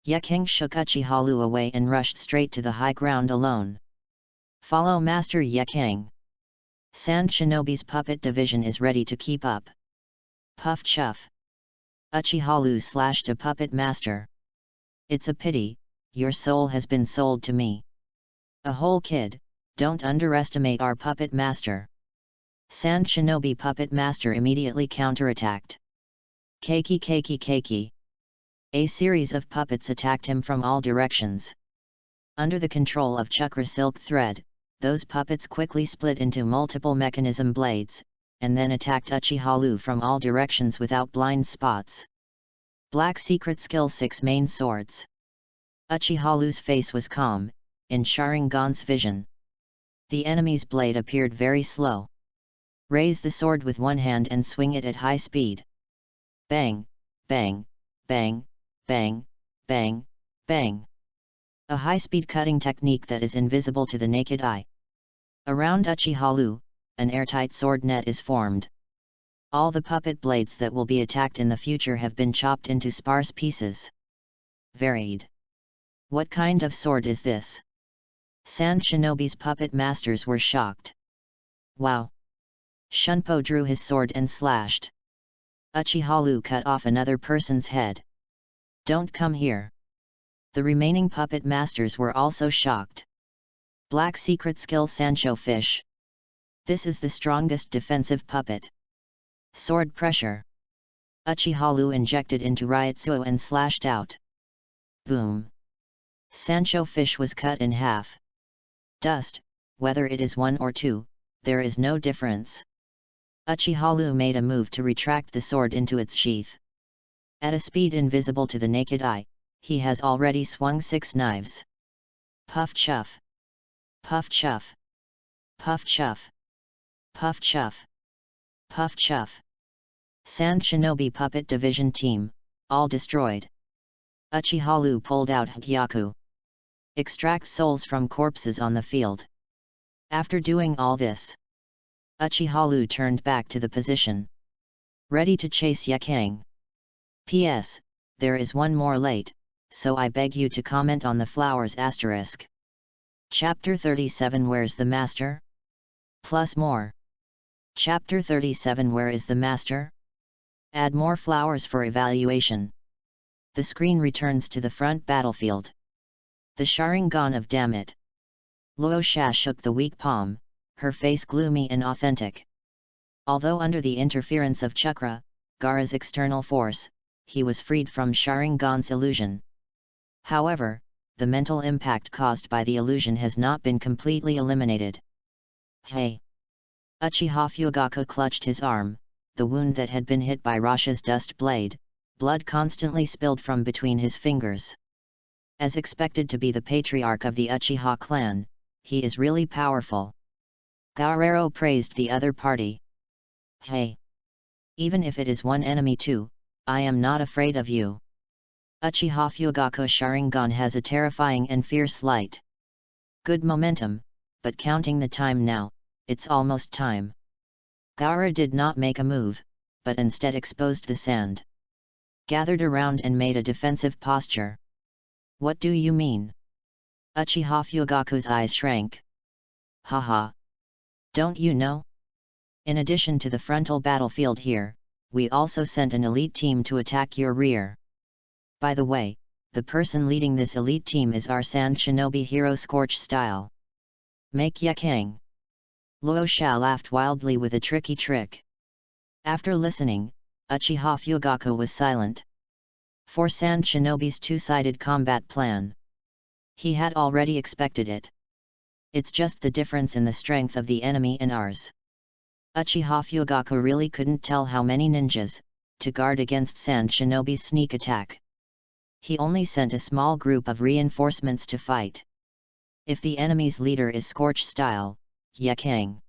Yekeng shook Uchiha Lu away and rushed straight to the high ground alone. Follow Master Yekeng. Sand Shinobi's puppet division is ready to keep up. Puff chuff. Uchiha Lu slashed a puppet master. It's a pity, your soul has been sold to me. A whole kid, don't underestimate our puppet master. Sand Shinobi puppet master immediately counterattacked. Keiki. A series of puppets attacked him from all directions. Under the control of chakra silk thread, those puppets quickly split into multiple mechanism blades, and then attacked Uchiha Lu from all directions without blind spots. Black Secret Skill 6 Main Swords. Uchiha Lu's face was calm, in Sharingan's vision. The enemy's blade appeared very slow. Raise the sword with one hand and swing it at high speed. Bang, bang, bang, bang, bang, bang. A high-speed cutting technique that is invisible to the naked eye. Around Uchiha Lu, an airtight sword net is formed. All the puppet blades that will be attacked in the future have been chopped into sparse pieces. Varied. What kind of sword is this? Sand Shinobi's puppet masters were shocked. Wow! Shunpo drew his sword and slashed. Uchiha Lu cut off another person's head. Don't come here. The remaining puppet masters were also shocked. Black Secret Skill Sancho Fish. This is the strongest defensive puppet. Sword pressure. Uchiha Lu injected into Ryutsuo and slashed out. Boom. Sancho Fish was cut in half. Dust, whether it is 1 or 2, there is no difference. Uchiha Lu made a move to retract the sword into its sheath. At a speed invisible to the naked eye, he has already swung 6 knives. Puff chuff. Puff chuff. Puff chuff. Puff chuff. Puff chuff. Sand Shinobi Puppet Division Team, all destroyed. Uchiha Lu pulled out Hagyaku. Extract souls from corpses on the field. After doing all this, Uchiha Lu turned back to the position. Ready to chase Yekeng. P.S. There is one more late, so I beg you to comment on the flowers asterisk. Chapter 37 Where's the Master? Plus more. Chapter 37 Where is the Master? Add more flowers for evaluation. The screen returns to the front battlefield. The Sharingan of Damn It. Luo Sha shook the weak palm, her face gloomy and authentic. Although under the interference of Chakra, Gaara's external force, he was freed from Sharingan's illusion. However, the mental impact caused by the illusion has not been completely eliminated. Hey! Uchiha Fugaku clutched his arm, the wound that had been hit by Rasha's dust blade, blood constantly spilled from between his fingers. As expected to be the patriarch of the Uchiha clan, he is really powerful. Gaarero praised the other party. Hey! Even if it is one enemy too, I am not afraid of you. Uchiha Fugaku Sharingan has a terrifying and fierce light. Good momentum, but counting the time now, it's almost time. Gaara did not make a move, but instead exposed the sand. Gathered around and made a defensive posture. What do you mean? Uchiha Fugaku's eyes shrank. Haha. Don't you know? In addition to the frontal battlefield here, we also sent an elite team to attack your rear. By the way, the person leading this elite team is our Sand Shinobi hero Scorch Style. Make Yakang. Luo Sha laughed wildly with a tricky trick. After listening, Uchiha Fugaku was silent. For Sand Shinobi's two-sided combat plan, he had already expected it. It's just the difference in the strength of the enemy and ours. Uchiha Fugaku really couldn't tell how many ninjas to guard against Sand Shinobi's sneak attack. He only sent a small group of reinforcements to fight. If the enemy's leader is Scorch Style, Yakang,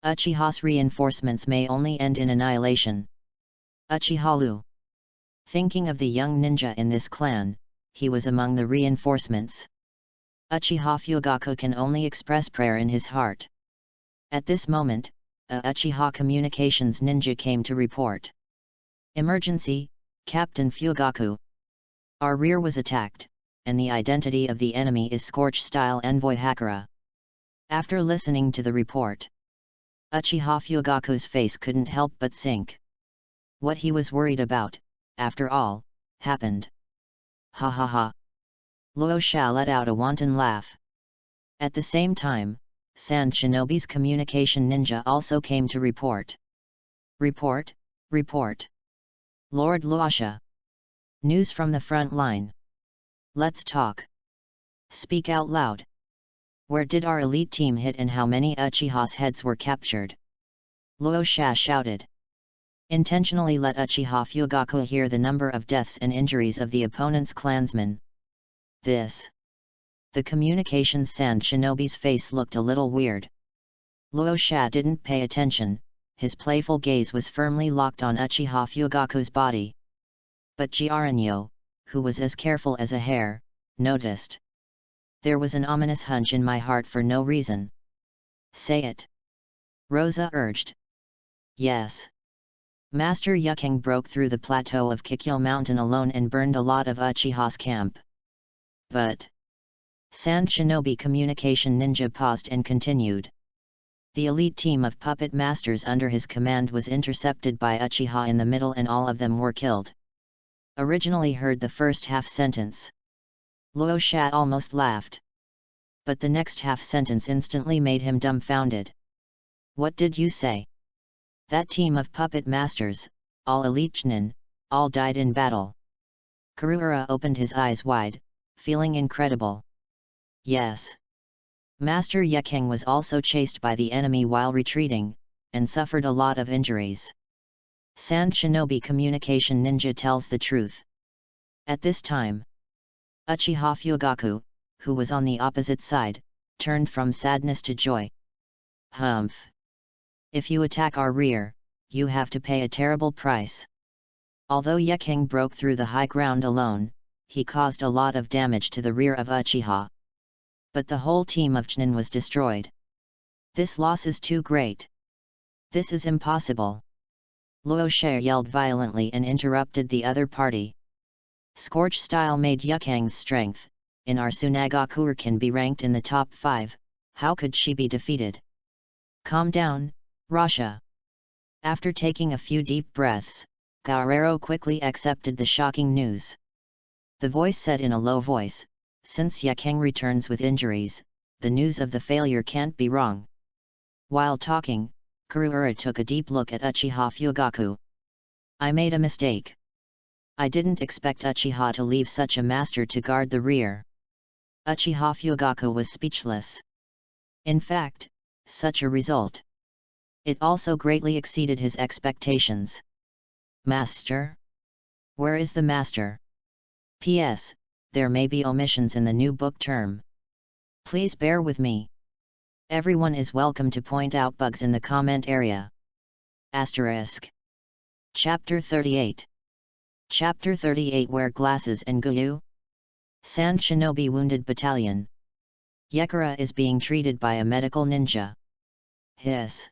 Uchiha's reinforcements may only end in annihilation. Uchiha Lu. Thinking of the young ninja in this clan, he was among the reinforcements. Uchiha Fugaku can only express prayer in his heart. At this moment, a Uchiha communications ninja came to report. Emergency, Captain Fugaku. Our rear was attacked, and the identity of the enemy is Scorch-style envoy Hakura. After listening to the report, Uchiha Fugaku's face couldn't help but sink. What he was worried about, after all, happened. Ha ha ha. Luo Sha let out a wanton laugh. At the same time, Sand Shinobi's communication ninja also came to report. Report, report. Lord Luosha. News from the front line. Let's talk. Speak out loud. Where did our elite team hit and how many Uchiha's heads were captured? Luo Sha shouted. Intentionally let Uchiha Fugaku hear the number of deaths and injuries of the opponent's clansmen. This. The communications Sand Shinobi's face looked a little weird. Luo Sha didn't pay attention, his playful gaze was firmly locked on Uchiha Fugaku's body. But Jiaranyo, who was as careful as a hare, noticed. There was an ominous hunch in my heart for no reason. Say it. Rosa urged. Yes. Master Yakang broke through the plateau of Kikyo Mountain alone and burned a lot of Uchiha's camp. But Sand Shinobi communication ninja paused and continued. The elite team of puppet masters under his command was intercepted by Uchiha in the middle and all of them were killed. Originally heard the first half sentence. Luo Sha almost laughed. But the next half sentence instantly made him dumbfounded. What did you say? That team of puppet masters, all elite Chunin, all died in battle. Karuhara opened his eyes wide, feeling incredible. Yes. Master Yakang was also chased by the enemy while retreating, and suffered a lot of injuries. Sand Shinobi communication ninja tells the truth. At this time, Uchiha Fugaku, who was on the opposite side, turned from sadness to joy. Humph. If you attack our rear, you have to pay a terrible price. Although Yakang broke through the high ground alone, he caused a lot of damage to the rear of Uchiha. But the whole team of Chunin was destroyed. This loss is too great. This is impossible. Luo Sha yelled violently and interrupted the other party. Scorch style made Yakang's strength, in our Tsunagaku can be ranked in the top 5, how could she be defeated? Calm down, Rasha. After taking a few deep breaths, Guerrero quickly accepted the shocking news. The voice said in a low voice, since Yakeng returns with injuries, the news of the failure can't be wrong. While talking, Kuruura took a deep look at Uchiha Fugaku. I made a mistake. I didn't expect Uchiha to leave such a master to guard the rear. Uchiha Fugaku was speechless. In fact, such a result. It also greatly exceeded his expectations. Master? Where is the master? P.S. There may be omissions in the new book term. Please bear with me. Everyone is welcome to point out bugs in the comment area. Asterisk. Chapter 38. Chapter 38 Wear Glasses and Guyu? Sand Shinobi Wounded Battalion. Yekara is being treated by a medical ninja. Hiss.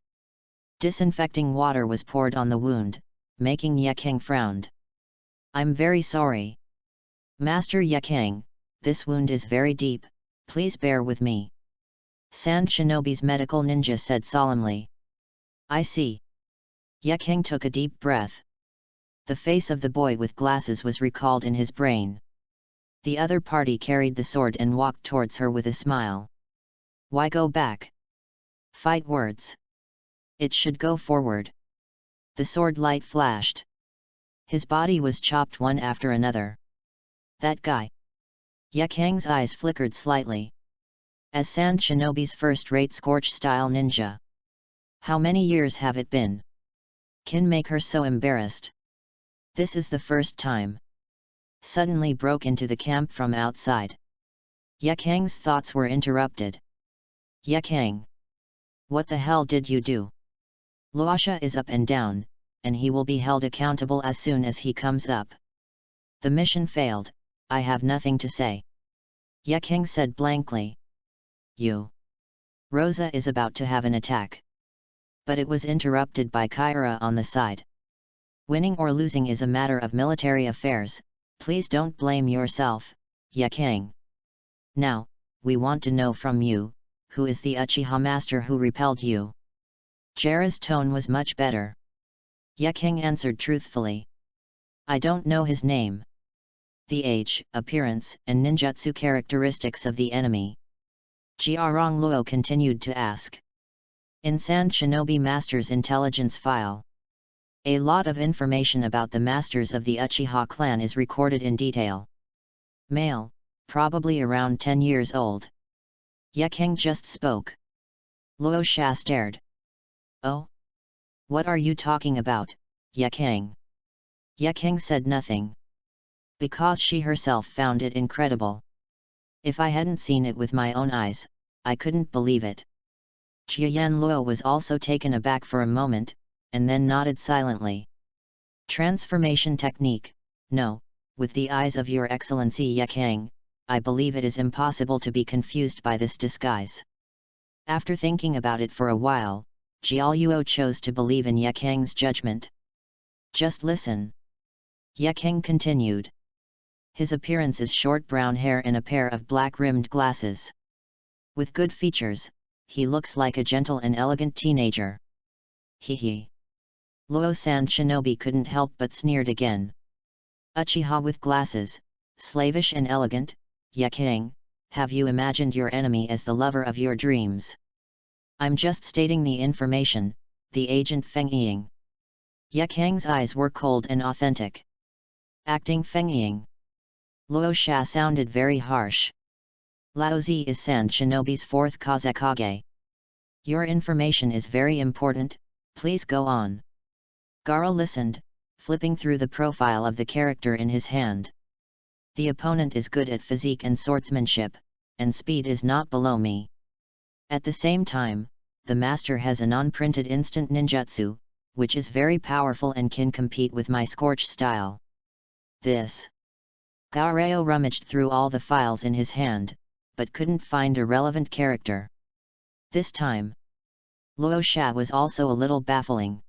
Disinfecting water was poured on the wound, making Yakeng frowned. I'm very sorry. Master Yakeng, this wound is very deep, please bear with me. Sand Shinobi's medical ninja said solemnly. I see. Yakeng took a deep breath. The face of the boy with glasses was recalled in his brain. The other party carried the sword and walked towards her with a smile. Why go back? Fight words. It should go forward. The sword light flashed. His body was chopped one after another. That guy. Yakeng's eyes flickered slightly. As Sand Shinobi's first-rate Scorch-style ninja. How many years have it been? Can make her so embarrassed. This is the first time. Suddenly broke into the camp from outside. Yakeng's thoughts were interrupted. Yakeng. What the hell did you do? Luasha is up and down, and he will be held accountable as soon as he comes up. The mission failed, I have nothing to say. Yakeng said blankly. You. Rosa is about to have an attack. But it was interrupted by Kyra on the side. Winning or losing is a matter of military affairs, please don't blame yourself, Yakeng. Now, we want to know from you, who is the Uchiha master who repelled you? Jera's tone was much better. Yakeng answered truthfully. I don't know his name. The age, appearance, and ninjutsu characteristics of the enemy. Jiarong Luo continued to ask. In Sand Shinobi Master's intelligence file. A lot of information about the masters of the Uchiha clan is recorded in detail. Male, probably around 10 years old. Yakeng just spoke. Luo Sha stared. Oh? What are you talking about, Yakeng? Yakeng said nothing. Because she herself found it incredible. If I hadn't seen it with my own eyes, I couldn't believe it. Jiayan Luo was also taken aback for a moment, and then nodded silently. Transformation technique, no, with the eyes of your excellency Yakeng, I believe it is impossible to be confused by this disguise. After thinking about it for a while, Jialuo chose to believe in Yakeng's judgment. Just listen. Yakeng continued. His appearance is short brown hair and a pair of black-rimmed glasses. With good features, he looks like a gentle and elegant teenager. Hee. Luo Sand Shinobi couldn't help but sneered again. Uchiha with glasses, slavish and elegant, Yakeng, have you imagined your enemy as the lover of your dreams? I'm just stating the information, the agent Feng Ying. Yakeng's eyes were cold and authentic. Acting Feng Ying. Luo Sha sounded very harsh. Laozi is Sand Shinobi's fourth Kazekage. Your information is very important, please go on. Gara listened, flipping through the profile of the character in his hand. The opponent is good at physique and swordsmanship, and speed is not below me. At the same time, the master has a non-printed instant ninjutsu, which is very powerful and can compete with my Scorch style. This. Gareo rummaged through all the files in his hand, but couldn't find a relevant character. This time, Luo Sha was also a little baffling.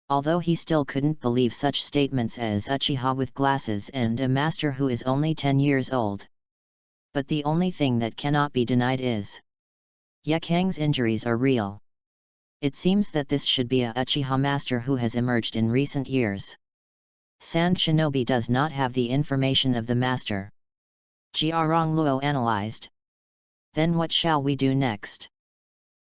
Although he still couldn't believe such statements as Uchiha with glasses and a master who is only 10 years old. But the only thing that cannot be denied is Yakang's injuries are real. It seems that this should be a Uchiha master who has emerged in recent years. Sand Shinobi does not have the information of the master. Jiarong Luo analyzed. Then what shall we do next?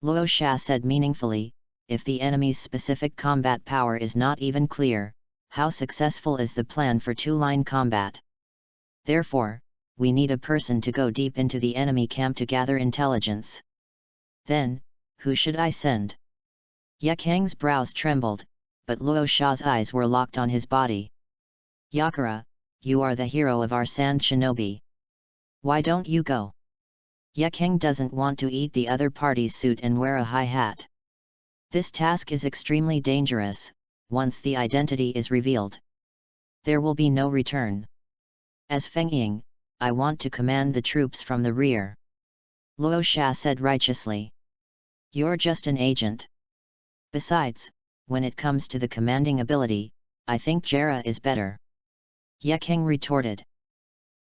Luo Sha said meaningfully, if the enemy's specific combat power is not even clear, how successful is the plan for two-line combat? Therefore, we need a person to go deep into the enemy camp to gather intelligence. Then, who should I send? Yakang's brows trembled, but Luo Sha's eyes were locked on his body. Yakura, you are the hero of our Sand Shinobi. Why don't you go? Yakang doesn't want to eat the other party's suit and wear a high hat. This task is extremely dangerous. Once the identity is revealed, there will be no return. As Feng Ying, I want to command the troops from the rear. Luo Sha said righteously. You're just an agent. Besides, when it comes to the commanding ability, I think Jera is better. Yakang retorted.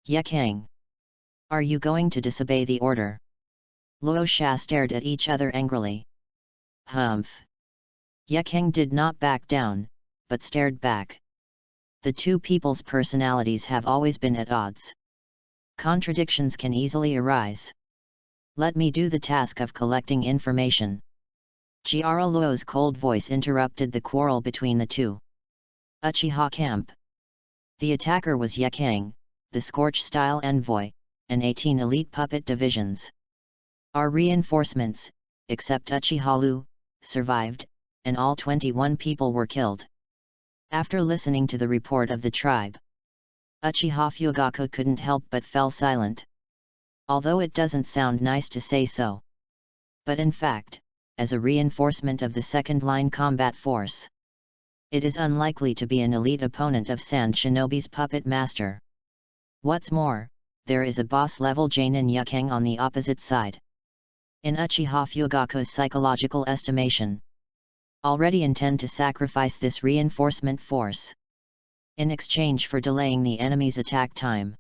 Yakang, are you going to disobey the order? Luo Sha stared at each other angrily. Humph. Yakang did not back down, but stared back. The two people's personalities have always been at odds. Contradictions can easily arise. Let me do the task of collecting information. Jiara Luo's cold voice interrupted the quarrel between the two. Uchiha camp. The attacker was Yakang, the Scorch-style envoy, and 18 elite puppet divisions. Our reinforcements, except Uchiha Lu, survived, and all 21 people were killed. After listening to the report of the tribe, Uchiha Fugaku couldn't help but fell silent. Although it doesn't sound nice to say so. But in fact, as a reinforcement of the second-line combat force, it is unlikely to be an elite opponent of Sand Shinobi's puppet master. What's more, there is a boss-level Jainin Yakang on the opposite side. In Uchiha Fugaku's psychological estimation, already intend to sacrifice this reinforcement force in exchange for delaying the enemy's attack time.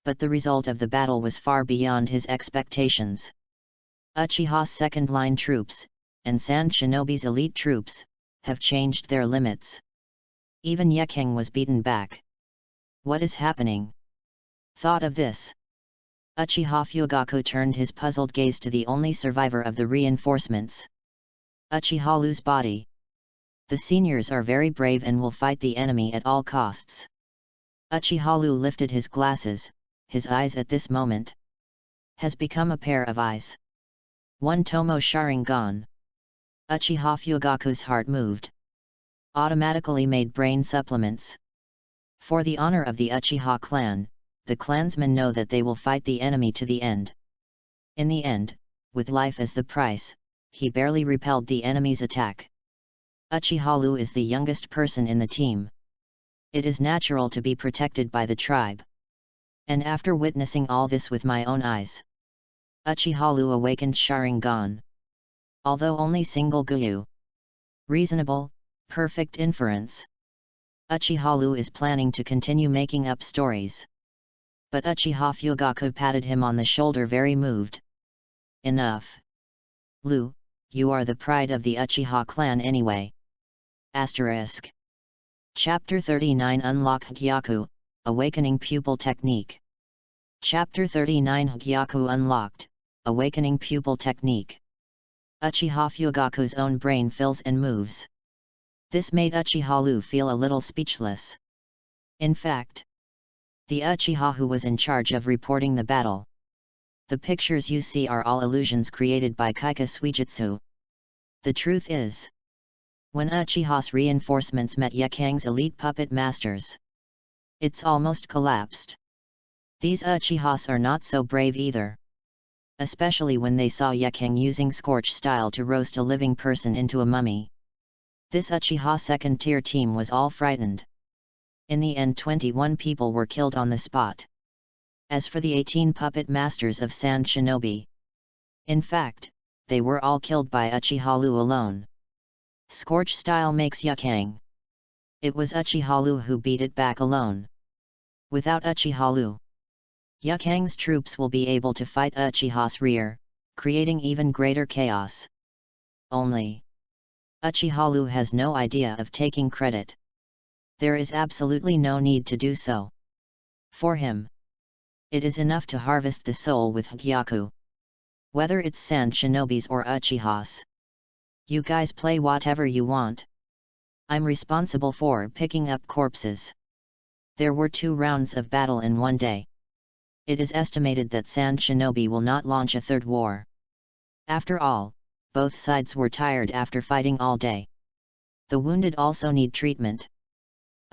But the result of the battle was far beyond his expectations. Uchiha's second-line troops, and Sand Shinobi's elite troops, have changed their limits. Even Yakang was beaten back. What is happening? Thought of this, Uchiha Fugaku turned his puzzled gaze to the only survivor of the reinforcements. Uchiha Lu's body. The seniors are very brave and will fight the enemy at all costs. Uchiha Lu lifted his glasses, his eyes at this moment has become a pair of eyes. One Tomo Sharingan. Uchiha Fugaku's heart moved. Automatically made brain supplements. For the honor of the Uchiha clan, the clansmen know that they will fight the enemy to the end. In the end, with life as the price, he barely repelled the enemy's attack. Uchiha Lu is the youngest person in the team. It is natural to be protected by the tribe. And after witnessing all this with my own eyes, Uchiha Lu awakened Sharingan. Although only single Guyu. Reasonable, perfect inference. Uchiha Lu is planning to continue making up stories. But Uchiha Fugaku patted him on the shoulder, very moved. Enough. Lu, you are the pride of the Uchiha clan anyway. Asterisk. Chapter 39 Unlock Hagyaku, Awakening Pupil Technique. Chapter 39 Hagyaku Unlocked, Awakening Pupil Technique. Uchiha Fugaku's own brain fills and moves. This made Uchiha Lu feel a little speechless. In fact, the Uchiha who was in charge of reporting the battle. The pictures you see are all illusions created by Kaika Suijutsu. The truth is, when Uchiha's reinforcements met Yakang's elite puppet masters, it's almost collapsed. These Uchihas are not so brave either. Especially when they saw Yakang using Scorch style to roast a living person into a mummy. This Uchiha second-tier team was all frightened. In the end 21 people were killed on the spot. As for the 18 puppet masters of Sand Shinobi, in fact, they were all killed by Uchiha Lu alone. Scorch style makes Yakang. It was Uchiha Lu who beat it back alone. Without Uchiha Lu, Yukang's troops will be able to fight Uchiha's rear, creating even greater chaos. Only Uchiha has no idea of taking credit. There is absolutely no need to do so. For him, it is enough to harvest the soul with Hagyaku. Whether it's Sand Shinobi's or Uchiha's. You guys play whatever you want. I'm responsible for picking up corpses. There were 2 rounds of battle in one day. It is estimated that Sand Shinobi will not launch a 3rd war. After all, both sides were tired after fighting all day. The wounded also need treatment.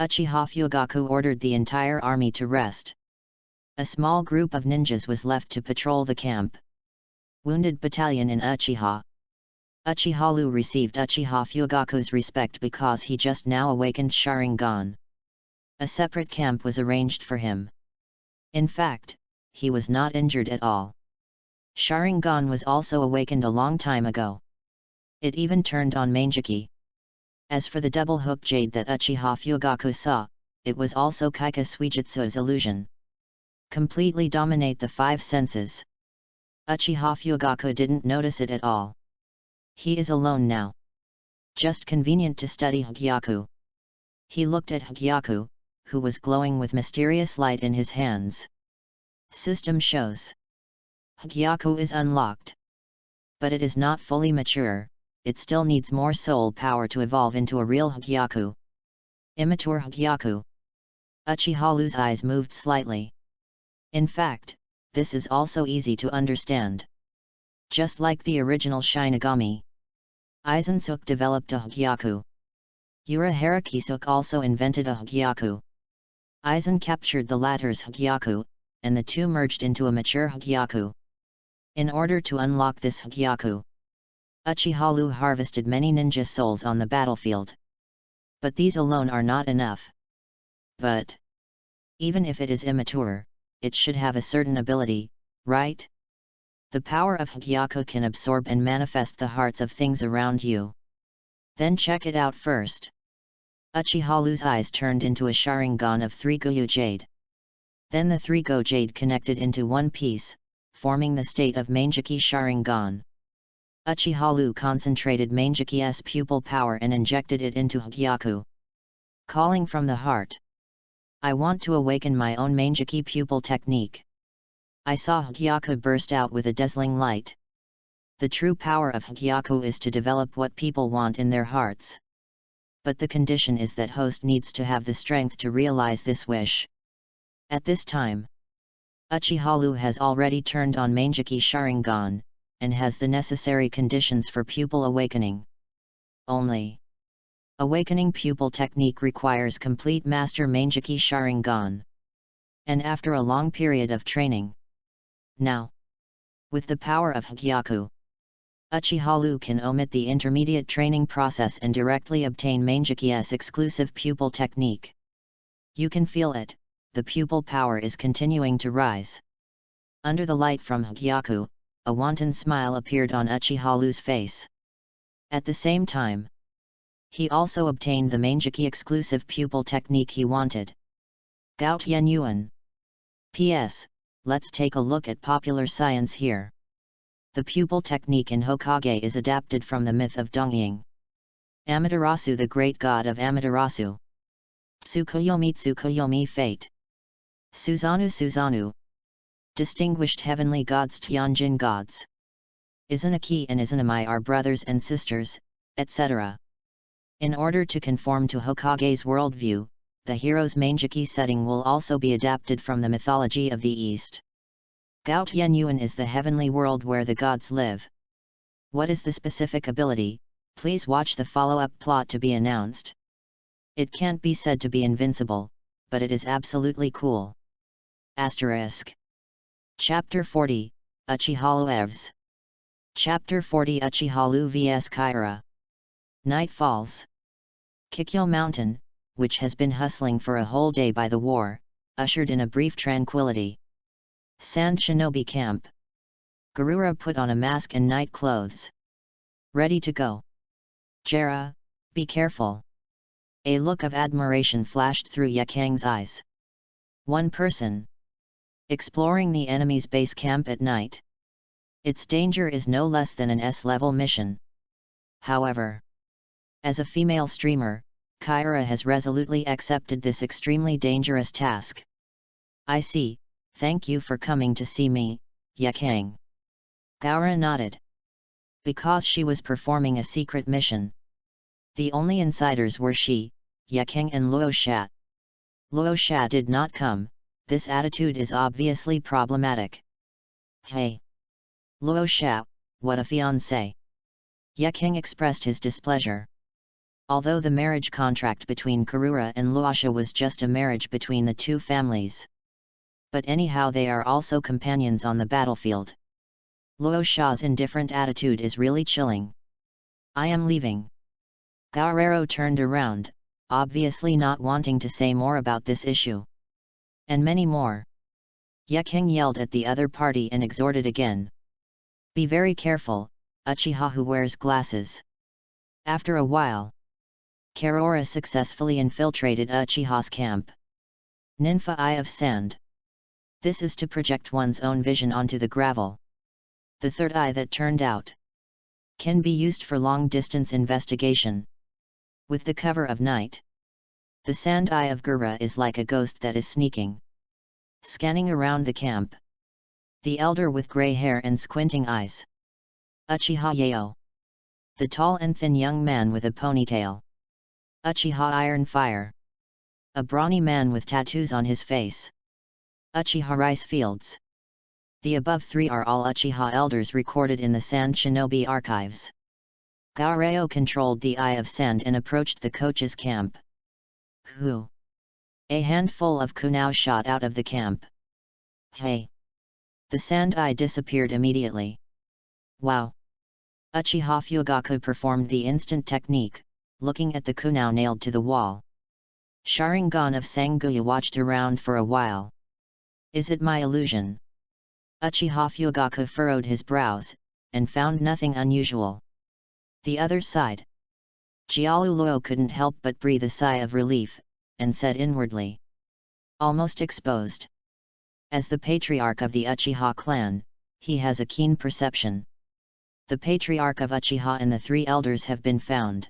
Uchiha Fugaku ordered the entire army to rest. A small group of ninjas was left to patrol the camp. Wounded battalion in Uchiha. Uchiha received Uchiha Fugaku's respect because he just now awakened Sharingan. A separate camp was arranged for him. In fact, he was not injured at all. Sharingan was also awakened a long time ago. It even turned on Manjiki. As for the double hook jade that Uchiha Fugaku saw, it was also Kaika Suijutsu's illusion. Completely dominate the 5 senses. Uchiha Fugaku didn't notice it at all. He is alone now. Just convenient to study Hagyaku. He looked at Hagyaku, who was glowing with mysterious light in his hands. System shows Hagyaku is unlocked. But it is not fully mature, it still needs more soul power to evolve into a real Hagyaku. Immature Hagyaku. Uchiha's eyes moved slightly. In fact, this is also easy to understand. Just like the original Shinigami, Aizen-suk developed a Hagyaku. Ura Harakisuk also invented a Hagyaku. Aizen captured the latter's Hagyaku, and the 2 merged into a mature Hagyaku. In order to unlock this Hagyaku, Uchiha harvested many ninja souls on the battlefield. But these alone are not enough. But even if it is immature, it should have a certain ability, right? The power of Hagyaku can absorb and manifest the hearts of things around you. Then check it out first. Uchiha's eyes turned into a Sharingan of 3 Goyu Jade. Then the 3 Go Jade connected into one piece, forming the state of Manjiki Sharingan. Uchiha concentrated Manjiki's pupil power and injected it into Hagyaku. Calling from the heart. I want to awaken my own Manjiki pupil technique. I saw Hagyaku burst out with a dazzling light. The true power of Hagyaku is to develop what people want in their hearts. But the condition is that host needs to have the strength to realize this wish. At this time, Uchiha has already turned on Manjiki Sharingan, and has the necessary conditions for pupil awakening. Only awakening pupil technique requires complete master Manjiki Sharingan. And after a long period of training. Now, with the power of Hagyaku, Uchiha can omit the intermediate training process and directly obtain Manjiki's exclusive pupil technique. You can feel it, the pupil power is continuing to rise. Under the light from Hagyaku, a wanton smile appeared on Uchiha's face. At the same time, he also obtained the Manjiki exclusive pupil technique he wanted. Gout Yen Yuan. P.S. Let's take a look at popular science here. The pupil technique in Hokage is adapted from the myth of Dongying. Amaterasu, the great god of Amaterasu. Tsukuyomi fate. Susanoo. Distinguished heavenly gods, Tianjin gods. Izanaki and Izanami are brothers and sisters, etc. In order to conform to Hokage's worldview, the hero's Manjiki setting will also be adapted from the mythology of the East. Gout Yen Yuan is the heavenly world where the gods live. What is the specific ability? Please watch the follow-up plot to be announced. It can't be said to be invincible, but it is absolutely cool. Asterisk. Chapter 40, Uchiha Evs. Chapter 40 Uchiha vs Kyra. Night falls. Kikyo Mountain, which has been hustling for a whole day by the war, ushered in a brief tranquility. Sand Shinobi Camp. Garura put on a mask and night clothes. Ready to go. Jera, be careful. A look of admiration flashed through Yekang's eyes. One person. Exploring the enemy's base camp at night. Its danger is no less than an S-level mission. However, as a female streamer, Kyra has resolutely accepted this extremely dangerous task. I see, thank you for coming to see me, Yakang. Gaura nodded. Because she was performing a secret mission. The only insiders were she, Yakang and Luo Sha. Luo Sha did not come. This attitude is obviously problematic. Hey! Luo Sha, what a fiancé! Yakang expressed his displeasure. Although the marriage contract between Karura and Luosha was just a marriage between the two families. But anyhow they are also companions on the battlefield. Luo Sha's indifferent attitude is really chilling. I am leaving. Guerrero turned around, obviously not wanting to say more about this issue. And many more. Yakang yelled at the other party and exhorted again. Be very careful, Uchiha who wears glasses. After a while, Karura successfully infiltrated Uchiha's camp. Ninfa Eye of Sand. This is to project one's own vision onto the gravel. The third eye that turned out can be used for long-distance investigation. With the cover of night, the sand eye of Gura is like a ghost that is sneaking, scanning around the camp. The elder with grey hair and squinting eyes. Uchiha Yao. The tall and thin young man with a ponytail. Uchiha Iron Fire. A brawny man with tattoos on his face. Uchiha Rice Fields. The above three are all Uchiha elders recorded in the Sand Shinobi archives. Gaureo controlled the Eye of Sand and approached the coach's camp. Who? A handful of kunao shot out of the camp. Hey! The Sand Eye disappeared immediately. Wow! Uchiha Fugaku performed the instant technique, looking at the kunao nailed to the wall. Sharingan of Sanguya watched around for a while. Is it my illusion? Uchiha Fugaku furrowed his brows, and found nothing unusual. The other side. Jiaoluo couldn't help but breathe a sigh of relief, and said inwardly. Almost exposed. As the patriarch of the Uchiha clan, he has a keen perception. The patriarch of Uchiha and the three elders have been found.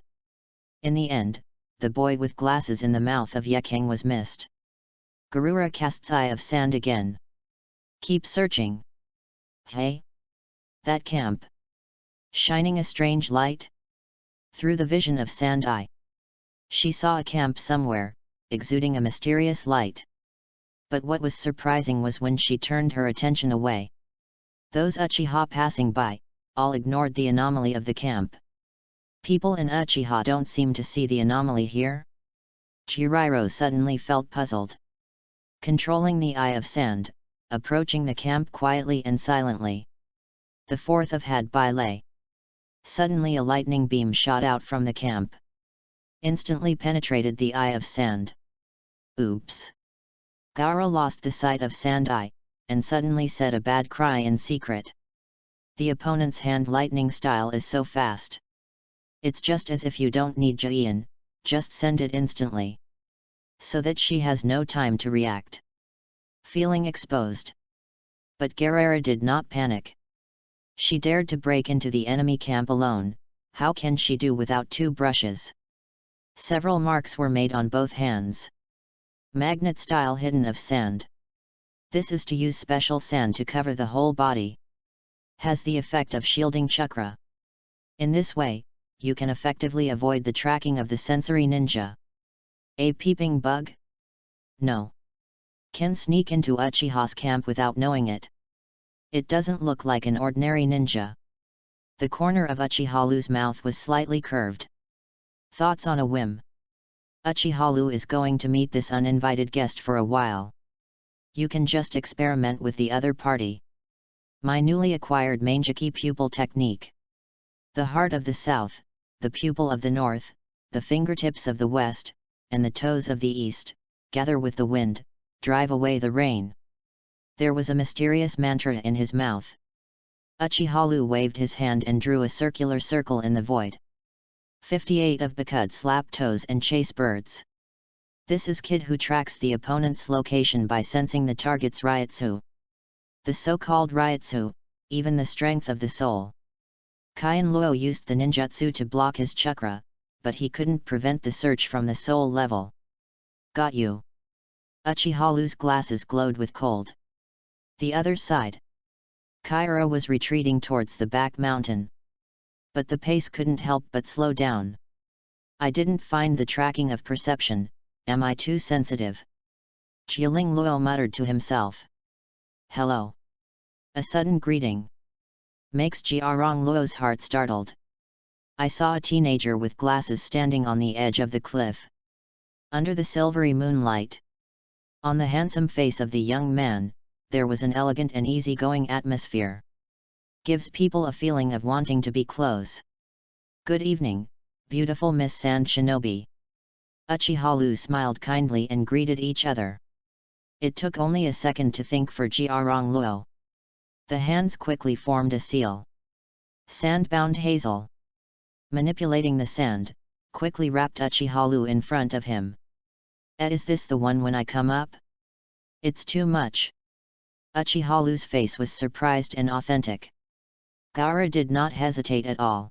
In the end, the boy with glasses in the mouth of Yakang was missed. Garura casts Eye of Sand again. Keep searching. Hey? That camp. Shining a strange light? Through the vision of Sand Eye. She saw a camp somewhere, exuding a mysterious light. But what was surprising was when she turned her attention away. Those Uchiha passing by, all ignored the anomaly of the camp. People in Uchiha don't seem to see the anomaly here? Jiraiya suddenly felt puzzled. Controlling the Eye of Sand, approaching the camp quietly and silently. The fourth of had Baile. Suddenly a lightning beam shot out from the camp. Instantly penetrated the Eye of Sand. Oops! Gaara lost the sight of Sand Eye, and suddenly said a bad cry in secret. The opponent's hand lightning style is so fast. It's just as if you don't need Jian, just send it instantly. So that she has no time to react. Feeling exposed. But Guerrera did not panic. She dared to break into the enemy camp alone. How can she do without two brushes? Several marks were made on both hands. Magnet style hidden of sand. This is to use special sand to cover the whole body. Has the effect of shielding chakra. In this way, you can effectively avoid the tracking of the sensory ninja. A peeping bug? No. Can sneak into Uchiha's camp without knowing it. It doesn't look like an ordinary ninja. The corner of Uchihalu's mouth was slightly curved. Thoughts on a whim. Uchihalu is going to meet this uninvited guest for a while. You can just experiment with the other party. My newly acquired Mangeki pupil technique. The heart of the south, the pupil of the north, the fingertips of the west, and the toes of the east, gather with the wind, drive away the rain. There was a mysterious mantra in his mouth. Uchihalu waved his hand and drew a circular circle in the void. 58 of Bakud slap toes and chase birds. This is Kid who tracks the opponent's location by sensing the target's ryotsu. The so-called ryotsu, even the strength of the soul. Kyan Luo used the ninjutsu to block his chakra, but he couldn't prevent the search from the soul level. Got you. Uchiha's glasses glowed with cold. The other side. Kyra was retreating towards the back mountain. But the pace couldn't help but slow down. I didn't find the tracking of perception, am I too sensitive? Jialing Luo muttered to himself. Hello. A sudden greeting. Makes Jiarong Luo's heart startled. I saw a teenager with glasses standing on the edge of the cliff. Under the silvery moonlight. On the handsome face of the young man, there was an elegant and easygoing atmosphere. Gives people a feeling of wanting to be close. Good evening, beautiful Miss Sand Shinobi. Uchiha smiled kindly and greeted each other. It took only a second to think for Jiarong Luo. The hands quickly formed a seal. Sand-bound hazel. Manipulating the sand, quickly wrapped Uchiha in front of him. Is this the one when I come up? It's too much. Uchiha's face was surprised and authentic. Gaara did not hesitate at all.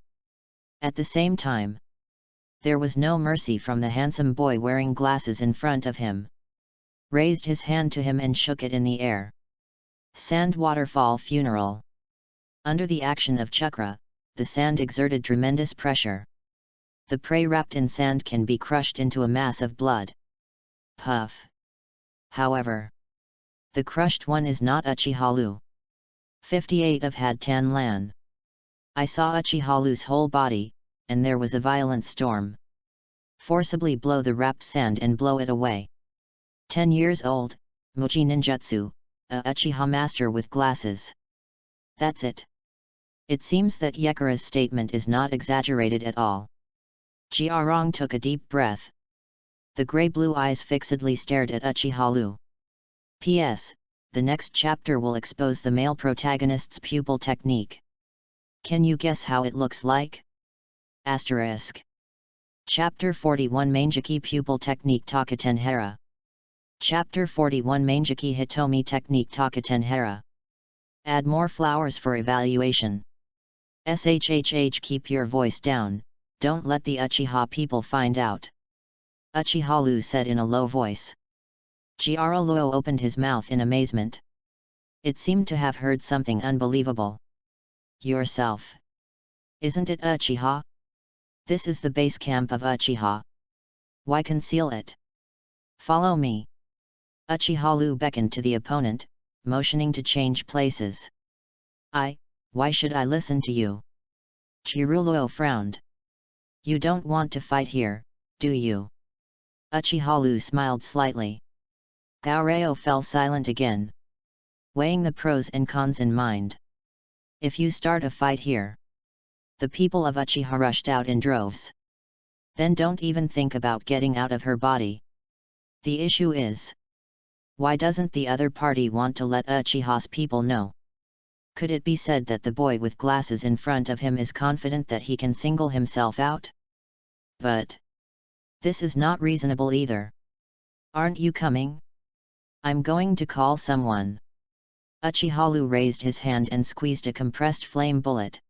At the same time, there was no mercy from the handsome boy wearing glasses in front of him. Raised his hand to him and shook it in the air. Sand waterfall funeral. Under the action of chakra, the sand exerted tremendous pressure. The prey wrapped in sand can be crushed into a mass of blood. Puff. However, the crushed one is not Uchiha. 58 of Had Tan Lan. I saw Uchiha's whole body, and there was a violent storm. Forcibly blow the wrapped sand and blow it away. 10 years old, Mochi Ninjutsu, a Uchiha master with glasses. That's it. It seems that Yekara's statement is not exaggerated at all. Jiarong took a deep breath. The grey-blue eyes fixedly stared at Uchiha. P.S. The next chapter will expose the male protagonist's pupil technique. Can you guess how it looks like? Asterisk. Chapter 41 Manjiki Pupil Technique Takatenhara. Chapter 41 Manjiki Hitomi Technique Takatenhara. Add more flowers for evaluation. SHHH Keep your voice down, don't let the Uchiha people find out. Uchiha said in a low voice. Jiarong opened his mouth in amazement. It seemed to have heard something unbelievable. Yourself. Isn't it Uchiha? This is the base camp of Uchiha. Why conceal it? Follow me. Uchiha beckoned to the opponent, motioning to change places. Why should I listen to you? Jiruo frowned. You don't want to fight here, do you? Uchiha smiled slightly. Gaoreo fell silent again. Weighing the pros and cons in mind. If you start a fight here. The people of Uchiha rushed out in droves. Then don't even think about getting out of her body. The issue is. Why doesn't the other party want to let Uchiha's people know? Could it be said that the boy with glasses in front of him is confident that he can single himself out? But this is not reasonable either. Aren't you coming? I'm going to call someone. Uchiha raised his hand and squeezed a compressed flame bullet.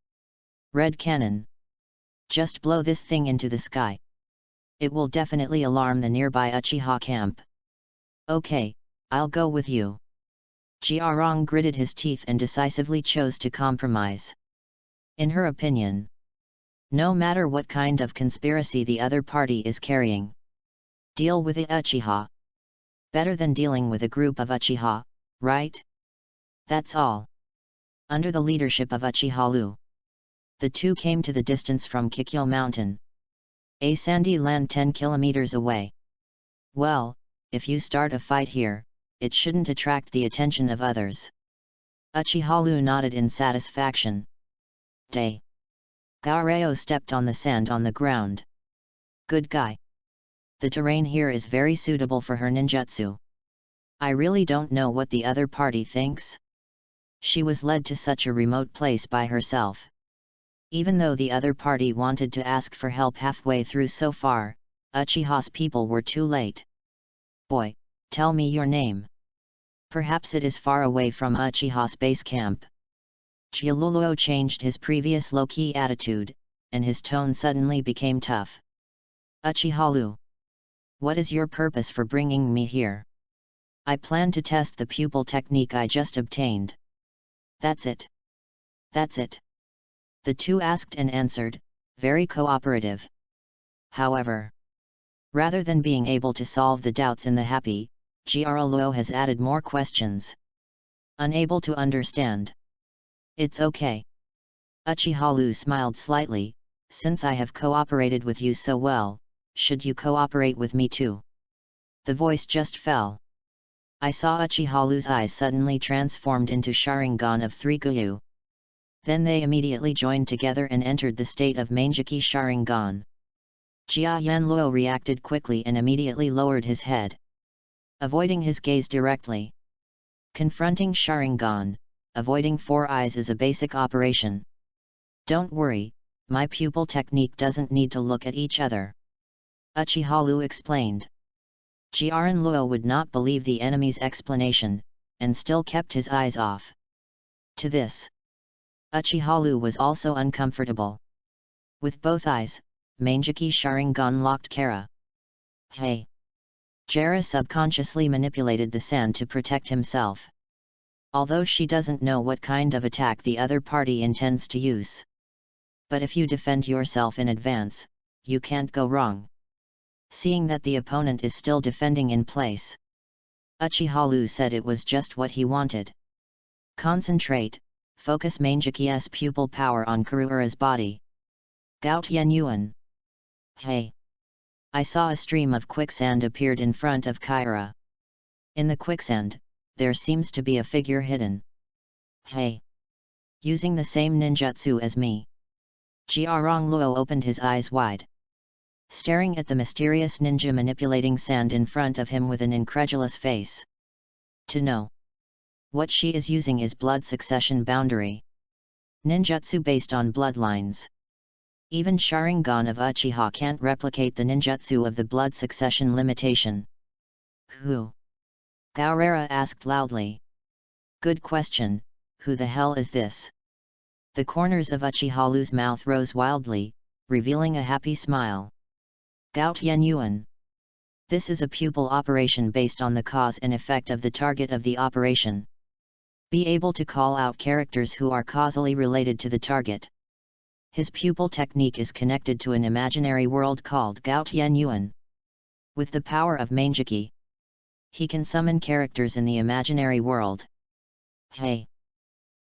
Red cannon. Just blow this thing into the sky. It will definitely alarm the nearby Uchiha camp. Okay, I'll go with you. Jiarong gritted his teeth and decisively chose to compromise. In her opinion, no matter what kind of conspiracy the other party is carrying, deal with the Uchiha. Better than dealing with a group of Uchiha, right? That's all. Under the leadership of Uchiha, the two came to the distance from Kikyo Mountain. A sandy land 10 kilometers away. Well, if you start a fight here, it shouldn't attract the attention of others. Uchiha nodded in satisfaction. Day. Gaoreo stepped on the sand on the ground. Good guy. The terrain here is very suitable for her ninjutsu. I really don't know what the other party thinks. She was led to such a remote place by herself. Even though the other party wanted to ask for help halfway through so far, Uchiha's people were too late. Boy, tell me your name. Perhaps it is far away from Uchiha's base camp. Gyaluluo changed his previous low-key attitude, and his tone suddenly became tough. Uchiha-lu, what is your purpose for bringing me here? I plan to test the pupil technique I just obtained. That's it. That's it. The two asked and answered, very cooperative. However, rather than being able to solve the doubts in the happy, Gyaluluo has added more questions. Unable to understand. It's okay. Uchiha-lu smiled slightly, since I have cooperated with you so well, should you cooperate with me too? The voice just fell. I saw Uchiha-lu's eyes suddenly transformed into Sharingan of 3 Gyu. Then they immediately joined together and entered the state of Mangeki Sharingan. Jia Yanluo reacted quickly and immediately lowered his head, avoiding his gaze directly. Confronting Sharingan, avoiding 4 eyes is a basic operation. Don't worry, my pupil technique doesn't need to look at each other. Uchiha-lu explained. Jiaranluo would not believe the enemy's explanation, and still kept his eyes off. To this, Uchiha-lu was also uncomfortable. With both eyes, Mangeki Sharingan locked Kara. Hey! Jera subconsciously manipulated the sand to protect himself. Although she doesn't know what kind of attack the other party intends to use. But if you defend yourself in advance, you can't go wrong. Seeing that the opponent is still defending in place, Uchiha-lu said it was just what he wanted. Concentrate, focus Mangeki's pupil power on Karuura's body. Gout Yenyuan. Hey! I saw a stream of quicksand appeared in front of Kaira. In the quicksand, there seems to be a figure hidden. Hey! Using the same ninjutsu as me. Jiarongluo opened his eyes wide, staring at the mysterious ninja manipulating sand in front of him with an incredulous face. To know what she is using is blood succession boundary. Ninjutsu based on bloodlines. Even Sharingan of Uchiha can't replicate the ninjutsu of the blood succession limitation. Who? Gaurera asked loudly. Good question, who the hell is this? The corners of Uchiha-lu's mouth rose wildly, revealing a happy smile. Gout Yenyuan. This is a pupil operation based on the cause and effect of the target of the operation. Be able to call out characters who are causally related to the target. His pupil technique is connected to an imaginary world called Gout Yenyuan. With the power of Mangeki, he can summon characters in the imaginary world. Hey!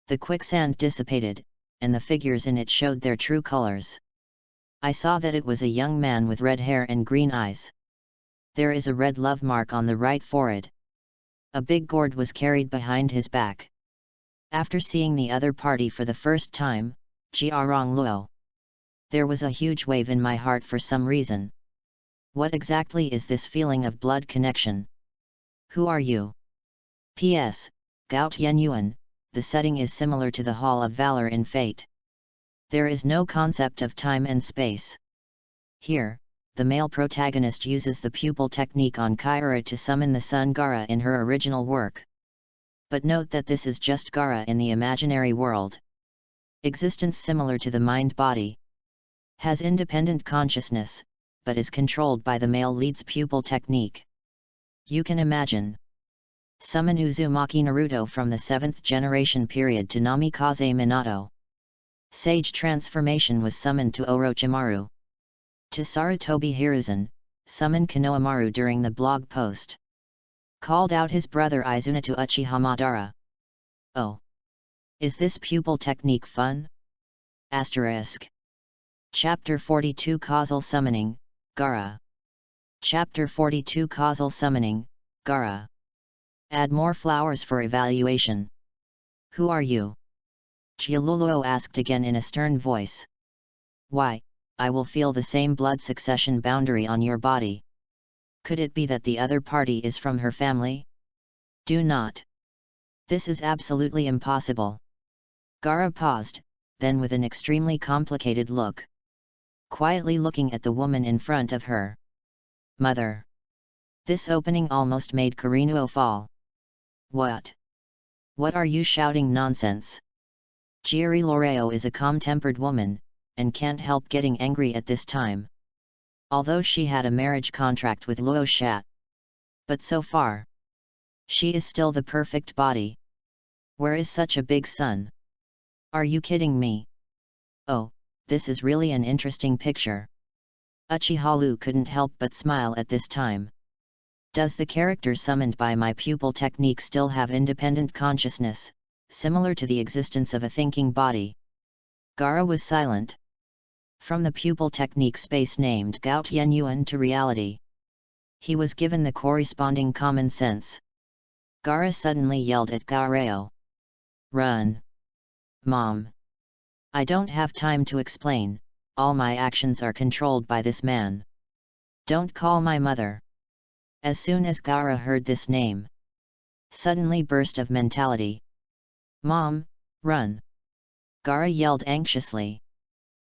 The quicksand dissipated, and the figures in it showed their true colors. I saw that it was a young man with red hair and green eyes. There is a red love mark on the right forehead. A big gourd was carried behind his back. After seeing the other party for the first time, Jiarongluo, there was a huge wave in my heart for some reason. What exactly is this feeling of blood connection? Who are you? P.S. Gout Yenyuan, the setting is similar to the Hall of Valor in Fate. There is no concept of time and space. Here, the male protagonist uses the pupil technique on Kaira to summon the sun Gara in her original work. But note that this is just Gara in the imaginary world. Existence similar to the mind-body. Has independent consciousness, but is controlled by the male lead's pupil technique. You can imagine. Summon Uzumaki Naruto from the 7th generation period to Namikaze Minato. Sage transformation was summoned to Orochimaru. To Sarutobi Hiruzen, summon Konohamaru during the blog post. Called out his brother Izuna to Uchiha Madara. Oh! Is this pupil technique fun? Asterisk. Chapter 42 Causal Summoning, Gara. Chapter 42 Causal Summoning, Gara. Add more flowers for evaluation. Who are you? Gyaluluo asked again in a stern voice. Why, I will feel the same blood succession boundary on your body. Could it be that the other party is from her family? Do not. This is absolutely impossible. Gara paused, then with an extremely complicated look. Quietly looking at the woman in front of her. Mother. This opening almost made Karinuo fall. What? What are you shouting nonsense? Jiri Loreo is a calm-tempered woman, and can't help getting angry at this time. Although she had a marriage contract with Luo Shat. But so far, she is still the perfect body. Where is such a big sun? Are you kidding me? Oh, this is really an interesting picture. Uchiha couldn't help but smile at this time. Does the character summoned by my pupil technique still have independent consciousness, similar to the existence of a thinking body? Gaara was silent. From the pupil technique space named Gao Tianyuan to reality, he was given the corresponding common sense. Gaara suddenly yelled at Gaareo. Run! Mom! I don't have time to explain, all my actions are controlled by this man. Don't call my mother. As soon as Gaara heard this name, suddenly burst of mentality. Mom, run! Gaara yelled anxiously.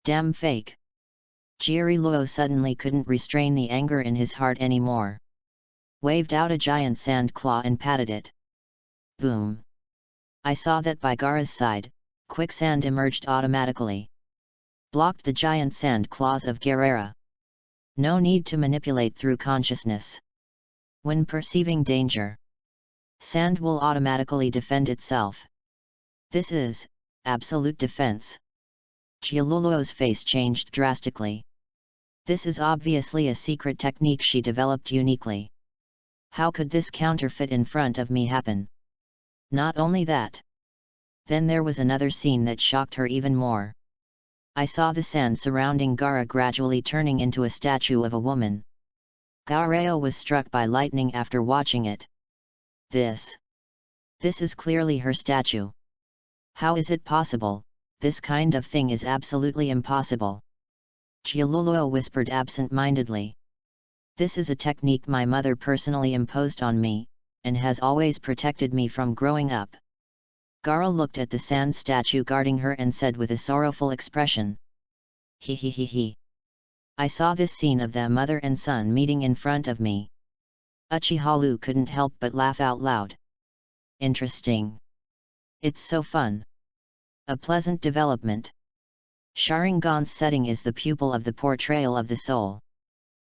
Damn fake! Jiri Luo suddenly couldn't restrain the anger in his heart anymore. Waved out a giant sand claw and patted it. Boom! I saw that by Gaara's side, quicksand emerged automatically. Blocked the giant sand claws of Guerrera. No need to manipulate through consciousness. When perceiving danger, sand will automatically defend itself. This is absolute defense. Chialuluo's face changed drastically. This is obviously a secret technique she developed uniquely. How could this counterfeit in front of me happen? Not only that. Then there was another scene that shocked her even more. I saw the sand surrounding Gaara gradually turning into a statue of a woman. Gaareo was struck by lightning after watching it. This is clearly her statue. How is it possible? This kind of thing is absolutely impossible. Chialuluo whispered absent-mindedly. This is a technique my mother personally imposed on me, and has always protected me from growing up. Gaara looked at the sand statue guarding her and said with a sorrowful expression. He he he he. I saw this scene of the mother and son meeting in front of me. Uchiha couldn't help but laugh out loud. Interesting. It's so fun. A pleasant development. Sharingan's setting is the pupil of the portrayal of the soul.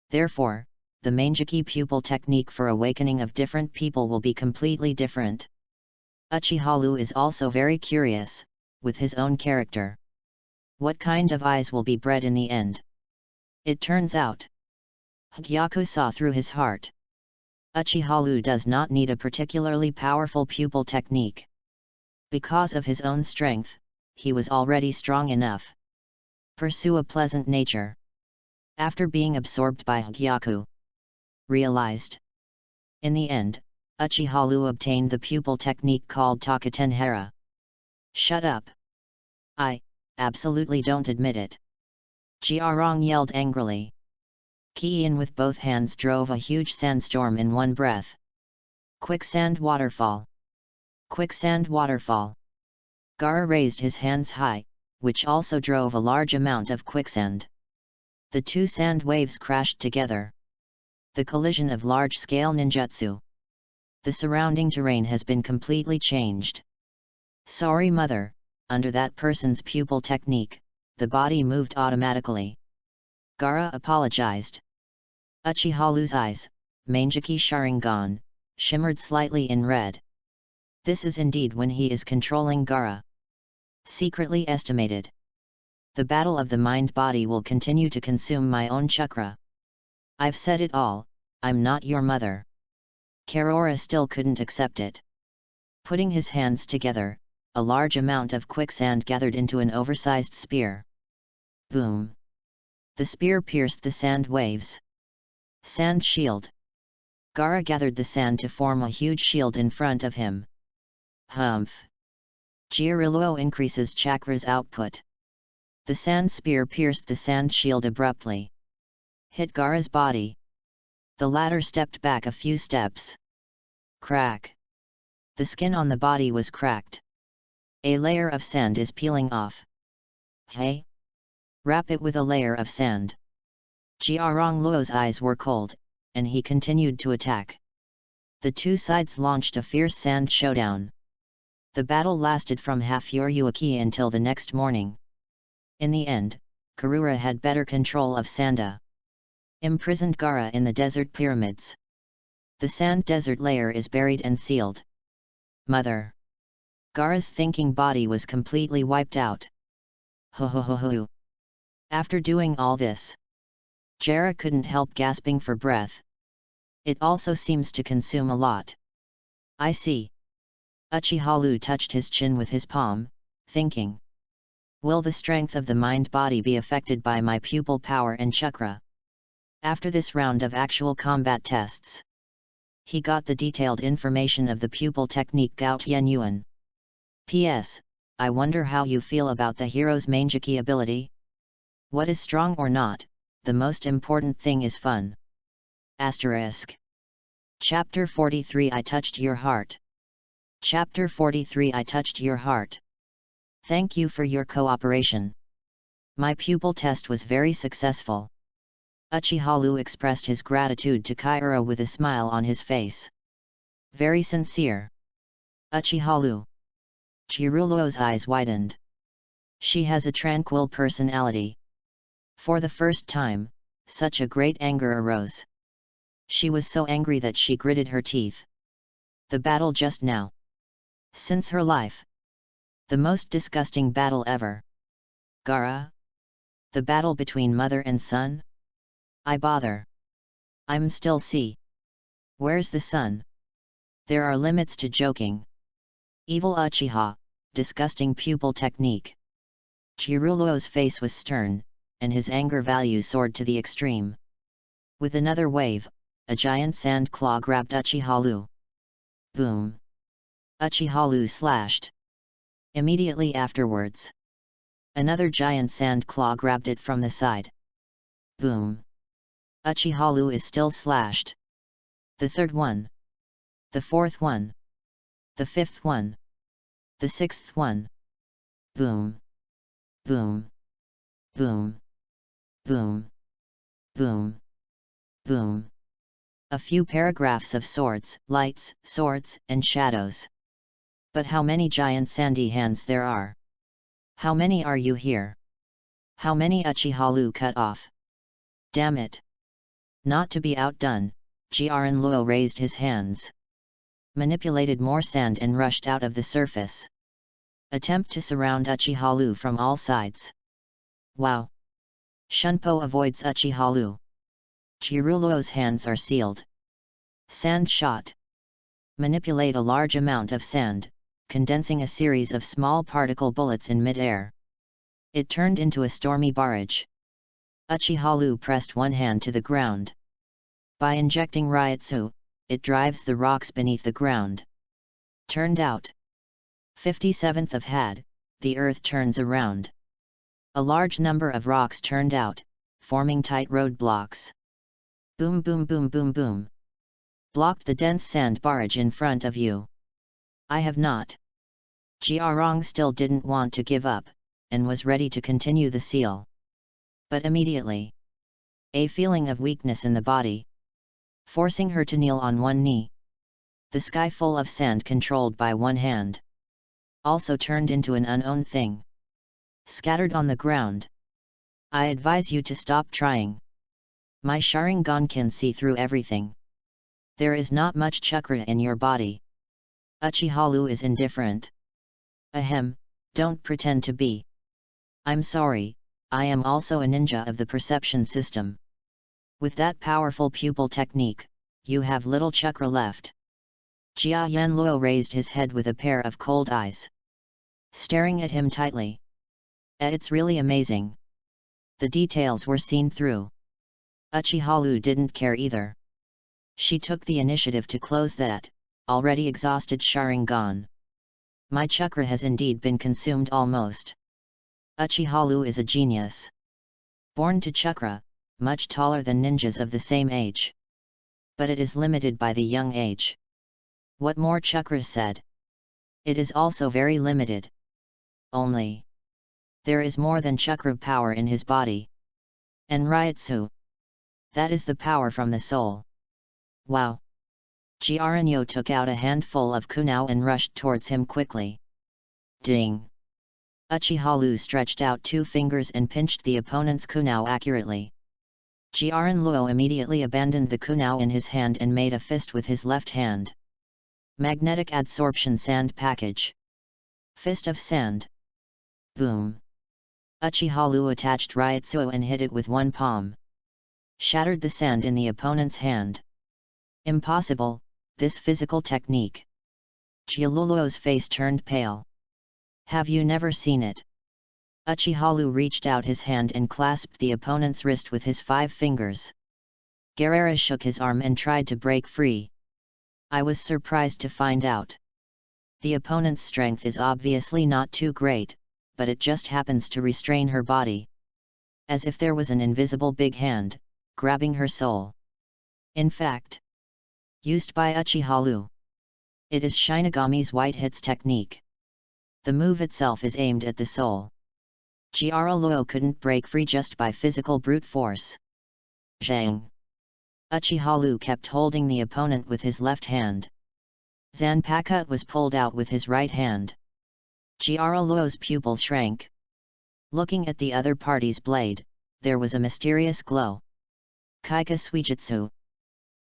Therefore, the Manjiki pupil technique for awakening of different people will be completely different. Uchiha is also very curious, with his own character. What kind of eyes will be bred in the end? It turns out, Hyaku saw through his heart. Uchiha does not need a particularly powerful pupil technique. Because of his own strength, he was already strong enough. Pursue a pleasant nature. After being absorbed by Hyaku, realized. In the end, Uchiha obtained the pupil technique called Takatenhara. Shut up! I absolutely don't admit it. Jiarong yelled angrily. Kiin with both hands drove a huge sandstorm in one breath. Quicksand waterfall! Quicksand waterfall! Gaara raised his hands high, which also drove a large amount of quicksand. The two sand waves crashed together. The collision of large-scale ninjutsu. The surrounding terrain has been completely changed. Sorry mother, under that person's pupil technique, the body moved automatically. Gaara apologized. Uchiha's eyes, Manjiki Sharingan, shimmered slightly in red. This is indeed when he is controlling Gaara. Secretly estimated. The battle of the mind-body will continue to consume my own chakra. I've said it all, I'm not your mother. Karora still couldn't accept it. Putting his hands together, a large amount of quicksand gathered into an oversized spear. Boom! The spear pierced the sand waves. Sand shield. Gaara gathered the sand to form a huge shield in front of him. Humph! Jiriluo increases chakra's output. The sand spear pierced the sand shield abruptly. Hit Gaara's body. The latter stepped back a few steps. Crack! The skin on the body was cracked. A layer of sand is peeling off. Hey! Wrap it with a layer of sand. Jiarong Luo's eyes were cold, and he continued to attack. The two sides launched a fierce sand showdown. The battle lasted from Uchiha until the next morning. In the end, Karura had better control of Sanda. Imprisoned Gaara in the desert pyramids. The sand desert layer is buried and sealed. Mother. Gaara's thinking body was completely wiped out. Ho ho ho ho. After doing all this, Jara couldn't help gasping for breath. It also seems to consume a lot. I see. Uchiha touched his chin with his palm, thinking. Will the strength of the mind-body be affected by my pupil power and chakra? After this round of actual combat tests, he got the detailed information of the pupil technique Gao Tian Yuan. P.S. I wonder how you feel about the hero's Manjiki ability? What is strong or not, the most important thing is fun. Asterisk. Chapter 43 I Touched Your Heart. Chapter 43 I Touched Your Heart. Thank you for your cooperation. My pupil test was very successful. Uchiha expressed his gratitude to Kaira with a smile on his face. Very sincere. Uchiha. Chirulo's eyes widened. She has a tranquil personality. For the first time, such a great anger arose. She was so angry that she gritted her teeth. The battle just now. Since her life. The most disgusting battle ever. Gaara? The battle between mother and son? I bother. I'm still see. Where's the son? There are limits to joking. Evil Uchiha, disgusting pupil technique. Chirulo's face was stern, and his anger value soared to the extreme. With another wave, a giant sand claw grabbed Uchiha. Boom. Uchiha slashed. Immediately afterwards, another giant sand claw grabbed it from the side. Boom. Uchiha is still slashed. The third one. The fourth one. The fifth one. The sixth one. Boom. Boom. Boom. Boom. Boom. Boom. A few paragraphs of swords, lights, swords, and shadows. But how many giant sandy hands there are? How many are you here? How many Uchiha cut off? Damn it! Not to be outdone, Jiaren Luo raised his hands. Manipulated more sand and rushed out of the surface. Attempt to surround Uchiha from all sides. Wow! Shunpo avoids Uchiha. Chirulo's hands are sealed. Sand shot. Manipulate a large amount of sand, condensing a series of small particle bullets in mid-air. It turned into a stormy barrage. Uchiha pressed one hand to the ground. By injecting Ryutsu, it drives the rocks beneath the ground. Turned out. 57th of Had, the earth turns around. A large number of rocks turned out, forming tight roadblocks. Boom boom boom boom boom. Blocked the dense sand barrage in front of you. I have not. Jiarong still didn't want to give up, and was ready to continue the seal. But immediately, a feeling of weakness in the body, forcing her to kneel on one knee. The sky full of sand controlled by one hand, also turned into an unowned thing. Scattered on the ground. I advise you to stop trying. My Sharingan can see through everything. There is not much chakra in your body. Uchiha is indifferent. Ahem, don't pretend to be. I'm sorry, I am also a ninja of the perception system. With that powerful pupil technique, you have little chakra left. Jia Yanluo raised his head with a pair of cold eyes, staring at him tightly. It's really amazing. The details were seen through. Uchiha didn't care either. She took the initiative to close that, already exhausted Sharingan. My chakra has indeed been consumed almost. Uchiha is a genius. Born to chakra, much taller than ninjas of the same age. But it is limited by the young age. What more chakra said? It is also very limited. Only. There is more than chakra power in his body. And Ryutsu. That is the power from the soul. Wow! Jiaranyo took out a handful of kunao and rushed towards him quickly. Ding! Uchiha Lu stretched out 2 fingers and pinched the opponent's kunao accurately. Jiaranluo immediately abandoned the kunao in his hand and made a fist with his left hand. Magnetic Adsorption Sand Package. Fist of Sand. Boom! Uchiha Lu attached Ryutsuo and hit it with one palm. Shattered the sand in the opponent's hand. Impossible, this physical technique. Jialuluo's face turned pale. Have you never seen it? Uchiha Lu reached out his hand and clasped the opponent's wrist with his 5 fingers. Guerrera shook his arm and tried to break free. I was surprised to find out. The opponent's strength is obviously not too great, but it just happens to restrain her body. As if there was an invisible big hand, grabbing her soul. In fact, used by Uchiha Lu. It is Shinigami's white hits technique. The move itself is aimed at the soul. Jiaranluo couldn't break free just by physical brute force. Zhang! Uchiha Lu kept holding the opponent with his left hand. Zanpakut was pulled out with his right hand. Jiaranluo's pupils shrank. Looking at the other party's blade, there was a mysterious glow. Kaika Suijutsu.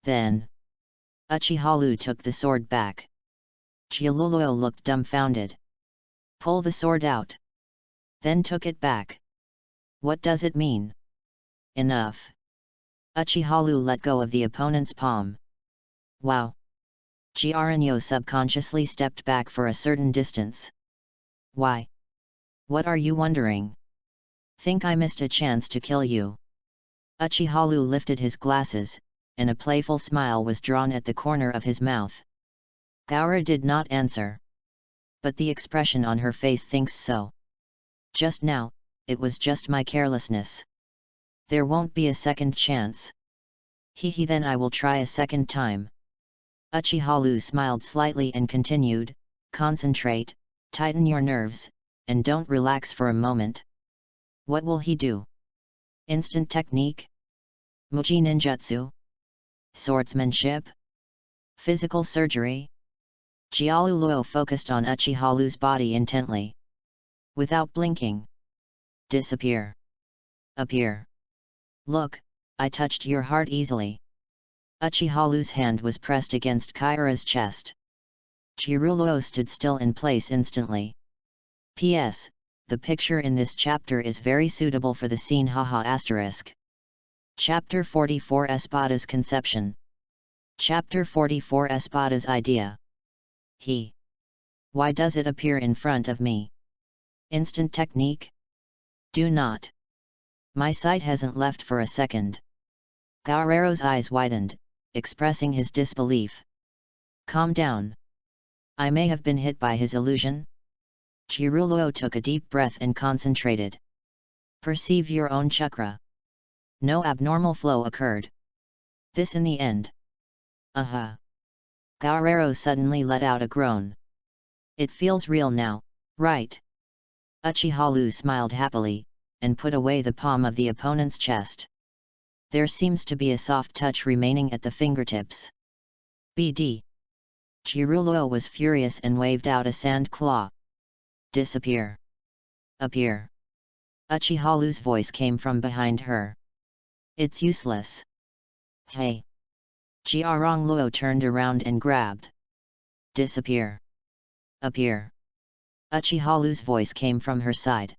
Then, Uchiha Lu took the sword back. Jialuluo looked dumbfounded. Pull the sword out. Then took it back. What does it mean? Enough. Uchiha Lu let go of the opponent's palm. Wow! Jiaranyo subconsciously stepped back for a certain distance. Why? What are you wondering? Think I missed a chance to kill you? Uchiha Lu lifted his glasses, and a playful smile was drawn at the corner of his mouth. Gaora did not answer. But the expression on her face thinks so. Just now, it was just my carelessness. There won't be a second chance. Hehe, then I will try a second time. Uchiha Lu smiled slightly and continued, concentrate, tighten your nerves, and don't relax for a moment. What will he do? Instant technique? Muji ninjutsu? Swordsmanship? Physical surgery? Jialuluo focused on Uchiha Lu's body intently. Without blinking. Disappear. Appear. Look, I touched your heart easily. Uchiha Lu's hand was pressed against Kaira's chest. Jialuluo stood still in place instantly. P.S. The picture in this chapter is very suitable for the scene haha asterisk. Chapter 44 Espada's Conception. Chapter 44 Espada's Idea. He. Why does it appear in front of me? Instant technique? Do not. My sight hasn't left for a second. Guerrero's eyes widened, expressing his disbelief. Calm down. I may have been hit by his illusion? Jialuluo took a deep breath and concentrated. Perceive your own chakra. No abnormal flow occurred. This in the end. Aha! Guerrero suddenly let out a groan. It feels real now, right? Uchiha Lu smiled happily, and put away the palm of the opponent's chest. There seems to be a soft touch remaining at the fingertips. BD. Jialuluo was furious and waved out a sand claw. Disappear. Appear. Uchiha Lu's voice came from behind her. It's useless. Hey! Jiaranluo turned around and grabbed. Disappear. Appear. Uchiha Lu's voice came from her side.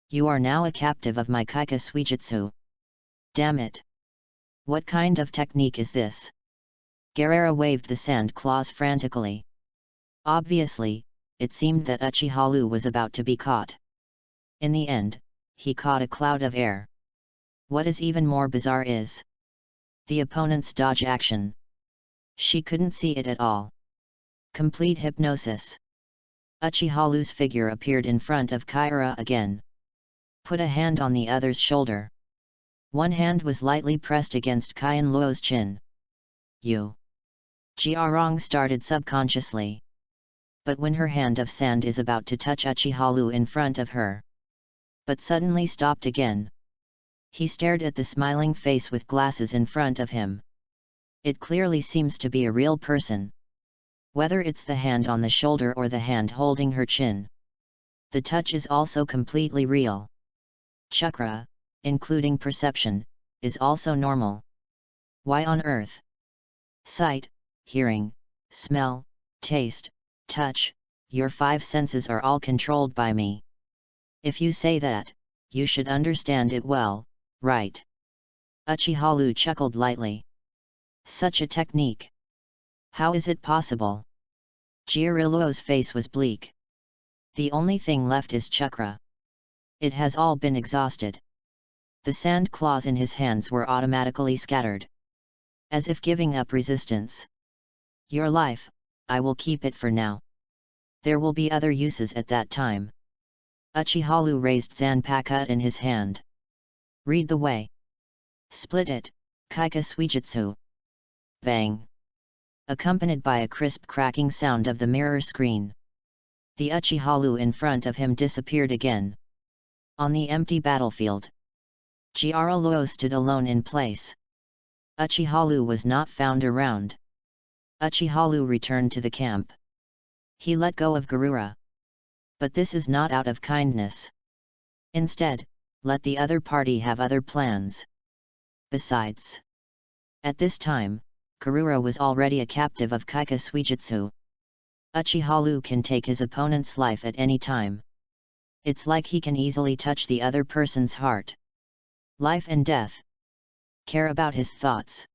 You are now a captive of my Kaika Suijutsu. Damn it! What kind of technique is this? Guerrera waved the sand claws frantically. Obviously, it seemed that Uchiha Lu was about to be caught. In the end, he caught a cloud of air. What is even more bizarre is the opponent's dodge action. She couldn't see it at all. Complete hypnosis. Uchiha Lu's figure appeared in front of Kaira again. Put a hand on the other's shoulder. One hand was lightly pressed against Qianluo's chin. You. Jiarong started subconsciously. But when her hand of sand is about to touch Uchiha Lu in front of her. But suddenly stopped again. He stared at the smiling face with glasses in front of him. It clearly seems to be a real person. Whether it's the hand on the shoulder or the hand holding her chin. The touch is also completely real. Chakra, including perception, is also normal. Why on earth? Sight, hearing, smell, taste, touch, your 5 senses are all controlled by me. If you say that, you should understand it well, right? Uchiha chuckled lightly. Such a technique. How is it possible? Jiriluo's face was bleak. The only thing left is chakra. It has all been exhausted. The sand claws in his hands were automatically scattered. As if giving up resistance. Your life, I will keep it for now. There will be other uses at that time. Uchiha raised Zanpakuto in his hand. Read the way. Split it, Kaika Suijutsu. Bang. Accompanied by a crisp cracking sound of the mirror screen. The Uchiha in front of him disappeared again. On the empty battlefield. Jiriluo stood alone in place. Uchiha was not found around. Uchiha returned to the camp. He let go of Garura. But this is not out of kindness. Instead, let the other party have other plans. Besides, at this time, Garura was already a captive of Kaika Suijutsu. Uchiha can take his opponent's life at any time. It's like he can easily touch the other person's heart. Life and death. Care about his thoughts.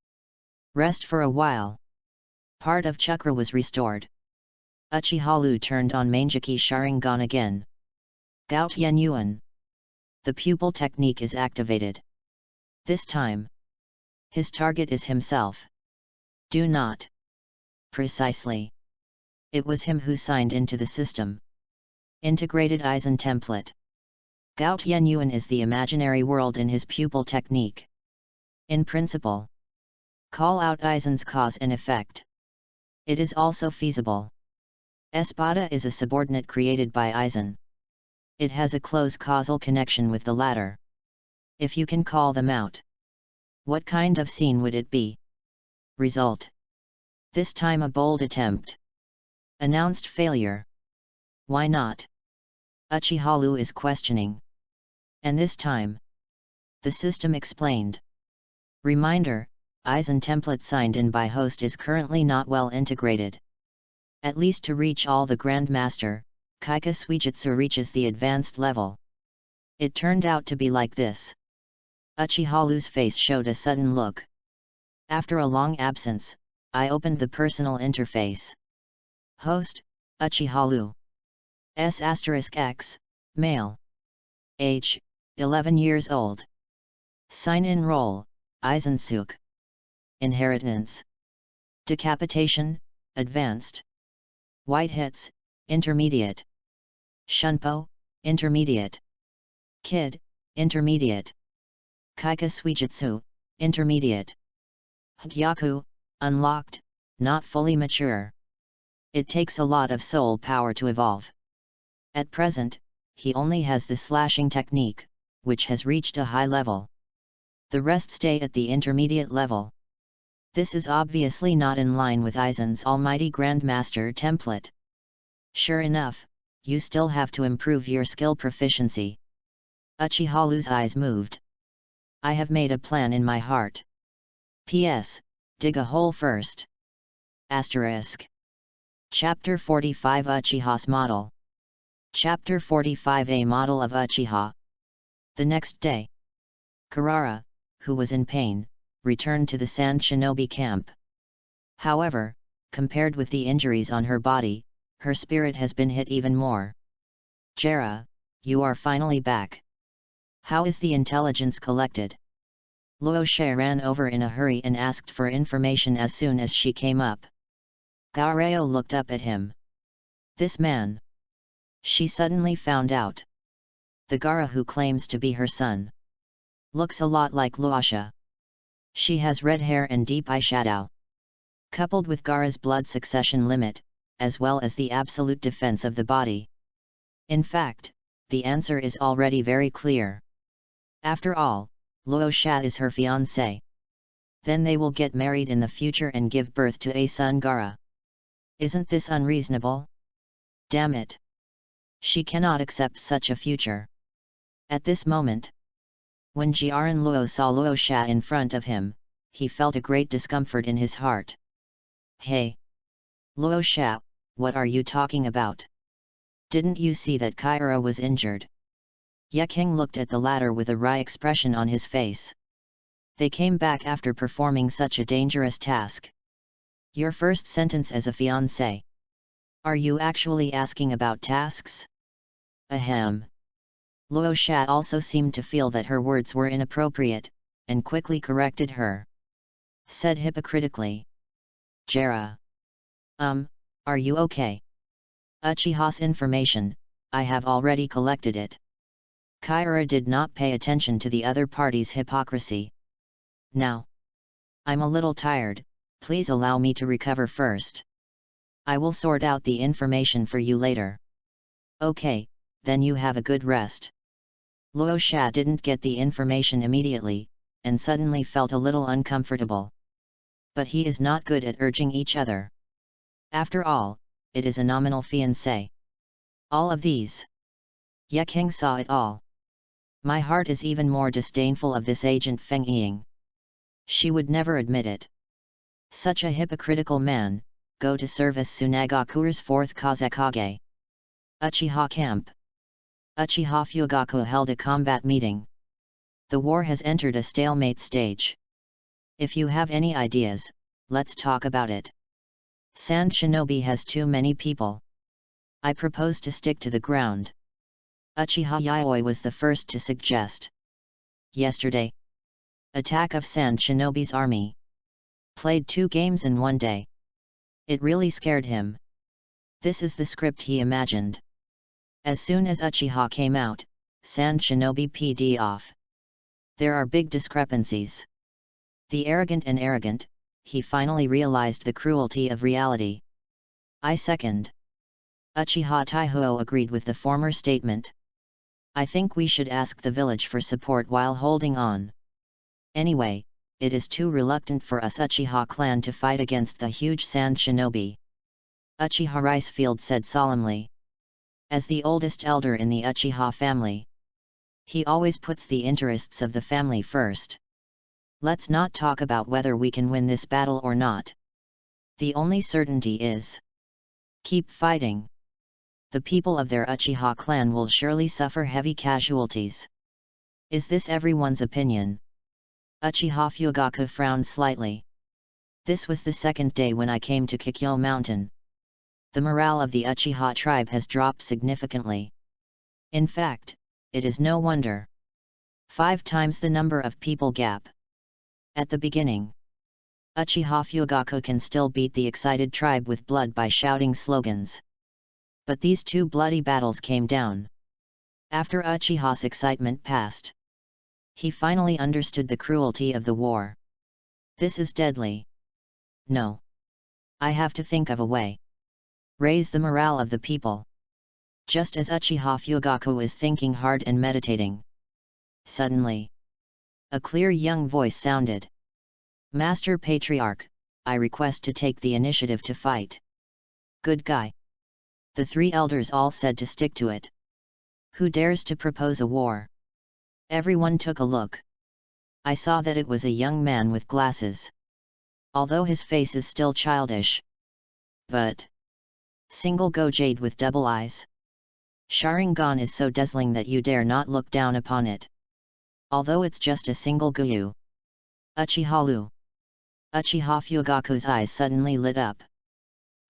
Rest for a while. Part of chakra was restored. Uchiha turned on Manjiki Sharingan again. Gout Yen Yuan. The pupil technique is activated. This time, his target is himself. Do not. Precisely. It was him who signed into the system. Integrated Aizen template. Gout Yen Yuan is the imaginary world in his pupil technique. In principle. Call out Aizen's cause and effect. It is also feasible. Espada is a subordinate created by Aizen. It has a close causal connection with the latter. If you can call them out. What kind of scene would it be? Result. This time a bold attempt. Announced failure. Why not? Uchiha is questioning. And this time. The system explained. Reminder, Aizen template signed in by host is currently not well integrated. At least to reach all the Grandmaster, Kaika Suijutsu reaches the advanced level. It turned out to be like this. Uchiha's face showed a sudden look. After a long absence, I opened the personal interface. Host, Uchiha. S*X, male. Age, 11 years old. Sign-in role, Aizensuke. Inheritance. Decapitation, advanced. White hits, intermediate. Shunpo, intermediate. Kid, intermediate. Kaika Suijutsu, intermediate. Hagyaku, unlocked, not fully mature. It takes a lot of soul power to evolve. At present, he only has the slashing technique, which has reached a high level. The rest stay at the intermediate level. This is obviously not in line with Aizen's Almighty Grandmaster template. Sure enough, you still have to improve your skill proficiency. Uchiha's eyes moved. I have made a plan in my heart. P.S. Dig a hole first. Asterisk. Chapter 45 Uchiha's Model. Chapter 45 A Model of Uchiha. The next day. Karara, who was in pain, returned to the Sand Shinobi camp. However, compared with the injuries on her body, her spirit has been hit even more. Jera, you are finally back. How is the intelligence collected? Luoshe ran over in a hurry and asked for information as soon as she came up. Gaoreo looked up at him. This man. She suddenly found out. The Gara who claims to be her son. Looks a lot like Luosha. She has red hair and deep eyeshadow. Coupled with Gara's blood succession limit, as well as the absolute defense of the body. In fact, the answer is already very clear. After all, Luosha is her fiancé. Then they will get married in the future and give birth to a son Gara. Isn't this unreasonable? Damn it! She cannot accept such a future. At this moment, when Jiaran Luo saw Luo Sha in front of him, he felt a great discomfort in his heart. Hey! Luo Sha, what are you talking about? Didn't you see that Kyra was injured? Ye King looked at the latter with a wry expression on his face. They came back after performing such a dangerous task. Your first sentence as a fiancé. Are you actually asking about tasks? Ahem. Luo Sha also seemed to feel that her words were inappropriate, and quickly corrected her. Said hypocritically. Jera. Are you okay? Uchiha's information, I have already collected it. Kyra did not pay attention to the other party's hypocrisy. Now. I'm a little tired, please allow me to recover first. I will sort out the information for you later. Okay, then you have a good rest. Luo Sha didn't get the information immediately, and suddenly felt a little uncomfortable. But he is not good at urging each other. After all, it is a nominal fiancé. All of these. Ye King saw it all. My heart is even more disdainful of this agent Feng Ying. She would never admit it. Such a hypocritical man, go to serve as Tsunagaku's fourth Kazekage. Uchiha Camp. Uchiha Fugaku held a combat meeting. The war has entered a stalemate stage. If you have any ideas, let's talk about it. Sand Shinobi has too many people. I propose to stick to the ground. Uchiha Yayoi was the first to suggest. Yesterday. Attack of Sand Shinobi's army. Played 2 games in 1 day. It really scared him. This is the script he imagined. As soon as Uchiha came out, Sand Shinobi PD off. There are big discrepancies. The arrogant and arrogant, he finally realized the cruelty of reality. I second. Uchiha Taihuo agreed with the former statement. I think we should ask the village for support while holding on. Anyway, it is too reluctant for us Uchiha clan to fight against the huge Sand Shinobi. Uchiha Ricefield said solemnly. As the oldest elder in the Uchiha family, he always puts the interests of the family first. Let's not talk about whether we can win this battle or not. The only certainty is, keep fighting. The people of their Uchiha clan will surely suffer heavy casualties. Is this everyone's opinion? Uchiha Fugaku frowned slightly. This was the second day when I came to Kikyo Mountain. The morale of the Uchiha tribe has dropped significantly. In fact, it is no wonder. 5 times the number of people gap. At the beginning, Uchiha Fugaku can still beat the excited tribe with blood by shouting slogans. But these 2 bloody battles came down. After Uchiha's excitement passed, he finally understood the cruelty of the war. This is deadly. No. I have to think of a way. Raise the morale of the people. Just as Uchiha Fugaku is thinking hard and meditating. Suddenly, a clear young voice sounded. Master Patriarch, I request to take the initiative to fight. Good guy. The 3 elders all said to stick to it. Who dares to propose a war? Everyone took a look. I saw that it was a young man with glasses. Although his face is still childish. But single go jade with double eyes. Sharingan is so dazzling that you dare not look down upon it. Although it's just a single Guyu. Uchiha Lu. Uchiha Fugaku's eyes suddenly lit up.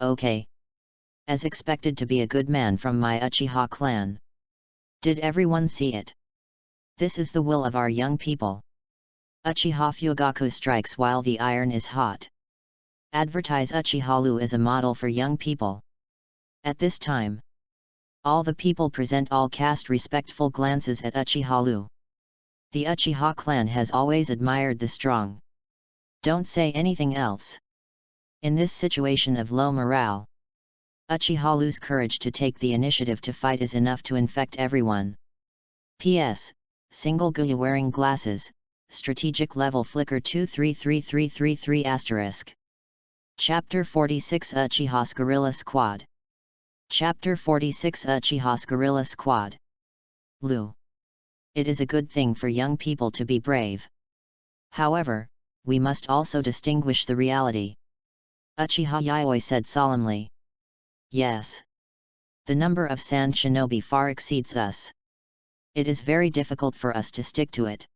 Okay. As expected to be a good man from my Uchiha clan. Did everyone see it? This is the will of our young people. Uchiha Fugaku strikes while the iron is hot. Advertise Uchiha Lu as a model for young people. At this time, all the people present all cast respectful glances at Uchiha Lu. The Uchiha clan has always admired the strong. Don't say anything else. In this situation of low morale, Uchiha Lu's courage to take the initiative to fight is enough to infect everyone. P.S. Single Guyu wearing glasses, Strategic Level Flicker 233333 *. Chapter 46 Uchiha's Guerrilla Squad. Chapter 46 Uchiha's Guerrilla Squad. Lu. It is a good thing for young people to be brave. However, we must also distinguish the reality. Uchiha Yayoi said solemnly. Yes. The number of sand shinobi far exceeds us. It is very difficult for us to stick to it.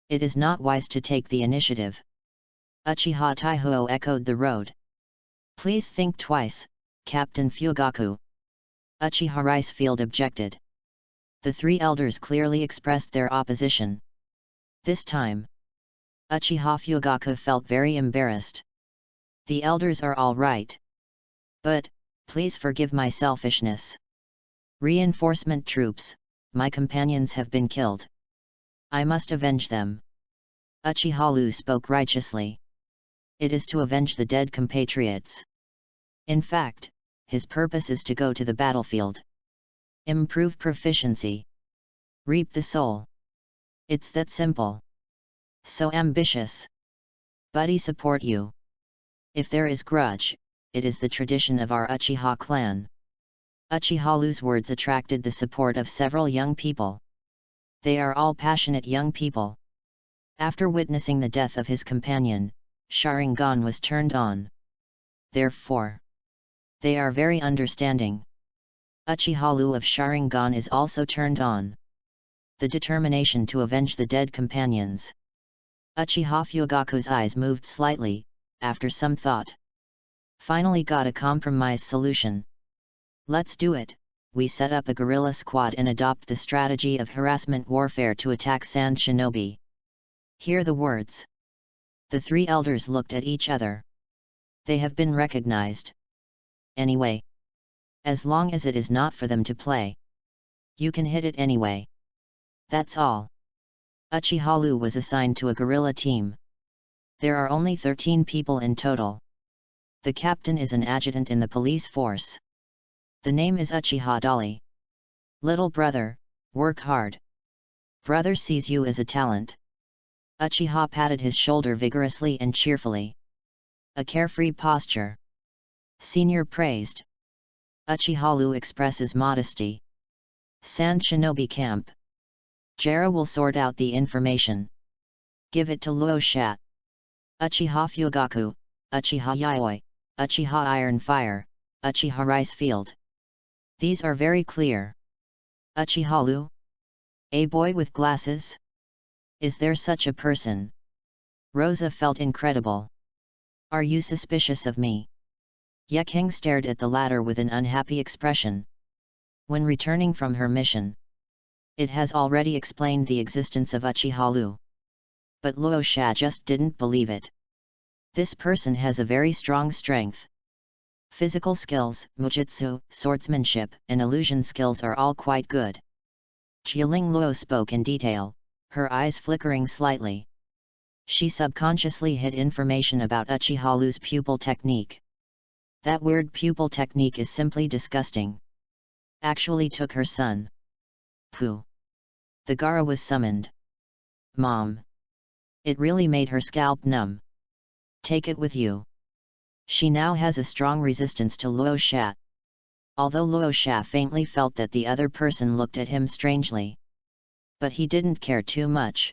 It is not wise to take the initiative. Uchiha Taihuo echoed the road. Please think twice, Captain Fugaku. Uchiha Ricefield objected. The three elders clearly expressed their opposition. This time, Uchiha Fugaku felt very embarrassed. The elders are all right. But, please forgive my selfishness. Reinforcement troops, my companions have been killed. I must avenge them. Uchiha Lu spoke righteously. It is to avenge the dead compatriots. In fact, his purpose is to go to the battlefield. Improve proficiency. Reap the soul. It's that simple. So ambitious. Buddy support you. If there is grudge, it is the tradition of our Uchiha clan. Uchiha Lu's words attracted the support of several young people. They are all passionate young people. After witnessing the death of his companion, Sharingan was turned on. Therefore, they are very understanding. Uchiha Lu of Sharingan is also turned on. The determination to avenge the dead companions. Uchiha Fugaku's eyes moved slightly, after some thought. Finally got a compromise solution. Let's do it. We set up a guerrilla squad and adopt the strategy of harassment warfare to attack sand shinobi. Hear the words. The three elders looked at each other. They have been recognized. Anyway. As long as it is not for them to play. You can hit it anyway. That's all. Uchiha Lu was assigned to a guerrilla team. There are only 13 people in total. The captain is an adjutant in the police force. The name is Uchiha Dali. Little brother, work hard. Brother sees you as a talent. Uchiha patted his shoulder vigorously and cheerfully. A carefree posture. Senior praised. Uchiha Lu expresses modesty. Sand Shinobi Camp. Jera will sort out the information. Give it to Luo Shat. Uchiha Fugaku, Uchiha Yayoi, Uchiha Iron Fire, Uchiha Rice Field. These are very clear. Uchiha Lu? A boy with glasses? Is there such a person? Rosa felt incredible. Are you suspicious of me? Yeking stared at the latter with an unhappy expression. When returning from her mission, it has already explained the existence of Uchiha Lu. But Luo Sha just didn't believe it. This person has a very strong strength. Physical skills, mujutsu, swordsmanship, and illusion skills are all quite good. Jialing Luo spoke in detail, her eyes flickering slightly. She subconsciously hid information about Uchiha Lu's pupil technique. That weird pupil technique is simply disgusting. Actually took her son. Pooh. The Gara was summoned. Mom. It really made her scalp numb. Take it with you. She now has a strong resistance to Luo Sha. Although Luo Sha faintly felt that the other person looked at him strangely. But he didn't care too much.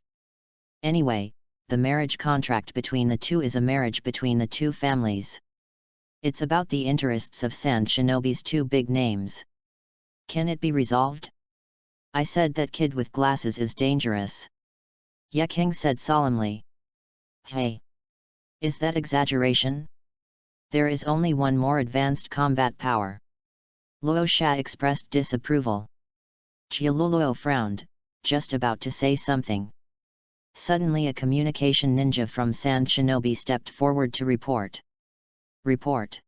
Anyway, the marriage contract between the two is a marriage between the two families. It's about the interests of Sand Shinobi's two big names. Can it be resolved? I said that kid with glasses is dangerous. Yeking said solemnly. Hey! Is that exaggeration? There is only one more advanced combat power. Luo Sha expressed disapproval. Jialuluo frowned, just about to say something. Suddenly a communication ninja from Sand Shinobi stepped forward to report. Report.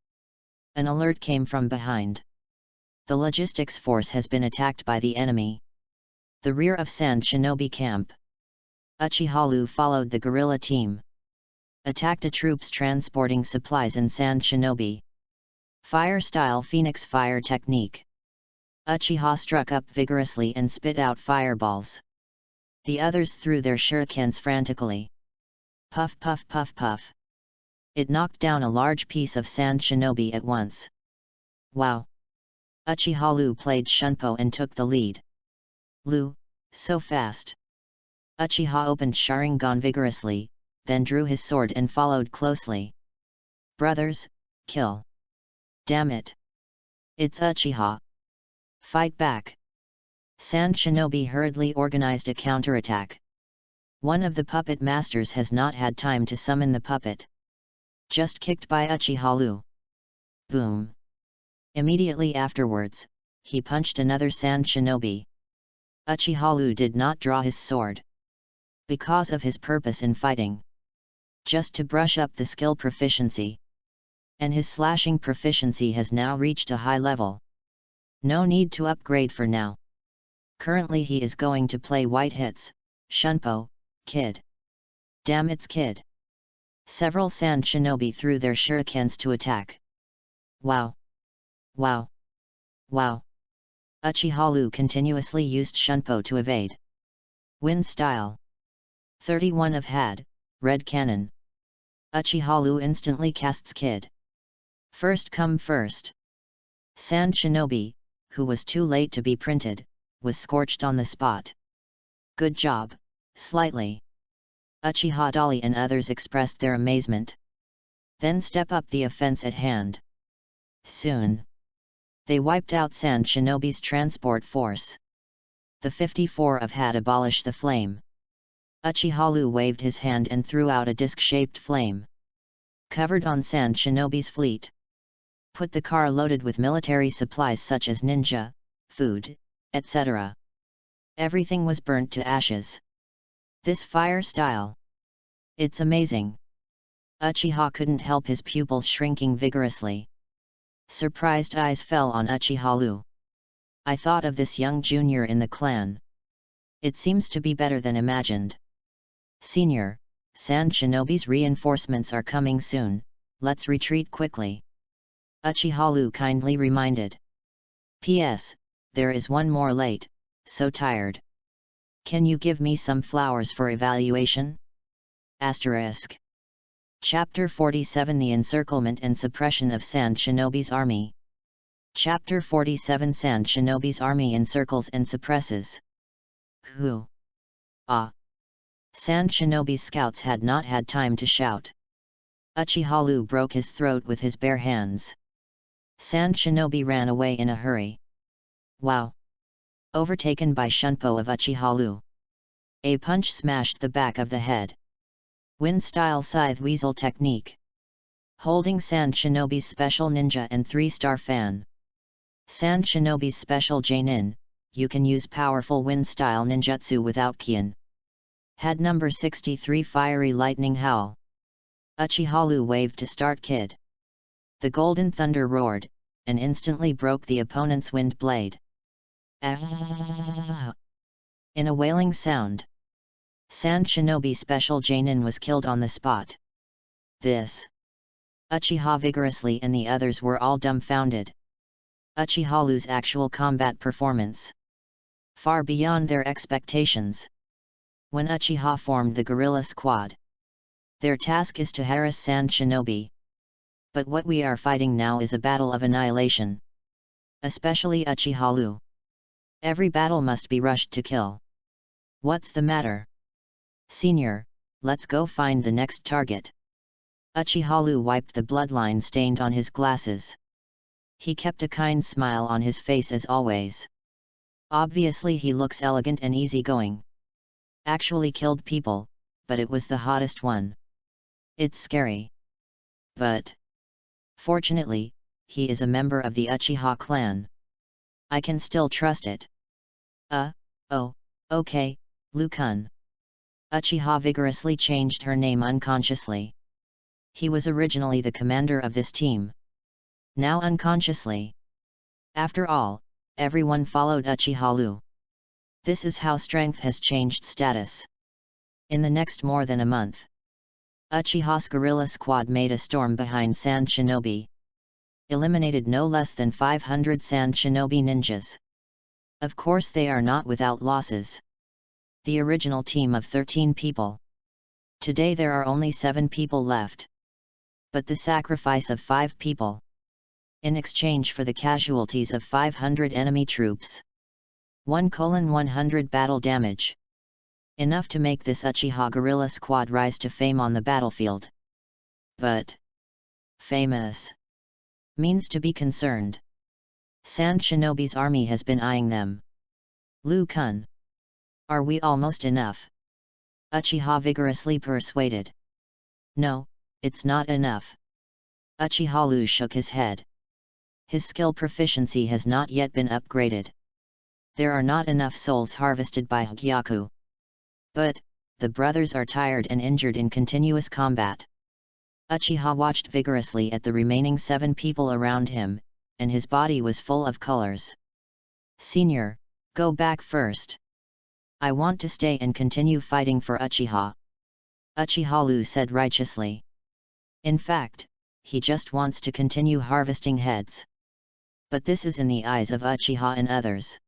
An alert came from behind. The logistics force has been attacked by the enemy. The rear of Sand Shinobi camp. Uchiha Lu followed the guerrilla team. Attacked troops transporting supplies in Sand Shinobi. Fire style Phoenix fire technique. Uchiha struck up vigorously and spit out fireballs. The others threw their shurikens frantically. Puff puff puff puff. It knocked down a large piece of sand shinobi at once. Wow! Uchiha Lu played Shunpo and took the lead. Lu, so fast! Uchiha opened Sharingan vigorously, then drew his sword and followed closely. Brothers, kill! Damn it! It's Uchiha! Fight back! Sand Shinobi hurriedly organized a counterattack. One of the puppet masters has not had time to summon the puppet. Just kicked by Uchiha Lu. Boom! Immediately afterwards, he punched another Sand Shinobi. Uchiha Lu did not draw his sword. Because of his purpose in fighting. Just to brush up the skill proficiency. And his slashing proficiency has now reached a high level. No need to upgrade for now. Currently he is going to play white hits, Shunpo, Kid. Damn it's Kid. Several Sand Shinobi threw their shurikens to attack. Wow! Wow! Wow! Uchiha Lu continuously used Shunpo to evade. Wind style. 31 of Had, Red Cannon. Uchiha Lu instantly casts Kid. First come first. Sand Shinobi, who was too late to be printed, was scorched on the spot. Good job, slightly. Uchiha Dali and others expressed their amazement. Then step up the offense at hand. Soon. They wiped out Sand Shinobi's transport force. The 54 of Had abolished the flame. Uchiha Lu waved his hand and threw out a disc-shaped flame. Covered on Sand Shinobi's fleet. Put the car loaded with military supplies such as ninja, food, etc. Everything was burnt to ashes. This fire style. It's amazing. Uchiha couldn't help his pupils shrinking vigorously. Surprised eyes fell on Uchiha Lu. I thought of this young junior in the clan. It seems to be better than imagined. Senior, Sand Shinobi's reinforcements are coming soon, let's retreat quickly. Uchiha Lu kindly reminded. P.S. There is one more late, so tired. Can you give me some flowers for evaluation? Asterisk. Chapter 47 The Encirclement and Suppression of Sand Shinobi's Army. Chapter 47 Sand Shinobi's army encircles and suppresses. Who? Ah! Sand Shinobi's scouts had not had time to shout. Uchiha Lu broke his throat with his bare hands. Sand Shinobi ran away in a hurry. Wow! Overtaken by Shunpo of Uchiha Lu. A punch smashed the back of the head. Wind-style scythe weasel technique. Holding Sand Shinobi's special ninja and 3-star fan. Sand Shinobi's special Jainin, you can use powerful wind-style ninjutsu without Kian. Had number 63 Fiery Lightning Howl. Uchiha Lu waved to start Kid. The Golden Thunder roared, and instantly broke the opponent's wind blade. Ah! In a wailing sound. Sand Shinobi special Jainin was killed on the spot. This. Uchiha vigorously and the others were all dumbfounded. Uchiha Lu's actual combat performance. Far beyond their expectations. When Uchiha formed the guerrilla squad. Their task is to harass Sand Shinobi. But what we are fighting now is a battle of annihilation. Especially Uchiha Lu. Every battle must be rushed to kill. What's the matter? Senior, let's go find the next target. Uchiha Lu wiped the bloodline stained on his glasses. He kept a kind smile on his face as always. Obviously he looks elegant and easygoing. Actually killed people, but it was the hottest one. It's scary. But fortunately, he is a member of the Uchiha clan. I can still trust it. Oh, okay, Lu-kun. Uchiha vigorously changed her name unconsciously. He was originally the commander of this team. Now unconsciously. After all, everyone followed Uchiha Lu. This is how strength has changed status. In the next more than a month, Uchiha's guerrilla squad made a storm behind Sand Shinobi. Eliminated no less than 500 Sand Shinobi ninjas. Of course they are not without losses. the original team of 13 people. Today there are only 7 people left. But the sacrifice of 5 people, in exchange for the casualties of 500 enemy troops. 1:100 battle damage. Enough to make this Uchiha guerrilla squad rise to fame on the battlefield. But famous means to be concerned. Sand Shinobi's army has been eyeing them. Liu Kun. Are we almost enough? Uchiha vigorously persuaded. No, it's not enough. Uchiha Liu shook his head. His skill proficiency has not yet been upgraded. There are not enough souls harvested by Hagyaku. But the brothers are tired and injured in continuous combat. Uchiha watched vigorously at the remaining 7 people around him, and his body was full of colors. Senior, go back first. I want to stay and continue fighting for Uchiha. Uchiha Liu said righteously. In fact, he just wants to continue harvesting heads. But this is in the eyes of Uchiha and others.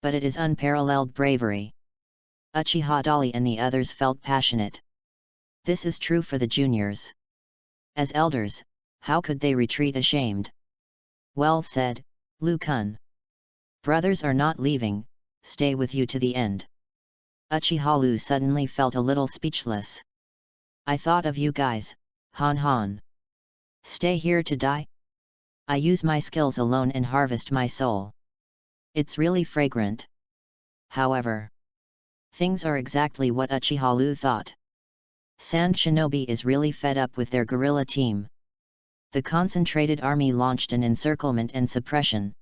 But it is unparalleled bravery. Uchiha Dali and the others felt passionate. This is true for the juniors. As elders, how could they retreat ashamed? Well said, Liu Kun. Brothers are not leaving, stay with you to the end. Uchiha Liu suddenly felt a little speechless. I thought of you guys, Han Han. Stay here to die? I use my skills alone and harvest my soul. It's really fragrant. However, things are exactly what Uchiha Liu thought. Sand Shinobi is really fed up with their guerrilla team. The concentrated army launched an encirclement and suppression.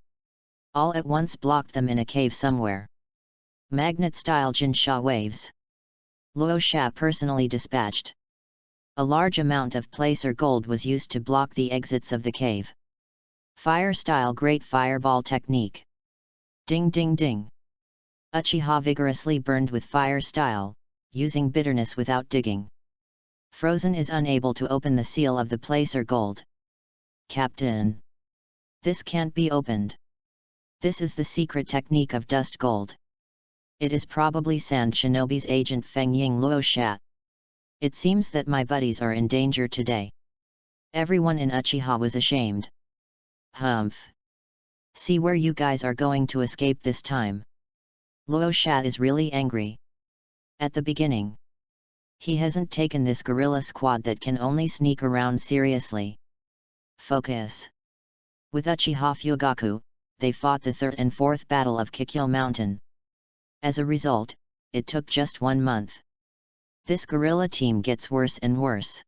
All at once blocked them in a cave somewhere. Magnet-style Jinsha waves. Luo Sha personally dispatched. A large amount of placer gold was used to block the exits of the cave. Fire-style Great Fireball technique. Ding ding ding. Uchiha vigorously burned with fire style, using bitterness without digging. Frozen is unable to open the seal of the placer gold. Captain. This can't be opened. This is the secret technique of dust gold. It is probably Sand Shinobi's agent Feng Ying Luo Sha. It seems that my buddies are in danger today. Everyone in Uchiha was ashamed. Humph. See where you guys are going to escape this time. Luo Sha is really angry. At the beginning, he hasn't taken this guerrilla squad that can only sneak around seriously. Focus. With Uchiha Fugaku, they fought the 3rd and 4th Battle of Kikyo Mountain. As a result, it took just 1 month. This guerrilla team gets worse and worse.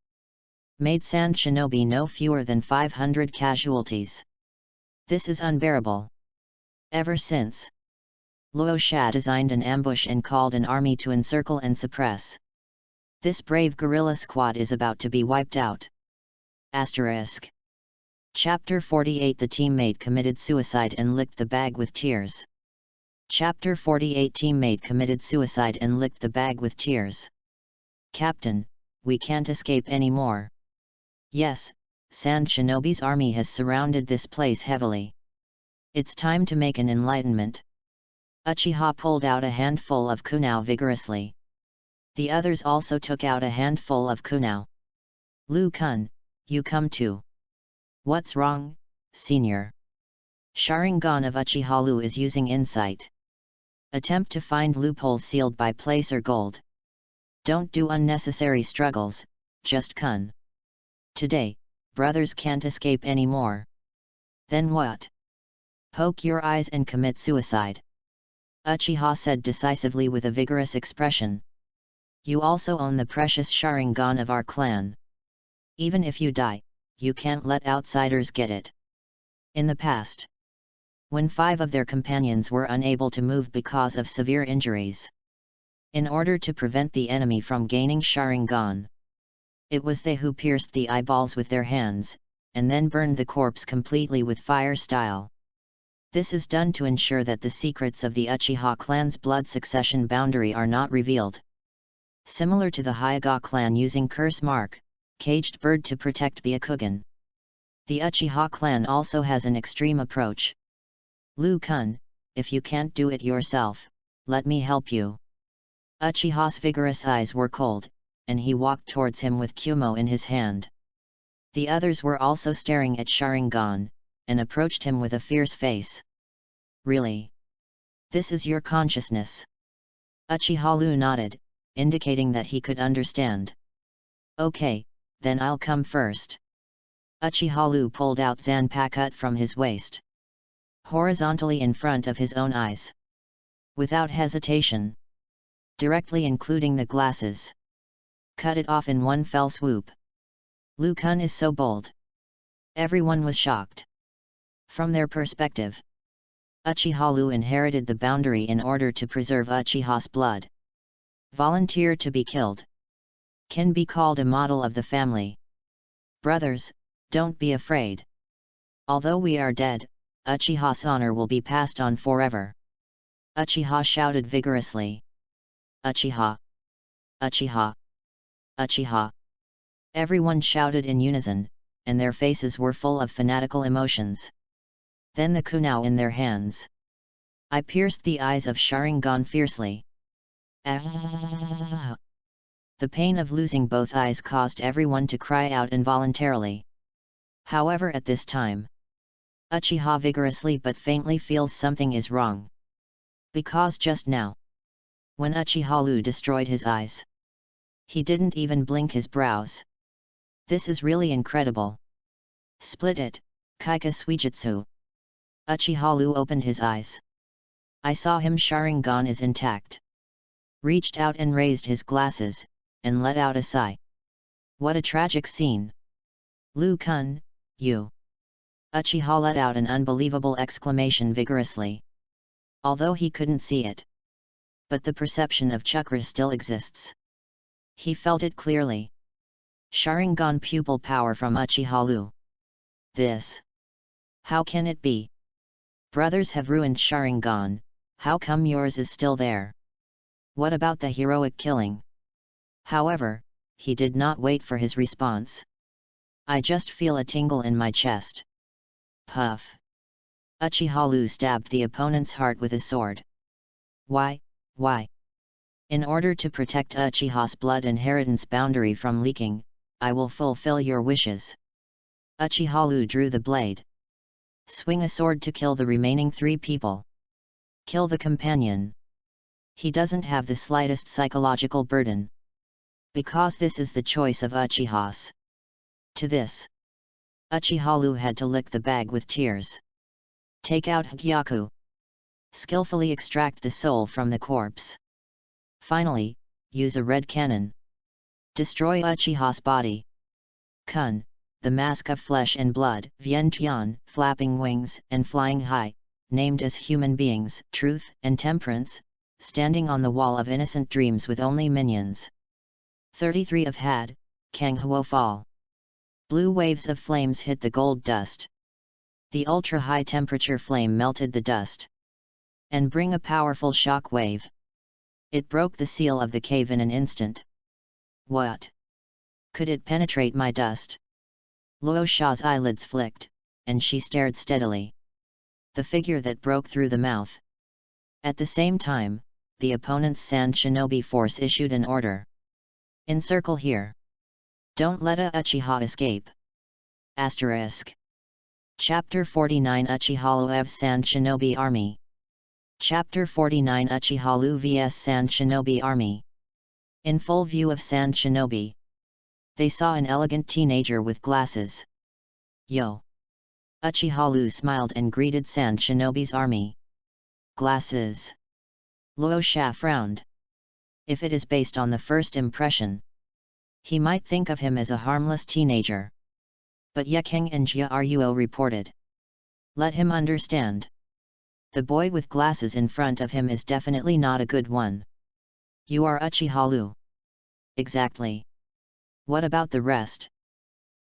Made Sand Shinobi no fewer than 500 casualties. This is unbearable. Ever since, Luo Sha designed an ambush and called an army to encircle and suppress. This brave guerrilla squad is about to be wiped out. Asterisk. Chapter 48 The teammate committed suicide and licked the bag with tears. Chapter 48 Teammate committed suicide and licked the bag with tears. Captain, we can't escape anymore. Yes, Sand Shinobi's army has surrounded this place heavily. It's time to make an enlightenment. Uchiha pulled out a handful of kunao vigorously. The others also took out a handful of kunao. Liu Kun, you come too. What's wrong, senior? Sharingan of Uchiha Liu is using insight. Attempt to find loopholes sealed by placer gold. Don't do unnecessary struggles, just Kun. Today, brothers can't escape anymore. Then what? Poke your eyes and commit suicide. Uchiha said decisively with a vigorous expression. You also own the precious Sharingan of our clan. Even if you die, you can't let outsiders get it. In the past, when 5 of their companions were unable to move because of severe injuries, in order to prevent the enemy from gaining Sharingan, it was they who pierced the eyeballs with their hands, and then burned the corpse completely with fire style. This is done to ensure that the secrets of the Uchiha clan's blood succession boundary are not revealed. Similar to the Hyuga clan using curse mark, caged bird to protect Byakugan. The Uchiha clan also has an extreme approach. Liu Kun, if you can't do it yourself, let me help you. Uchiha's vigorous eyes were cold, and he walked towards him with Kumo in his hand. The others were also staring at Sharingan, and approached him with a fierce face. Really? This is your consciousness? Uchiha nodded, indicating that he could understand. Okay, then I'll come first. Uchiha pulled out Zanpakut from his waist, horizontally in front of his own eyes. Without hesitation, directly including the glasses, cut it off in one fell swoop. Lu Kun is so bold. Everyone was shocked. From their perspective, Uchiha inherited the boundary in order to preserve Uchiha's blood. Volunteer to be killed. Can be called a model of the family. Brothers, don't be afraid. Although we are dead, Uchiha's honor will be passed on forever. Uchiha shouted vigorously. Uchiha! Uchiha! Uchiha! Everyone shouted in unison, and their faces were full of fanatical emotions. Then the kunao in their hands. I pierced the eyes of Sharingan fiercely. Ah! The pain of losing both eyes caused everyone to cry out involuntarily. However, at this time, Uchiha vigorously but faintly feels something is wrong. Because just now, when Uchiha destroyed his eyes, he didn't even blink his brows. This is really incredible. Split it, Kaika Suijutsu. Uchiha opened his eyes. I saw him. Sharingan is intact. Reached out and raised his glasses, and let out a sigh. What a tragic scene. Lu Kun, you. Uchiha let out an unbelievable exclamation vigorously. Although he couldn't see it. But the perception of chakras still exists. He felt it clearly. Sharingan pupil power from Uchiha. This. How can it be? Brothers have ruined Sharingan, how come yours is still there? What about the heroic killing? However, he did not wait for his response. I just feel a tingle in my chest. Puff. Uchiha stabbed the opponent's heart with his sword. Why? In order to protect Uchiha's blood inheritance boundary from leaking, I will fulfill your wishes. Uchiha drew the blade. Swing a sword to kill the remaining 3 people. Kill the companion. He doesn't have the slightest psychological burden. Because this is the choice of Uchiha's. To this, Uchiha had to lick the bag with tears. Take out Hagyaku. Skillfully extract the soul from the corpse. Finally, use a red cannon. Destroy Uchiha's body. Kun, the mask of flesh and blood, Vientian, flapping wings and flying high, named as human beings, truth and temperance, standing on the wall of innocent dreams with only minions. 33 of Had, Kanghuo fall. Blue waves of flames hit the gold dust. The ultra-high temperature flame melted the dust. And bring a powerful shock wave. It broke the seal of the cave in an instant. What? Could it penetrate my dust? Luo Sha's eyelids flicked, and she stared steadily. The figure that broke through the mouth. At the same time, the opponent's Sand Shinobi force issued an order. Encircle here. Don't let Uchiha escape. Asterisk. Chapter 49 Uchiha vs Sand Shinobi Army. Chapter 49 Uchiha vs Sand Shinobi Army. In full view of Sand Shinobi, they saw an elegant teenager with glasses. Yo! Uchiha smiled and greeted Sand Shinobi's army. Glasses. Luo Sha frowned. If it is based on the first impression, he might think of him as a harmless teenager. But Yekeng and Jia Ruo reported. Let him understand. The boy with glasses in front of him is definitely not a good one. You are Uchiha. Exactly. What about the rest?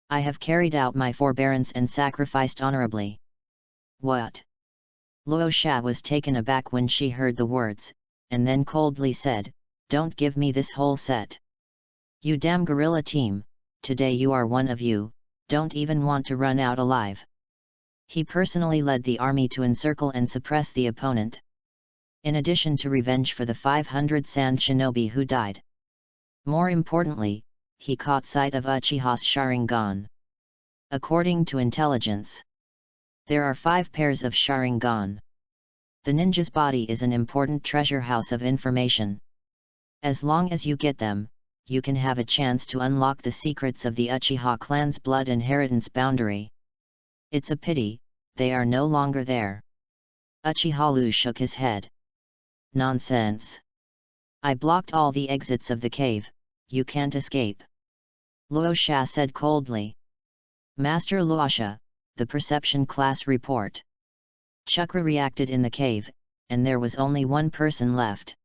I have carried out my forbearance and sacrificed honorably. What? Luo Sha was taken aback when she heard the words, and then coldly said, Don't give me this whole set. You damn guerrilla team, today you are one of you, don't even want to run out alive. He personally led the army to encircle and suppress the opponent. in addition to revenge for the 500 sand shinobi who died. More importantly, he caught sight of Uchiha's Sharingan. According to intelligence, there are 5 pairs of Sharingan. The ninja's body is an important treasure house of information. As long as you get them, you can have a chance to unlock the secrets of the Uchiha clan's blood inheritance boundary. It's a pity, they are no longer there. Uchiha shook his head. Nonsense. I blocked all the exits of the cave, you can't escape. Luosha said coldly. Master Luosha, the perception class report. Chakra reacted in the cave, and there was only one person left.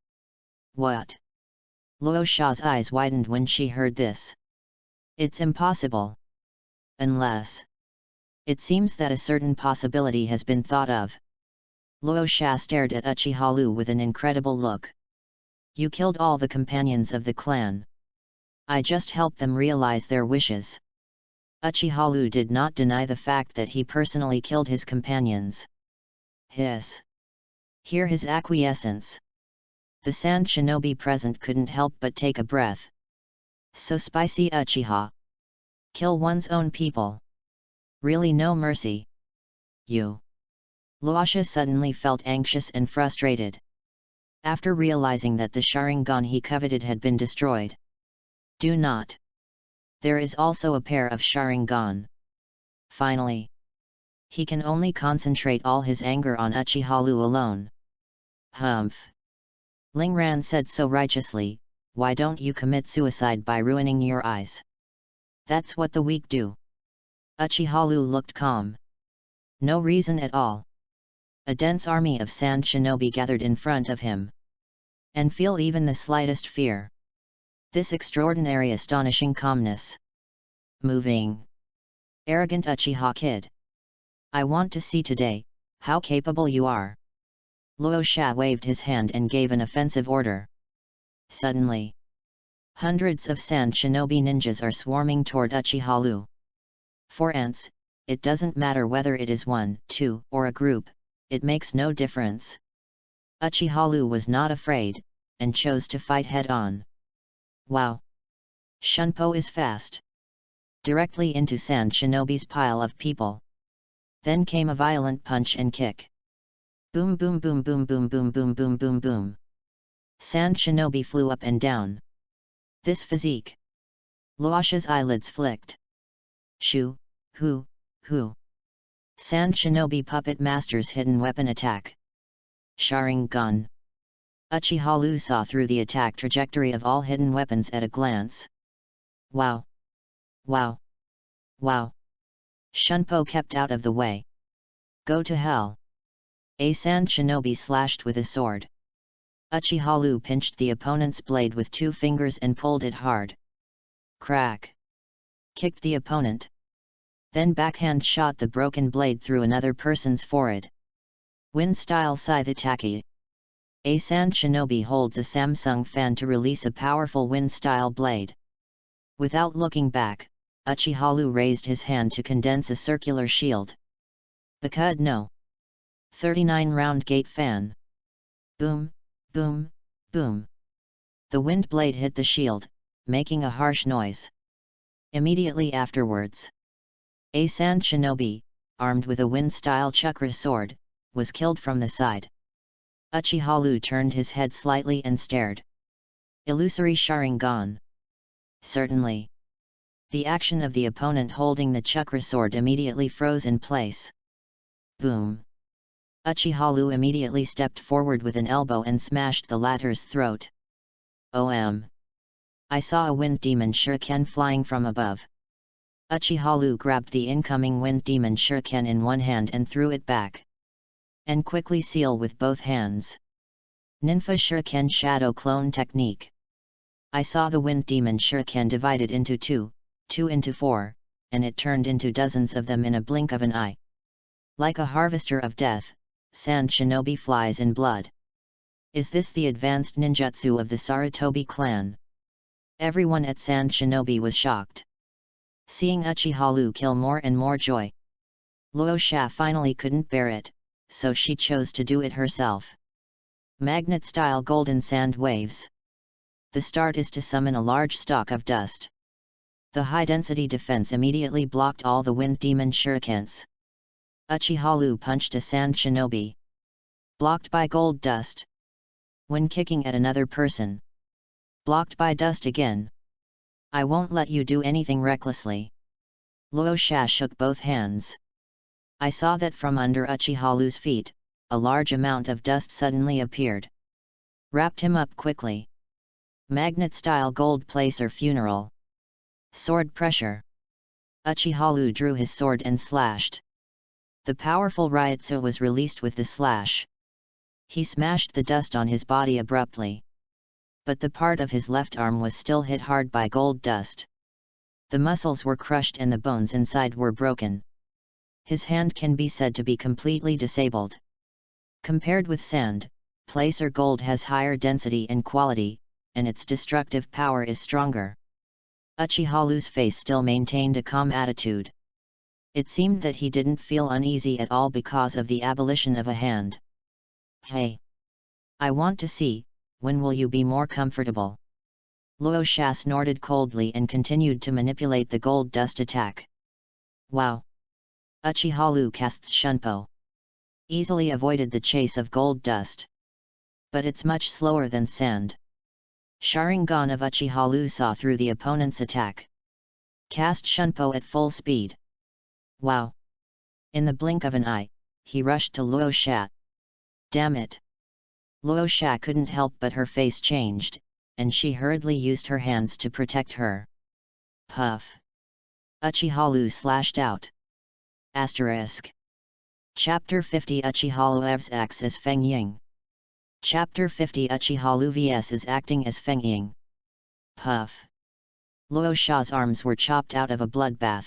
What? Luosha's eyes widened when she heard this. It's impossible. Unless. It seems that a certain possibility has been thought of. Luosha stared at Uchiha with an incredible look. You killed all the companions of the clan. I just helped them realize their wishes. Uchiha did not deny the fact that he personally killed his companions. Hiss. Hear his acquiescence. The sand shinobi present couldn't help but take a breath. So spicy, Uchiha. Kill one's own people. Really no mercy. You. Luosha suddenly felt anxious and frustrated. After realizing that the Sharingan he coveted had been destroyed. Do not. There is also a pair of Sharingan. Finally. He can only concentrate all his anger on Uchiha alone. Humph. Lingran said so righteously, why don't you commit suicide by ruining your eyes? That's what the weak do. Uchiha looked calm. No reason at all. A dense army of sand shinobi gathered in front of him. And feel even the slightest fear. This extraordinary astonishing calmness. Moving. Arrogant Uchiha kid. I want to see today, how capable you are. Luosha waved his hand and gave an offensive order. Suddenly. Hundreds of sand shinobi ninjas are swarming toward Uchiha. For ants, it doesn't matter whether it is 1, 2, or a group, it makes no difference. Uchiha was not afraid, and chose to fight head-on. Wow! Shunpo is fast. Directly into sand shinobi's pile of people. Then came a violent punch and kick. Boom boom boom boom boom boom boom boom boom boom. Sand shinobi flew up and down. This physique. Luosha's eyelids flicked. Shoo, hoo. Sand shinobi puppet master's hidden weapon attack. Sharingan. Uchiha saw through the attack trajectory of all hidden weapons at a glance. Wow! Wow! Wow! Shunpo kept out of the way. Go to hell! A sand shinobi slashed with his sword. Uchiha pinched the opponent's blade with 2 fingers and pulled it hard. Crack! Kicked the opponent. Then backhand shot the broken blade through another person's forehead. Wind-style scythe attack. A sand shinobi holds a Samsung fan to release a powerful wind-style blade. Without looking back, Uchiha raised his hand to condense a circular shield. Because no. 39 round gate fan. Boom, boom, boom. The wind blade hit the shield, making a harsh noise. Immediately afterwards, a sand shinobi, armed with a wind-style chakra sword, was killed from the side. Uchiha turned his head slightly and stared. Illusory Sharingan. Certainly. The action of the opponent holding the chakra sword immediately froze in place. Boom. Uchiha immediately stepped forward with an elbow and smashed the latter's throat. I saw a wind demon shuriken flying from above. Uchiha grabbed the incoming wind demon shuriken in one hand and threw it back. And quickly seal with both hands. Ninfa shuriken shadow clone technique. I saw the wind demon shuriken divided into 2 into 4, and it turned into dozens of them in a blink of an eye. Like a harvester of death, sand shinobi flies in blood. Is this the advanced ninjutsu of the Sarutobi clan? Everyone at sand shinobi was shocked. Seeing Uchiha kill more and more joy. Luosha finally couldn't bear it, so she chose to do it herself. Magnet-style golden sand waves. The start is to summon a large stock of dust. The high-density defense immediately blocked all the wind demon shurikens. Uchiha punched a sand shinobi. Blocked by gold dust. When kicking at another person. Blocked by dust again. I won't let you do anything recklessly. Luo Sha shook both hands. I saw that from under Uchiha's feet, a large amount of dust suddenly appeared. Wrapped him up quickly. Magnet-style gold placer funeral. Sword pressure. Uchiha drew his sword and slashed. The powerful Ryutsu was released with the slash. He smashed the dust on his body abruptly. But the part of his left arm was still hit hard by gold dust. The muscles were crushed and the bones inside were broken. His hand can be said to be completely disabled. Compared with sand, placer gold has higher density and quality, and its destructive power is stronger. Uchiha's face still maintained a calm attitude. It seemed that he didn't feel uneasy at all because of the abolition of a hand. Hey! I want to see, when will you be more comfortable? Luo Sha snorted coldly and continued to manipulate the gold dust attack. Wow! Uchiha casts Shunpo. Easily avoided the chase of gold dust. But it's much slower than sand. Sharingan of Uchiha saw through the opponent's attack. Cast Shunpo at full speed. Wow! In the blink of an eye, he rushed to Luo Sha. Damn it! Luo Sha couldn't help but her face changed, and she hurriedly used her hands to protect her. Puff! Uchiha slashed out. Asterisk. Chapter 50 Uchiha acts as Feng Ying. Chapter 50 Uchiha vs is acting as Feng Ying. Puff! Luo Sha's arms were chopped out of a bloodbath.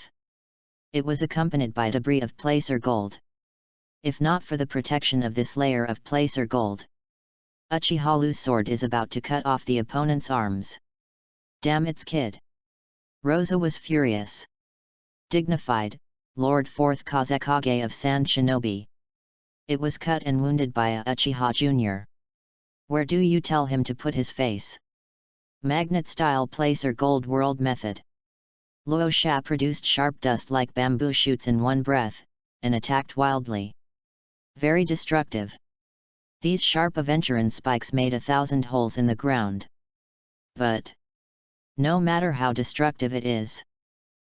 It was accompanied by debris of placer gold. If not for the protection of this layer of placer gold, Uchiha's sword is about to cut off the opponent's arms. Damn it's kid! Rosa was furious. Dignified, Lord 4th Kazekage of Sand Shinobi. It was cut and wounded by a Uchiha Jr. Where do you tell him to put his face? Magnet-style placer gold world method. Luo Sha produced sharp dust like bamboo shoots in one breath, and attacked wildly. Very destructive. These sharp aventurine spikes made 1,000 holes in the ground. But no matter how destructive it is,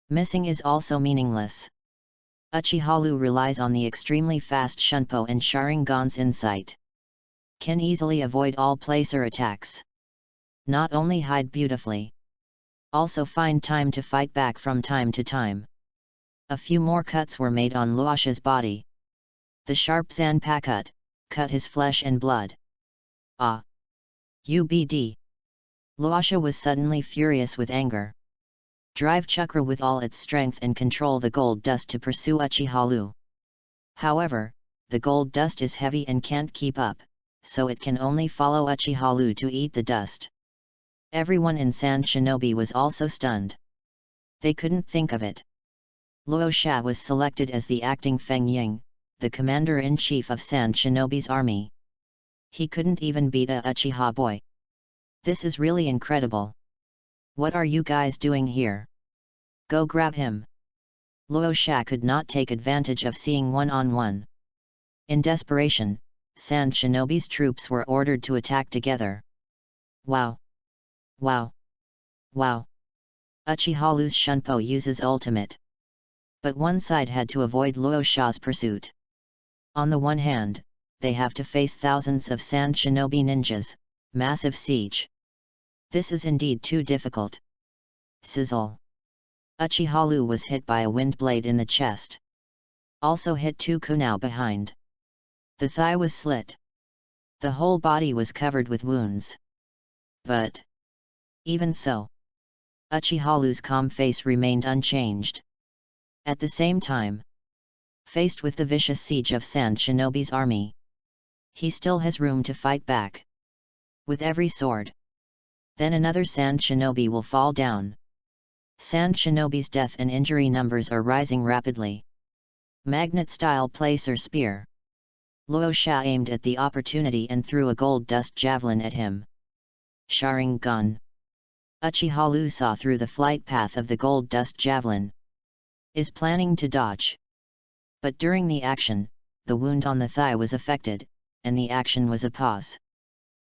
missing is also meaningless. Uchiha relies on the extremely fast Shunpo and Sharingan's insight. Can easily avoid all placer attacks. Not only hide beautifully, also find time to fight back from time to time. A few more cuts were made on Luosha's body. The sharp Zanpa cut his flesh and blood. Ah! UBD! Luosha was suddenly furious with anger. Drive Chakra with all its strength and control the gold dust to pursue Uchiha. However, the gold dust is heavy and can't keep up, so it can only follow Uchiha to eat the dust. Everyone in Sand Shinobi was also stunned. They couldn't think of it. Luo Sha was selected as the acting Feng Ying, the commander-in-chief of Sand Shinobi's army. He couldn't even beat a Uchiha boy. This is really incredible. What are you guys doing here? Go grab him. Luo Sha could not take advantage of seeing one-on-one. In desperation, Sand Shinobi's troops were ordered to attack together. Wow! Wow! Wow! Uchiha's Shunpo uses ultimate. But one side had to avoid Luo Sha's pursuit. On the one hand, they have to face thousands of Sand Shinobi ninjas, massive siege. This is indeed too difficult. Sizzle! Uchiha was hit by a wind blade in the chest. Also hit 2 kunao behind. The thigh was slit. The whole body was covered with wounds. But even so, Uchiha's calm face remained unchanged. At the same time, faced with the vicious siege of Sand Shinobi's army, he still has room to fight back. With every sword, then another Sand Shinobi will fall down. Sand Shinobi's death and injury numbers are rising rapidly. Magnet-style placer spear. Luosha aimed at the opportunity and threw a gold dust javelin at him. Sharingan. Uchiha Lu saw through the flight path of the gold dust javelin. Is planning to dodge. But during the action, the wound on the thigh was affected, and the action was a pause.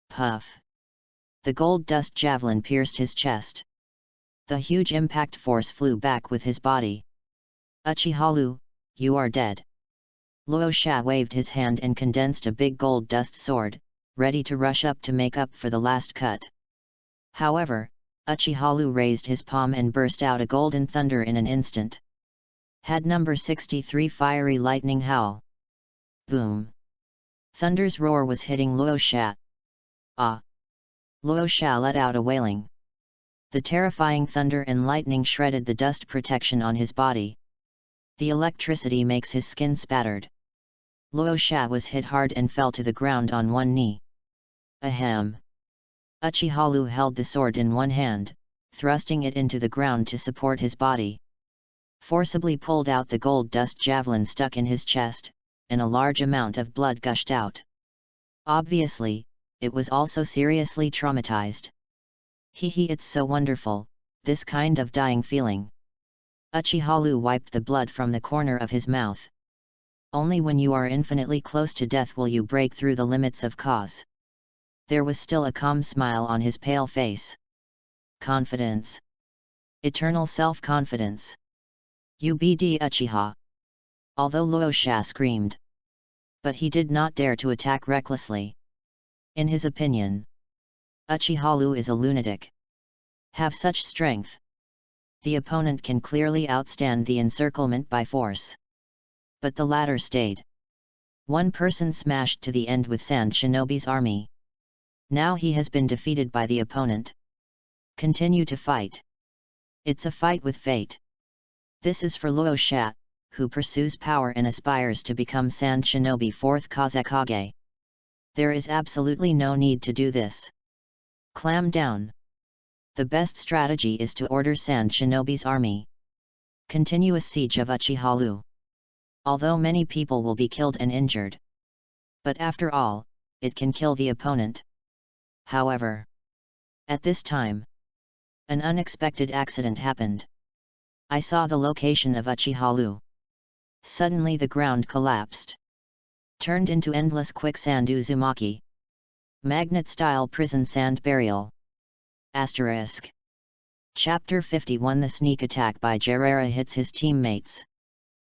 Puff. The gold dust javelin pierced his chest. The huge impact force flew back with his body. Uchiha Lu, you are dead. Luosha waved his hand and condensed a big gold dust sword, ready to rush up to make up for the last cut. However, Uchiha Lu raised his palm and burst out a golden thunder in an instant. Had number 63 fiery lightning howl. Boom. Thunder's roar was hitting Luosha. Ah! Luosha let out a wailing. The terrifying thunder and lightning shredded the dust protection on his body. The electricity makes his skin spattered. Luosha was hit hard and fell to the ground on one knee. Ahem! Uchiha Lu held the sword in one hand, thrusting it into the ground to support his body. Forcibly pulled out the gold dust javelin stuck in his chest, and a large amount of blood gushed out. Obviously, it was also seriously traumatized. Hee, it's so wonderful, this kind of dying feeling. Uchiha Lu wiped the blood from the corner of his mouth. Only when you are infinitely close to death will you break through the limits of cause. There was still a calm smile on his pale face. Confidence. Eternal self-confidence. UBD Uchiha. Although Luosha screamed. But he did not dare to attack recklessly. In his opinion, Uchiha Lu is a lunatic. Have such strength. The opponent can clearly outstand the encirclement by force. But the latter stayed. One person smashed to the end with Sand Shinobi's army. Now he has been defeated by the opponent. Continue to fight. It's a fight with fate. This is for Luosha, who pursues power and aspires to become Sand Shinobi 4th Kazekage. There is absolutely no need to do this. Clam down. The best strategy is to order Sand Shinobi's army. Continuous siege of Uchiha Lu. Although many people will be killed and injured. But after all, it can kill the opponent. However, at this time, an unexpected accident happened. I saw the location of Uchiha Lu. Suddenly the ground collapsed. Turned into endless quicksand Uzumaki. Magnet-style prison sand burial. Asterisk. Chapter 51 The sneak attack by Jiraiya hits his teammates.